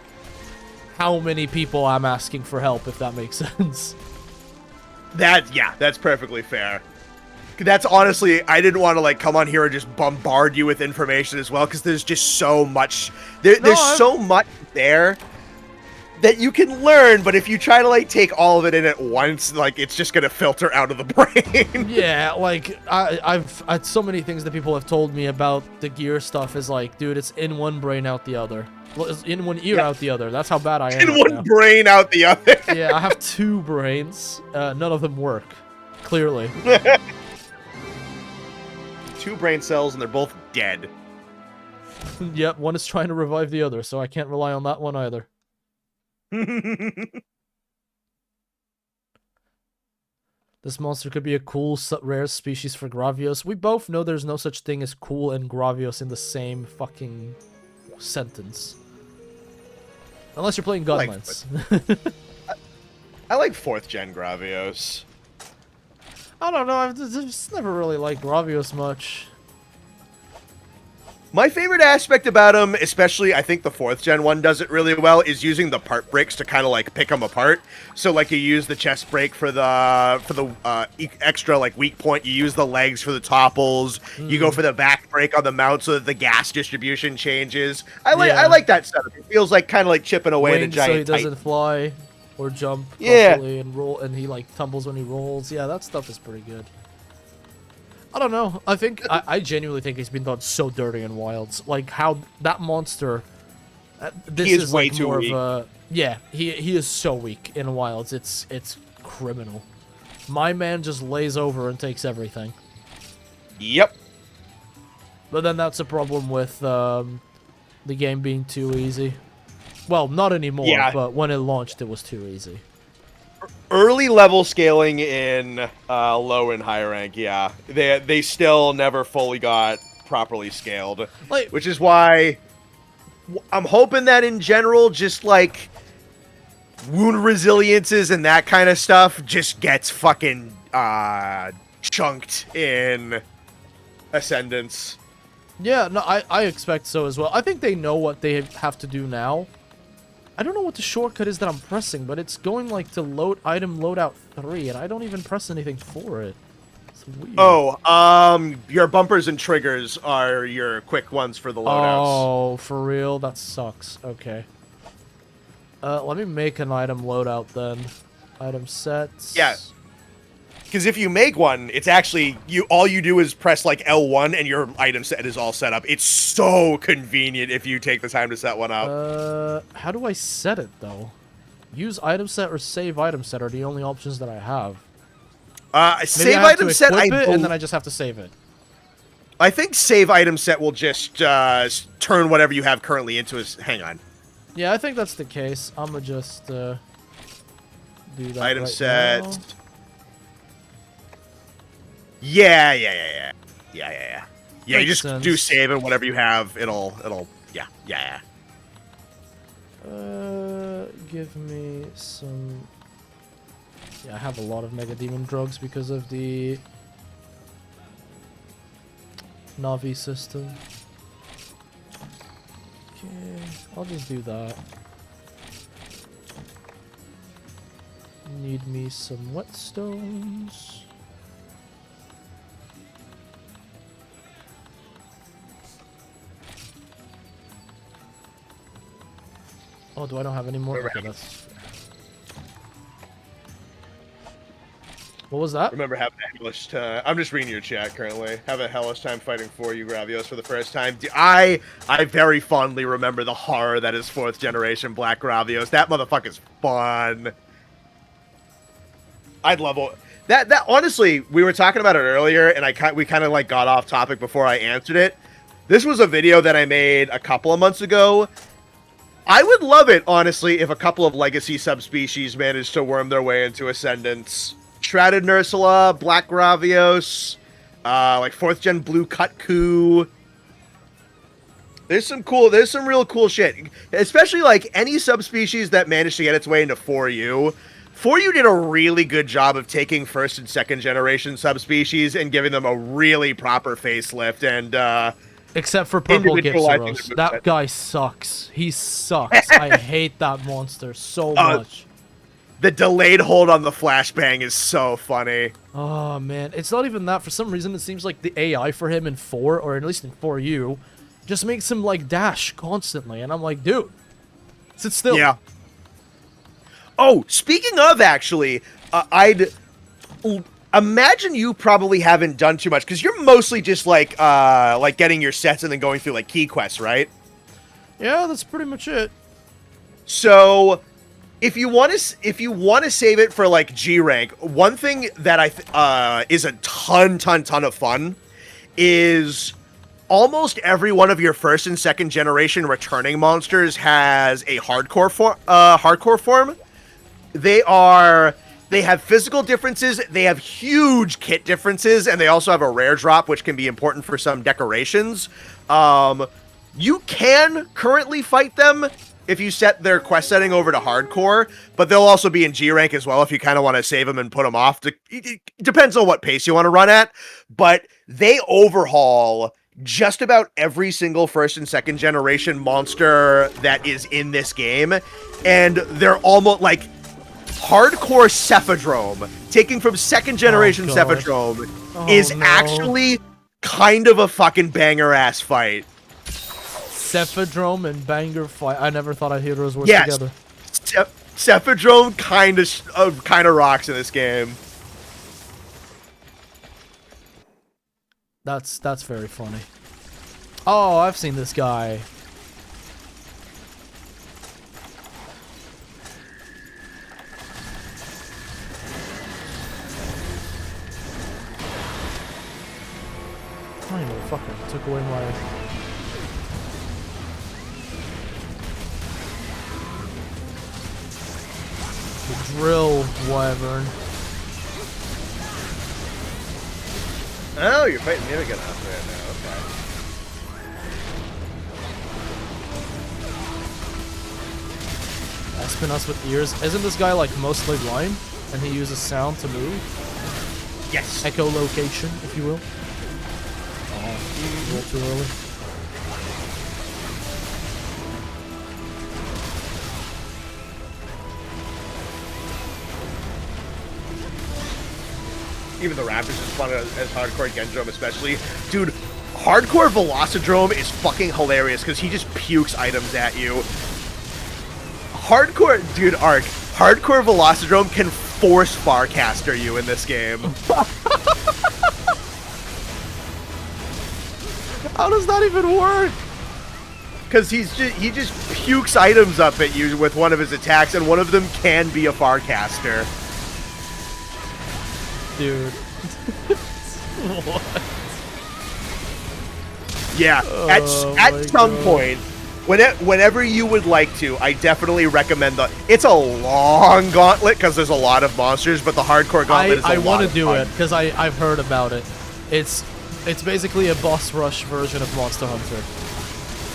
how many people I'm asking for help, if that makes sense. That's perfectly fair. That's honestly, I didn't want to like come on here and just bombard you with information as well, because there's just so much. There's so much there that you can learn, but if you try to like take all of it in at once, like it's just gonna filter out of the brain. Yeah, like I've had so many things that people have told me about the gear stuff is like, dude, it's in one brain out the other. Well, it's in one ear out the other. That's how bad I am. In one brain out the other. Yeah, I have 2 brains. None of them work. Clearly. 2 brain cells and they're both dead. Yep, one is trying to revive the other, so I can't rely on that one either. This monster could be a cool, rare species for Gravios. We both know there's no such thing as cool and Gravios in the same fucking sentence. Unless you're playing Godlands. I like 4th gen Gravios. I don't know, I've just never really liked Gravios much. My favorite aspect about him, especially I think the 4th gen one does it really well, is using the part breaks to kind of like pick them apart. So like you use the chest break for the extra like weak point, you use the legs for the topples, you go for the back break on the mount so that the gas distribution changes. I like that setup. It feels like kind of like chipping away at a giant so he doesn't fly or jump properly and roll, and he like tumbles when he rolls. Yeah, that stuff is pretty good. I don't know. I think I genuinely think he's been done so dirty in Wilds. Like how that monster. This he is is way like too more weak. of a yeah. He is so weak in Wilds. It's criminal. My man just lays over and takes everything. Yep. But then that's a problem with the game being too easy. Well, not anymore. Yeah. But when it launched, it was too easy. Early level scaling in low and high rank, yeah. They still never fully got properly scaled. Like, which is why I'm hoping that in general, just like wound resiliences and that kind of stuff just gets fucking chunked in Ascendance. yeah, no, I expect so as well. I think they know what they have to do now. I don't know what the shortcut is that I'm pressing, but it's going like to load item loadout 3, and I don't even press anything for it. It's weird. Oh, your bumpers and triggers are your quick ones for the loadouts. Oh, for real? That sucks. Okay. Let me make an item loadout then. Item sets. Yeah. Because if you make one, it's actually all you do is press like L1 and your item set is all set up. It's so convenient if you take the time to set one up. How do I set it though? Use item set or save item set are the only options that I have. Save item set, and then I just have to save it. I think save item set will just turn whatever you have currently into hang on. Yeah, I think that's the case. I'ma just do that. Item right set. now. Yeah. Yeah, you Makes just do sense. save and whatever you have, it'll yeah. Give me some. Yeah, I have a lot of Mega Demon drugs because of the Navi system. Okay, I'll just do that. Need me some whetstones. Oh, do I don't have any more? Okay, that's... What was that? Remember having a hellish time. I'm just reading your chat currently. Have a hellish time fighting for you, Gravios, for the first time. I very fondly remember the horror that is 4th generation Black Gravios. That motherfucker's fun. I'd love it. That honestly, we were talking about it earlier, and we kind of like got off topic before I answered it. This was a video that I made a couple of months ago. I would love it, honestly, if a couple of legacy subspecies managed to worm their way into Ascendance. Shrouded Nursula, Black Gravios, like 4th gen Blue Kutku. There's some real cool shit. Especially like any subspecies that managed to get its way into 4U. 4U did a really good job of taking 1st and 2nd generation subspecies and giving them a really proper facelift and Except for Purple individualizing Gipsaros. the That moveset. guy sucks. He sucks. I hate that monster so much. The delayed hold on the flashbang is so funny. Oh, man. It's not even that. For some reason, it seems like the AI for him in 4, or at least in 4U, just makes him, like, dash constantly. And I'm like, dude, sit still. Yeah. Oh, speaking of, actually, I'd imagine you probably haven't done too much, because you're mostly just, like getting your sets and then going through, like, key quests, right? Yeah, that's pretty much it. So... If you want to save it for like G rank, one thing that is a ton of fun is almost every one of your 1st and 2nd generation returning monsters has a hardcore form. They have physical differences, they have huge kit differences, and they also have a rare drop, which can be important for some decorations. You can currently fight them if you set their quest setting over to hardcore, but they'll also be in G rank as well if you kind of want to save them and put them off. It depends on what pace you want to run at, but they overhaul just about every single 1st and 2nd generation monster that is in this game, and they're almost like hardcore Cephadrome, taking from 2nd generation Cephadrome, is actually kind of a fucking banger-ass fight. Cephadrome and banger fight. I never thought I'd hear those words Yes. together. Cephadrome kind of rocks in this game. That's very funny. Oh, I've seen this guy. Tiny motherfucker took away my... The drill wyvern. Oh, you're fighting Mimigan off right now. Okay. Espinas with ears. Isn't this guy like mostly blind? And he uses sound to move? Yes. Echolocation, if you will. Oh, a little too early. Even the Raptors is fun as hardcore Gendrome especially. Dude, hardcore Velocidrome is fucking hilarious because he just pukes items at you. Hardcore Velocidrome can force Farcaster you in this game. How does that even work? Because he just pukes items up at you with one of his attacks, and one of them can be a Farcaster. Dude. What? Yeah, at some point, Whenever you would like to, I definitely recommend it's a long gauntlet because there's a lot of monsters, but the hardcore gauntlet is a lot of fun. I want to do it because I've heard about it. It's basically a boss rush version of Monster Hunter.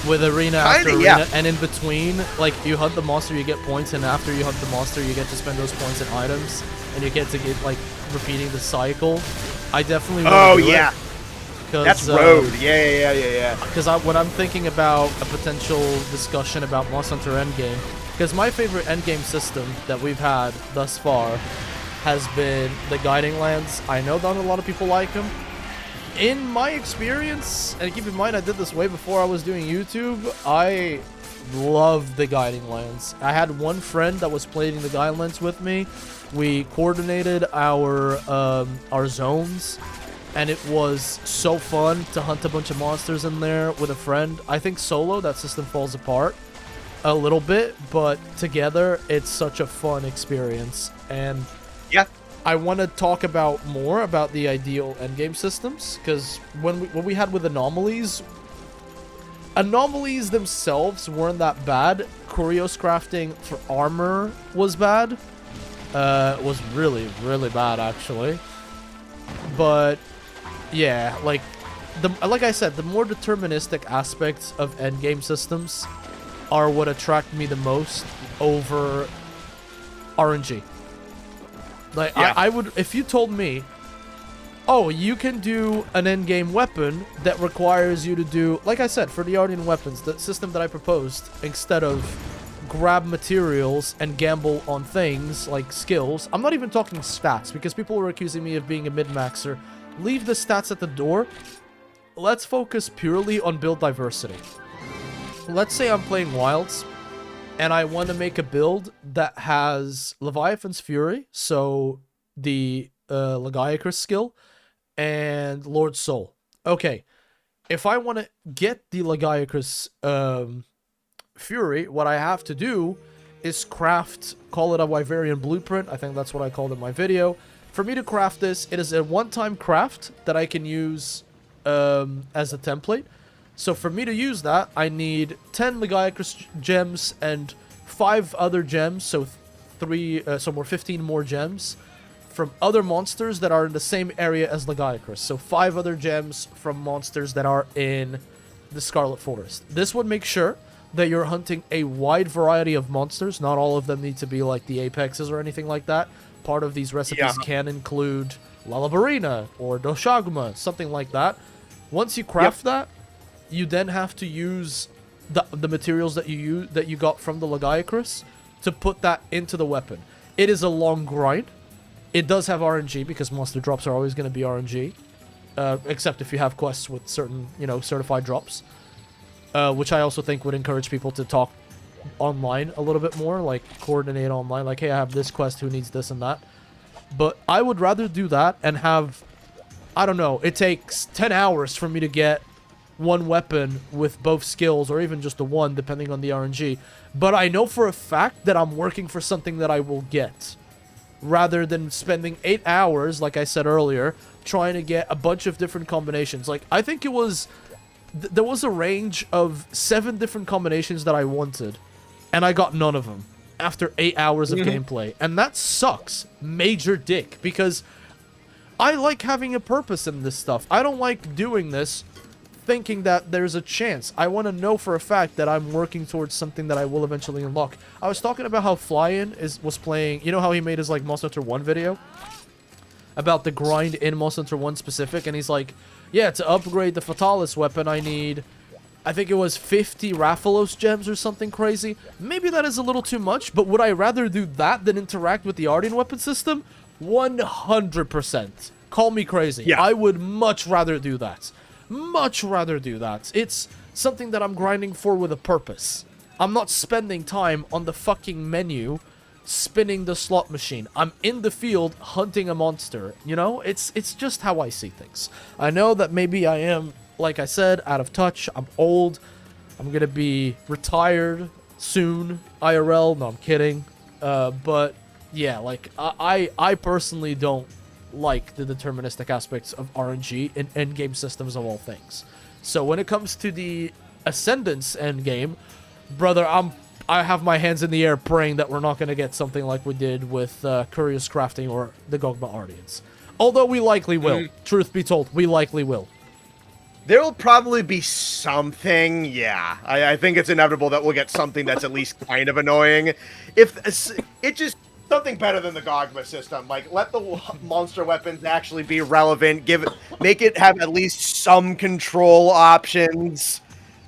With arena after arena, yeah. And in between, like, you hunt the monster, you get points, and after you hunt the monster, you get to spend those points in items, and you get to get, like, repeating the cycle. I definitely want to do it. That's road. Yeah. Because when I'm thinking about a potential discussion about Monster Hunter Endgame, because my favorite endgame system that we've had thus far has been the Guiding Lands. I know not a lot of people like them. In my experience, and keep in mind I did this way before I was doing YouTube, I love the Guiding Lands. I had one friend that was playing the Guiding Lands with me. We coordinated our zones, and it was so fun to hunt a bunch of monsters in there with a friend. I think solo, that system falls apart a little bit, but together, it's such a fun experience. And yeah. I want to talk about more about the ideal endgame systems, because when we had with anomalies themselves weren't that bad. Curios crafting for armor was bad. Was really, really bad, actually. But yeah, like I said, the more deterministic aspects of endgame systems are what attract me the most over RNG. Like, yeah. I would, if you told me, oh, you can do an endgame weapon that requires you to do, like I said, for the Guardian weapons, the system that I proposed, instead of grab materials and gamble on things like skills. I'm not even talking stats, because people were accusing me of being a min-maxer. Leave the stats at the door. Let's focus purely on build diversity. Let's say I'm playing Wilds, and I want to make a build that has Leviathan's Fury, so the Lagiacrus skill, and Lord's Soul. Okay, if I want to get the Lagiacrus Fury, what I have to do is craft, call it a Wyverian Blueprint. I think that's what I called in my video. For me to craft this, it is a one-time craft that I can use as a template. So for me to use that, I need 10 Lagiacrus gems and 5 other gems, so more 15 more gems from other monsters that are in the same area as Lagiacrus. So 5 other gems from monsters that are in the Scarlet Forest. This would make sure that you're hunting a wide variety of monsters. Not all of them need to be like the Apexes or anything like that. Part of these recipes can include Lalabarina or Doshaguma, something like that. Once you craft that, you then have to use the materials that you got from the Lagiacrus to put that into the weapon. It is a long grind. It does have RNG, because monster drops are always going to be RNG, except if you have quests with certain, certified drops, which I also think would encourage people to talk online a little bit more, like coordinate online, like, hey, I have this quest, who needs this and that. But I would rather do that and have, I don't know, it takes 10 hours for me to get one weapon with both skills, or even just the one, depending on the RNG. But I know for a fact that I'm working for something that I will get, rather than spending 8 hours, like I said earlier, trying to get a bunch of different combinations. Like, I think it was, there was a range of 7 different combinations that I wanted, and I got none of them after 8 hours of gameplay. And that sucks major dick, because I like having a purpose in this stuff. I don't like doing this thinking that there's a chance. I want to know for a fact that I'm working towards something that I will eventually unlock. I was talking about how Flyin was playing, you know how he made his like Monster Hunter 1 video? About the grind in Monster Hunter 1 specific, and he's like, yeah, to upgrade the Fatalis weapon I need, I think it was 50 Rathalos gems or something crazy. Maybe that is a little too much, but would I rather do that than interact with the Ardian weapon system? 100%. Call me crazy. Yeah. I would much rather do that. Much rather do that. It's something that I'm grinding for with a purpose. I'm not spending time on the fucking menu spinning the slot machine. I'm in the field hunting a monster, you know? It's just how I see things. I know that maybe I am, like I said, out of touch. I'm old. I'm gonna be retired soon. IRL. No, I'm kidding. But yeah, like I personally don't like the deterministic aspects of RNG in endgame systems of all things. So when it comes to the Ascendance endgame, Brother, I have my hands in the air praying that we're not going to get something like we did with Curious Crafting or the Gogma Audience. Although we likely will. Truth be told, we likely will. There will probably be something, yeah. I think it's inevitable that we'll get something that's at least kind of annoying. If it just something better than the Gogma system, like let the monster weapons actually be relevant, make it have at least some control options.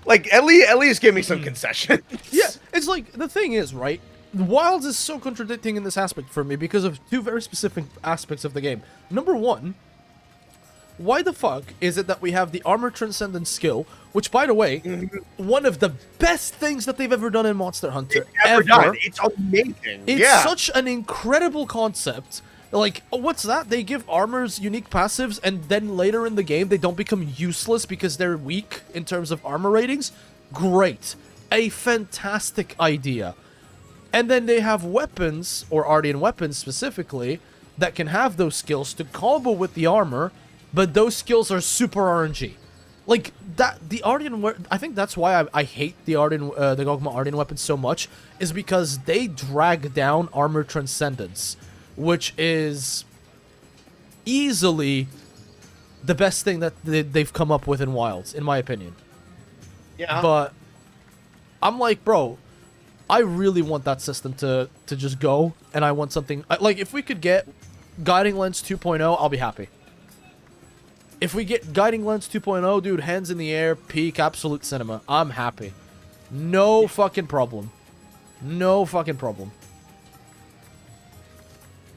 Like at least give me some concessions. Yeah, it's like the thing is, right? Wilds is so contradicting in this aspect for me because of two very specific aspects of the game. Number one, why the fuck is it that we have the Armor Transcendence skill, which, by the way, one of the best things that they've ever done in Monster Hunter ever. Done. It's amazing. It's such an incredible concept. Like, what's that? They give armors unique passives, and then later in the game, they don't become useless because they're weak in terms of armor ratings? Great. A fantastic idea. And then they have weapons, or Ardian weapons specifically, that can have those skills to combo with the armor, but those skills are super RNG. Like, the Ardian, I think that's why I hate the Gogma Ardian weapons so much, is because they drag down Armor Transcendence, which is easily the best thing that they've come up with in Wilds, in my opinion. Yeah. But I'm like, bro, I really want that system to just go, and I want something... Like, if we could get Guiding Lens 2.0, I'll be happy. If we get Guiding Lens 2.0, dude, hands in the air, peak, absolute cinema, I'm happy. No fucking problem. No fucking problem.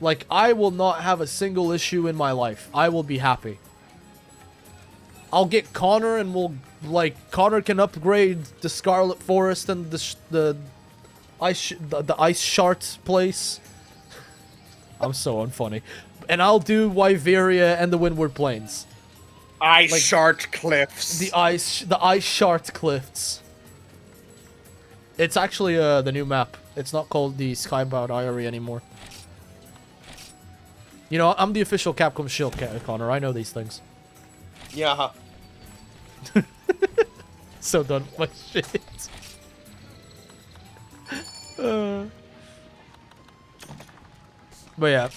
Like, I will not have a single issue in my life. I will be happy. I'll get Connor and we'll, like, Connor can upgrade the Scarlet Forest and the Ice Shart place. I'm so unfunny. And I'll do Wyveria and the Windward Plains. Ice Shart Cliffs. The Ice Shart Cliffs. It's actually the new map. It's not called the Skybound Eyrie anymore. You know, I'm the official Capcom Shield, Connor. I know these things. Yeah. So done with my shit. But yeah.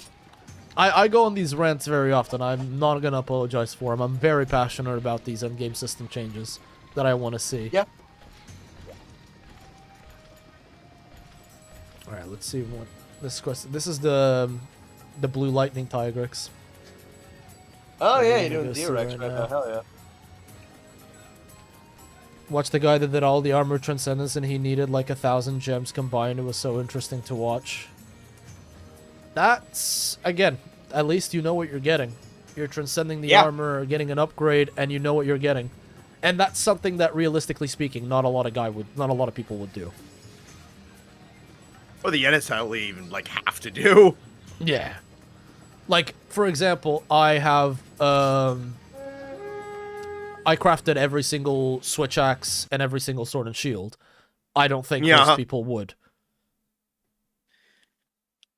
I go on these rants very often. I'm not gonna apologize for them. I'm very passionate about these endgame system changes that I want to see. Yeah. Alright, let's see what this question. This is the Blue Lightning Tigrex. Oh yeah, I'm you're gonna doing go D-Rex see right right now. now. Hell yeah. Watch the guy that did all the Armor Transcendence and he needed like 1,000 gems combined. It was so interesting to watch. That's, again, at least you know what you're getting. You're transcending the armor, getting an upgrade, and you know what you're getting. And that's something that, realistically speaking, not a lot of people would do. Or the NSL even like have to do. Yeah. Like, for example, I have I crafted every single switch axe and every single sword and shield. I don't think most people would.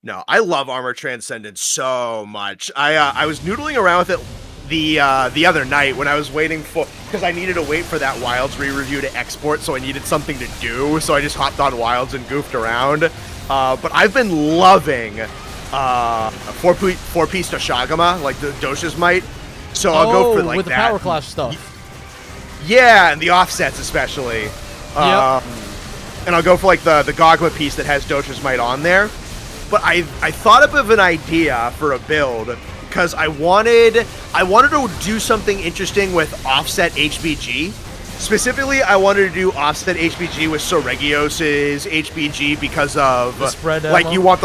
No, I love Armor Transcendence so much. I was noodling around with it the other night when I was waiting for, because I needed to wait for that Wilds re-review to export, so I needed something to do. So I just hopped on Wilds and goofed around. But I've been loving four-piece Doshagama, like the Dosha's Might. So I'll go for like with the Power Clash stuff. Yeah, and the offsets especially. Yep. And I'll go for like the Gogma piece that has Dosha's Might on there. But I thought up of an idea for a build because I wanted to do something interesting with offset HBG. Specifically, I wanted to do offset HBG with Soregios's HBG because of the spread like ammo? you want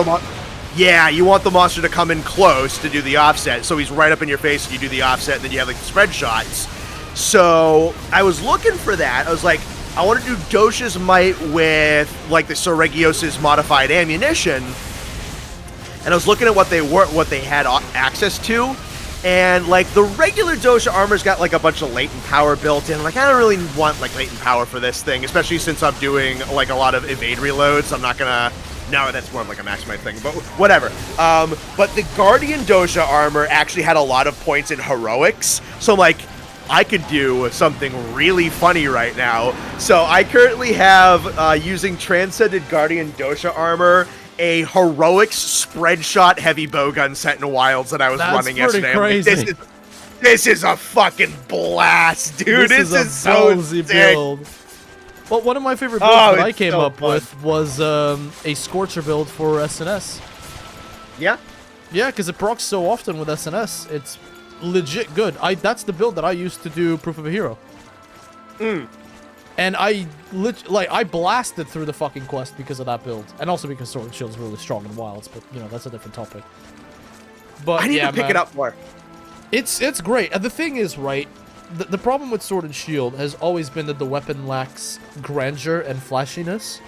the monster to come in close to do the offset, so he's right up in your face and you do the offset, and then you have like the spread shots. So I was looking for that. I was like, I want to do Dosha's Might with like the Soregios's modified ammunition. And I was looking at what they had access to, and like the regular Dosha armor's got like a bunch of latent power built in. Like I don't really want like latent power for this thing, especially since I'm doing like a lot of evade reloads. I'm not gonna. No, that's more of like a maximize thing, but whatever. But the Guardian Dosha armor actually had a lot of points in heroics, so like I could do something really funny right now. So I currently have, using Transcended Guardian Dosha armor, a heroics spread shot heavy bowgun set in Wilds that I was running yesterday. Crazy. This is a fucking blast, dude. This is so sick. Build. Well, one of my favorite builds that I came up with was a Scorcher build for SNS. Yeah? Yeah, because it procs so often with SNS. It's legit good. That's the build that I used to do Proof of a Hero. And I blasted through the fucking quest because of that build. And also because Sword and Shield is really strong in Wilds, but, you know, that's a different topic. But I need to pick it up more. It's great. And the thing is, right, the problem with Sword and Shield has always been that the weapon lacks grandeur and flashiness.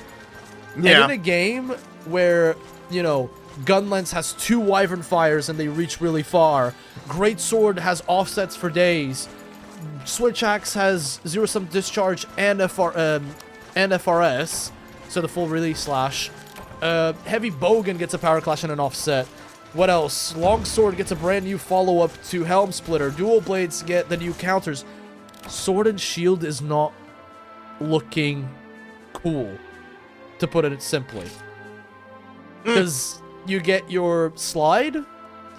Yeah. And in a game where, you know, Gunlance has 2 Wyvern Fires and they reach really far, Great Sword has offsets for days, Switch Axe has zero-sum discharge and FRS, so the full release slash. Heavy Bowgun gets a power clash and an offset. What else? Longsword gets a brand new follow-up to Helm Splitter. Dual Blades get the new counters. Sword and Shield is not looking cool, to put it simply. Because you get your slide,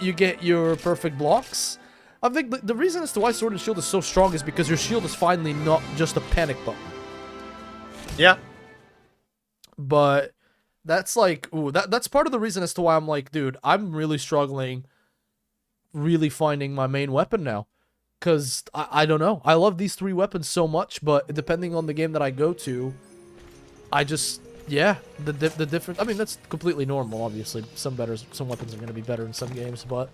you get your perfect blocks. I think the reason as to why Sword and Shield is so strong is because your shield is finally not just a panic button. Yeah. But that's like, ooh, that's part of the reason as to why I'm like, dude, I'm really struggling really finding my main weapon now. Because, I don't know. I love these 3 weapons so much, but depending on the game that I go to, I just, yeah, the different, I mean, that's completely normal, obviously. Some weapons are going to be better in some games, but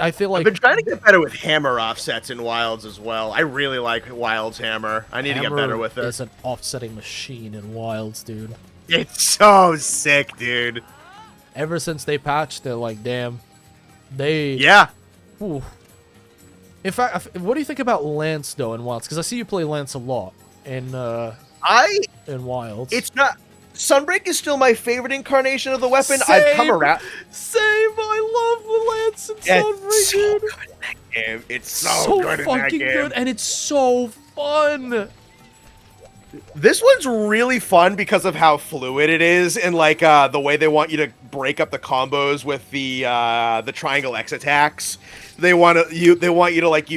I feel like I've been trying to get better with hammer offsets in Wilds as well. I really like Wilds hammer. I need to get better with it. It's an offsetting machine in Wilds, dude. It's so sick, dude. Ever since they patched it, like, damn. Yeah. Ooh. In fact, what do you think about Lance, though, in Wilds? Because I see you play Lance a lot in Wilds. It's not... Sunbreak is still my favorite incarnation of the weapon. Same, I've come around. Same. I love the Lance and Sunbreak, dude. Good in that game. It's so good in that fucking game. good, and it's so fun. This one's really fun because of how fluid it is, and like the way they want you to break up the combos with the triangle X attacks. They want you to like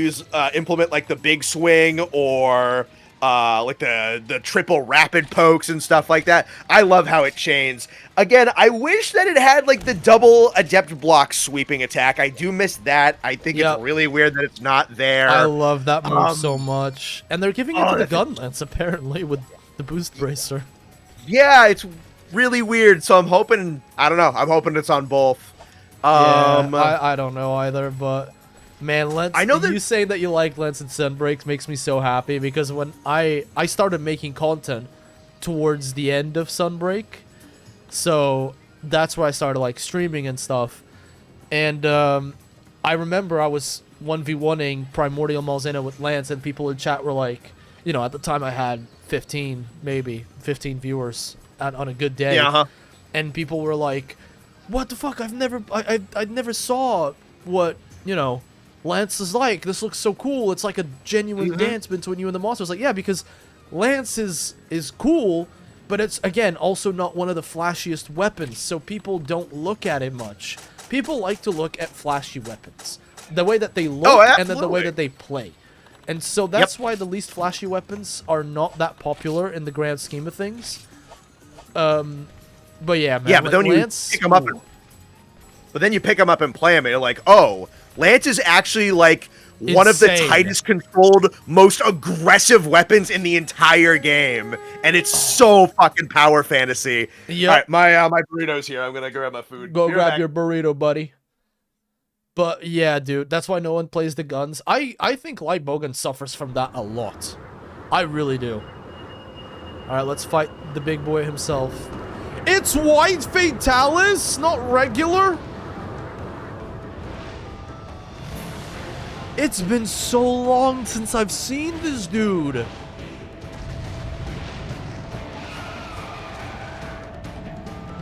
implement like the big swing or like the triple rapid pokes and stuff like that. I love how it chains. Again, I wish that it had like the double adept block sweeping attack. I do miss that. I think it's really weird that it's not there. I love that move so much. And they're giving it to the Gunlance, apparently, with the boost bracer. Yeah, it's really weird. So I'm hoping, I don't know, I'm hoping it's on both. I don't know either, but man, Lance, I know that you saying that you like Lance and Sunbreak makes me so happy, because when I started making content towards the end of Sunbreak, so that's where I started like streaming and stuff, and I remember I was 1v1ing Primordial Malzena with Lance, and people in chat were like, you know, at the time I had 15 viewers on a good day, and people were like, what the fuck, I never saw what, you know, Lance is like. This looks so cool. It's like a genuine dance between you and the monster. I was like, yeah, because Lance is cool, but it's, again, also not one of the flashiest weapons, so people don't look at it much. People like to look at flashy weapons. The way that they look, and then the way that they play. And so that's why the least flashy weapons are not that popular in the grand scheme of things. But yeah, man. Yeah, but then Lance, you pick them up. But then you pick them up and play them, and you're like, oh, Lance is actually like one of the tightest controlled, most aggressive weapons in the entire game, and it's so fucking power fantasy. Yep. All right, my burrito's here. I'm gonna grab my food. Go grab your burrito, buddy. But yeah, dude, that's why no one plays the guns. I think Light Bowgun suffers from that a lot. I really do. All right, let's fight the big boy himself. It's White Fatalis, not regular. It's been so long since I've seen this dude.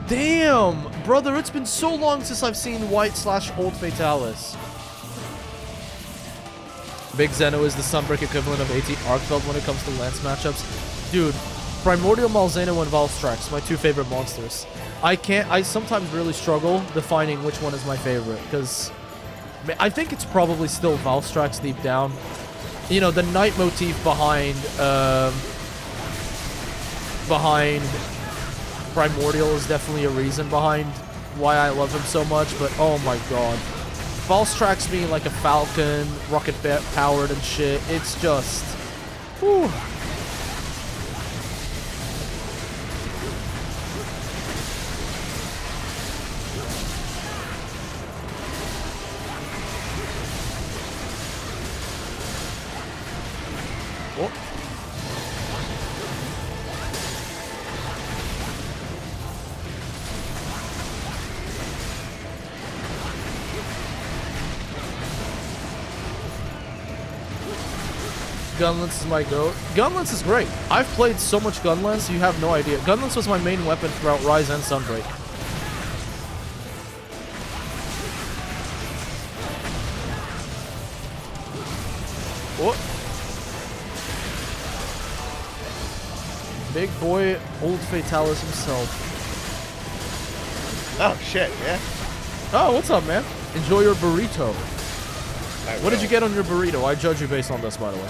Damn, brother, it's been so long since I've seen White/Old Fatalis. Big Zeno is the Sunbreak equivalent of 18 Arcveld when it comes to Lance matchups. Dude, Primordial Malzeno and Valstrax, my two favorite monsters. I sometimes really struggle defining which one is my favorite, because I think it's probably still Valstrax deep down. You know, the Knight motif behind Primordial is definitely a reason behind why I love him so much, but oh my god. Valstrax being like a falcon, rocket powered and shit, it's just... Whew. Oh. Gunlance is my goat. Gunlance is great. I've played so much Gunlance, you have no idea. Gunlance was my main weapon throughout Rise and Sunbreak. Oh. Big boy, old Fatalis himself. Oh, shit, yeah. Oh, what's up, man? Enjoy your burrito. What did you get on your burrito? I judge you based on this, by the way.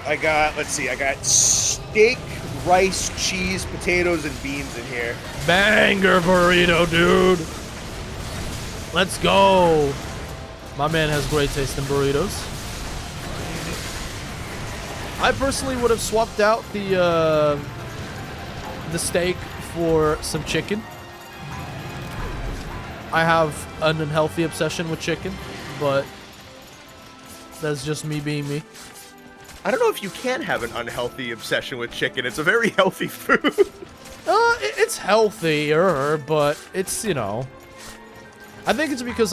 I got, let's see, I got steak, rice, cheese, potatoes, and beans in here. Banger burrito, dude. Let's go. My man has great taste in burritos. I personally would have swapped out the steak for some chicken. I have an unhealthy obsession with chicken, but that's just me being me. I don't know if you can have an unhealthy obsession with chicken. It's a very healthy food. It's healthier, but it's, you know... I think it's because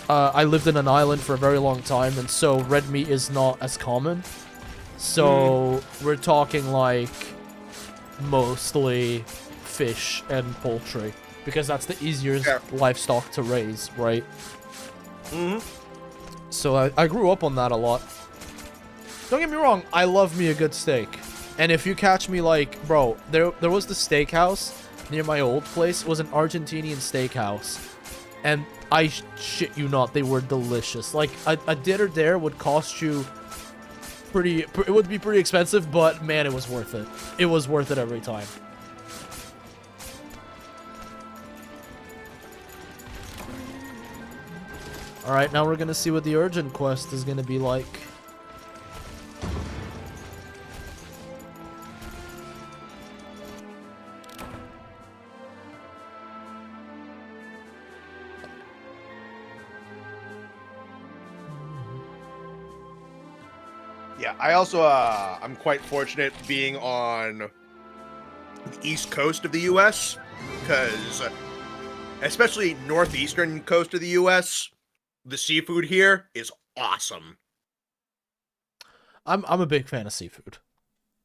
I lived in an island for a very long time, and so red meat is not as common. So, we're talking, like, mostly fish and poultry. Because that's the easiest livestock to raise, right? So I grew up on that a lot. Don't get me wrong, I love me a good steak. And if you catch me like, bro, there was the steakhouse near my old place. It was an Argentinian steakhouse. And I shit you not, they were delicious. Like, a dinner there would cost you it would be pretty expensive, but man, it was worth it. It was worth it every time. Alright, now we're gonna see what the urgent quest is gonna be like. Yeah, I also, I'm quite fortunate being on the east coast of the U.S., because, especially northeastern coast of the U.S., the seafood here is awesome. I'm a big fan of seafood.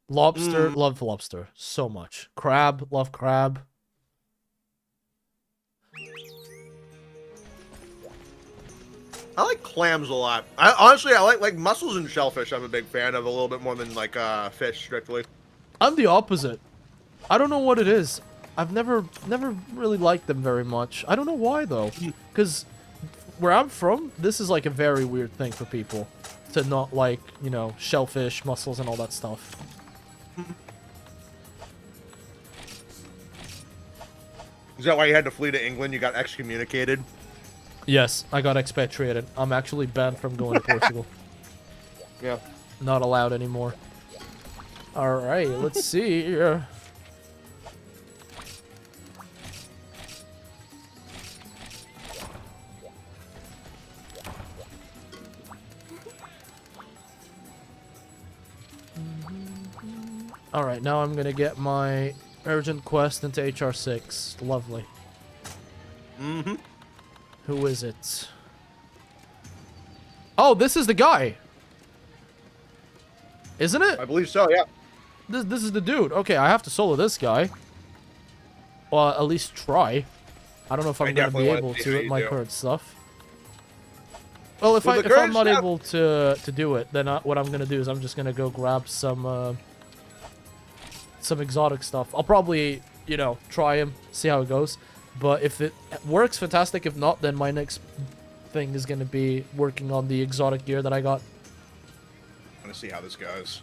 Lobster, love lobster so much. Crab, love crab. I like clams a lot. Honestly, I like mussels and shellfish. I'm a big fan of a little bit more than like fish strictly. I'm the opposite. I don't know what it is. I've never really liked them very much. I don't know why though. Because where I'm from, this is like a very weird thing for people to not like, you know, shellfish, mussels, and all that stuff. Is that why you had to flee to England? You got excommunicated? Yes, I got expatriated. I'm actually banned from going to Portugal. Yeah. Not allowed anymore. Alright, let's see here. Alright, now I'm gonna get my urgent quest into HR6. Lovely. Mm-hmm. Who is it? Oh, this is the guy! Isn't it? I believe so, yeah. This is the dude. Okay, I have to solo this guy. Well, at least try. I don't know if I'm gonna be able to with my current stuff. Well, if With the I'm current not stuff- able to do it, then what I'm gonna do is I'm just gonna go grab some exotic stuff. I'll probably, you know, try them, see how it goes. But if it works, fantastic. If not, then my next thing is gonna be working on the exotic gear that I got. I'm gonna see how this goes.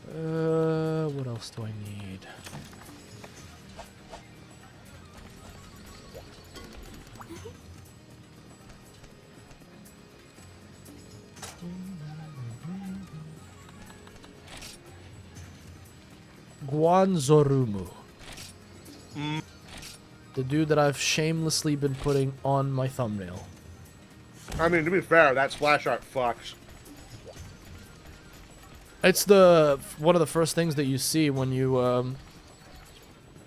What else do I need? Guanzorumu. The dude that I've shamelessly been putting on my thumbnail. I mean, to be fair, that splash art fucks. It's one of the first things that you see when you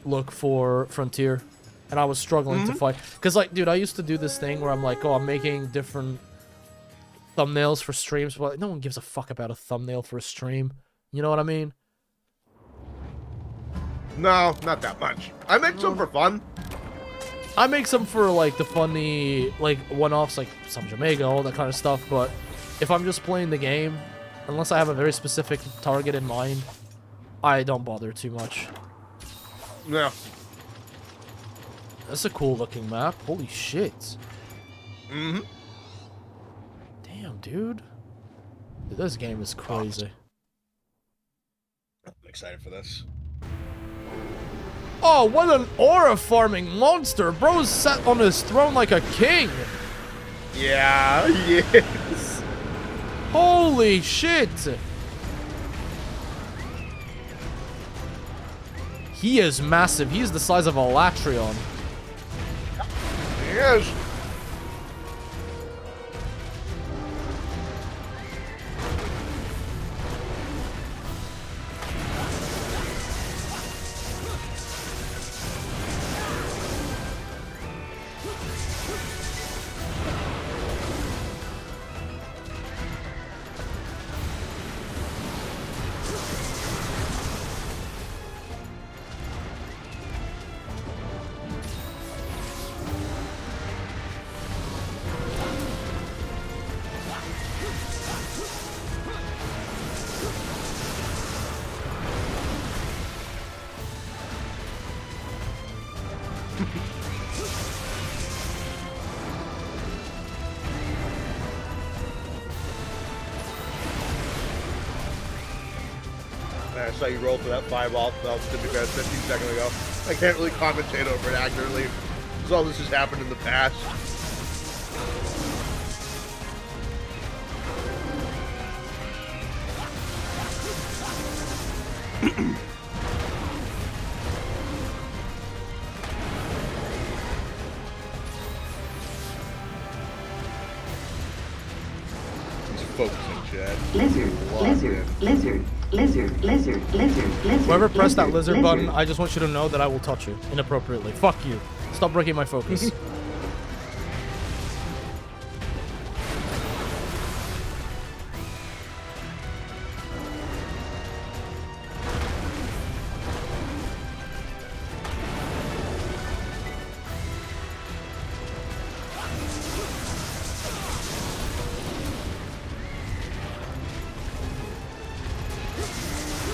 look for Frontier. And I was struggling to find... Because, like, dude, I used to do this thing where I'm like, oh, I'm making different thumbnails for streams. But like, no one gives a fuck about a thumbnail for a stream. You know what I mean? No, not that much. I make some for fun. I make some for, like, the funny, like, one-offs, like some Jamaica, all that kind of stuff. But if I'm just playing the game, unless I have a very specific target in mind, I don't bother too much. No. That's a cool-looking map. Holy shit. Mm-hmm. Damn, dude. This game is crazy. I'm excited for this. Oh, what an aura-farming monster! Bro's sat on his throne like a king! Yeah, yes. Holy shit! He is massive. He is the size of a Latrion. Yes. I saw you roll for that fireball. That was 15 seconds ago. I can't really commentate over it accurately, because all this has happened in the past. He's focusing, Chad. Lizard, lizard, lizard, lizard, lizard, lizard, lizard. Whoever pressed that lizard button, I just want you to know that I will touch you inappropriately. Fuck you. Stop breaking my focus.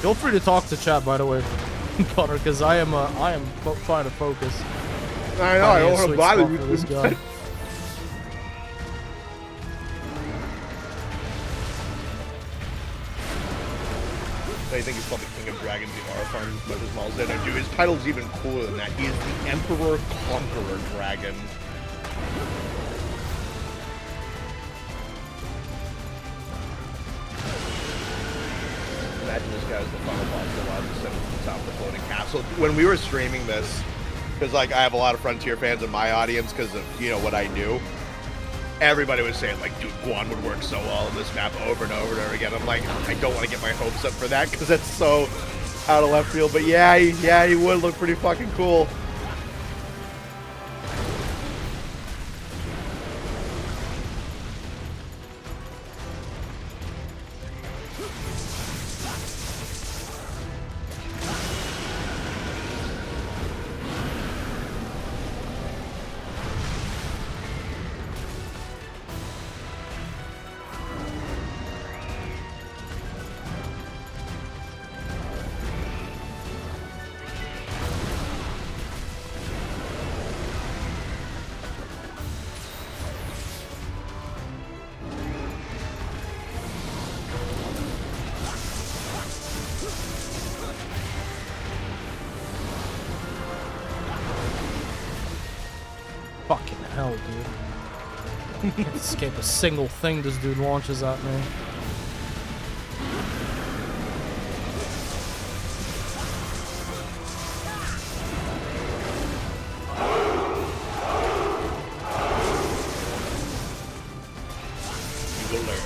Feel free to talk to chat, by the way, Connor, because I am trying to focus. I know, I don't want to bother you. For this guy. I think he's probably King of Dragons, the aura farm as much as Malzeno do. His title's even cooler than that. He is the Emperor Conqueror Dragon. Imagine this guy was the final boss that allowed to send him to the top of the floating castle. When we were streaming this, because like I have a lot of Frontier fans in my audience because of, you know, what I knew. Everybody was saying, like, dude, Guan would work so well on this map over and over and over again. I'm like, I don't want to get my hopes up for that because that's so out of left field. But yeah, he would look pretty fucking cool. hell, dude? Can't escape a single thing this dude launches at me. You will learn.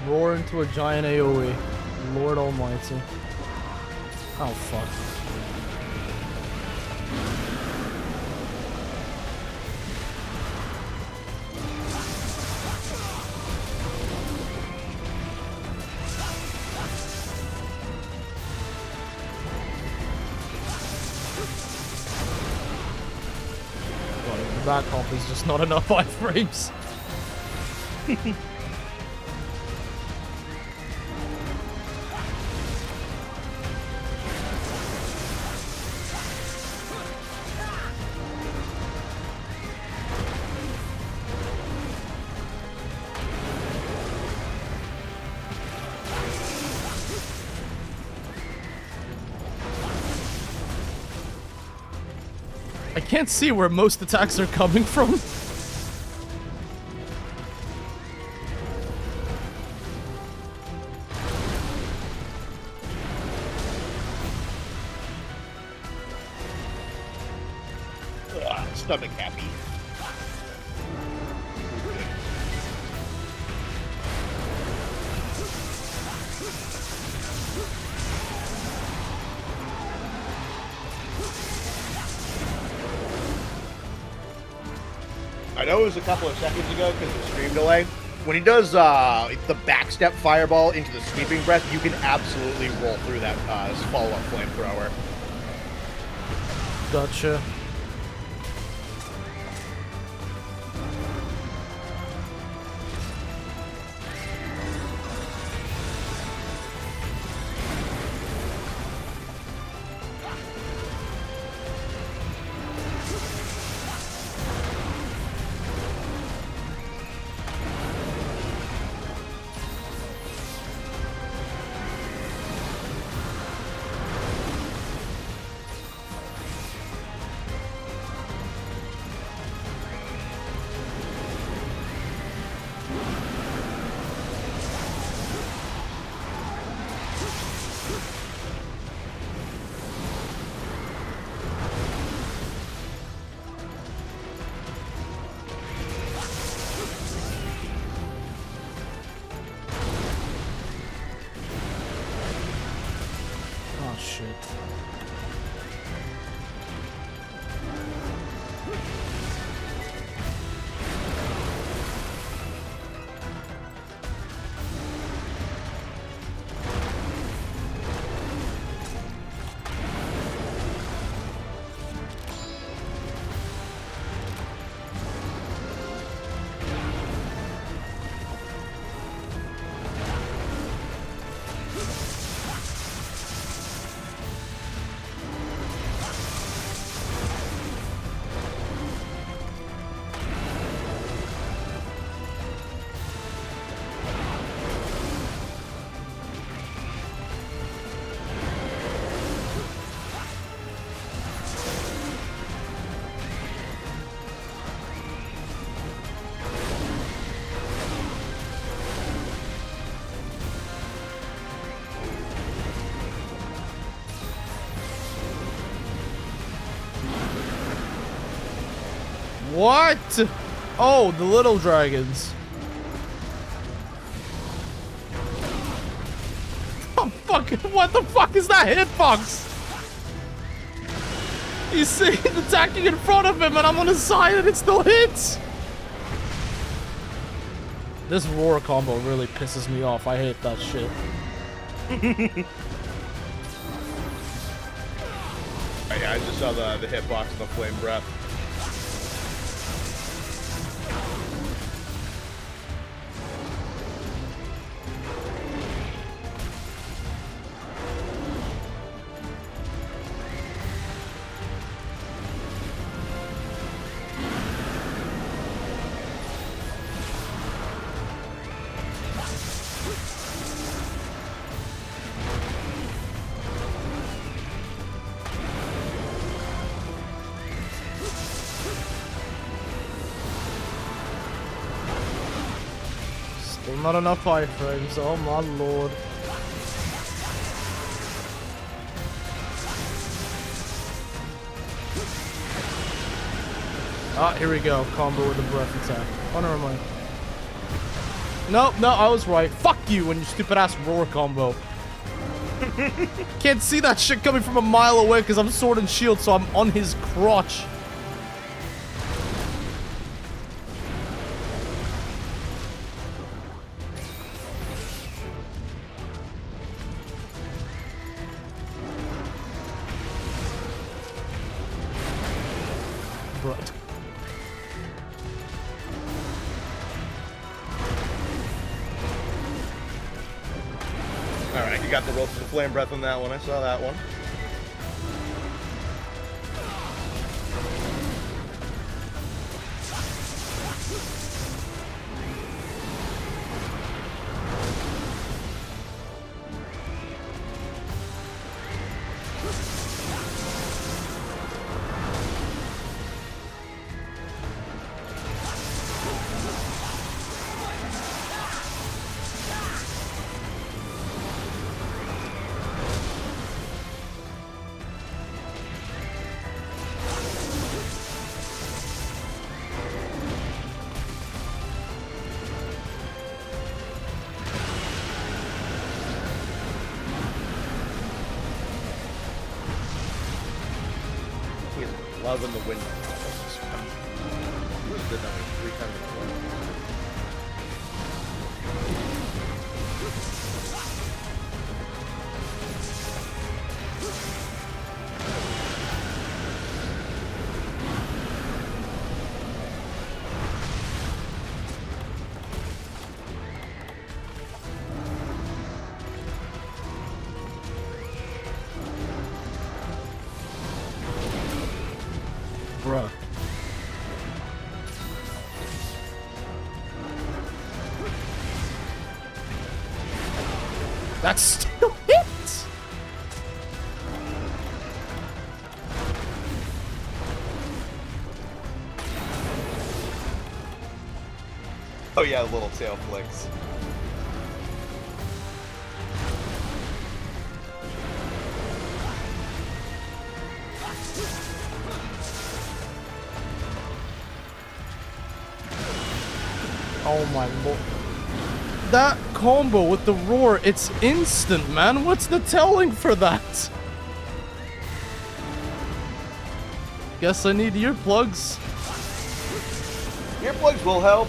Roar into a giant AoE. Lord Almighty. Oh, fuck. The back hop is just not enough iframes. I can't see where most attacks are coming from. Stomach happy. I know it was a couple of seconds ago because of the stream delay. When he does the backstep fireball into the sweeping breath, you can absolutely roll through that follow-up flamethrower. Gotcha. Oh shit. What? Oh, the little dragons. Oh, fuck. What the fuck is that hitbox? He's attacking in front of him and I'm on his side and it still hits. This roar combo really pisses me off. I hate that shit. Yeah, I just saw the hitbox and the flame breath. Still not enough iframes. Oh my lord. Ah, here we go. Combo with the breath attack. Oh, never mind. No, I was right. Fuck you and your stupid ass roar combo. Can't see that shit coming from a mile away because I'm sword and shield, so I'm on his crotch. Right. Alright, you got the rope to the flame breath on that one. I saw that one. Loving the wind. Did that like 3 times in a row. Bruh. That still hits! Oh yeah, little tail flicks. Oh my lord. That combo with the roar, it's instant, man. What's the telling for that? Guess I need earplugs. Earplugs will help.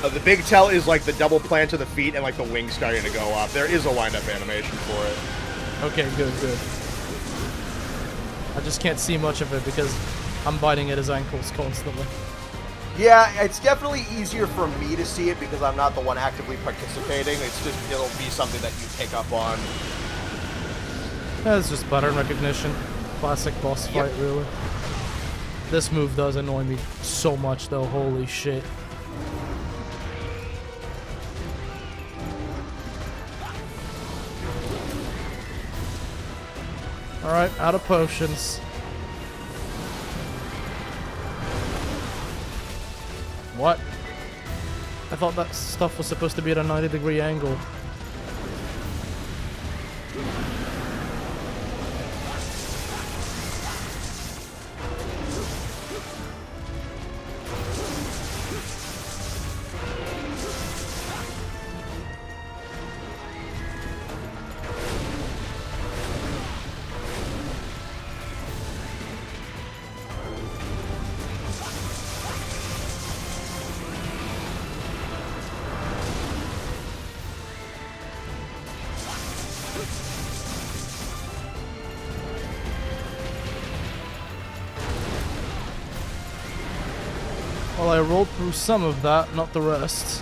The big tell is like the double plant to the feet and like the wings starting to go up. There is a wind-up animation for it. Okay, good. I just can't see much of it because I'm biting at his ankles constantly. Yeah, it's definitely easier for me to see it because I'm not the one actively participating. It's just, it'll be something that you pick up on. That's just pattern recognition. Classic boss fight, really. This move does annoy me so much, though. Holy shit. Alright, out of potions. What? I thought that stuff was supposed to be at a 90-degree angle. Well, I rolled through some of that, not the rest.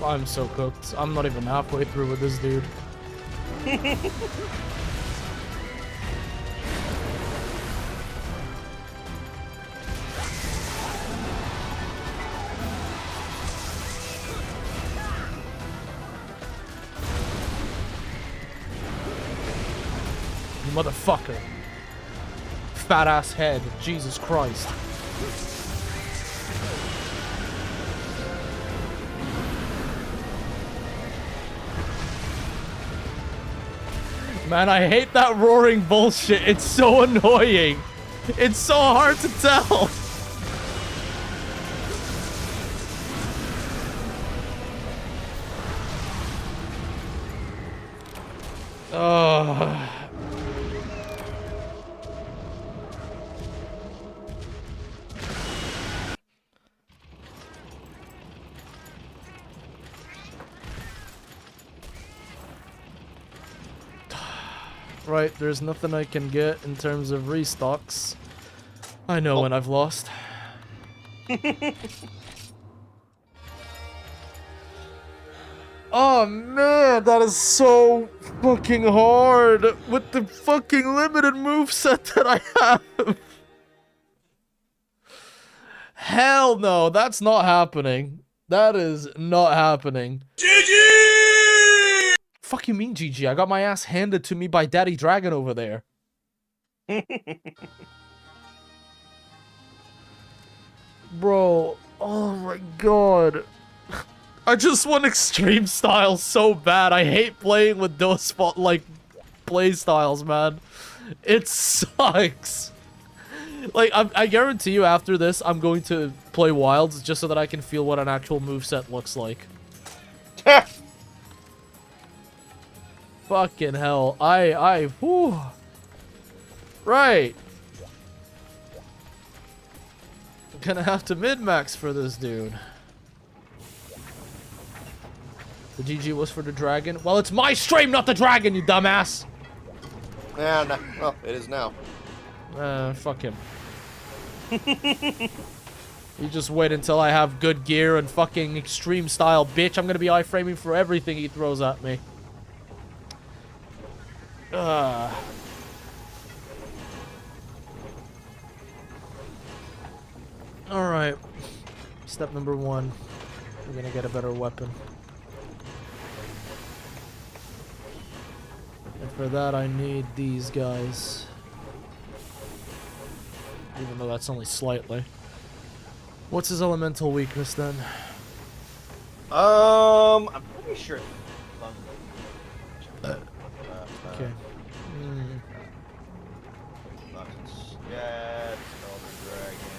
I'm so cooked. I'm not even halfway through with this dude. You motherfucker. Fat ass head. Jesus Christ. Man, I hate that roaring bullshit. It's so annoying. It's so hard to tell. Oh. Right, there's nothing I can get in terms of restocks. I know when I've lost. Oh man, that is so fucking hard with the fucking limited moveset that I have. Hell no, that's not happening. That is not happening. GG! Fuck you mean GG? I got my ass handed to me by Daddy Dragon over there. Bro, oh my god. I just want extreme style so bad. I hate playing with those play styles, man. It sucks. Like, I guarantee you after this, I'm going to play Wilds just so that I can feel what an actual moveset looks like. Fucking hell. Whew. Right. I'm gonna have to mid-max for this dude. The GG was for the dragon. Well, it's my stream, not the dragon, you dumbass! Yeah, no. Well, it is now. Fuck him. You just wait until I have good gear and fucking extreme style, bitch. I'm gonna be iframing for everything he throws at me. Alright. Step number 1. We're gonna get a better weapon. And for that, I need these guys. Even though that's only slightly. What's his elemental weakness then? I'm pretty sure. Okay. Yeah, Elder Dragon.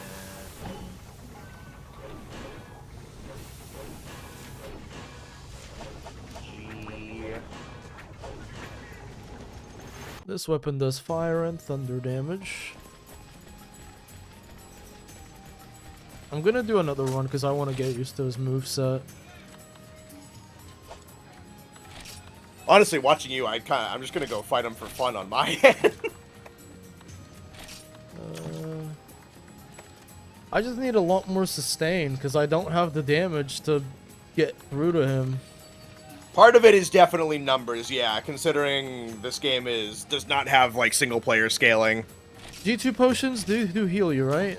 G. This weapon does fire and thunder damage. I'm gonna do another one because I want to get used to his moveset. Honestly, watching you, I'm just gonna go fight him for fun on my end. I just need a lot more sustain because I don't have the damage to get through to him. Part of it is definitely numbers, yeah, considering this game does not have, like, single-player scaling. G2 potions do heal you, right?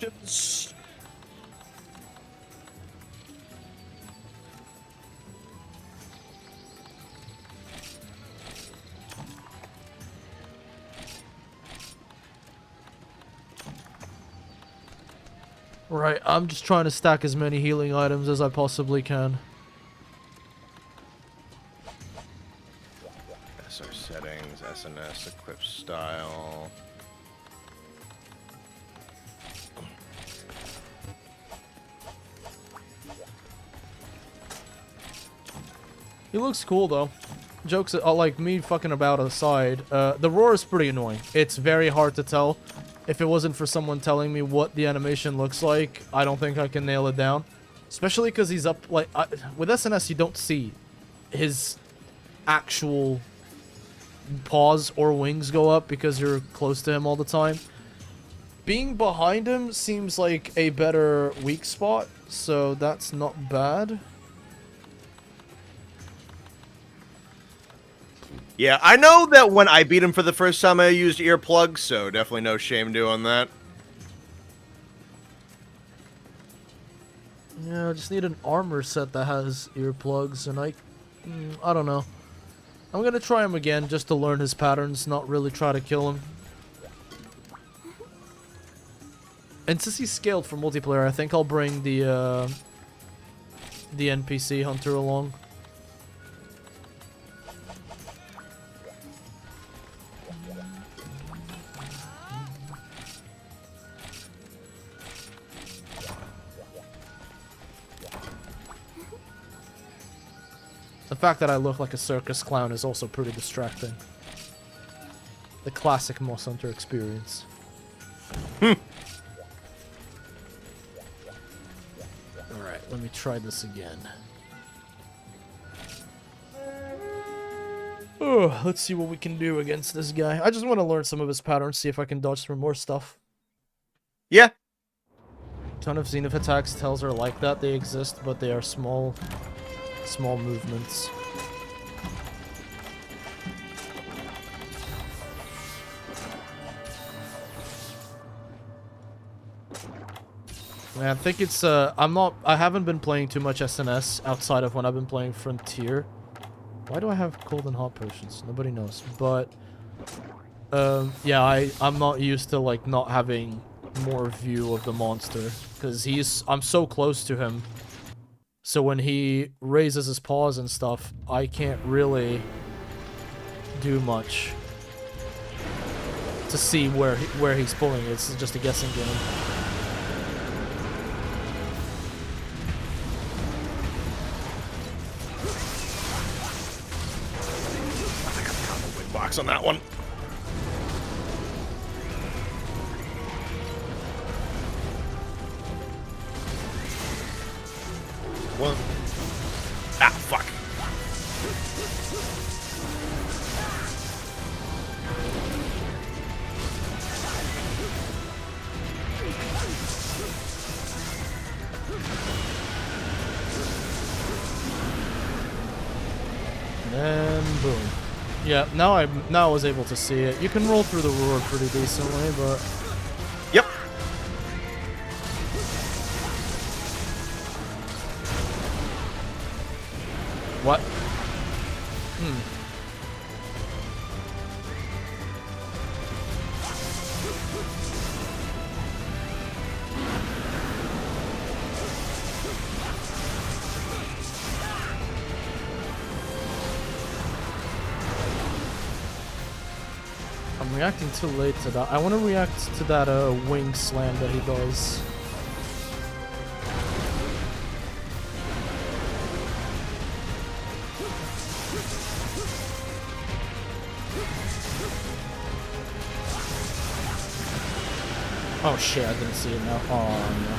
Just... Right, I'm just trying to stack as many healing items as I possibly can. SR settings, SNS, equip style. He looks cool though. Jokes like me fucking about aside. The roar is pretty annoying. It's very hard to tell. If it wasn't for someone telling me what the animation looks like, I don't think I can nail it down. Especially because he's up, like, with SNS you don't see his actual paws or wings go up because you're close to him all the time. Being behind him seems like a better weak spot, so that's not bad. Yeah, I know that when I beat him for the first time, I used earplugs, so definitely no shame doing that. Yeah, I just need an armor set that has earplugs, and I don't know. I'm gonna try him again just to learn his patterns, not really try to kill him. And since he's scaled for multiplayer, I think I'll bring the NPC hunter along. The fact that I look like a circus clown is also pretty distracting. The classic Moss Hunter experience. Alright, let me try this again. Oh, let's see what we can do against this guy. I just want to learn some of his patterns, see if I can dodge through more stuff. Yeah. Ton of Zenith attacks tells are like that. They exist, but they are small movements. Yeah, I think it's I haven't been playing too much SNS outside of when I've been playing Frontier. Why do I have cold and hot potions? Nobody knows. But yeah, I'm not used to like not having more view of the monster because I'm so close to him. So when he raises his paws and stuff, I can't really do much to see where he's pulling. It's just a guessing game. I think I'm on the wig box on that one. One. Ah, fuck. And boom. Yeah, now I was able to see it. You can roll through the roar pretty decently, but Yep. what? I'm reacting too late to that. I want to react to that wing slam that he does. Oh shit, I didn't see it now. Oh no.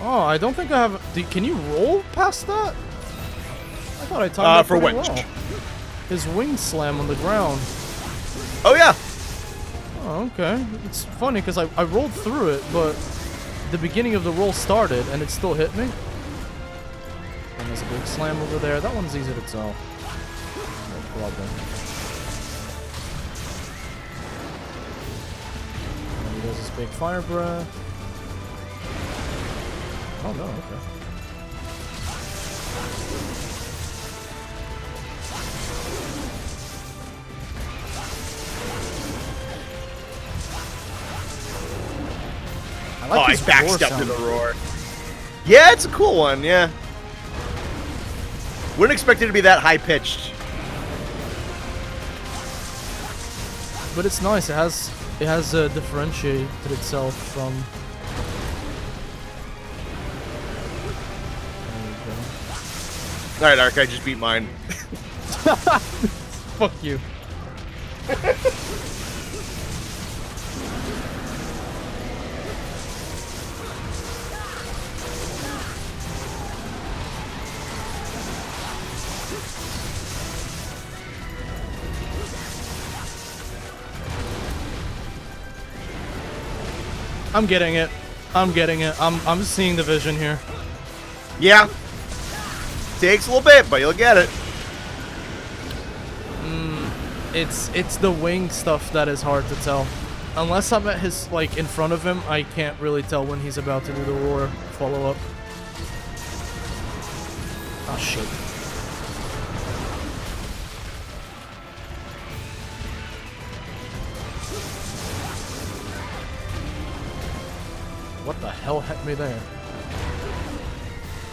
Oh, I don't think I have... Can you roll past that? I thought I timed it For pretty which? well. His wing slam on the ground. Oh, yeah. Oh, okay. It's funny because I rolled through it, but the beginning of the roll started and it still hit me. And there's a big slam over there. That one's easy to tell. No problem. And he does his big fire breath. Oh no, okay. I Oh, I his roar backstepped sound. to the roar. Yeah, it's a cool one, yeah. Wouldn't expect it to be that high-pitched. But it's nice. It has differentiated itself from. Alright, Ark, I just beat mine. Fuck you. I'm getting it. I'm getting it. I'm seeing the vision here. Yeah. Takes a little bit, but you'll get it. It's the wing stuff that is hard to tell. Unless I'm at his, like, in front of him, I can't really tell when he's about to do the roar follow-up. Oh, shit. What the hell hit me there?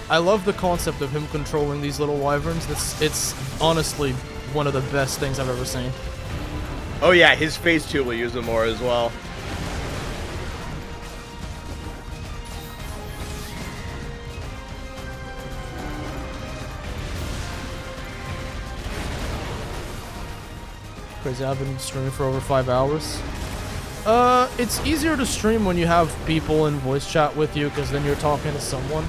I love the concept of him controlling these little wyverns. It's honestly one of the best things I've ever seen. Oh yeah, his phase 2 will use them more as well. Crazy, I've been streaming for over 5 hours. It's easier to stream when you have people in voice chat with you, because then you're talking to someone.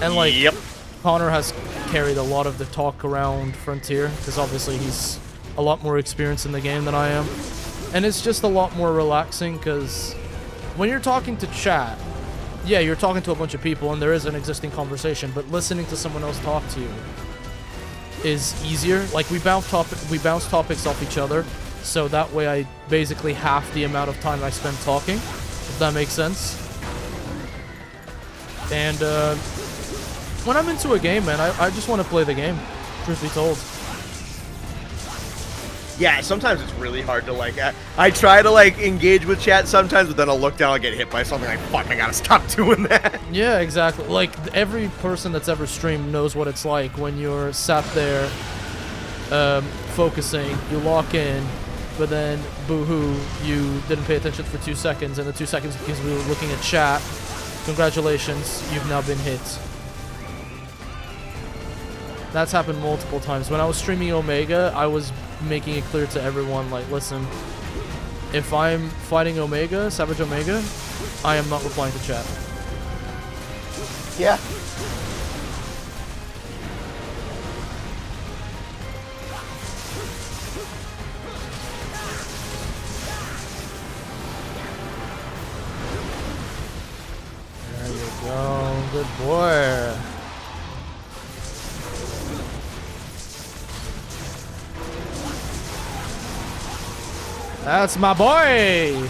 And like, Yep. Connor has carried a lot of the talk around Frontier, because obviously he's a lot more experienced in the game than I am. And it's just a lot more relaxing, because when you're talking to chat, yeah, you're talking to a bunch of people and there is an existing conversation, but listening to someone else talk to you is easier. Like, we bounce topics off each other, so that way I basically half the amount of time I spend talking, if that makes sense. And when I'm into a game, man, I just want to play the game, truth be told. Yeah, sometimes it's really hard to, like, I try to, like, engage with chat sometimes, but then I'll look down and get hit by something like, fuck, I gotta stop doing that. Yeah, exactly. Like, every person that's ever streamed knows what it's like when you're sat there focusing, you lock in, but then, boo-hoo, you didn't pay attention for 2 seconds, and the 2 seconds because we were looking at chat. Congratulations, you've now been hit. That's happened multiple times. When I was streaming Omega, I was making it clear to everyone, like, listen, if I'm fighting Omega, Savage Omega, I am not replying to chat. Yeah. There you go. Good boy. That's my boy!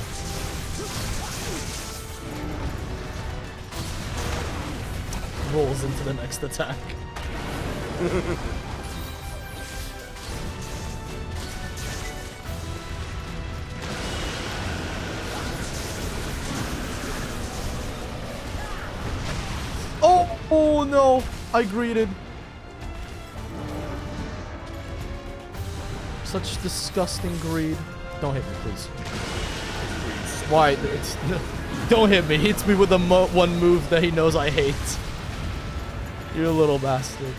Rolls into the next attack. Oh no! I greeted. Such disgusting greed. Don't hit me, please. Why? Don't hit me. He hits me with the one move that he knows I hate. You're a little bastard.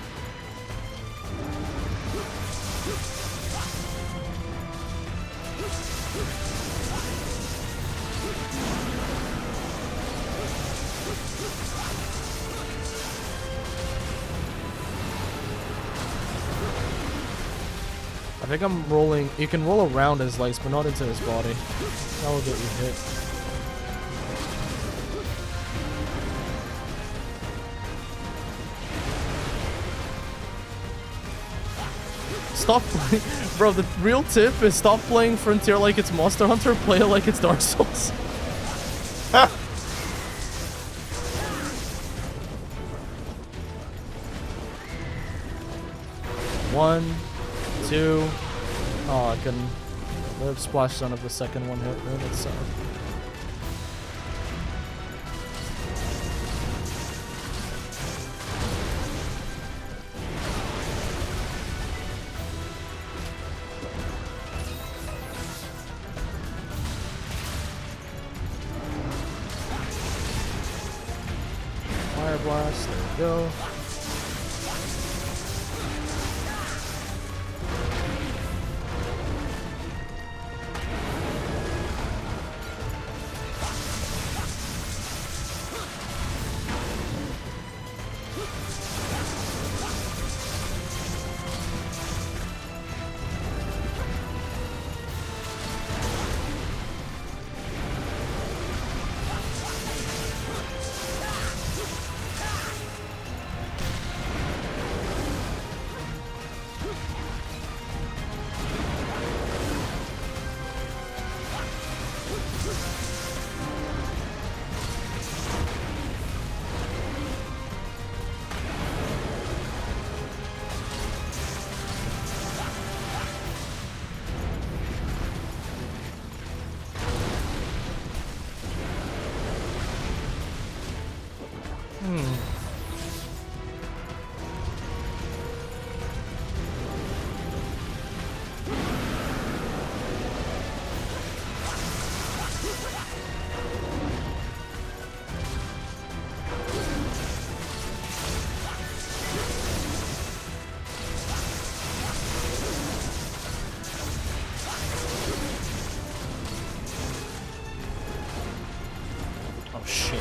I think I'm rolling. You can roll around his legs, but not into his body. That will get you hit. Stop playing. Bro, the real tip is stop playing Frontier like it's Monster Hunter, play it like it's Dark Souls. One, two. Oh, I couldn't. The splash zone of the second one hit. That's sad. blast. There we go. Oh shit.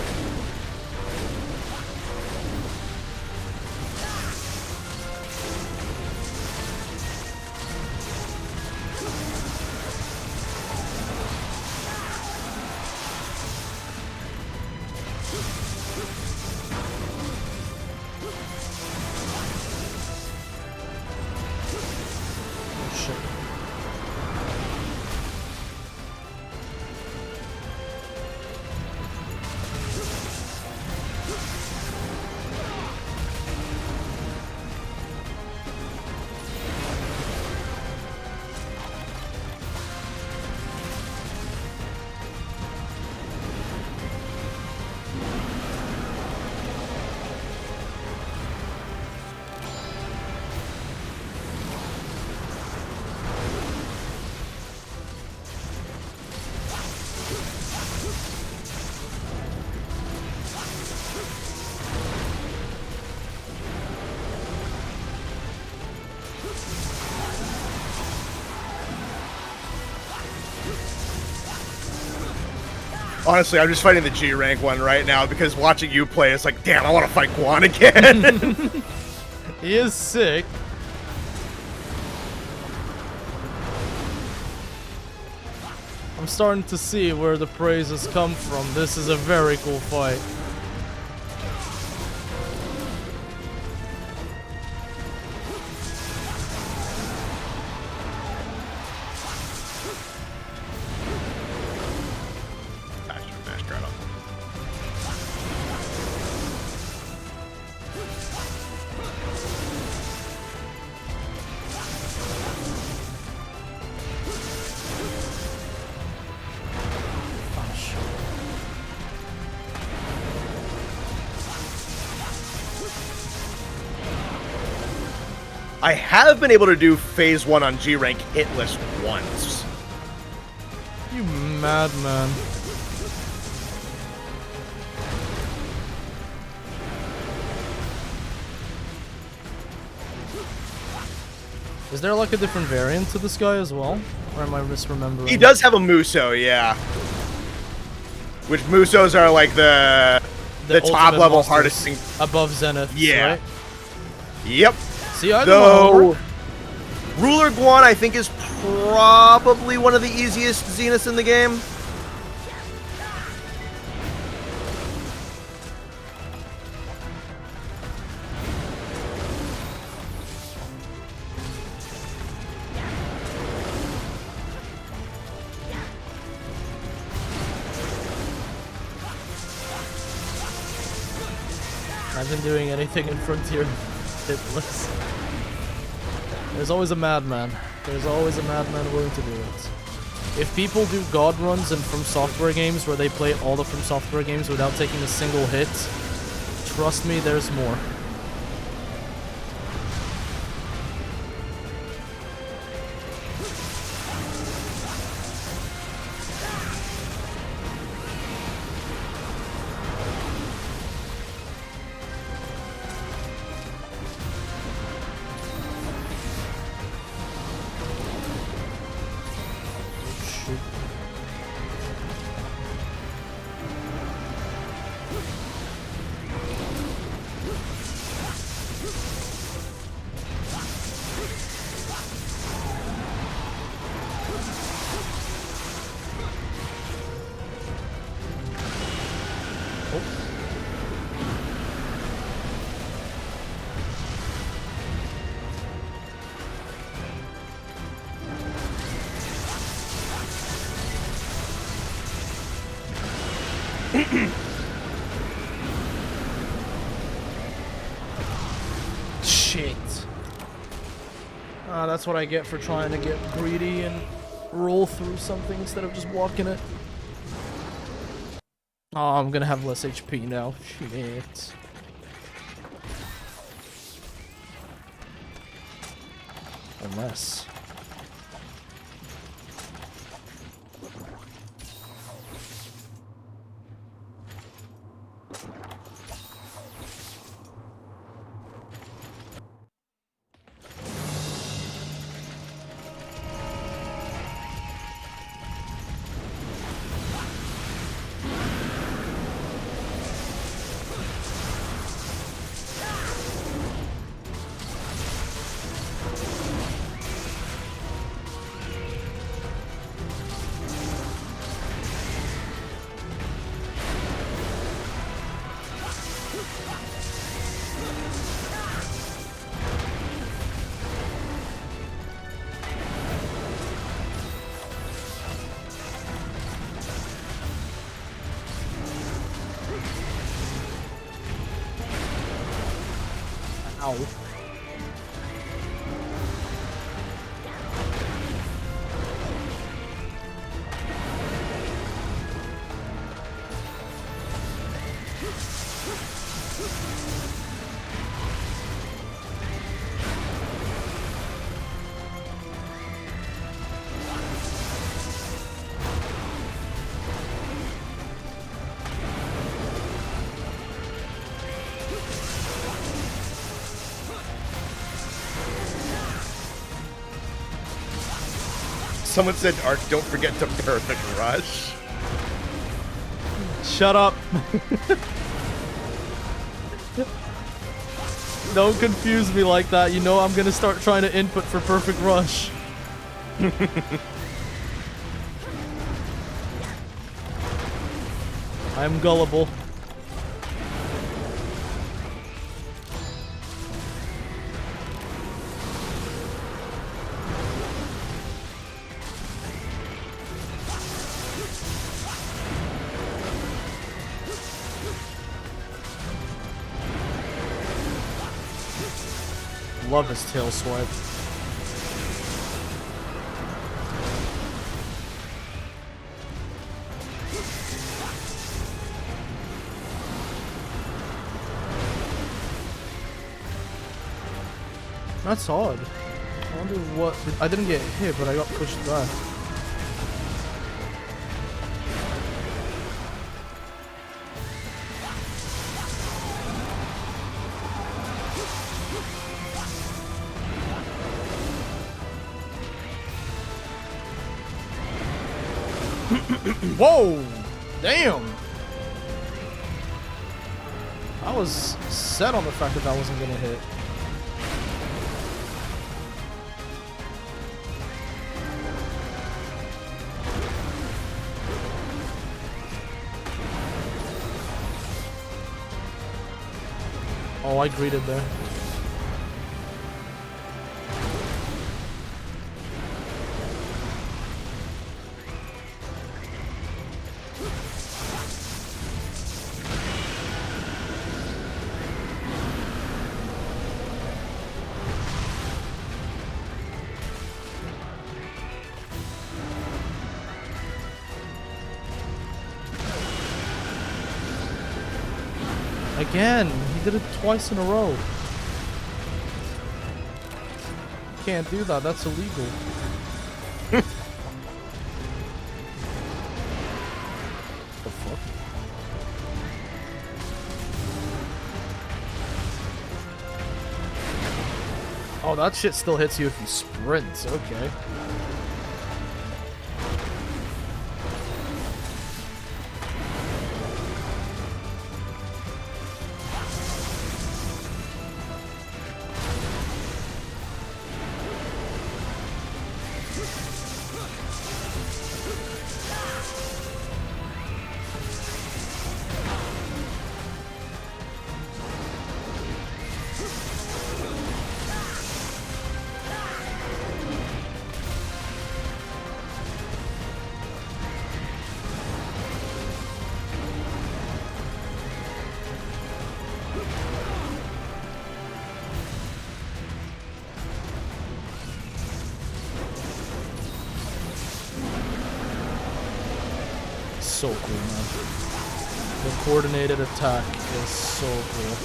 Oh shit. Honestly, I'm just fighting the G rank one right now because watching you play, it's like, damn, I want to fight Guan again. He is sick. I'm starting to see where the praises come from. This is a very cool fight. I have been able to do phase 1 on G rank hitless once. You madman. Is there like a different variant to this guy as well? Or am I misremembering? He does have a Muso, yeah. Which Musos are like the top level monsters hardest thing. above Zenith. Yeah. Right? Yep. See, I know. Though Ruler Guan, I think, is probably one of the easiest Zeniths in the game. I've been doing anything in Frontier hitless. There's always a madman. There's always a madman willing to do it. If people do god runs in From Software games where they play all the From Software games without taking a single hit, trust me, there's more. Shit. That's what I get for trying to get greedy and roll through something instead of just walking it. Oh, I'm gonna have less HP now. Shit. Unless... Ow. Someone said, Art, don't forget to perfect rush. Shut up. Don't confuse me like that. You know I'm gonna start trying to input for perfect rush. I'm gullible. Love his tail swipe. That's odd. I wonder what... I didn't get hit, but I got pushed back. Whoa! Damn! I was set on the fact that wasn't gonna hit. Oh, I greeted there. Again, he did it twice in a row. Can't do that, that's illegal. The fuck? Oh, that shit still hits you if you sprint, okay. so cool, man. The coordinated attack is so cool.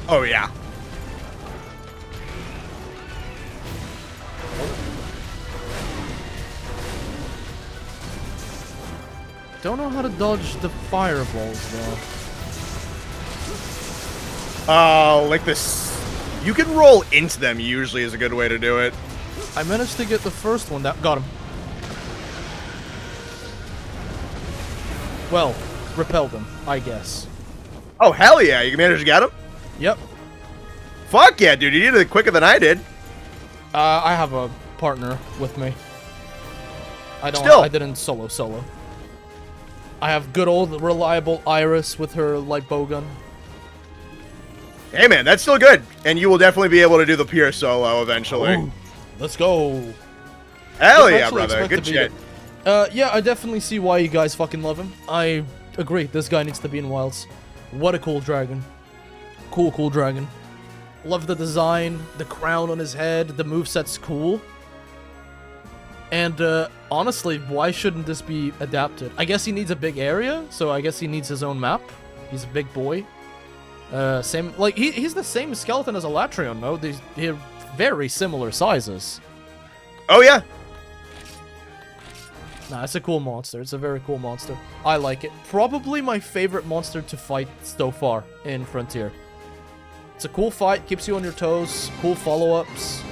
Oh, yeah. Don't know how to dodge the fireballs, though. Like this. You can roll into them usually is a good way to do it. I managed to get the first one. That got him. Well, repelled him, I guess. Oh, hell yeah. You managed to get him? Yep. Fuck yeah, dude. You did it quicker than I did. I have a partner with me. I didn't solo. I have good old reliable Iris with her light bowgun. Hey, man, that's still good. And you will definitely be able to do the pure solo eventually. Ooh, let's go. Hell yeah, Eventually brother. expect Good to beat shit. it. Yeah, I definitely see why you guys fucking love him. I agree. This guy needs to be in Wilds. What a cool dragon. Cool dragon. Love the design, the crown on his head, the moveset's cool. And, honestly, why shouldn't this be adapted? I guess he needs a big area, so I guess he needs his own map. He's a big boy. Same, like, he's the same skeleton as Elatrion, no? They're very similar sizes. Oh, yeah. Nah, it's a cool monster. It's a very cool monster. I like it. Probably my favorite monster to fight so far in Frontier. It's a cool fight, keeps you on your toes, cool follow-ups.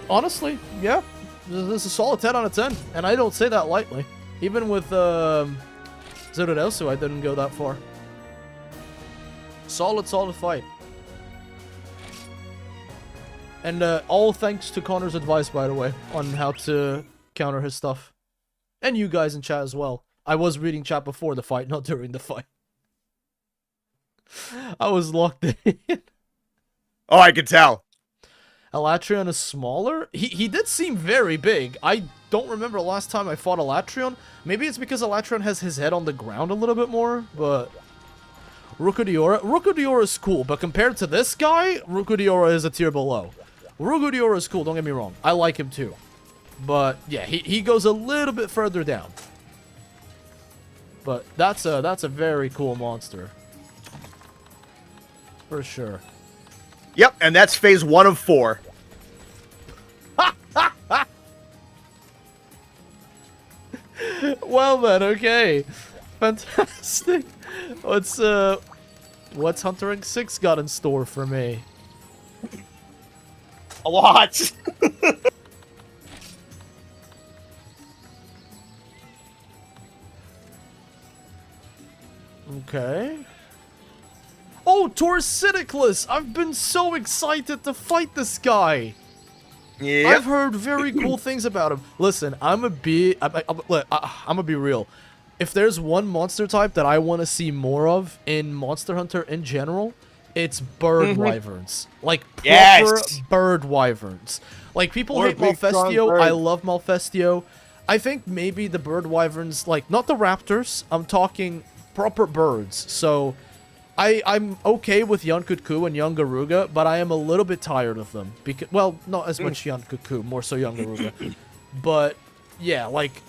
Honestly, yeah. This is a solid 10 out of 10, and I don't say that lightly. Even with Zerudelsu, I didn't go that far. Solid fight. And all thanks to Connor's advice, by the way, on how to counter his stuff. And you guys in chat as well. I was reading chat before the fight, not during the fight. I was locked in. Oh, I could tell. Elatrion is smaller? He did seem very big. I don't remember last time I fought Elatrion. Maybe it's because Elatrion has his head on the ground a little bit more, but... Rukodiora is cool, but compared to this guy, Rukodiora is a tier below. Rukodiora is cool, don't get me wrong. I like him too. But, yeah, he goes a little bit further down. But that's a very cool monster. For sure. Yep, and that's phase 1 of 4. Well then, okay. Fantastic. What's Hunter X 6 got in store for me? A lot. Okay. Oh, Torsidiclus! I've been so excited to fight this guy. Yeah. I've heard very cool things about him. Listen, I'm gonna be real. If there's one monster type that I want to see more of in Monster Hunter in general, it's bird wyverns. Like, proper bird wyverns. Like, people hate Malfestio. I love Malfestio. I think maybe the bird wyverns, like, not the raptors. I'm talking proper birds. So, I'm okay with Yankutku and Yangaruga, but I am a little bit tired of them. Because, well, not as much Yankutku, more so Yangaruga. But, yeah, like...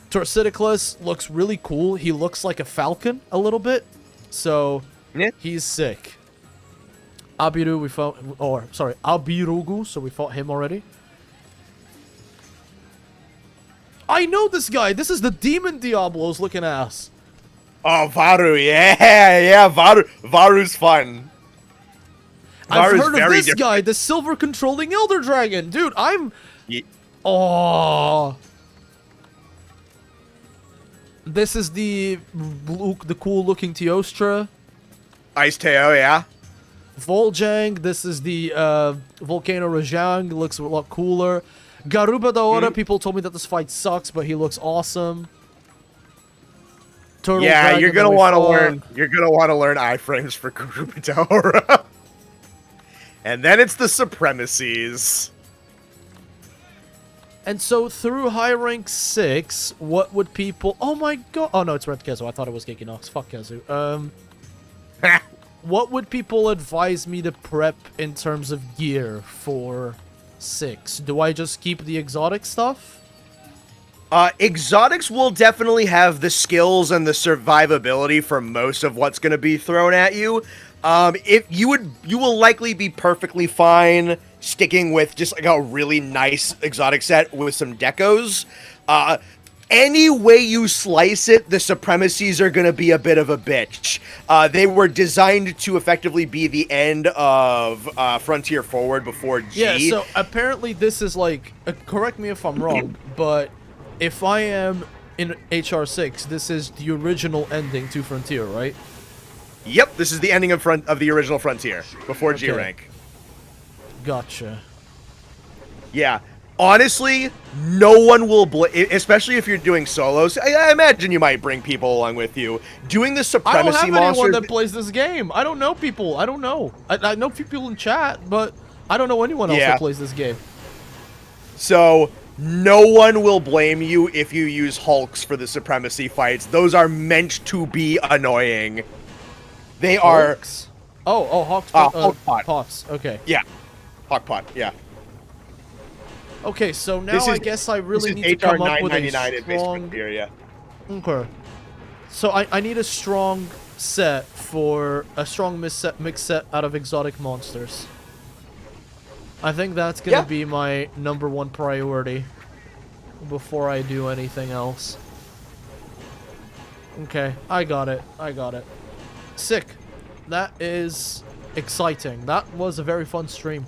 Torsidiclus looks really cool. He looks like a falcon a little bit. So, he's sick. Abiru, we fought... Or, sorry, Abirugu, so we fought him already. I know this guy! This is the Demon Diablo's looking ass. Oh, Varu, yeah, Varu's fun. I've heard of this guy, the Silver Controlling Elder Dragon. Dude, I'm... Oh... This is the cool-looking Teostra. Ice Teo, yeah. Voljank, this is the Volcano Rajang, looks a lot cooler. Garuba Daora, people told me that this fight sucks, but he looks awesome. Turtle Dragon, you're gonna want to learn. You're gonna want to learn iframes for Garuba Daora. And then it's the Supremacies. And so through high rank 6, what would people... Oh my god... Oh no, it's Red Kezu. I thought it was Giginox. Fuck Kezu. What would people advise me to prep in terms of gear for 6? Do I just keep the exotic stuff? Exotics will definitely have the skills and the survivability for most of what's going to be thrown at you. If you will likely be perfectly fine sticking with just like a really nice exotic set with some decos. Any way you slice it, the supremacies are going to be a bit of a bitch. They were designed to effectively be the end of Frontier Forward before G. Yeah, so apparently this is like, correct me if I'm wrong, but if I am in HR6, this is the original ending to Frontier, right? Yep, this is the ending of the original Frontier before G rank. Gotcha. Yeah. Honestly, no one will especially if you're doing solos. I imagine you might bring people along with you. Doing the supremacy I don't have monsters, anyone that plays this game. I don't know people. I don't know. I know a few people in chat, but I don't know anyone else that plays this game. So, no one will blame you if you use Hulks for the supremacy fights. Those are meant to be annoying. They Hulks? Oh, Hawks. Hawkpot. Hawks. Okay. Yeah. Hawkpot, yeah. Okay, so now I guess I really need to come up with a strong... yeah. Okay. So I need a strong set for a strong mix set out of exotic monsters. I think that's gonna be my #1 priority before I do anything else. Okay, I got it. Sick. That is exciting. That was a very fun stream.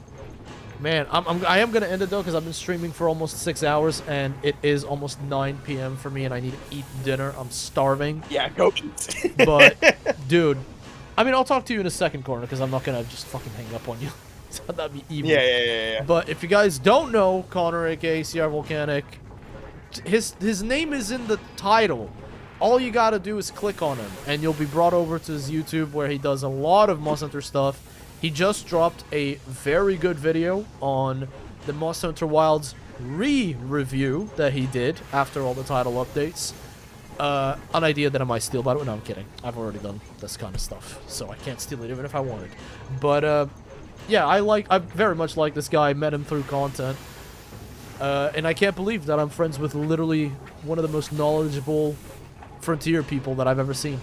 Man, I am gonna end it though because I've been streaming for almost 6 hours and it is almost 9 p.m. for me and I need to eat dinner. I'm starving. Yeah, go eat. But, dude, I mean, I'll talk to you in a second, Corner, because I'm not gonna just fucking hang up on you. That'd be evil. Yeah. But if you guys don't know Connor, aka CR Volcanic, his name is in the title. All you gotta do is click on him and you'll be brought over to his YouTube where he does a lot of Monster Hunter stuff. He just dropped a very good video on the Monster Hunter Wilds re-review that he did after all the title updates. An idea that I might steal, by the way. No, I'm kidding. I've already done this kind of stuff, so I can't steal it even if I wanted. But, yeah, I very much like this guy. I met him through content. And I can't believe that I'm friends with literally one of the most knowledgeable Frontier people that I've ever seen.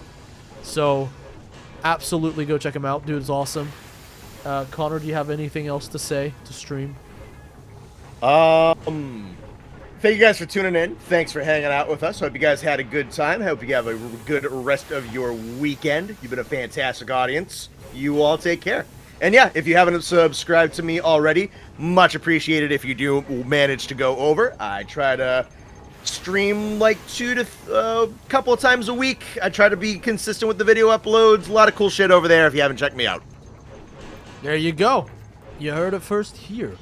So, absolutely go check him out. Dude is awesome. Connor, do you have anything else to say to stream? Thank you guys for tuning in. Thanks for hanging out with us. Hope you guys had a good time. Hope you have a good rest of your weekend. You've been a fantastic audience. You all take care. And yeah, if you haven't subscribed to me already, much appreciated if you do manage to go over. I try to stream like a couple of times a week. I try to be consistent with the video uploads. A lot of cool shit over there if you haven't checked me out. There you go. You heard it first here.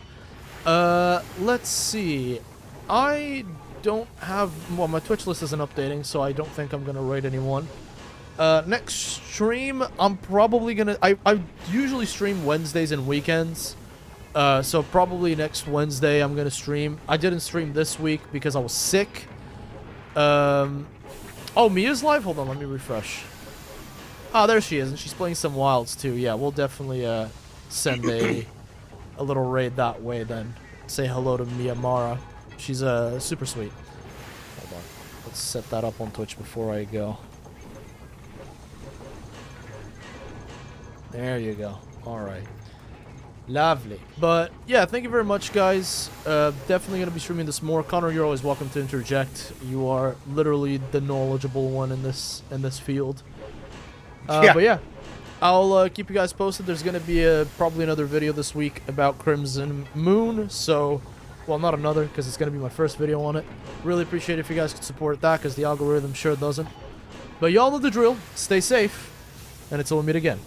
Let's see. I don't have... Well, my Twitch list isn't updating, so I don't think I'm going to raid anyone. Next stream, I'm probably going to... I usually stream Wednesdays and weekends. So probably next Wednesday I'm going to stream. I didn't stream this week because I was sick. Oh, Mia's live? Hold on, let me refresh. Oh, there she is, and she's playing some Wilds too. Yeah, we'll definitely send a little raid that way then. Say hello to Mia Mara. She's super sweet. Hold on. Let's set that up on Twitch before I go. There you go. Alright. Lovely. But, yeah, thank you very much, guys. Definitely going to be streaming this more. Connor, you're always welcome to interject. You are literally the knowledgeable one in this field. But, yeah. I'll keep you guys posted. There's going to be probably another video this week about Crimson Moon. So, well, not another, because it's going to be my first video on it. Really appreciate it if you guys could support that, because the algorithm sure doesn't. But y'all know the drill. Stay safe. And until we meet again.